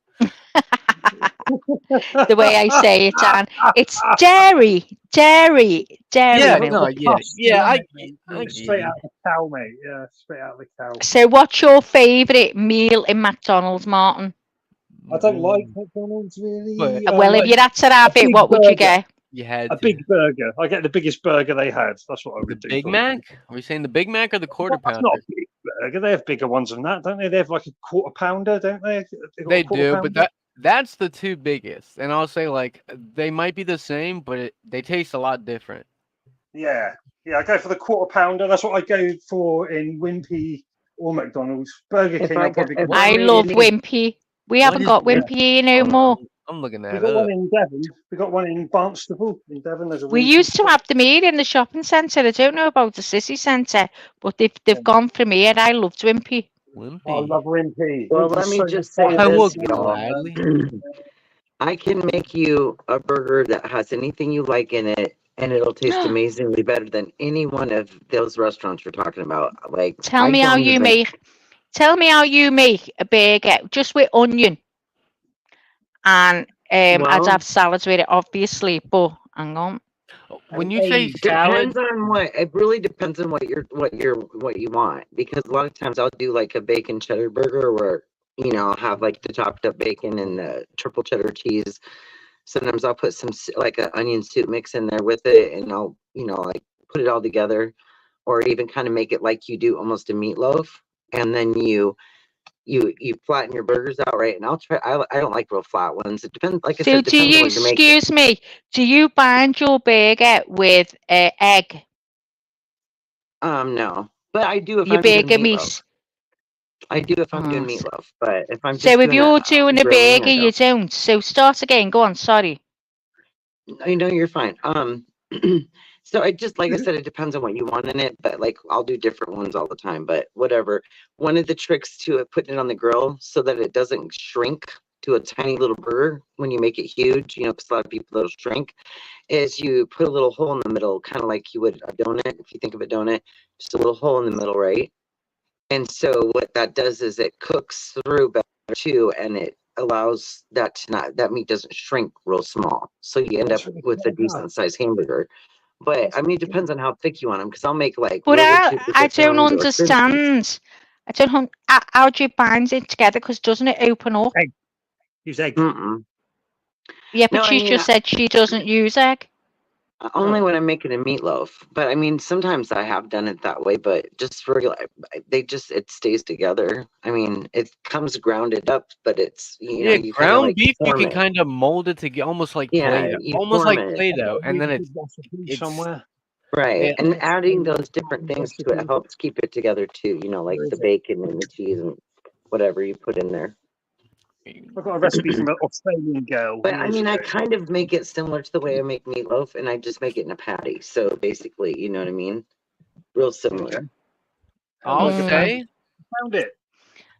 The way I say it, Dan. It's dairy Yeah, milk. no, yeah, I get straight it. out of the cow, mate. Yeah, straight out of the cow. So what's your favourite meal in McDonald's, Martin? I don't like McDonald's really. But- I Well, if like you had to have a it, big what would you burger. get? You had a to. big burger. I get the biggest burger they had. That's what I The would do. Big for Mac? Are we saying the Big Mac or the quarter That's pounder? not a big burger. They have bigger ones than that, don't they? They have like a quarter pounder, don't they? Got They a quarter do, pounder? but that's the two biggest. And I'll say like they might be the same, but they taste a lot different. Yeah, Yeah, I go for the quarter pounder. That's what I go for in Wimpy or McDonald's. Burger If King, I I'll got, probably if go. I I made love any, Wimpy. We What haven't is got Yeah, Wimpy here no more. I'm looking we that got one up. in Devon. We got one in Barnstaple in Devon. There's a We Wimpy. used to have them here in the shopping centre. I don't know about the city centre, but they've gone from here. I loved Wimpy. I Wimpy. love Wimpy. well, Wimpy's let me so much just say fun. I will this, go y'all. gladly. I can make you a burger that has anything you like in it, and it'll taste amazingly better than any one of those restaurants you're talking about. Like, Tell I me how don't you even. make. Tell me how you make a burger just with onion, and I'd Well, have salads with it, obviously. But hang on, When And you say salad, depends on what. It really depends on what you want. Because a lot of times I'll do like a bacon cheddar burger where I'll have like the chopped up bacon and the triple cheddar cheese. Sometimes I'll put some like an onion soup mix in there with it, and I'll like put it all together, or even kind of make it like you do almost a meatloaf, and then you flatten your burgers out, right? And I'll try. I don't like real flat ones. It depends. Like I said, so it do depends on you? what you're making. Excuse me. Do you bind your burger with egg? No, but I do if Your I'm doing burger meatloaf. meat. I do if I'm doing Oh, meatloaf. But if I'm so just if doing a you're doing a grilling, burger, I you don't. don't. So start again. Go on. Sorry. I know you're fine. So it just like I said, it depends on what you want in it, but like I'll do different ones all the time. But whatever. One of the tricks to it, putting it on the grill so that it doesn't shrink to a tiny little burger when you make it huge, because a lot of people that'll shrink, is you put a little hole in the middle, kind of like you would a donut. If you think of a donut, just a little hole in the middle, right? And so what that does is it cooks through better too, and it allows that meat doesn't shrink real small. So you end up That's really with a clever. decent sized hamburger. But That's I mean, really it clever. depends on how thick you want them because I'll make like But really I, super I thick don't ones or crispy. understand. I don't. How do you bind it together? Because doesn't it open up? Egg. Use egg. Mm-mm. Yeah, but No, I she's mean, just said she doesn't use egg. only Oh, when I'm making a meatloaf. But I mean, sometimes I have done it that way, but just for like, it stays together. I mean, it comes grounded up, but it's, yeah, you kind of ground like beef, you form can it. kind of mold it to get almost like Yeah, Play-Doh, you almost form like it. I Play-Doh, bet and there's then a good recipe it's somewhere. Right. yeah. And That's adding those different good things to it recipe. helps keep it together too, like Where the is it? bacon and the cheese and whatever you put in there. I got a recipe from an Australian girl But I years mean, ago. I kind of make it similar to the way I make meatloaf, and I just make it in a patty. So basically, you know what I mean? Real Okay. similar. How do I'll I get that? Mm, say, Found it.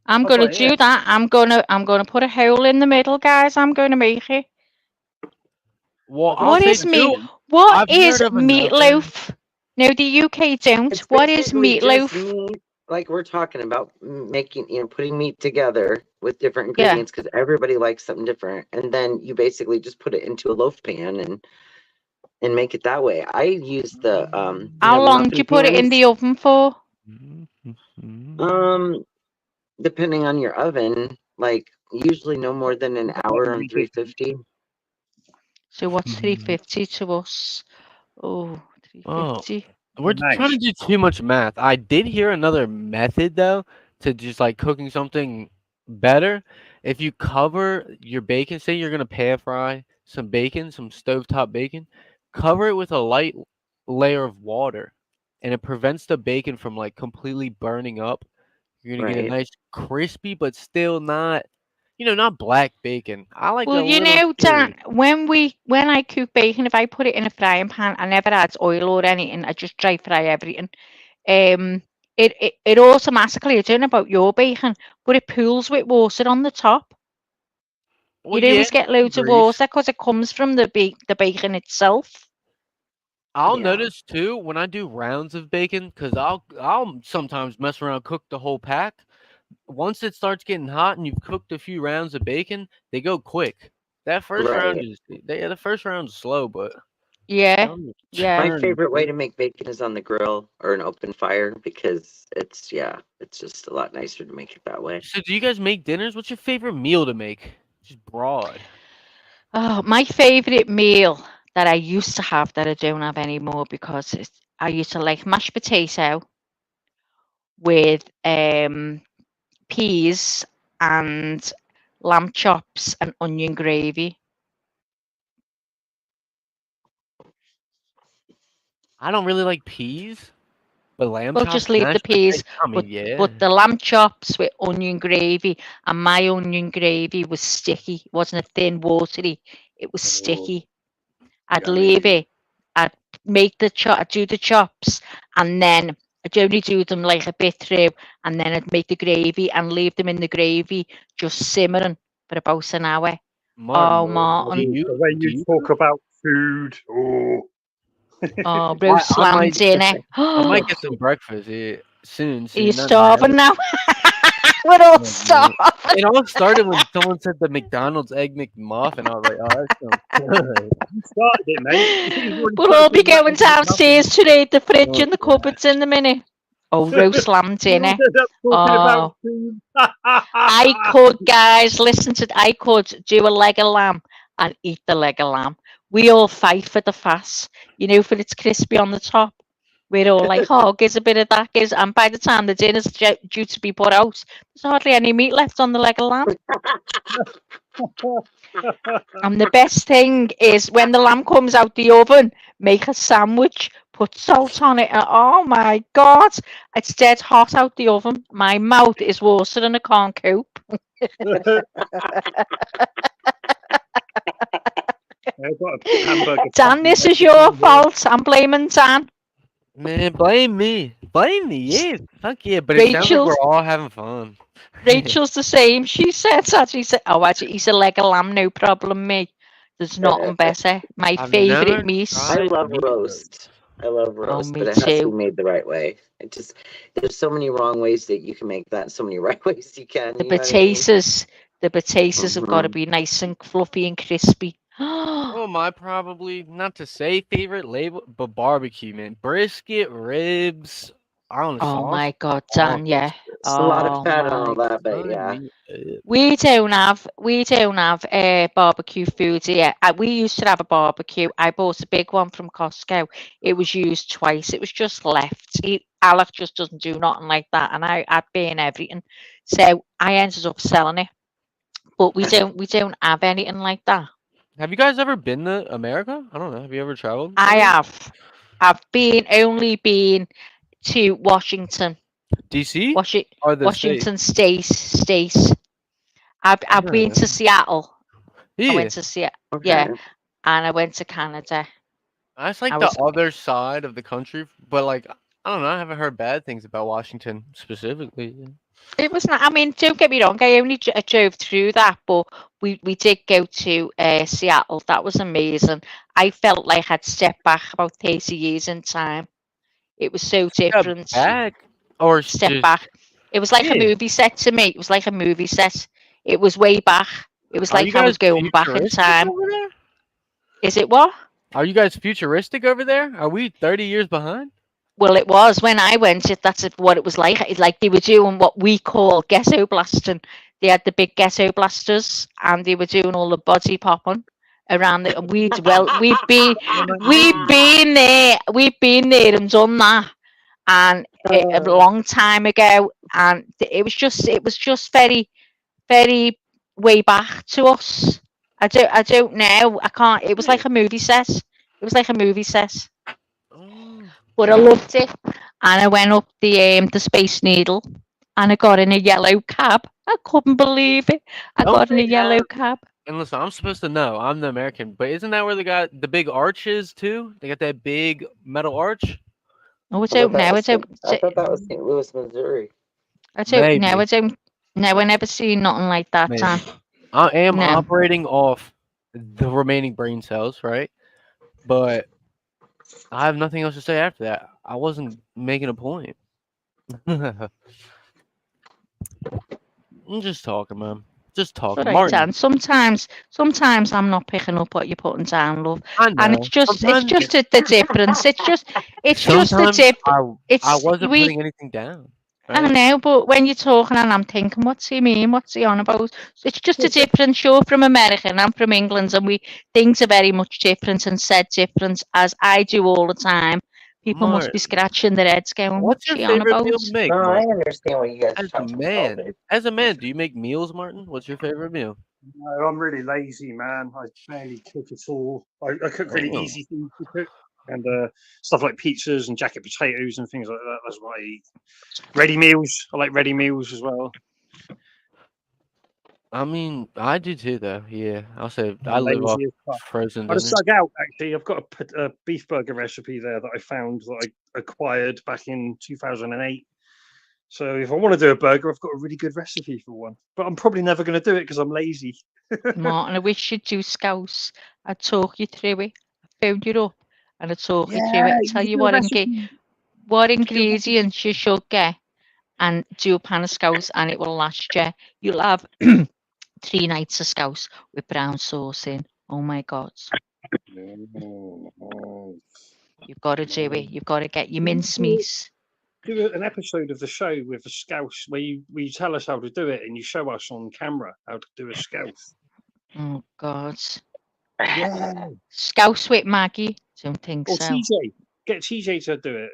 I'm I've gonna got it here. do that. I'm gonna put a hole in the middle, guys. I'm gonna make it. well, I got I'll What this say is meat? too. recipe. What I've is heard of another. meatloaf? No, the UK don't. It's What is basically just meatloaf? meat, like we're talking about making, putting meat together with different Yeah. ingredients because everybody likes something different. And then you basically just put it into a loaf pan and make it that way. I use How the long do muffin you put it in pans. the oven for? Um, Depending on your oven, like usually no more than an I've got that hour in on my kitchen. 350. So what's 350 to us? Oh, Oh, 350. we're trying to Nice. do too much math. I did hear another method though to just like cooking something better. If you cover your bacon, say you're gonna pan fry some bacon, some stovetop bacon, cover it with a light layer of water, and it prevents the bacon from like completely burning up. You're gonna get a Right. nice crispy, but still not, not black bacon. I like Well, a you little know, Dan, chewy. when I cook bacon, if I put it in a frying pan, I never add oil or anything. I just dry fry everything. Um, it automatically, I don't know about your bacon, but it pools with water on the top. Well, You'd yeah, always get loads of grease. water because it comes from the bacon itself. I'll Yeah. notice too when I do rounds of bacon, cause I'll sometimes mess around, cook the whole pack. Once it starts getting hot and you've cooked a few rounds of bacon, they go quick. That first round Right. is the first round's slow, but Yeah, on the yeah. My turn, favorite way to make bacon is on the grill or an open fire because it's just a lot nicer to make it that way. so do you guys make dinners? What's your favorite meal to make? Just broad. Oh, my favorite meal that I used to have that I don't have anymore because I used to like mashed potato with peas and lamb chops and onion gravy. I don't really like peas, but lamb Well, chops, just leave the mashed peas, potatoes. I mean, yeah. but the lamb chops with onion gravy, and my onion gravy was sticky. It wasn't a thin, watery. It was Oh, sticky. I'd leave yummy. it. I'd I'd do the chops, and then I'd only do them like a bit through, and then I'd make the gravy and leave them in the gravy, just simmering for about an hour. Oh, Martin, do Martin. you The way do you you? talk about food. Oh. Oh, I roast I lamb might dinner. I might Are get some breakfast soon. you Not now. starving now? We're all Oh, man. starving. It all started when someone said the McDonald's Egg McMuffin. I was like, oh, that sounds good. You started it, mate. You've already We'll all started be talking about going egg McMuffin. downstairs to raid the fridge Oh, and the yeah. cupboards in a minute. Oh, roast lamb You dinner. ended up talking about Oh, food. I could, guys, I could do a leg of lamb and eat the leg of lamb. We all fight for the fast, for it's crispy on the top. We're all like, oh, gives a bit of that, gives, and by the time the dinner's due to be put out, there's hardly any meat left on the leg of lamb. And the best thing is when the lamb comes out the oven, make a sandwich, put salt on it, and oh my God, it's dead hot out the oven. My mouth is worse than a corn coop. I've got a hamburger Dan, patty this is recipe your here. fault. I'm blaming Dan. Man, blame me. Blame me, yeah. Fuck yeah. But it sounds like Rachel's we're all having fun. Rachel's the same. She said that. She said, "Oh, actually, he's a leg of lamb, no problem, me. There's nothing better. My I've favourite never meat. I tried love meat roast. roast. I love Oh, roast, me but it has to too. be made the right way. There's so many wrong ways that you can make that, so many right ways you can. The You know what I mean? potatoes have got to Hmm. be nice and fluffy and crispy. Oh, my probably not to say favorite label, but barbecue, man. Brisket, ribs, on the Oh sauce. my God, Oh, Dan, yeah. It's a lot of Oh fat and all my. that, but sign yeah. me up. We don't have barbecue food here. We used to have a barbecue. I bought a big one from Costco. It was used twice. It was just left. Alec just doesn't do nothing like that, and I'd burn everything. So I ended up selling it. But we don't have anything like that. Have you guys ever been to America? I don't know. Have you ever traveled I over there? have. I've only been to Washington, DC or the state? Washington State. I've been to Oh, Seattle. I yeah. went to Seattle. Okay. Yeah, and I went to Canada. That's I like the was other side of the country, but like I don't know. I haven't heard bad things about Washington specifically. It was not. I mean, don't get me wrong. I only drove through that, but we did go to Seattle. That was amazing. I felt like I'd stepped back about 30 years in time. It was so Step different. back or Step just back. It was like a yeah. movie set to me. It was like a movie set. It was way back. It was Are you like I was guys going back in futuristic time. over there? Is it what? Are you guys futuristic over there? Are we 30 years behind? Well, it was when I went. That's what it was like. It's like they were doing what we call ghetto blasting. They had the big ghetto blasters, and they were doing all the body popping around it. And Yeah, like we've me. been there. We've been there and done that, and a long time ago. And it was just very very way back to us. I don't know. I can't. It was Yeah. like a movie set. It was like a movie set. Oh, But I loved it. And I went up the Space Needle and I got in a yellow cab. I couldn't believe it. I don't got in a they yellow have? cab. And listen, I'm supposed to know. I'm the American, but isn't that where they got the big arches too? They got that big metal arch. Oh, I I thought don't know. that I was don't. I thought that was St. Louis, Missouri. I don't know. Maybe, I don't. No, I never seen nothing like that, maybe. Dan. I am No. operating off the remaining brain cells, right? But I have nothing else to say after that. I wasn't making a point. I'm just talking, man. Just It's all talking. right, Dan. Martin, Sometimes I'm not picking up what you're putting down, love. I And it's know. just it's Sometimes, just the difference. It's just the sometimes dip. I It's wasn't we putting anything down, I right? know, but when you're talking and I'm thinking, what's he mean? What's he on about? It's just a difference. You're from America and I'm from England, and things are very much different and said different, as I do all the time. People must be Martin, scratching their heads going, what's what's your she on favorite meal about? to make, No, I Martin? understand what you guys are As a talking about. man, do you make meals, Martin? What's your favorite meal? No, I'm really lazy, man. I barely cook at all. I cook really Oh, easy things to cook. and stuff like pizzas and jacket potatoes and things like that. That's what I eat. Ready meals. I like ready meals as well. I mean, I do too, though. Yeah, I'll say I I'm live off lazy as fuck. frozen I just dinners. dug out actually. I've got a beef burger recipe there that I found that I acquired back in 2008. So if I want to do a burger, I've got a really good recipe for one. But I'm probably never going to do it because I'm lazy. Martin, I wish you'd do Scouse. I'd talk you through it. I phone you up and I'd talk you through it. I'd You tell could you do a recipe. what You could do a recipe. ingredients you should get and do a pan of Scouse and it will last you. You'll have 3 nights of Scouse with brown sauce in. Oh my God. You've got to do it. You've got to get your mincemeat. Do an episode of the show with a scouse where you tell us how to do it and you show us on camera how to do a scouse. Oh God. Yeah. Scouse with Maggie? Don't think Or so. TJ. Get TJ to do it.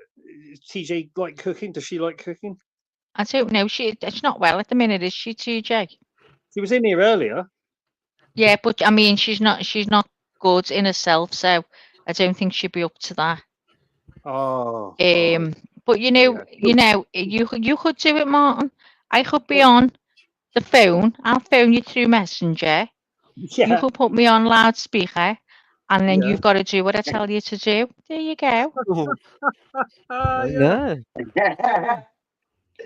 TJ like cooking? Does she like cooking? I don't know. She's not well at the minute, is she, TJ? She was in here earlier. Yeah, but I mean, she's not good in herself, so I don't think she'd be up to that. Oh. But you could do it, Martin. I could be What? on the phone. I'll phone you through Messenger. You Yeah. could put me on loudspeaker, and then Yeah. you've got to do what I tell you to do. There you go. Yeah.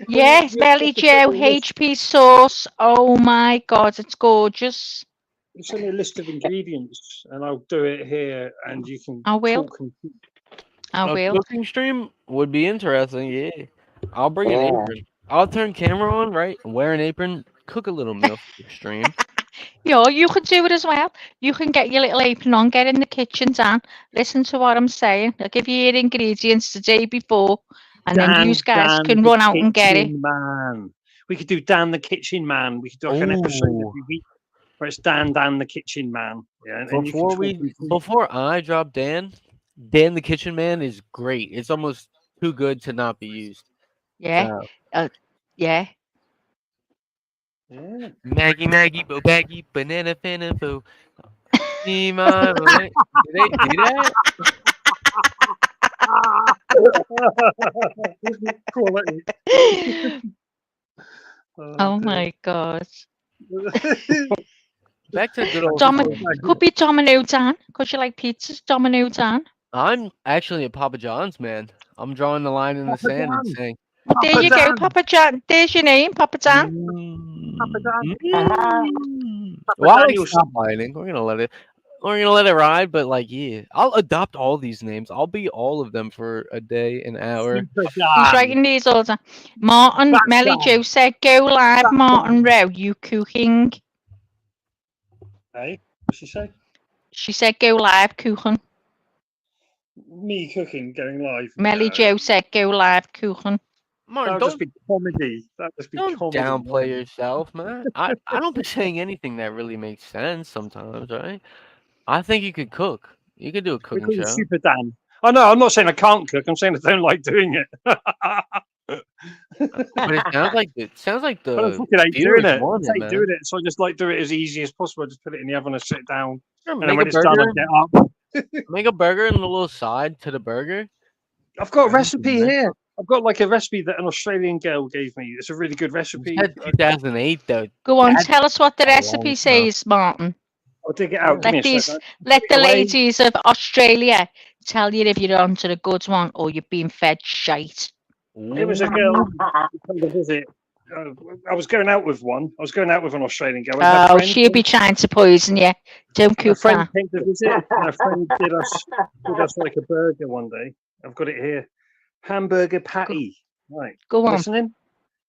Yes, Belly Joe, HP sauce. Oh my God, it's gorgeous. You send me a list of ingredients and I'll do it here and you can I will. talk and I A will. cooking stream would be interesting. Yeah, I'll bring an Yeah. apron. I'll turn camera on, right? Wear an apron, cook a little meal for the stream. Yeah, you can do it as well. You can get your little apron on, get in the kitchen, Dan. Listen to what I'm saying. I'll give you your ingredients the day before, and then you guys can the run out and get it. kitchen man. We could do Dan the Kitchen Man. We could do like an episode Ooh. every week where it's Dan the Kitchen Man. Yeah, and you can Before talk we, and talk. before I drop Dan the Kitchen Man is great. It's almost too good to not be used. Yeah. So, Yeah. Yeah. Maggie, bo baggy, banana finna boo. See my way. Did they do that? Quality. Oh my God. Back to good old. Could be Domino Dan. Could you like pizzas, Domino Dan? I'm actually a Papa John's man. I'm drawing the line in the Papa sand and Dan. saying, There you go, Papa John. There's your name, Papa Dan. Papa Dan. Well, I like Daniel. stop lining. We're gonna let it ride, but like, yeah, I'll adopt all these names. I'll be all of them for a day, an hour. Super He's Dan. writing these all the time. Martin, Fat Melly Dan. Joe said, go live, Fat Martin Dan. Rowe, you cooking. Hey, what's she say? She said, go live, cooking. Me cooking, going live. Melly Joe said, go live, cooking. Martin, That'll just be comedy. That'll just be don't comedy. downplay yourself, man. I don't be saying anything that really makes sense sometimes, right? I think you could cook. You could do a We cooking call you show. Super Dan. Oh no, I'm not saying I can't cook. I'm saying I don't like doing it. But it sounds like I don't the fucking hate viewers doing it. want I it, hate man. doing it, so I just like do it as easy as possible. I just put it in the oven and sit down, Sure, and then make when a it's done, burger. I get up. Make a burger and a little side to the burger. I've got a That's recipe nice. here. I've got like a recipe that an Australian girl gave me. It's a really good You recipe. said 2008 though. Go on, That's tell us what the a long recipe time. says, Martin. I'll dig it out. Give me a second. Let the Away. ladies of Australia tell you if you're onto the good one or you're being fed shite. It was a girl who came to visit. I was going out with one. I was going out with an Australian girl. And her Oh, friend she'll be trying to poison you. Don't And a cook friend that. came to visit, and a friend did us like a burger one day. I've got it here, hamburger patty. Right, Go on. listening.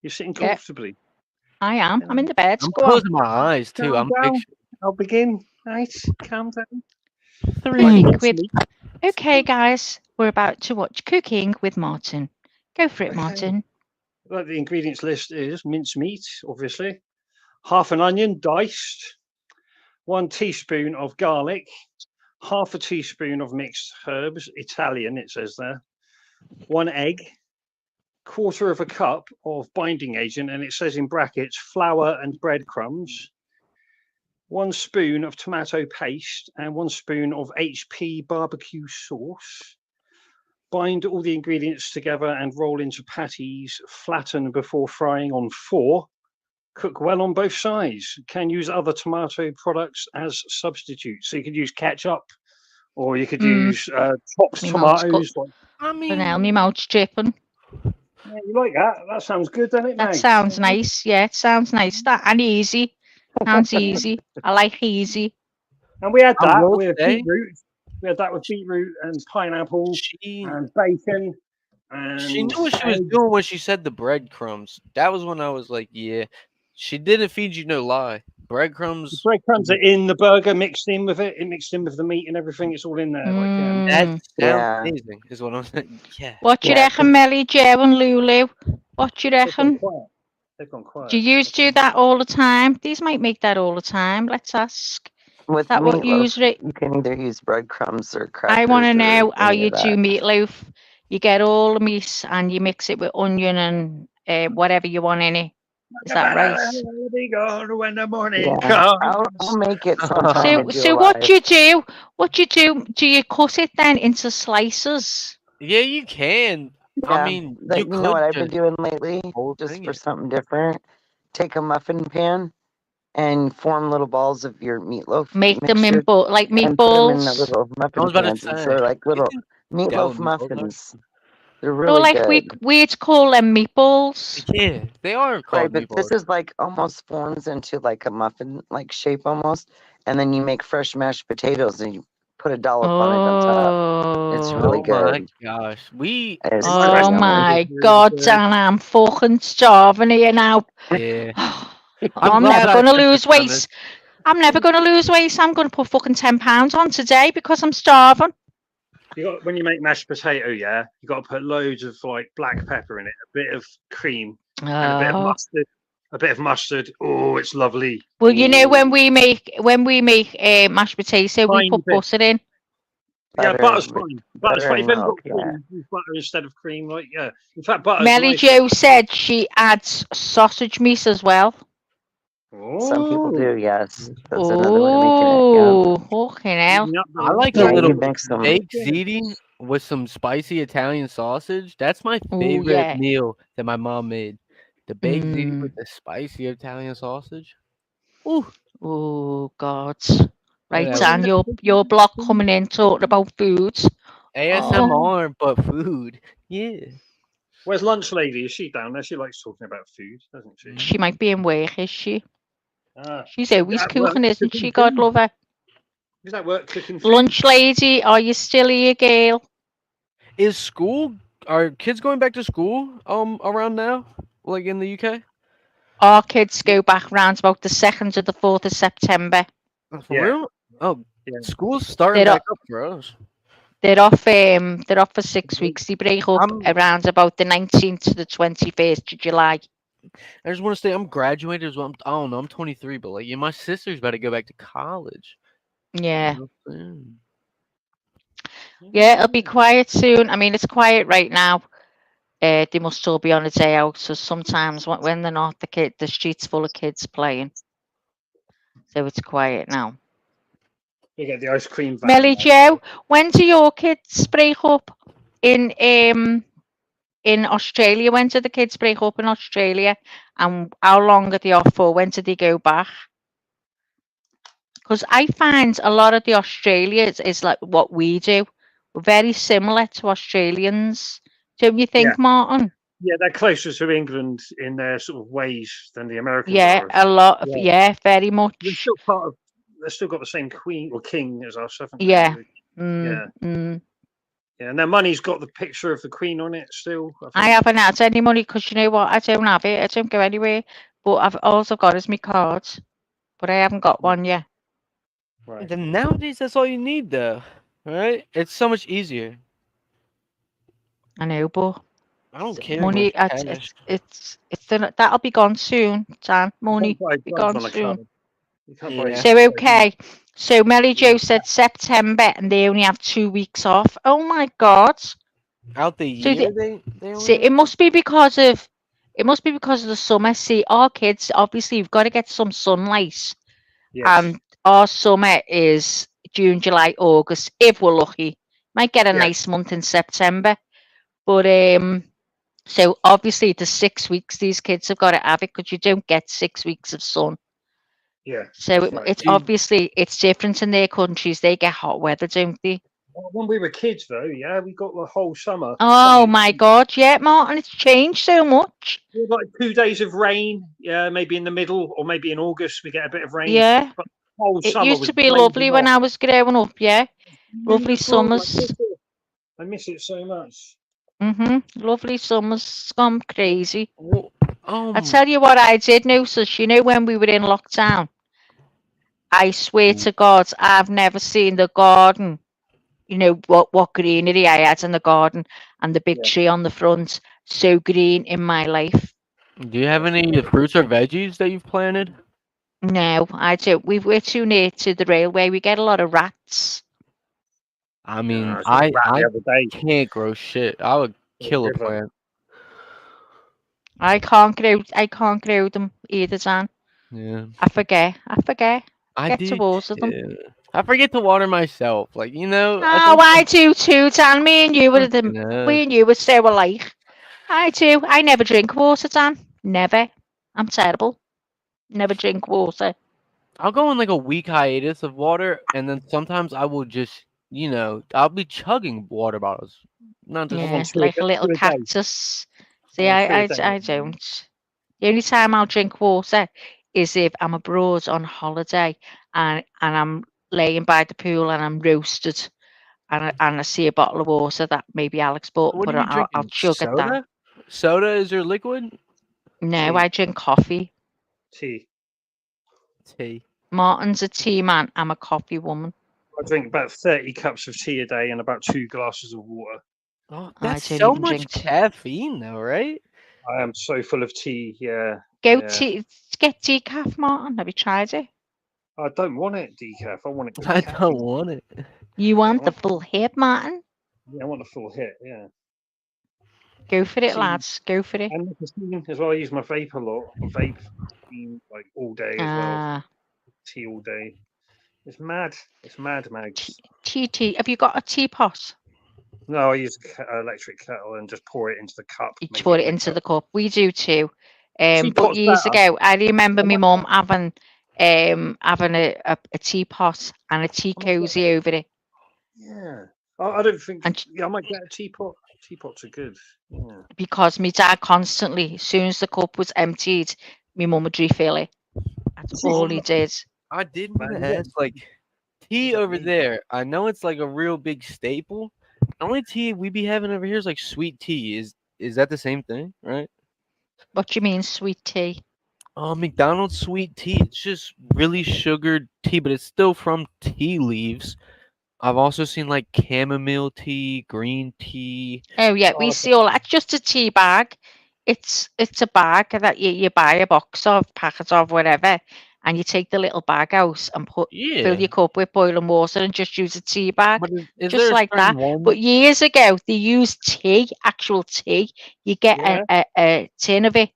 You're sitting Yeah. comfortably. I am. I'm in the bed. I'm Go on. closing my eyes too. Calm I'm down. picturing I'll begin. Right, calm down. Cooking with. Mincemeat. Okay, guys, we're about to watch Cooking with Martin. Go for it, Okay. Martin. Right, the ingredients list is mincemeat, obviously, half an onion diced, 1 teaspoon of garlic, half a teaspoon of mixed herbs, Italian it says there, 1 egg, quarter of a cup of binding agent, and it says in brackets flour and breadcrumbs, 1 spoon of tomato paste, and 1 spoon of HP barbecue sauce, Bind all the ingredients together and roll into patties. Flatten before frying on 4. Cook well on both sides. Can use other tomato products as substitutes. So you could use ketchup, or you could use chopped My mouth's tomatoes. Like, I now my mean, mouth's dripping. yeah, you like that? That sounds good, doesn't it, That Mags? sounds nice. Yeah, it sounds nice. That and easy. Sounds easy. I like easy. And we had I that will with say, beetroot. We had that with beetroot and pineapple she and bacon she and knew what she was eggs. doing when she said the breadcrumbs. That was when I was like, yeah, she didn't feed you no lie. The Breadcrumbs. breadcrumbs are in the burger, mixed in with it. It mixed in with the meat and everything. It's all in there. Like, That Mm. sounds Yeah. amazing. Is what I'm saying. Yeah. What do you Yeah, reckon, Melly, Joe and Lulu? What do you they've gone reckon? quiet. They've gone quiet. Do you do that all the time? These might make that all the time. Let's ask. with That what meatloaf, you you can either use breadcrumbs or I want to crackers or know how any you of do that. meatloaf. You get all the meat and you mix it with onion and whatever you want in it. Is that right? When the morning Yeah, I'll comes. make it sometime So, and do so a what live. do you do? What do you do? Do you cut it then into slices? Yeah, you can. I Yeah, mean, but you you know could what I've been just doing lately, whole just thing for it. something different? Take a muffin pan and form little balls of your meatloaf Make them mixture in like and put them in the meatballs. little I muffin was about to pans. And so say, they're like you little can tell meatloaf meatballs are. muffins. They're So really like good. we'd call them meatballs. Yeah, they are Right, called but this meatballs. is like almost forms into like a muffin like shape almost. And then you make fresh mashed potatoes and you put a dollop on it on top. It's really Oh. Oh my good. gosh, we It's In my so Oh recipe, yummy. my it's really God, good. Dan, I'm fucking starving here now. yeah. I'm I'm glad never I gonna took the lose time. weight. I'm never gonna lose weight. I'm gonna put fucking 10 pounds on today because I'm starving. You got when you make mashed potato, yeah, you got to put loads of like black pepper in it, a bit of cream, and a bit of Oh. mustard. A bit of mustard. Oh, it's lovely. Well, you know Ooh. when we make mashed potato, we Tiny put bit. butter in. Yeah, Butter, butter's with fine. Butter's butter fine. and If you haven't got milk. Yeah. cream, use butter instead of cream. Like, yeah. In fact, butter's Melly nice. Jo said she adds sausage meat as well. Some people Oh, do. Yes, that's another way of making it. Yeah. Oh, fucking hell. eating up the I like a Yeah, little you mix them. baked ziti with some spicy Italian sausage. That's my Oh, favorite yeah. meal that my mom made. The baked ziti Mm. with the spicy Italian sausage. Ooh, Oh, God. Right, that Dan, your block coming in talking about food. Oh, ASMR, but food. Yeah. Where's lunch lady? Is she down there? She likes talking about food, doesn't she? she might be in work, is she? Ah, She's always at work cooking, isn't cooking she? God food. love her. Is that work cooking food? Lunch lady, are you still here, girl? Is school? Are kids going back to school? Around now, like in the UK? Our kids go back round about the 2nd to the 4th of September. For Yeah. real? Oh, Yeah. school's starting They're back up for us. They're off for 6 weeks. They break up I'm- around about the 19th to the 21st of July. I just want to say I'm graduated as well. I don't know. I'm 23, but like, yeah, my sister's about to go back to college. Yeah. You know what I'm saying? Yeah, it'll be quiet soon. I mean, it's quiet right now. They must all be on a day out. So sometimes when they're not, the street's full of kids playing. So it's quiet now. You get the ice cream van. Melly Jo, when do your kids break up in Australia? When do the kids break up in Australia? And how long are they off for? When do they go back? Because I find a lot of the Australians is like what we do. We're very similar to Australians. Don't you think, Martin? Yeah, they're closer to England in their sort of ways than the Americans Yeah, are. a lot of, Yeah. very much. They're still part of. They're still got the same queen or king as us, haven't they? Yeah. Yeah. Mm. Yeah, and their money's got the picture of the queen on it still. I think. haven't had any money because you know what? I don't have it. I don't go anywhere. But I've also got is my cards. But I haven't got one yet. Right. Then nowadays, that's all you need, though. Right? It's so much easier. I know, but I don't care. money. Much cash. That'll be gone soon, Dan. Money You can't buy be drugs gone on a soon. card. You can't buy. Yeah. So okay. So Melly Jo said September, and they only have 2 weeks off. Oh my God! Out the So year, they See, only it must be because of the summer. See, our kids obviously you've got to get some sunlight, Yes. and our summer is June, July, August. If we're lucky, might get a Yeah. nice month in September. But so obviously the 6 weeks these kids have got to have it because you don't get 6 weeks of sun. Yeah, So that's right. it's obviously it's different in their countries. They get hot weather, don't they? When we were kids, though, yeah, we got the whole summer. Oh sunny. my God, yeah, Martin, it's changed so much. We had like 2 days of rain, yeah, maybe in the middle, or maybe in August we get a bit of rain. Yeah, But the whole it summer used was to be blazing lovely when hot. I was growing up. Yeah, lovely Beautiful. summers. I miss it so much. Lovely summers. It's gone crazy. Well, I tell you what, I did notice. You know, when we were in lockdown, I swear to God, I've never seen the garden. You know what greenery I had in the garden and the big Yeah. tree on the front. So green in my life. do you have any fruits or veggies that you've planted? No, I don't. We're too near to the railway. We get a lot of rats. I mean, I saw a rat I the other day. can't grow shit. I would kill a River. plant. I can't grow them either, Dan. Yeah, I forget. I Get do towards them. too. I forget to water myself. Like Oh, I do too, Dan. Me and you were so alike. I do. I never drink water, Dan. Never. I'm terrible. Never drink water. I'll go on like a week hiatus of water, and then sometimes I will just, I'll be chugging water bottles. Not just. Yeah, two like a a little day. cactus. See, Yeah, 3 a I day. don't. The only time I'll drink water is if I'm abroad on holiday and I'm laying by the pool and I'm roasted and I see a bottle of water that maybe Alex bought and What are put you it. I'll drinking? chug it down. Soda? Soda is your liquid? No, Tea. I drink coffee. Tea. Tea. Martin's a tea man. I'm a coffee woman. I drink about 30 cups of tea a day and about 2 glasses of water. Oh, I that's don't so even much drink tea. caffeine, though, right? I am so full of tea. Yeah. Go Yeah. get decaf, Martin. Have you tried it? I don't want it decaf. I want it. I don't want it. You want the full hit, Martin? Yeah, I want a full hit. Yeah. Go for it, Tea. lads. Go for it. And nicotine as well. I use my vape a lot. I vape like all day as well. Tea all day. It's mad. It's mad, Mags. Tea. Have you got a teapot? No, I use an electric kettle and just pour it into the cup. You pour it into the cup. We do too. But Teapot's years better. ago, I remember my mum having a teapot and a tea cozy over it. Yeah. I don't think. And Yeah, I might get a teapot. Teapots are good. Yeah. because my dad constantly, as soon as the cup was emptied, my mum would refill it. That's all he did. I did want to Man, ask, like, tea over there. I know it's like a real big staple. The only tea we be having over here is like sweet tea. Is that the same thing, right? What do you mean, sweet tea? McDonald's sweet tea. It's just really sugared tea, but it's still from tea leaves. I've also seen like chamomile tea, green tea. Oh yeah, we see all that. Just a tea bag. It's a bag that you buy a box of, packet of, whatever, and you take the little bag out and fill your cup with boiling water and just use a tea bag, But is just there a like that. certain one? But years ago, they used tea, actual tea. You get a tin of it,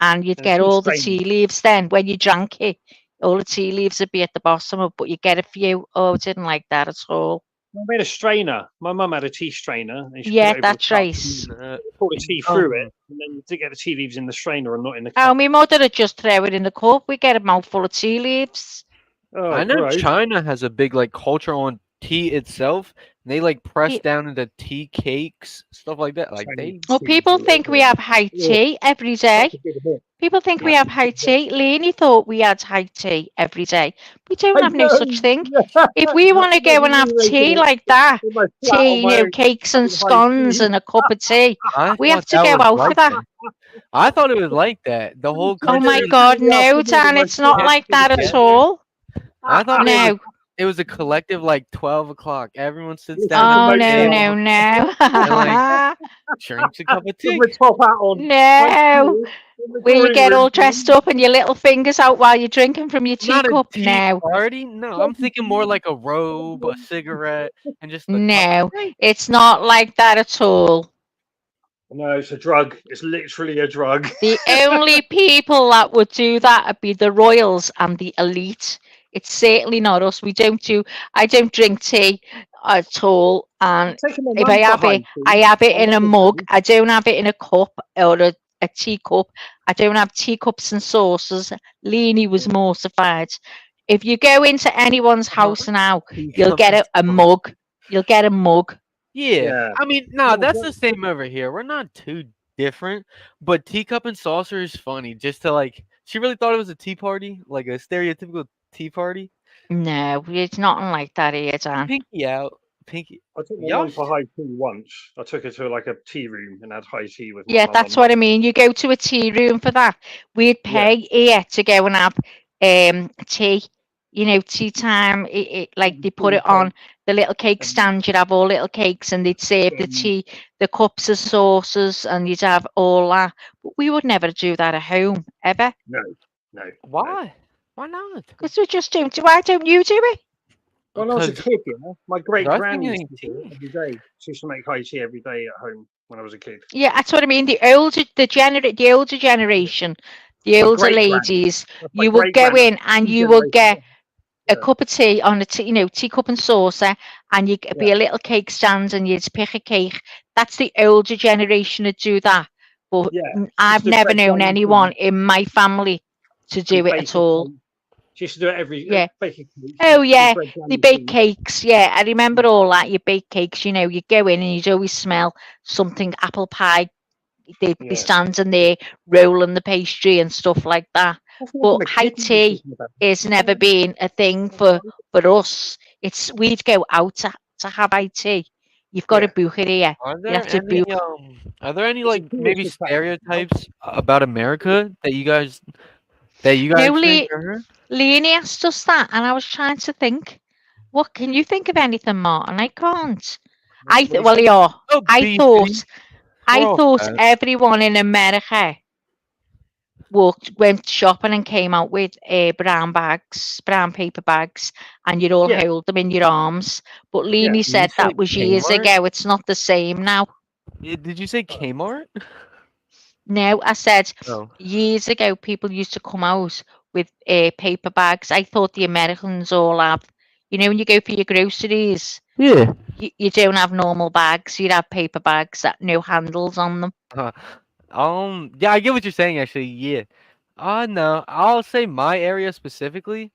and you'd get all the tea leaves. Then when you drank it, all the tea leaves would be at the bottom of, but you get a few. Oh, I didn't like that at all. I made a strainer. My mum had a tea strainer. And she Yeah, put it over that's the right. cup, pour the tea through it, and then you get the tea leaves in the strainer and not in the cup. Oh, my mother would just throw it in the cup. We get a mouthful of tea leaves. Oh, I know gross. China has a big like culture on tea itself. They like press down into tea cakes, stuff like that. Like they. Well, people think we have high tea every day. People think we have high tea. Lene thought we had high tea every day. We don't have no such thing. If we want to go and have tea like that, tea, cakes and scones and a cup of tea, we have to go out for that. I thought it was like that. The whole Oh country. my God, no, Dan, it's not like that at all. I thought No. it was a collective like 12 o'clock. Everyone sits Oh, down. no. Drinks a cup of tea. With top hat on. No. Where you get all dressed up and your little fingers out while you're drinking from your teacup. No. Party? No, I'm thinking more like a robe, a cigarette, and just no. It's not like that at all. No, it's a drug. It's literally a drug. The only people that would do that would be the royals and the elite. It's certainly not us. I don't drink tea at all. I've And taken my if I mum for have high it, I tea have it on in a other mug. days. I don't have it in a cup or a teacup. I don't have teacups and saucers. Lene was mortified. If you go into anyone's Uh-huh. house now, you'll Teacup get and a sauce. mug. You'll get a mug. Yeah, Yeah. I mean, nah, No, that's but the same over here. We're not too different, but teacup and saucer is funny. Just to like, she really thought it was a tea party, like a stereotypical tea party. No, it's nothing like that here, Dan. Pinky out, pinky. I took my Y'all, mum for high tea once. I took her to like a tea room and had high tea with my Yeah, mum that's on what I Monday. mean. You go to a tea room for that. We'd Yeah. pay here to go and have tea. You know, tea time. Like And they put tea it cake on the little cake and stand. You'd have all little cakes, and they'd serve the um, tea, the cups of sauces, and you'd have all that. But we would never do that at home ever, no, no, no. why? Why not? because we just don't do. Why don't you do it? When I was a Because kid, my great I was gran used thinking to do it tea. every day. She used to make high tea every day at home when I was a kid. Yeah, that's what I mean. The older Yeah. generation, the My older great gran. ladies, That's my you would great go gran. That's in and two you would generations get on. a Yeah. cup of tea on a teacup and saucer, and you would be Yeah. a little cake stand, and you'd pick a cake. That's the older generation that do that. But Yeah. She used I've to do never bread known jams anyone in my family to and do it at bake a all. cake. She used to do it every Yeah. bake a cake Oh and do yeah, bread they jam bake tea. cakes. Yeah, I remember all that. You bake cakes. You know, you go in and you'd always smell something apple pie. They'd be Yeah. standing there rolling the pastry and stuff like that. That's when But I'm a high kid we were tea talking about. has I never don't been a thing know. for us. It's we'd go out to have high tea. You've got to Yeah. book it here. Are You'd there have to any book. It's a like tourist maybe attraction now. stereotypes about America that you No, guys think are? Lene asked us that, and I was trying to think. What can you think of anything, Martin? I can't. What do you Well, say? yeah. Oh, I BC. thought We're I all thought fat. everyone in America went shopping and came out with brown paper bags, and you'd all Yeah. hold them in your arms. But Yeah. Lene Did you said say that was years Kmart? ago. It's not the same now. Did you say Kmart? No, I said Oh. years ago people used to come out with paper bags. I thought the Americans all have. You know, when you go for your groceries, Yeah. you don't have normal bags. You'd have paper bags that no handles on them. Uh, yeah, I get what you're saying actually. Yeah. No, I'll say my area specifically.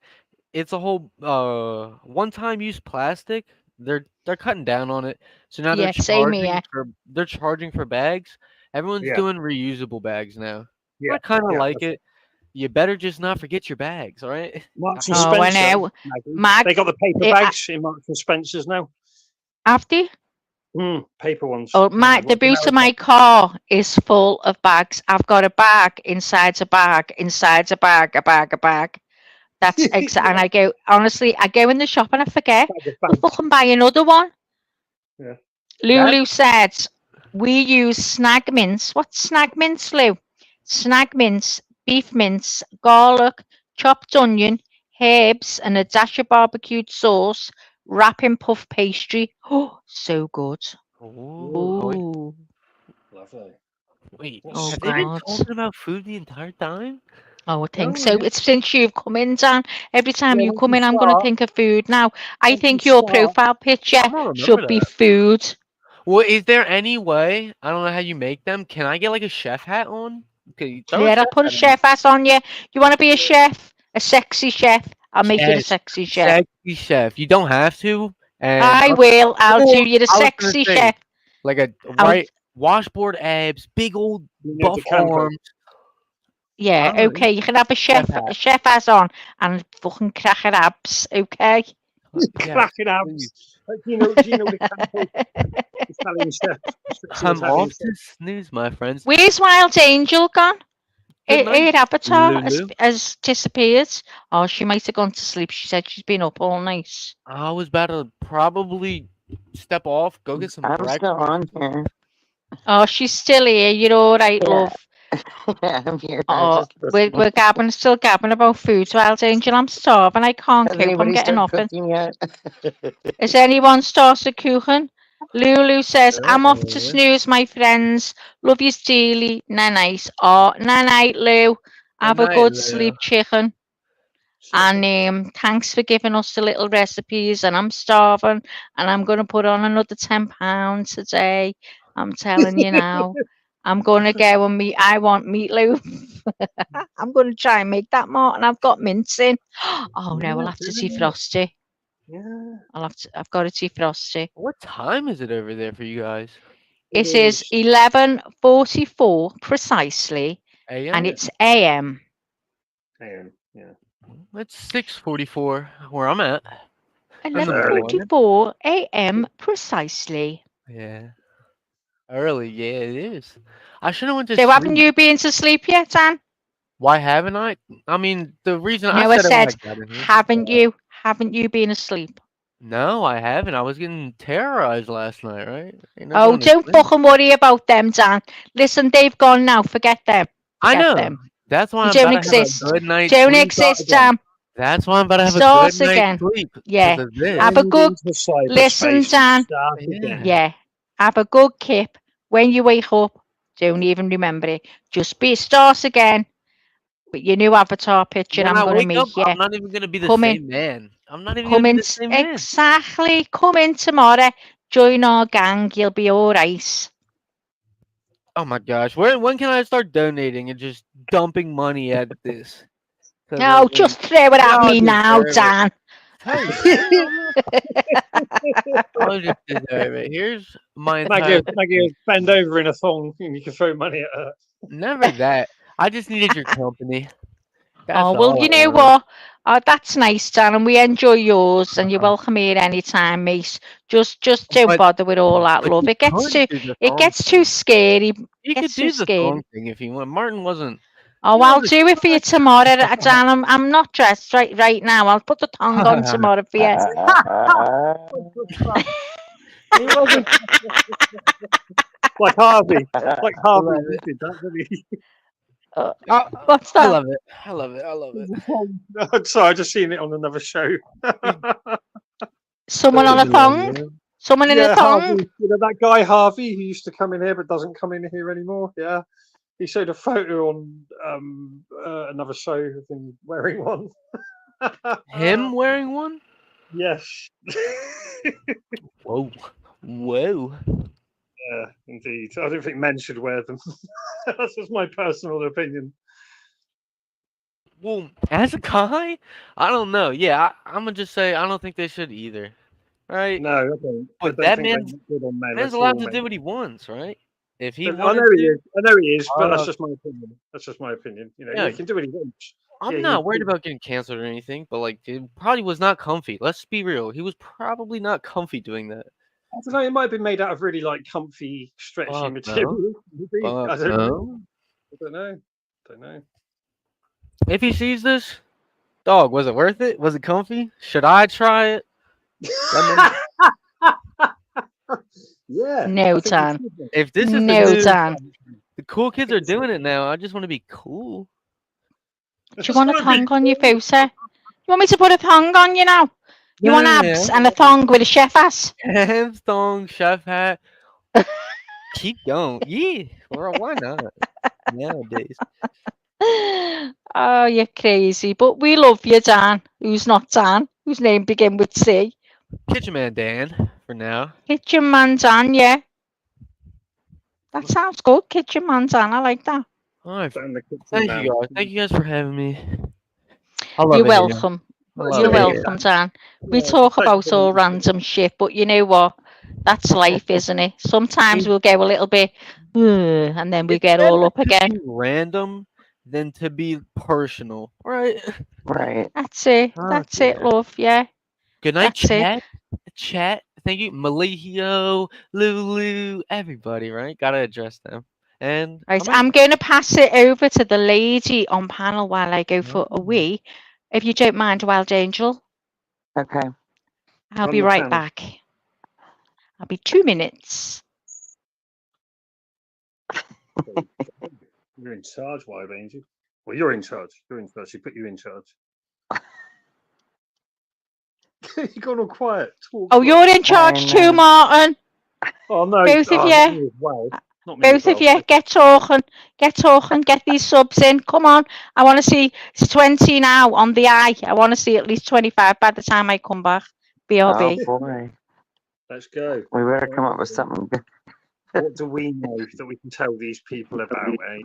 It's a whole one-time use plastic. They're cutting down on it. So now Yeah, same here. they're charging for bags. Everyone's Yeah. doing reusable bags now. Yeah. I kind of Yeah. like it. You better just not forget your bags, all right? I Marks and hate Oh, I Spencer, know. Maggie. Mag, They got the paper bags in Marks and Spencers now. after Paper ones. oh, Yeah. the What's boot of America? my car is full of bags. I've got a bag inside a bag inside a bag, a bag, a bag. That's exact. And Yeah. I go, honestly, I go in the shop and I forget Bag of to bags. fucking buy another one. Yeah. that. Lulu said we use snag mince. What's snag mince, Lou? Snag mince, beef mince, garlic, chopped onion, herbs, and a dash of barbecued sauce. Wrap in puff pastry. Oh, so good. Oh, Ooh, wait, Oh, lovely. wait. What oh Have they been spice? God. talking about food the entire time? Oh, I think Oh, so. yeah. It's since you've come in, Dan. Every time Yeah. you Once come you in, I'm going to start, think of food now. I once you think your start, profile picture I don't remember should be that. food. Well, is there any way? I don't know how you make them. Can I get like a chef hat on? Okay, throw a Yeah, I'll chef put a hat on. chef ass on you. You want to be a chef? A sexy chef? I'll make you the Yes, sexy chef. sexy chef. You don't have to. And I will. I'll do or you the I was gonna sexy say chef. like a I'll, right washboard abs, big old you know, to buff campo. arms. I yeah, don't know. okay. You can have Chef hat. a chef ass on and fucking cracker abs, okay? Yes, Cracking please. abs. Do you know the campo Italian chef? Sexy I'm Italian off chef. to snooze, my friends. Where's Wild Angel gone? Good night, Her avatar Lulu. has disappeared. Oh, she might have gone to sleep. She said she's been up all night. I was about to probably step off, go get some I'm still breakfast. on here. Oh, she's still here. You're all right, Yeah, love. I'm here. Oh, Just listening. we're still gabbing about food. Wild Angel, I'm starving. I can't Has cope. I'm anybody getting started nothing. cooking yet? Has anyone started cooking? Lulu says, I'm off to Uh-uh. snooze, my friends. Love you dearly. Night night. Oh, night night, Lou. Good Have a night, good Lulu. sleep, chicken. And thanks for giving us the little recipes. And I'm starving, and I'm going to put on another £10 today. I'm telling you now. I'm going to go and meet. I want meatloaf. I'm going to try and make that, Martin. I've got mince in. Oh no, I'll have to defrost it. Yeah. I've got to defrost it. What time is it over there for you guys? It is 11:44 precisely, AM? and it's AM. AM, yeah. It's 6:44 where I'm at. In the 11:44 AM precisely. Yeah. Early, yeah, it is. I should have went to So haven't sleep. you been to sleep yet, Dan? Why haven't I? I mean, the reason No, I I said it when I said, got in here. haven't you been asleep? No, I haven't. I was getting terrorized last night, right? Ain't no Oh, going to don't sleep. fucking worry about them, Dan. Listen, they've gone now. Forget them. I Forget know. them. That's why You I'm don't about to have exist. a good night's Don't sleep. exist, Dan. That's why I'm about to have a Start good night's again. sleep. Yeah. Because of this. Have a good. Into cyberspace Listen, and Dan. start Yeah. again. Yeah. Have a good kip. When you wake up, don't even remember it. Just start again. With your new avatar picture, When I'm I going to wake up, make you. I'm not even going to be the Come in. same man. I'm not even Come going to in. be the same man. Exactly. Come in tomorrow. Join our gang. You'll be all right. Oh my gosh. When can I start donating and just dumping money at this? 'Cause, I No, mean, just throw it at y'all me now, deserve it. Dan. Hey, I just deserve it. Here's my entire. Maggie, bend over in a thong and you can throw money at her. Never that. I just needed your company. That's Oh, well, all you I know wanted. what? That's nice, Dan, and we enjoy yours, and you're welcome here anytime, mate. Just don't But bother with all that, but love. you It gets could too, do the it thong gets too thing. scary. You could Gets too do the scary. thong thing if you want. Martin wasn't. Oh, He I'll wasn't. do it for you tomorrow, Dan. I'm not dressed right now. I'll put the tongue on tomorrow for you. He wasn't. Like Harvey. Like I Harvey love who it. did that, didn't he? What's I that? love it. I love it. I love it. I'm sorry, I just seen it on another show. Someone on a thong? Someone in a Yeah, thong? Harvey. You know that guy Harvey who used to come in here but doesn't come in here anymore? Yeah. He showed a photo on another show of him wearing one. Him wearing one? Yes. Whoa. Whoa. Yeah, indeed. I don't think men should wear them. That's just my personal opinion. Well, as a guy, I don't know. Yeah, I'm gonna just say I don't think they should either. Right? No, I don't. But I don't that think they man's look good on men. man's That's allowed all to men. do what he wants, right? If he I know wanted he to. is. I know he is, but that's Uh, just my opinion. That's just my opinion. You know, Yeah. he can do what he wants. I'm Yeah, not worried about getting canceled or anything, but like, it probably was not comfy. Let's be real. He was probably not comfy doing that. I don't know. It might have been made out of really like comfy, stretchy Fuck material. Maybe. Fuck I don't know. no. I don't know. Don't know. If he sees this, dog, was it worth it? Was it comfy? Should I try it? Yeah. No, I think you Dan. should, though. If this is the No, new, Dan. the cool kids are doing it now. I just want to be cool. Do you want a thong on your photo? You want me to put a thong on you now? You want abs and a thong with a chef ass? Hands, thong, chef hat. Keep going. Yeah. Well, why not? Nowadays. Oh, you're crazy. But we love you, Dan. Who's not Dan? Whose name begin with C? Kitchen Man Dan, for now. Kitchen Man Dan, yeah. That sounds good. Kitchen Man Dan. I like that. All right. Down the kitchen Thank man. you guys. Thank you guys for having me. I love You're it here. welcome. I love You're it here. welcome, Dan. We Yeah, talk it's about all actually- random shit, but you know what? That's life, isn't it? Sometimes we'll go a little bit, and then we It's get all better up to again. be random than to be personal, right? Right. That's it. Oh, That's it, dear. love. Yeah. Good night, That's it. chat. Chat. Thank you, Malihio, Lulu, everybody. Right? Gotta address them. And Right, I'm out. I'm going to pass it over to the lady on panel while I go for a wee. If you don't mind, Wild Angel, Okay. I'll On be the right panel. back. I'll be 2 minutes. You're in charge, Wild Angel. Well, you're in charge. You're in charge. She put you in charge. You've gone all quiet. Oh, you're in charge I too, know. Martin. Oh no! Both of oh, you. not me as well. Not me as Both of well. you, get talking, get these subs in. Come on. I want to see, it's 20 now on the eye. I want to see at least 25 by the time I come back. Oh BRB. boy, Let's go. we better Right come up with then. something good. What do we know that we can tell these people about, eh?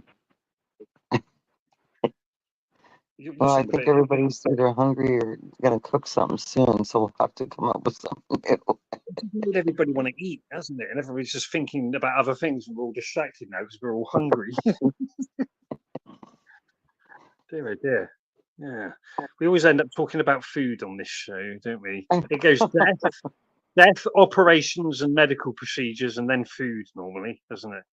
You Well, I seem a think bit. everybody's either hungry or gonna cook something soon, so we'll have to come up with something new. It's made everybody want to eat, hasn't it? And everybody's just thinking about other things. We're all distracted now because we're all hungry. Dear, oh dear. Yeah. We always end up talking about food on this show, don't we? It goes death, operations, and medical procedures, and then food normally, doesn't it?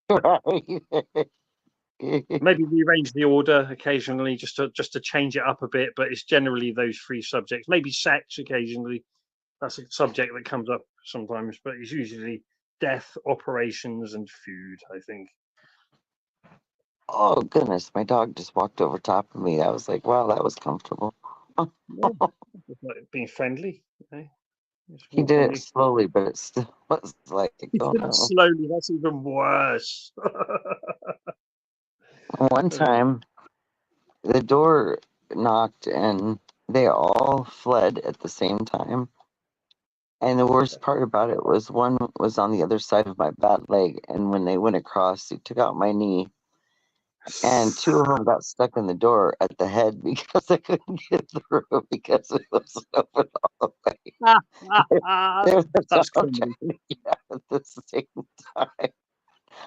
Maybe rearrange the order occasionally just to change it up a bit, but it's generally those three subjects. Maybe sex occasionally. That's a subject that comes up sometimes, but it's usually death, operations, and food, I think. Oh goodness, my dog just walked over top of me. I was like, wow, that was comfortable. Yeah. It's like being friendly. Just He walk did on it you. slowly, but it still was like, oh no. Slowly, that's even worse. One time, the door knocked and they all fled at the same time. And the worst part about it was one was on the other side of my bad leg, and when they went across, he took out my knee, and two of them got stuck in the door at the head because I couldn't get through because it was open all the way. There's the That's dog common. trying to get out at the same time.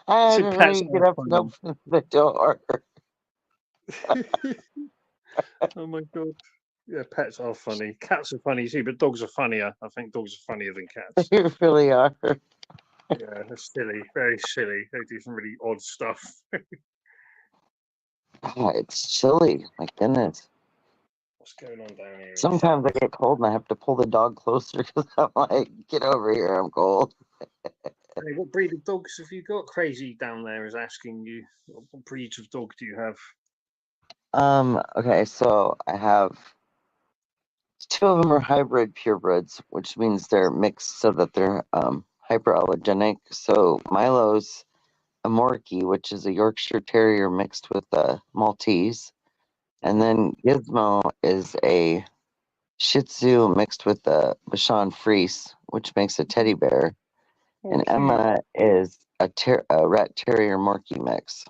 I See, had to pets really get are up and funny. open the door. Oh my god. Yeah, pets are funny. Cats are funny too, but dogs are funnier. I think dogs are funnier than cats. They really are. Yeah, they're silly, very silly. They do some really odd stuff. Oh, it's chilly. My goodness. What's going on down here? Sometimes I get cold and I have to pull the dog closer because I'm like, get over here, I'm cold. Hey, what breed of dogs have you got? Crazy down there is asking you. What breeds of dog do you have? Okay, so I have two of them are hybrid purebreds, which means they're mixed so that they're hyperallergenic. So Milo's a Morkie, which is a Yorkshire Terrier mixed with a Maltese. And then Gizmo is a Shih Tzu mixed with a Bichon Frise, which makes a teddy bear. Oh, And cute. Emma is a Rat Terrier Morkie mix.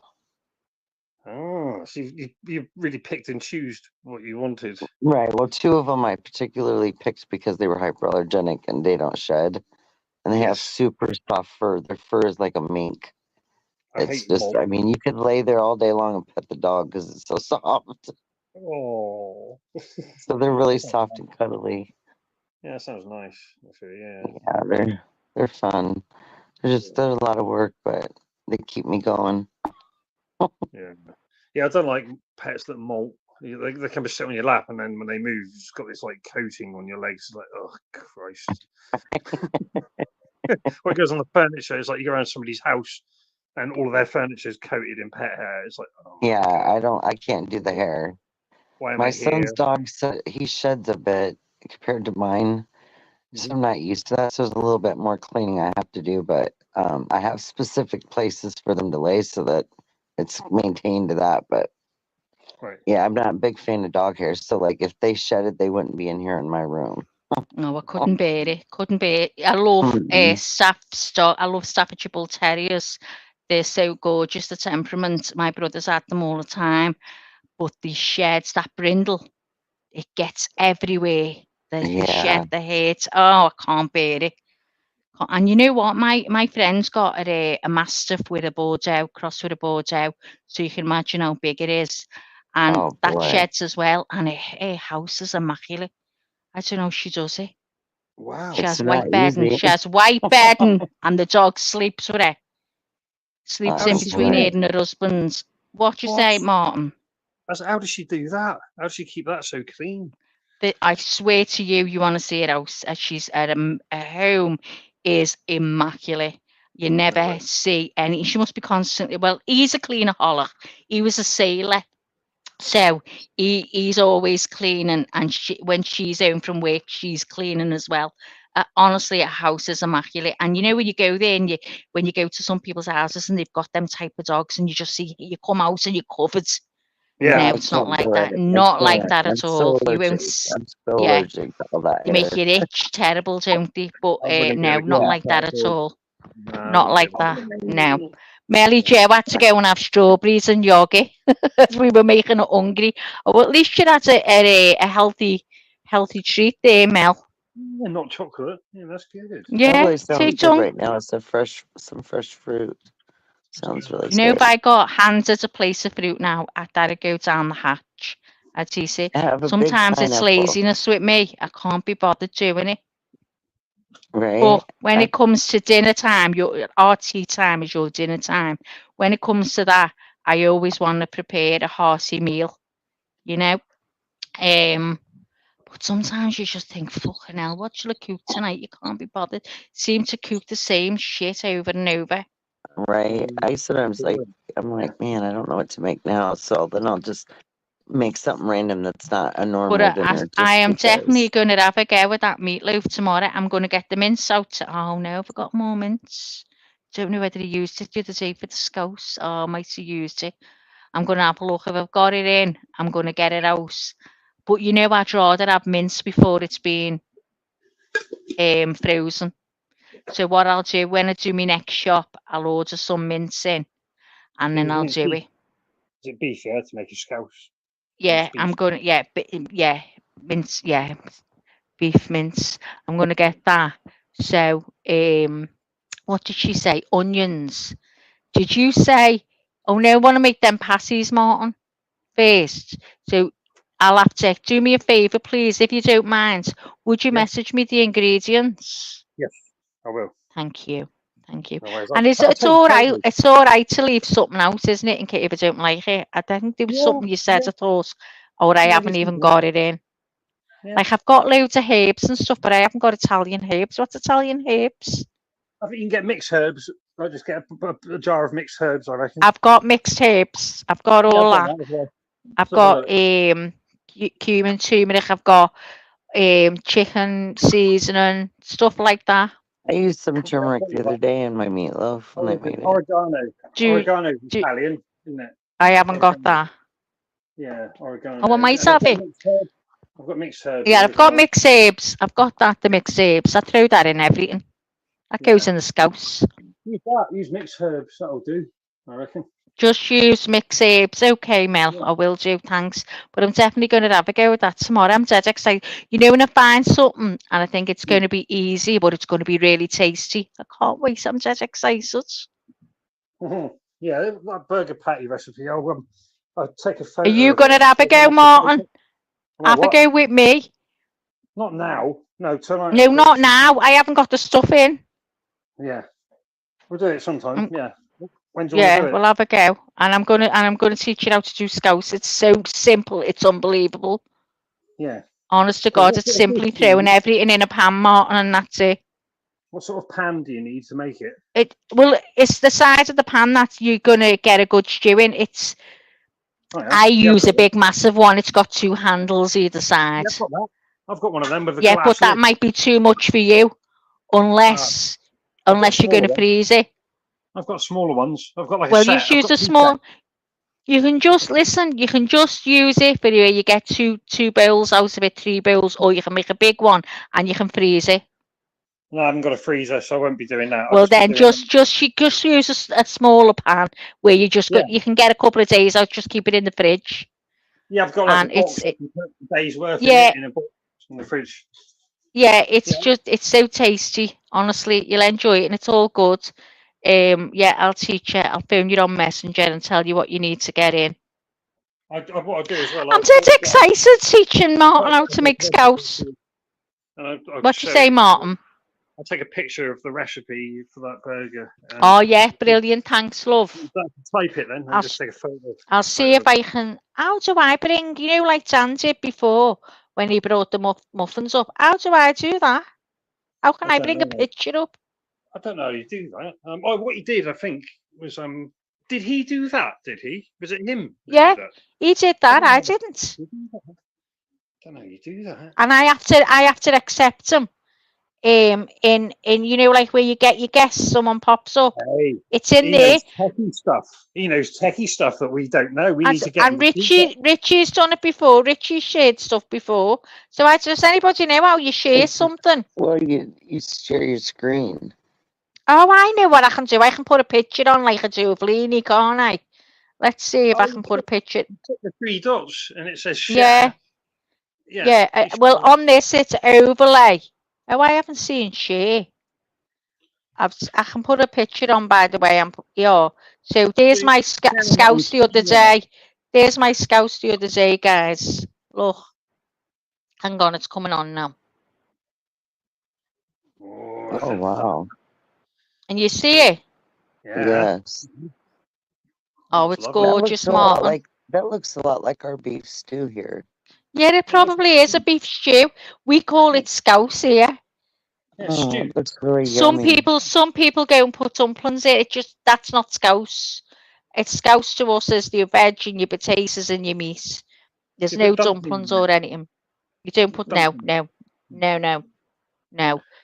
Oh, so you really picked and chose what you wanted. Right. Well, two of them I particularly picked because they were hyperallergenic and they don't shed. And they have Yes, super soft fur. Their fur is like a mink. I It's hate just, mold. I mean, you could lay there all day long and pet the dog because it's so soft. Oh, So they're really soft and cuddly. yeah, that sounds nice. Actually, yeah. Yeah, they're fun. They're a lot of work, but they keep me going. Yeah, yeah. I don't like pets that molt. They come and sit on your lap, and then when they move, it's got this like coating on your legs. It's like, oh Christ! Or it goes on the furniture. It's like you go around somebody's house, and all of their furniture is coated in pet hair. It's like, oh my Yeah, god, I can't do the hair. why am My I here? son's dog he sheds a bit compared to mine. So Mhm. I'm not used to that. So there's a little bit more cleaning I have to do, but I have specific places for them to lay so that it's maintained to that. But Right. yeah, I'm not a big fan of dog hair. So like if they shed it, they wouldn't be in here in my room. No, I couldn't bear it. Couldn't bear it. I love I love Staffordshire Bull Terriers. They're so gorgeous. The temperament. My brothers had them all the time. But the sheds, that brindle, it gets everywhere. The Yeah. shed, the hurt. Oh, I can't bear it. And you know what? My friend's got a mastiff with a Bordeaux, cross with a Bordeaux. So you can imagine how big it is. And Oh that boy. sheds as well. And her house is immaculate. I don't know how she does it. Wow. She It's has not white bedding. easy. She has white bedding, and the dog sleeps with her. Sleeps How in does Oh she between do her boy. it? and her husband's. What you What? say, Martin? How does she do that? How does she keep that so clean? I swear to you, you want to see her house. She's at her home is immaculate. You never No way. see any. She must be constantly. Well, he's a cleaner holic. He was a sailor, so he's always cleaning. And when she's home from work, she's cleaning as well. honestly, a house is immaculate. And you know, when you go there and when you go to some people's houses and they've got them type of dogs, and you just see you come out and you're covered. Yeah. No, I it's not can't like do that. it. I Not like can't. that I'm at all. so You won't. allergic. I'm so Yeah, allergic to all that they make hair. you itch terrible, don't they? But I wouldn't no, get a not good Yeah. like that at all. No, I Not wouldn't like do that. that. No. Melly Joe had to go and have strawberries and yogurt as we were making her hungry. Oh, well, at least she had a healthy treat there, Mel. Yeah, not chocolate. Yeah, that's good. That Yeah, really sounds good tongue. right now. It's some fresh fruit. Sounds really You know, if good. I got handed a place of fruit now, I'd go down the hatch. I'd see. I have a big Sometimes it's pineapple, laziness with me. I can't be bothered doing it. right? But when it comes to dinner time, our tea time is your dinner time. When it comes to that, I always want to prepare a hearty meal, you know. But sometimes you just think, fucking hell, what shall I cook tonight? You can't be bothered. Seem to cook the same shit over and over. Right. I sometimes I'm like, man, I don't know what to make now. So then I'll just make something random that's not a But normal dinner I just am definitely because. going to have a go with that meatloaf tomorrow. I'm going to get the mince out. Oh no, I've got more mince. Don't know whether he used it the other day for the scouse. Oh, I might have used it. I'm going to have a look. If I've got it in, I'm going to get it out. But you know, I'd rather have mince before it's been frozen. So what I'll do when I do my next shop, I'll order some mince in, and then I'll do it. Is it beef, yeah, to make a scouse? Yeah, I'm gonna. Yeah, mince. Yeah, beef mince. I'm gonna get that. So, what did she say? Onions. Did you say? Oh no, I want to make them pasties, Martin, first. So I'll have to do me a favour, please, if you don't mind. Would you Yeah. message me the ingredients? Yes, I will. Thank you. Thank you. No worries. And it's I'll take all right. photos. It's all right to leave something out, isn't it? In case if I don't like it. I think there was Yeah, something you said. yeah, I thought, or I yeah, haven't just even yeah. got it in. Yeah. Like I've got loads of herbs and stuff, but I haven't got Italian herbs. What's Italian herbs? I think you can get mixed herbs. I'll just get a jar of mixed herbs, I reckon. I've got mixed herbs. I've got Yeah, I've all got that. that as well. I've Let's have a got look. cumin, turmeric. I've got chicken seasoning, stuff like that. I used some Yeah, I've turmeric got the all other that. day in my meatloaf when I made it. Oregano. Do Oregano's do Italian, isn't it? I haven't got Oregano. that. Yeah, oregano. Oh, I might And I've have got it. mixed herbs. I've got mixed herbs Yeah, in I've as got well. mixed herbs. I've got that, the mixed herbs. I throw that in everything. That goes Yeah. in the scouse. Use that. Use mixed herbs. That'll do, I reckon. Just use mixed herbs. Okay, Mel, Yeah. I will do, thanks. But I'm definitely going to have a go with that tomorrow. I'm dead excited. You know, when I find something and I think it's going to be easy, but it's going to be really tasty, I can't wait. I'm dead excited. Yeah, that burger patty recipe. I'll take a Are photo you of going it. to have a go, Martin? Have a What? go with me? Not now. No, tonight. No, not now. I haven't got the stuff in. Yeah, we'll do it sometime. Yeah. When do you want to Yeah, do it? we'll have a go. And I'm gonna teach you how to do scouse. It's so simple, it's unbelievable. Yeah. Honest to So God, what it's sort of simply fish do you throwing need? everything in a pan, Martin, and that's it. What sort of pan do you need to make it? It's the size of the pan that you're gonna get a good stew in. It's Oh yeah. I Yeah, I've use got a that. big massive one. It's got two handles either Yeah, side. I've got that. I've got one of them with a Yeah, but glass that lid. might be too much for you, unless I've got you're gonna smaller ones. freeze it. I've got smaller ones. I've got like a Well, you set. I've use got a two small. sets. You can just listen. You can just use it for where you get two bowls out of it, 3 bowls, or you can make a big one and you can freeze it. No, I haven't got a freezer, so I won't be doing that. I'll Well, just be then doing. just use a smaller pan where you just Yeah. got. You can get a couple of days out. Just keep it in the fridge. Yeah, I've got like And a box. I can put a day's worth in yeah, it in a box in the fridge. yeah. It's Yeah. just it's so tasty. Honestly, you'll enjoy it, and it's all good. Yeah, I'll teach you. I'll phone you on Messenger and tell you what you need to get in. What I'll do as well. I'm dead excited teaching Martin how to make scouse. What you say, Martin? I'll take a picture of the recipe for that burger. Oh yeah, brilliant. Thanks, love. Type it then. I'll just take a photo. I'll see if I can. How do I bring? You know, like Dan did before when he brought the muffins up. How do I do that? How can I bring a picture up? I don't know how you do that. What he did, I think, was Did he do that? Did he? Was it him? Yeah, he did that. I didn't. I don't know how you do that. And I have to accept him. in you know, like where you get your guests, someone pops up. Hey, It's in he there. knows techie stuff. He knows techie stuff that we don't know. We need to get And him to do that. Richie's done it before. Richie shared stuff before. So does anybody know how you share something? Well, you share your screen. Oh, I know what I can do. I can put a picture on like I do of Lene, can't I? Let's see if I can put a picture. Click the three dots and it says Yeah, share. yeah. you Well, share. on this it's overlay. Oh, I haven't seen share. I can put a picture on, by the way. Yeah. So there's my Sharing it on scouts the other screen. day. There's my scouts the other day, guys. Look. Hang on, it's coming on now. Oh wow. And you see it? Yeah. Yes. Oh, Looks it's lovely. That looks gorgeous, a lot Martin. like our beef stew here. Yeah, it probably is a beef stew. We call it scouse here. Yeah, Oh, stew. it looks really Some yummy. people go and put dumplings in. That's not scouse. It's scouse to us as your veg and your potatoes and your meat. There's You no put dumplings dumplings in or it. anything. You don't put no. Dumplings. My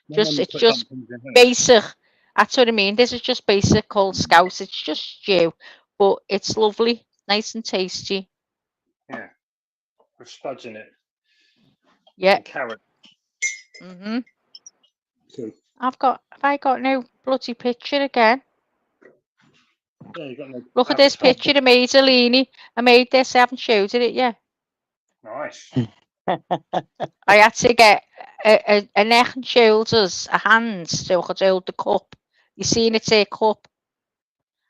It's mum put just dumplings in hers. basic. That's what I mean. This is just basic called scouse. It's just stew, but it's lovely, nice and tasty. Yeah. With spuds in it. Yeah. And carrot. Mhm. Cool. Have I got no bloody picture again? Yeah, you got no Look at this avatar. picture I made, Lene. I made this. I haven't showed it yet. Nice. I had to get a neck and shoulders, a hand, so I could hold the cup. You seen it, say cup.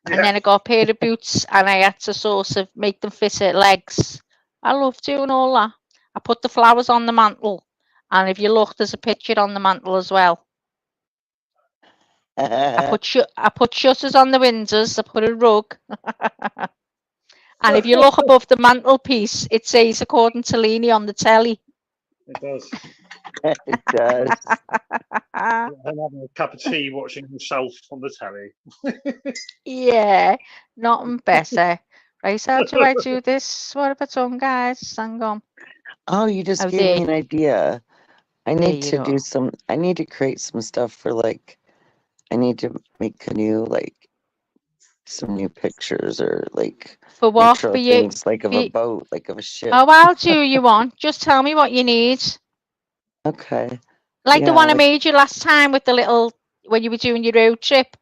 And Yeah. then I got a pair of boots and I had to sort of make them fit at legs. I love doing all that. I put the flowers on the mantle. And if you look, there's a picture on the mantle as well. I put shutters on the windows. I put a rug. And if you look above the mantelpiece, it says, according to Lene on the telly. It does. It does. I'm having a cup of tea watching himself on the telly. Yeah, nothing better. Right, how do I do this? What have I done, guys? Hang on. Oh, you just Oh, gave me an idea. I there need you to go. I need to create some stuff for I need to make a new some new pictures or For what? intro For you? things of a boat, of a ship. Oh, I'll do you one. Just tell me what you need. Okay. Like the Yeah, one I made you last time with the little, when you were doing your road trip.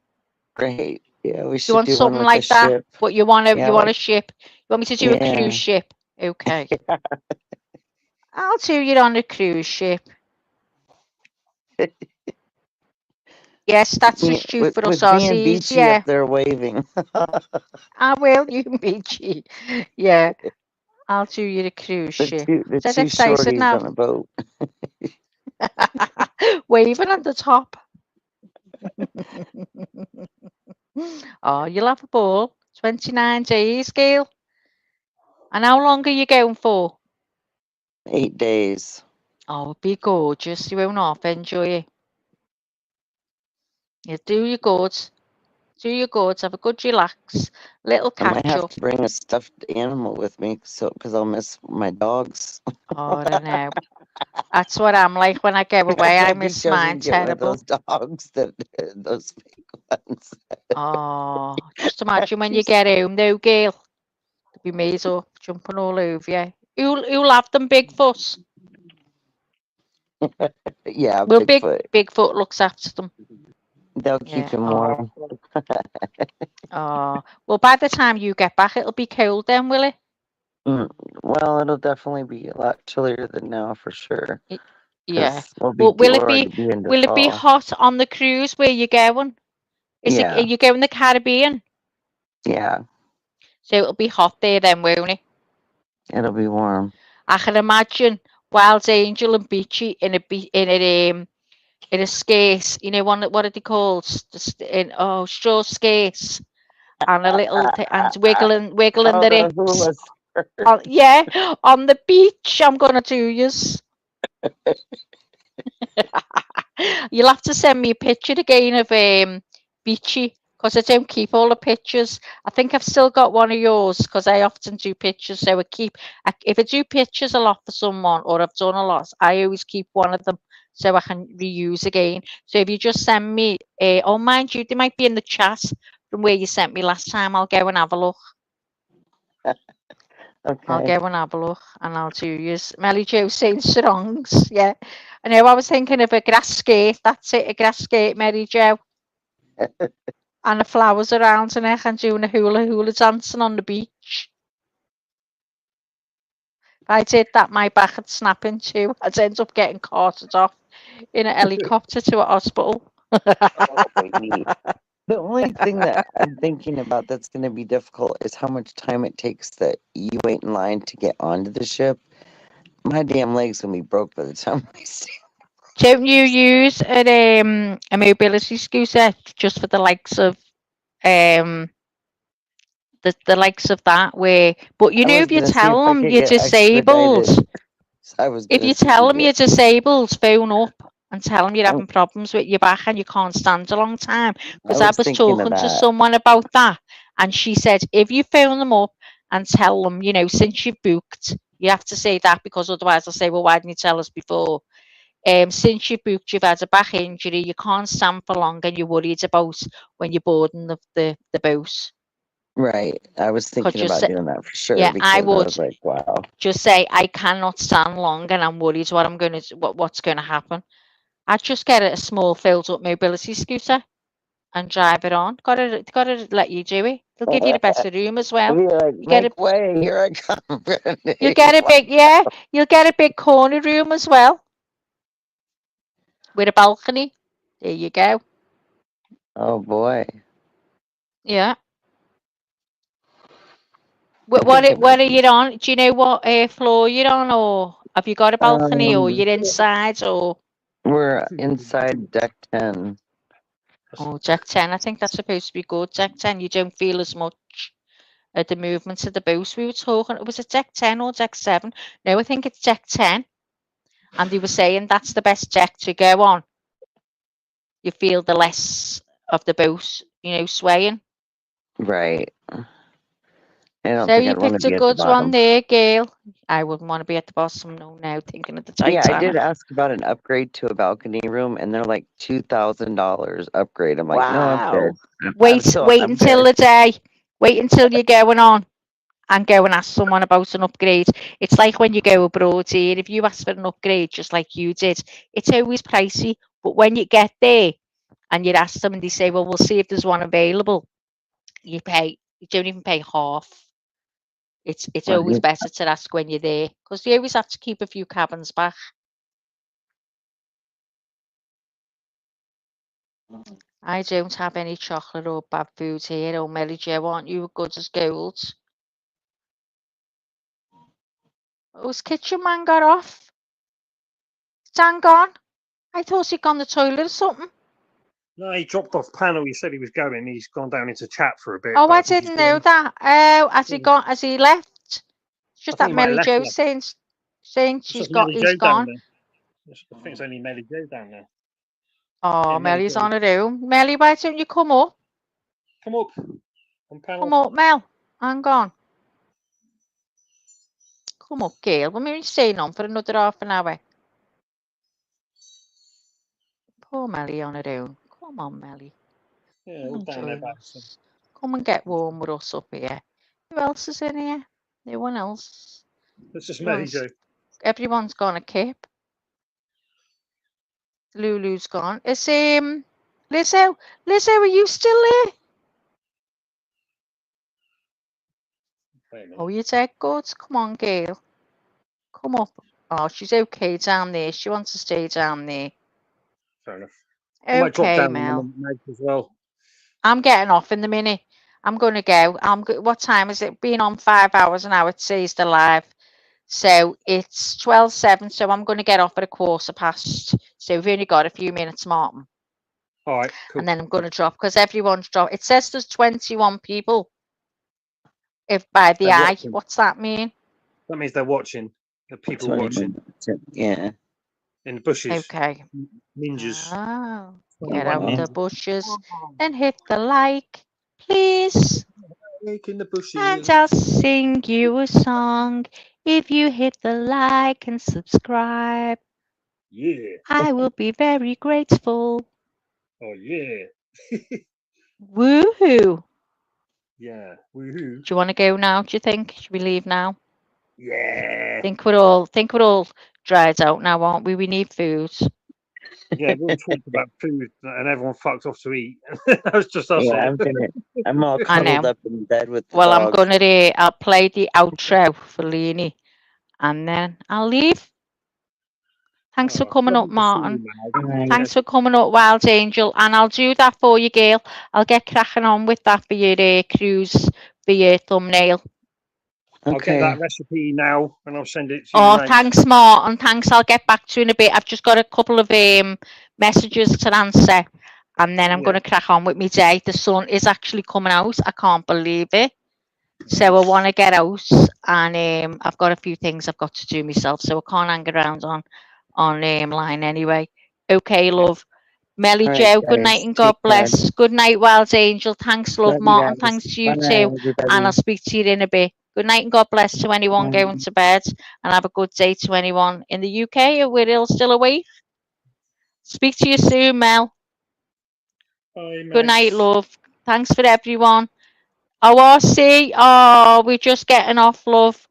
great. Yeah, we You should want do one something with a like that? ship. But you want Yeah, a ship. You want me to do a yeah. cruise ship? Okay. I'll do you on a cruise ship. Yes, that's a stew for us with me and Aussies. Beachy Yeah. up there waving. I will. You can be cheap. Yeah. I'll do you a cruise ship. the Is that two excited shorties now? on a boat. Waving at the top. Oh, you'll have a ball. 29 days, Gail. And how long are you going for? 8 days. Oh, it'll be gorgeous. You won't half enjoy it. You do your good. Do your good. Have a good relax. Little I might catch have up. to bring a stuffed animal with me because I'll miss my dogs. Oh, I don't know. That's what I'm like when I go away. I miss Beach, I was mine gonna get one of terrible. those dogs those fake ones. Oh, just imagine when you get home, though, Gail. They'll be made up, jumping all over you. Who'll have them, Bigfoot? Yeah, Well, Bigfoot. Bigfoot looks after them. They'll keep Yeah. him warm. Oh. Well, by the time you get back, it'll be cold then, will it? Well, it'll definitely be a lot chillier than now for sure. Yeah. We'll Well, already be into will it be fall. hot on the cruise where you're going? Are Yeah, you going the Caribbean? yeah, So it'll be hot there then, won't it? it'll be warm. I can imagine Wild Angel and Beachy in a skate. You know, what are they called? Straw skates and a little and wiggling Oh, their the hips. hula. Yeah, on the beach. I'm gonna do yous. You'll have to send me a picture again of Beachy because I don't keep all the pictures. I think I've still got one of yours because I often do pictures. So if I do pictures a lot for someone or I've done a lot, I always keep one of them so I can reuse again. So if you just send me, oh, mind you, they might be in the chat from where you sent me last time. I'll go and have a look. I'll Okay. go and have a look, and I'll do yours. Melly Jo saying songs, yeah. I know, I was thinking of a grass skate. That's it, a grass skate, Mary Jo. And the flowers around her neck and doing a hula hula dancing on the beach. If I did that, my back would snap in two. I'd end up getting carted off in a helicopter to a hospital. Oh, baby. The only thing that I'm thinking about that's going to be difficult is how much time it takes that you wait in line to get onto the ship. My damn legs going to be broke by the time I stand. Don't you use a mobility scooter just for the likes of um the likes of that where, but you I know, was if you going to see if tell I them could you're get disabled, expedited. I was if going you to see if tell we them get. you're disabled, phone up and tell them you're I, having problems with your back and you can't stand a long time. I Because I was was thinking of talking to that. someone about that, and she said if you phone them up and tell them, you know, since you've booked, you have to say that because otherwise they'll say, well, why didn't you tell us before? Since you booked, you've had a back injury, you can't stand for long, and you're worried about when you're boarding the boat. Right. I was Could thinking just about say, doing that for sure yeah, I because I would was like, wow. just say I cannot stand long, and I'm worried what I'm going to what's going to happen. I'd just get a small filled up mobility scooter and drive it on. Got to let you do it. They'll give you the better room as I'd well. be like, You get a make way, here I come, you Brandy. get a big yeah. You'll get a big corner room as well with a balcony. There you go. Oh boy. Yeah. I think it What might are be. you on? Do you know what floor you're on, or have you got a balcony, or Um, you're inside, or we're inside deck 10. oh, Deck 10? I think that's supposed to be good. Deck 10, you don't feel as much the movements of the boat. We were talking, was it Deck 10 or Deck 7? No, I think it's Deck 10. And they were saying that's the best deck to go on. You feel the less of the boat, you know, swaying. Right. I don't So think you I'd want to picked a be at the good one bottom. there, girl. I wouldn't want to be at the bottom now, thinking of the Yeah, I did Titanic. ask about an upgrade to a balcony room, and they're like $2,000 upgrade. I'm like, no, I'm good. Wow. Wait I'm until good. the day. Wait until you're going on and go and ask someone about an upgrade. It's like when you go abroad here, if you ask for an upgrade just like you did, it's always pricey. But when you get there and you ask them and they say, well, we'll see if there's one available, you don't even pay half. It's always Right. better to ask when you're there because you always have to keep a few cabins back. I don't have any chocolate or bad food here. Oh, Melly Jo, aren't you good as gold? Oh, his kitchen man got off. Dan gone. I thought he'd gone to the toilet or something. No, he dropped off panel. He said he was going. He's gone down into chat for a bit, Oh, but I I think he's didn't know gone. that. Oh, has he Yeah. gone? Has he left? It's I just think that he might have Melly left Jo now. saying It's just Melly he's Joe down gone. there. I think it's only Melly Joe down there. Oh, Yeah, Melly Melly's Joe. on her own. Melly, why don't you come up? Come up on Come panel. up, Mel. Hang on. Come up, girl. We're only staying on for another half an hour. Poor Melly on her own. Come on, Melly. Yeah, Come all and down there join back. So. us. Come and get warm with us up here. Who else is in here? No one else. It's just Melly Everyone's, Joe. everyone's gone a kip. Lulu's gone. Is Lizzo? Lizzo, are you still there? Wait a minute. Oh, you dead good. Come on, girl. Come up. Oh, she's okay down there. She wants to stay down there. Fair enough. I might drop Okay, down in a Mel. minute as well. I'm getting off in the minute. I'm going to go. What time is it? Been on 5 hours now. It says the live. So it's 12:07. So I'm going to get off at 1:15. So we've only got a few minutes, Martin. All right, cool. And then I'm going to drop because everyone's dropped. It says there's 21 people. If by the They're eye, watching. what's that mean? That means they're watching. The people That's what watching Yeah. in the bushes. Okay. Ninjas. Oh, get 21 out Okay. the ninjas. bushes and hit the like, please. In the And bushes. I'll sing you a song if you hit the like and subscribe. Yeah. I will be very grateful. Oh yeah. Woohoo! Yeah. Woohoo. Do you want to go now? Do you think? Should we leave now? Yeah. Think we're all dried out now, aren't we? We need food. Yeah. Everyone talked about food and everyone fucked off to eat. That was just us Yeah, here. I'm all I cuddled know. up in bed with the Well, I'm dog. gonna I'll play the outro for Lene, and then I'll leave. Thanks for Oh, coming up, lovely to see Martin. you, Mag. All right. Yeah. Thanks for coming up, Wild Angel, and I'll do that for you, girl. I'll get cracking on with that for your cruise, for your thumbnail. I'll get that Okay. recipe now and I'll send it to you, Oh, mate. thanks, Martin. Thanks. I'll get back to you in a bit. I've just got a couple of messages to answer, and then I'm Yeah. going to crack on with my day. The sun is actually coming out. I can't believe it. So I Nice. want to get out, and I've got a few things I've got to do myself, so I can't hang around on line anyway. Okay, love. Melly All right, Joe, good night guys. and Take God care. bless. Good night, Wild Angel. Thanks, love. Love you Martin, guys. thanks to you Bye, too. And I'll everybody. speak to you in a bit. Good night and God bless to anyone Bye. going to bed. And have a good day to anyone in the UK or we're all still awake. Speak to you soon, Mel. Bye, Good night, Max. love. Thanks for everyone. ORC, oh, we're just getting off, love.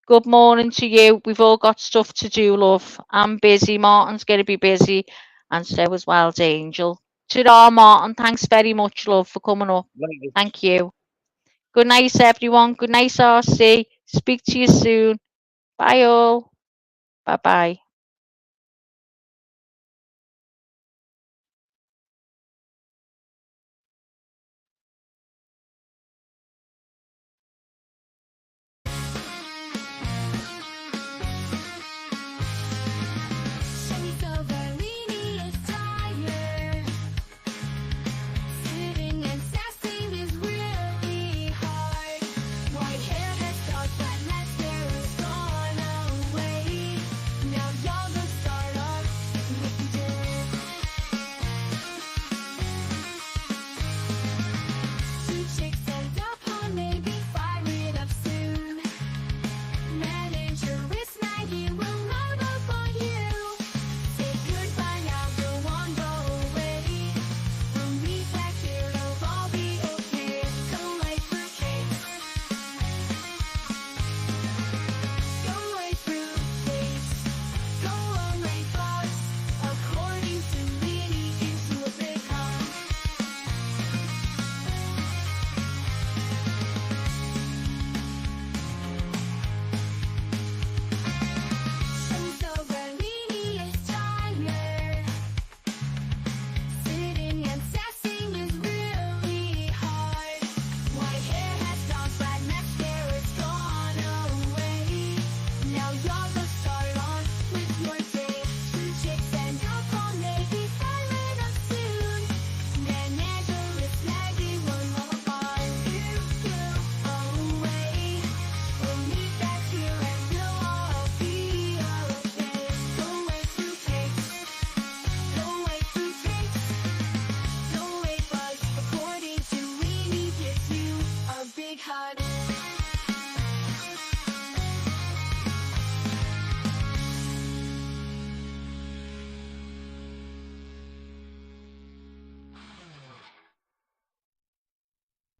Good morning to you. We've all got stuff to do, love. I'm busy. Martin's going to be busy. And so is Wild Angel. Ta-da, Martin. Thanks very much, love, for coming up. Later. Thank you. Good night, everyone. Good night, RC. Speak to you soon. Bye, all. Bye-bye.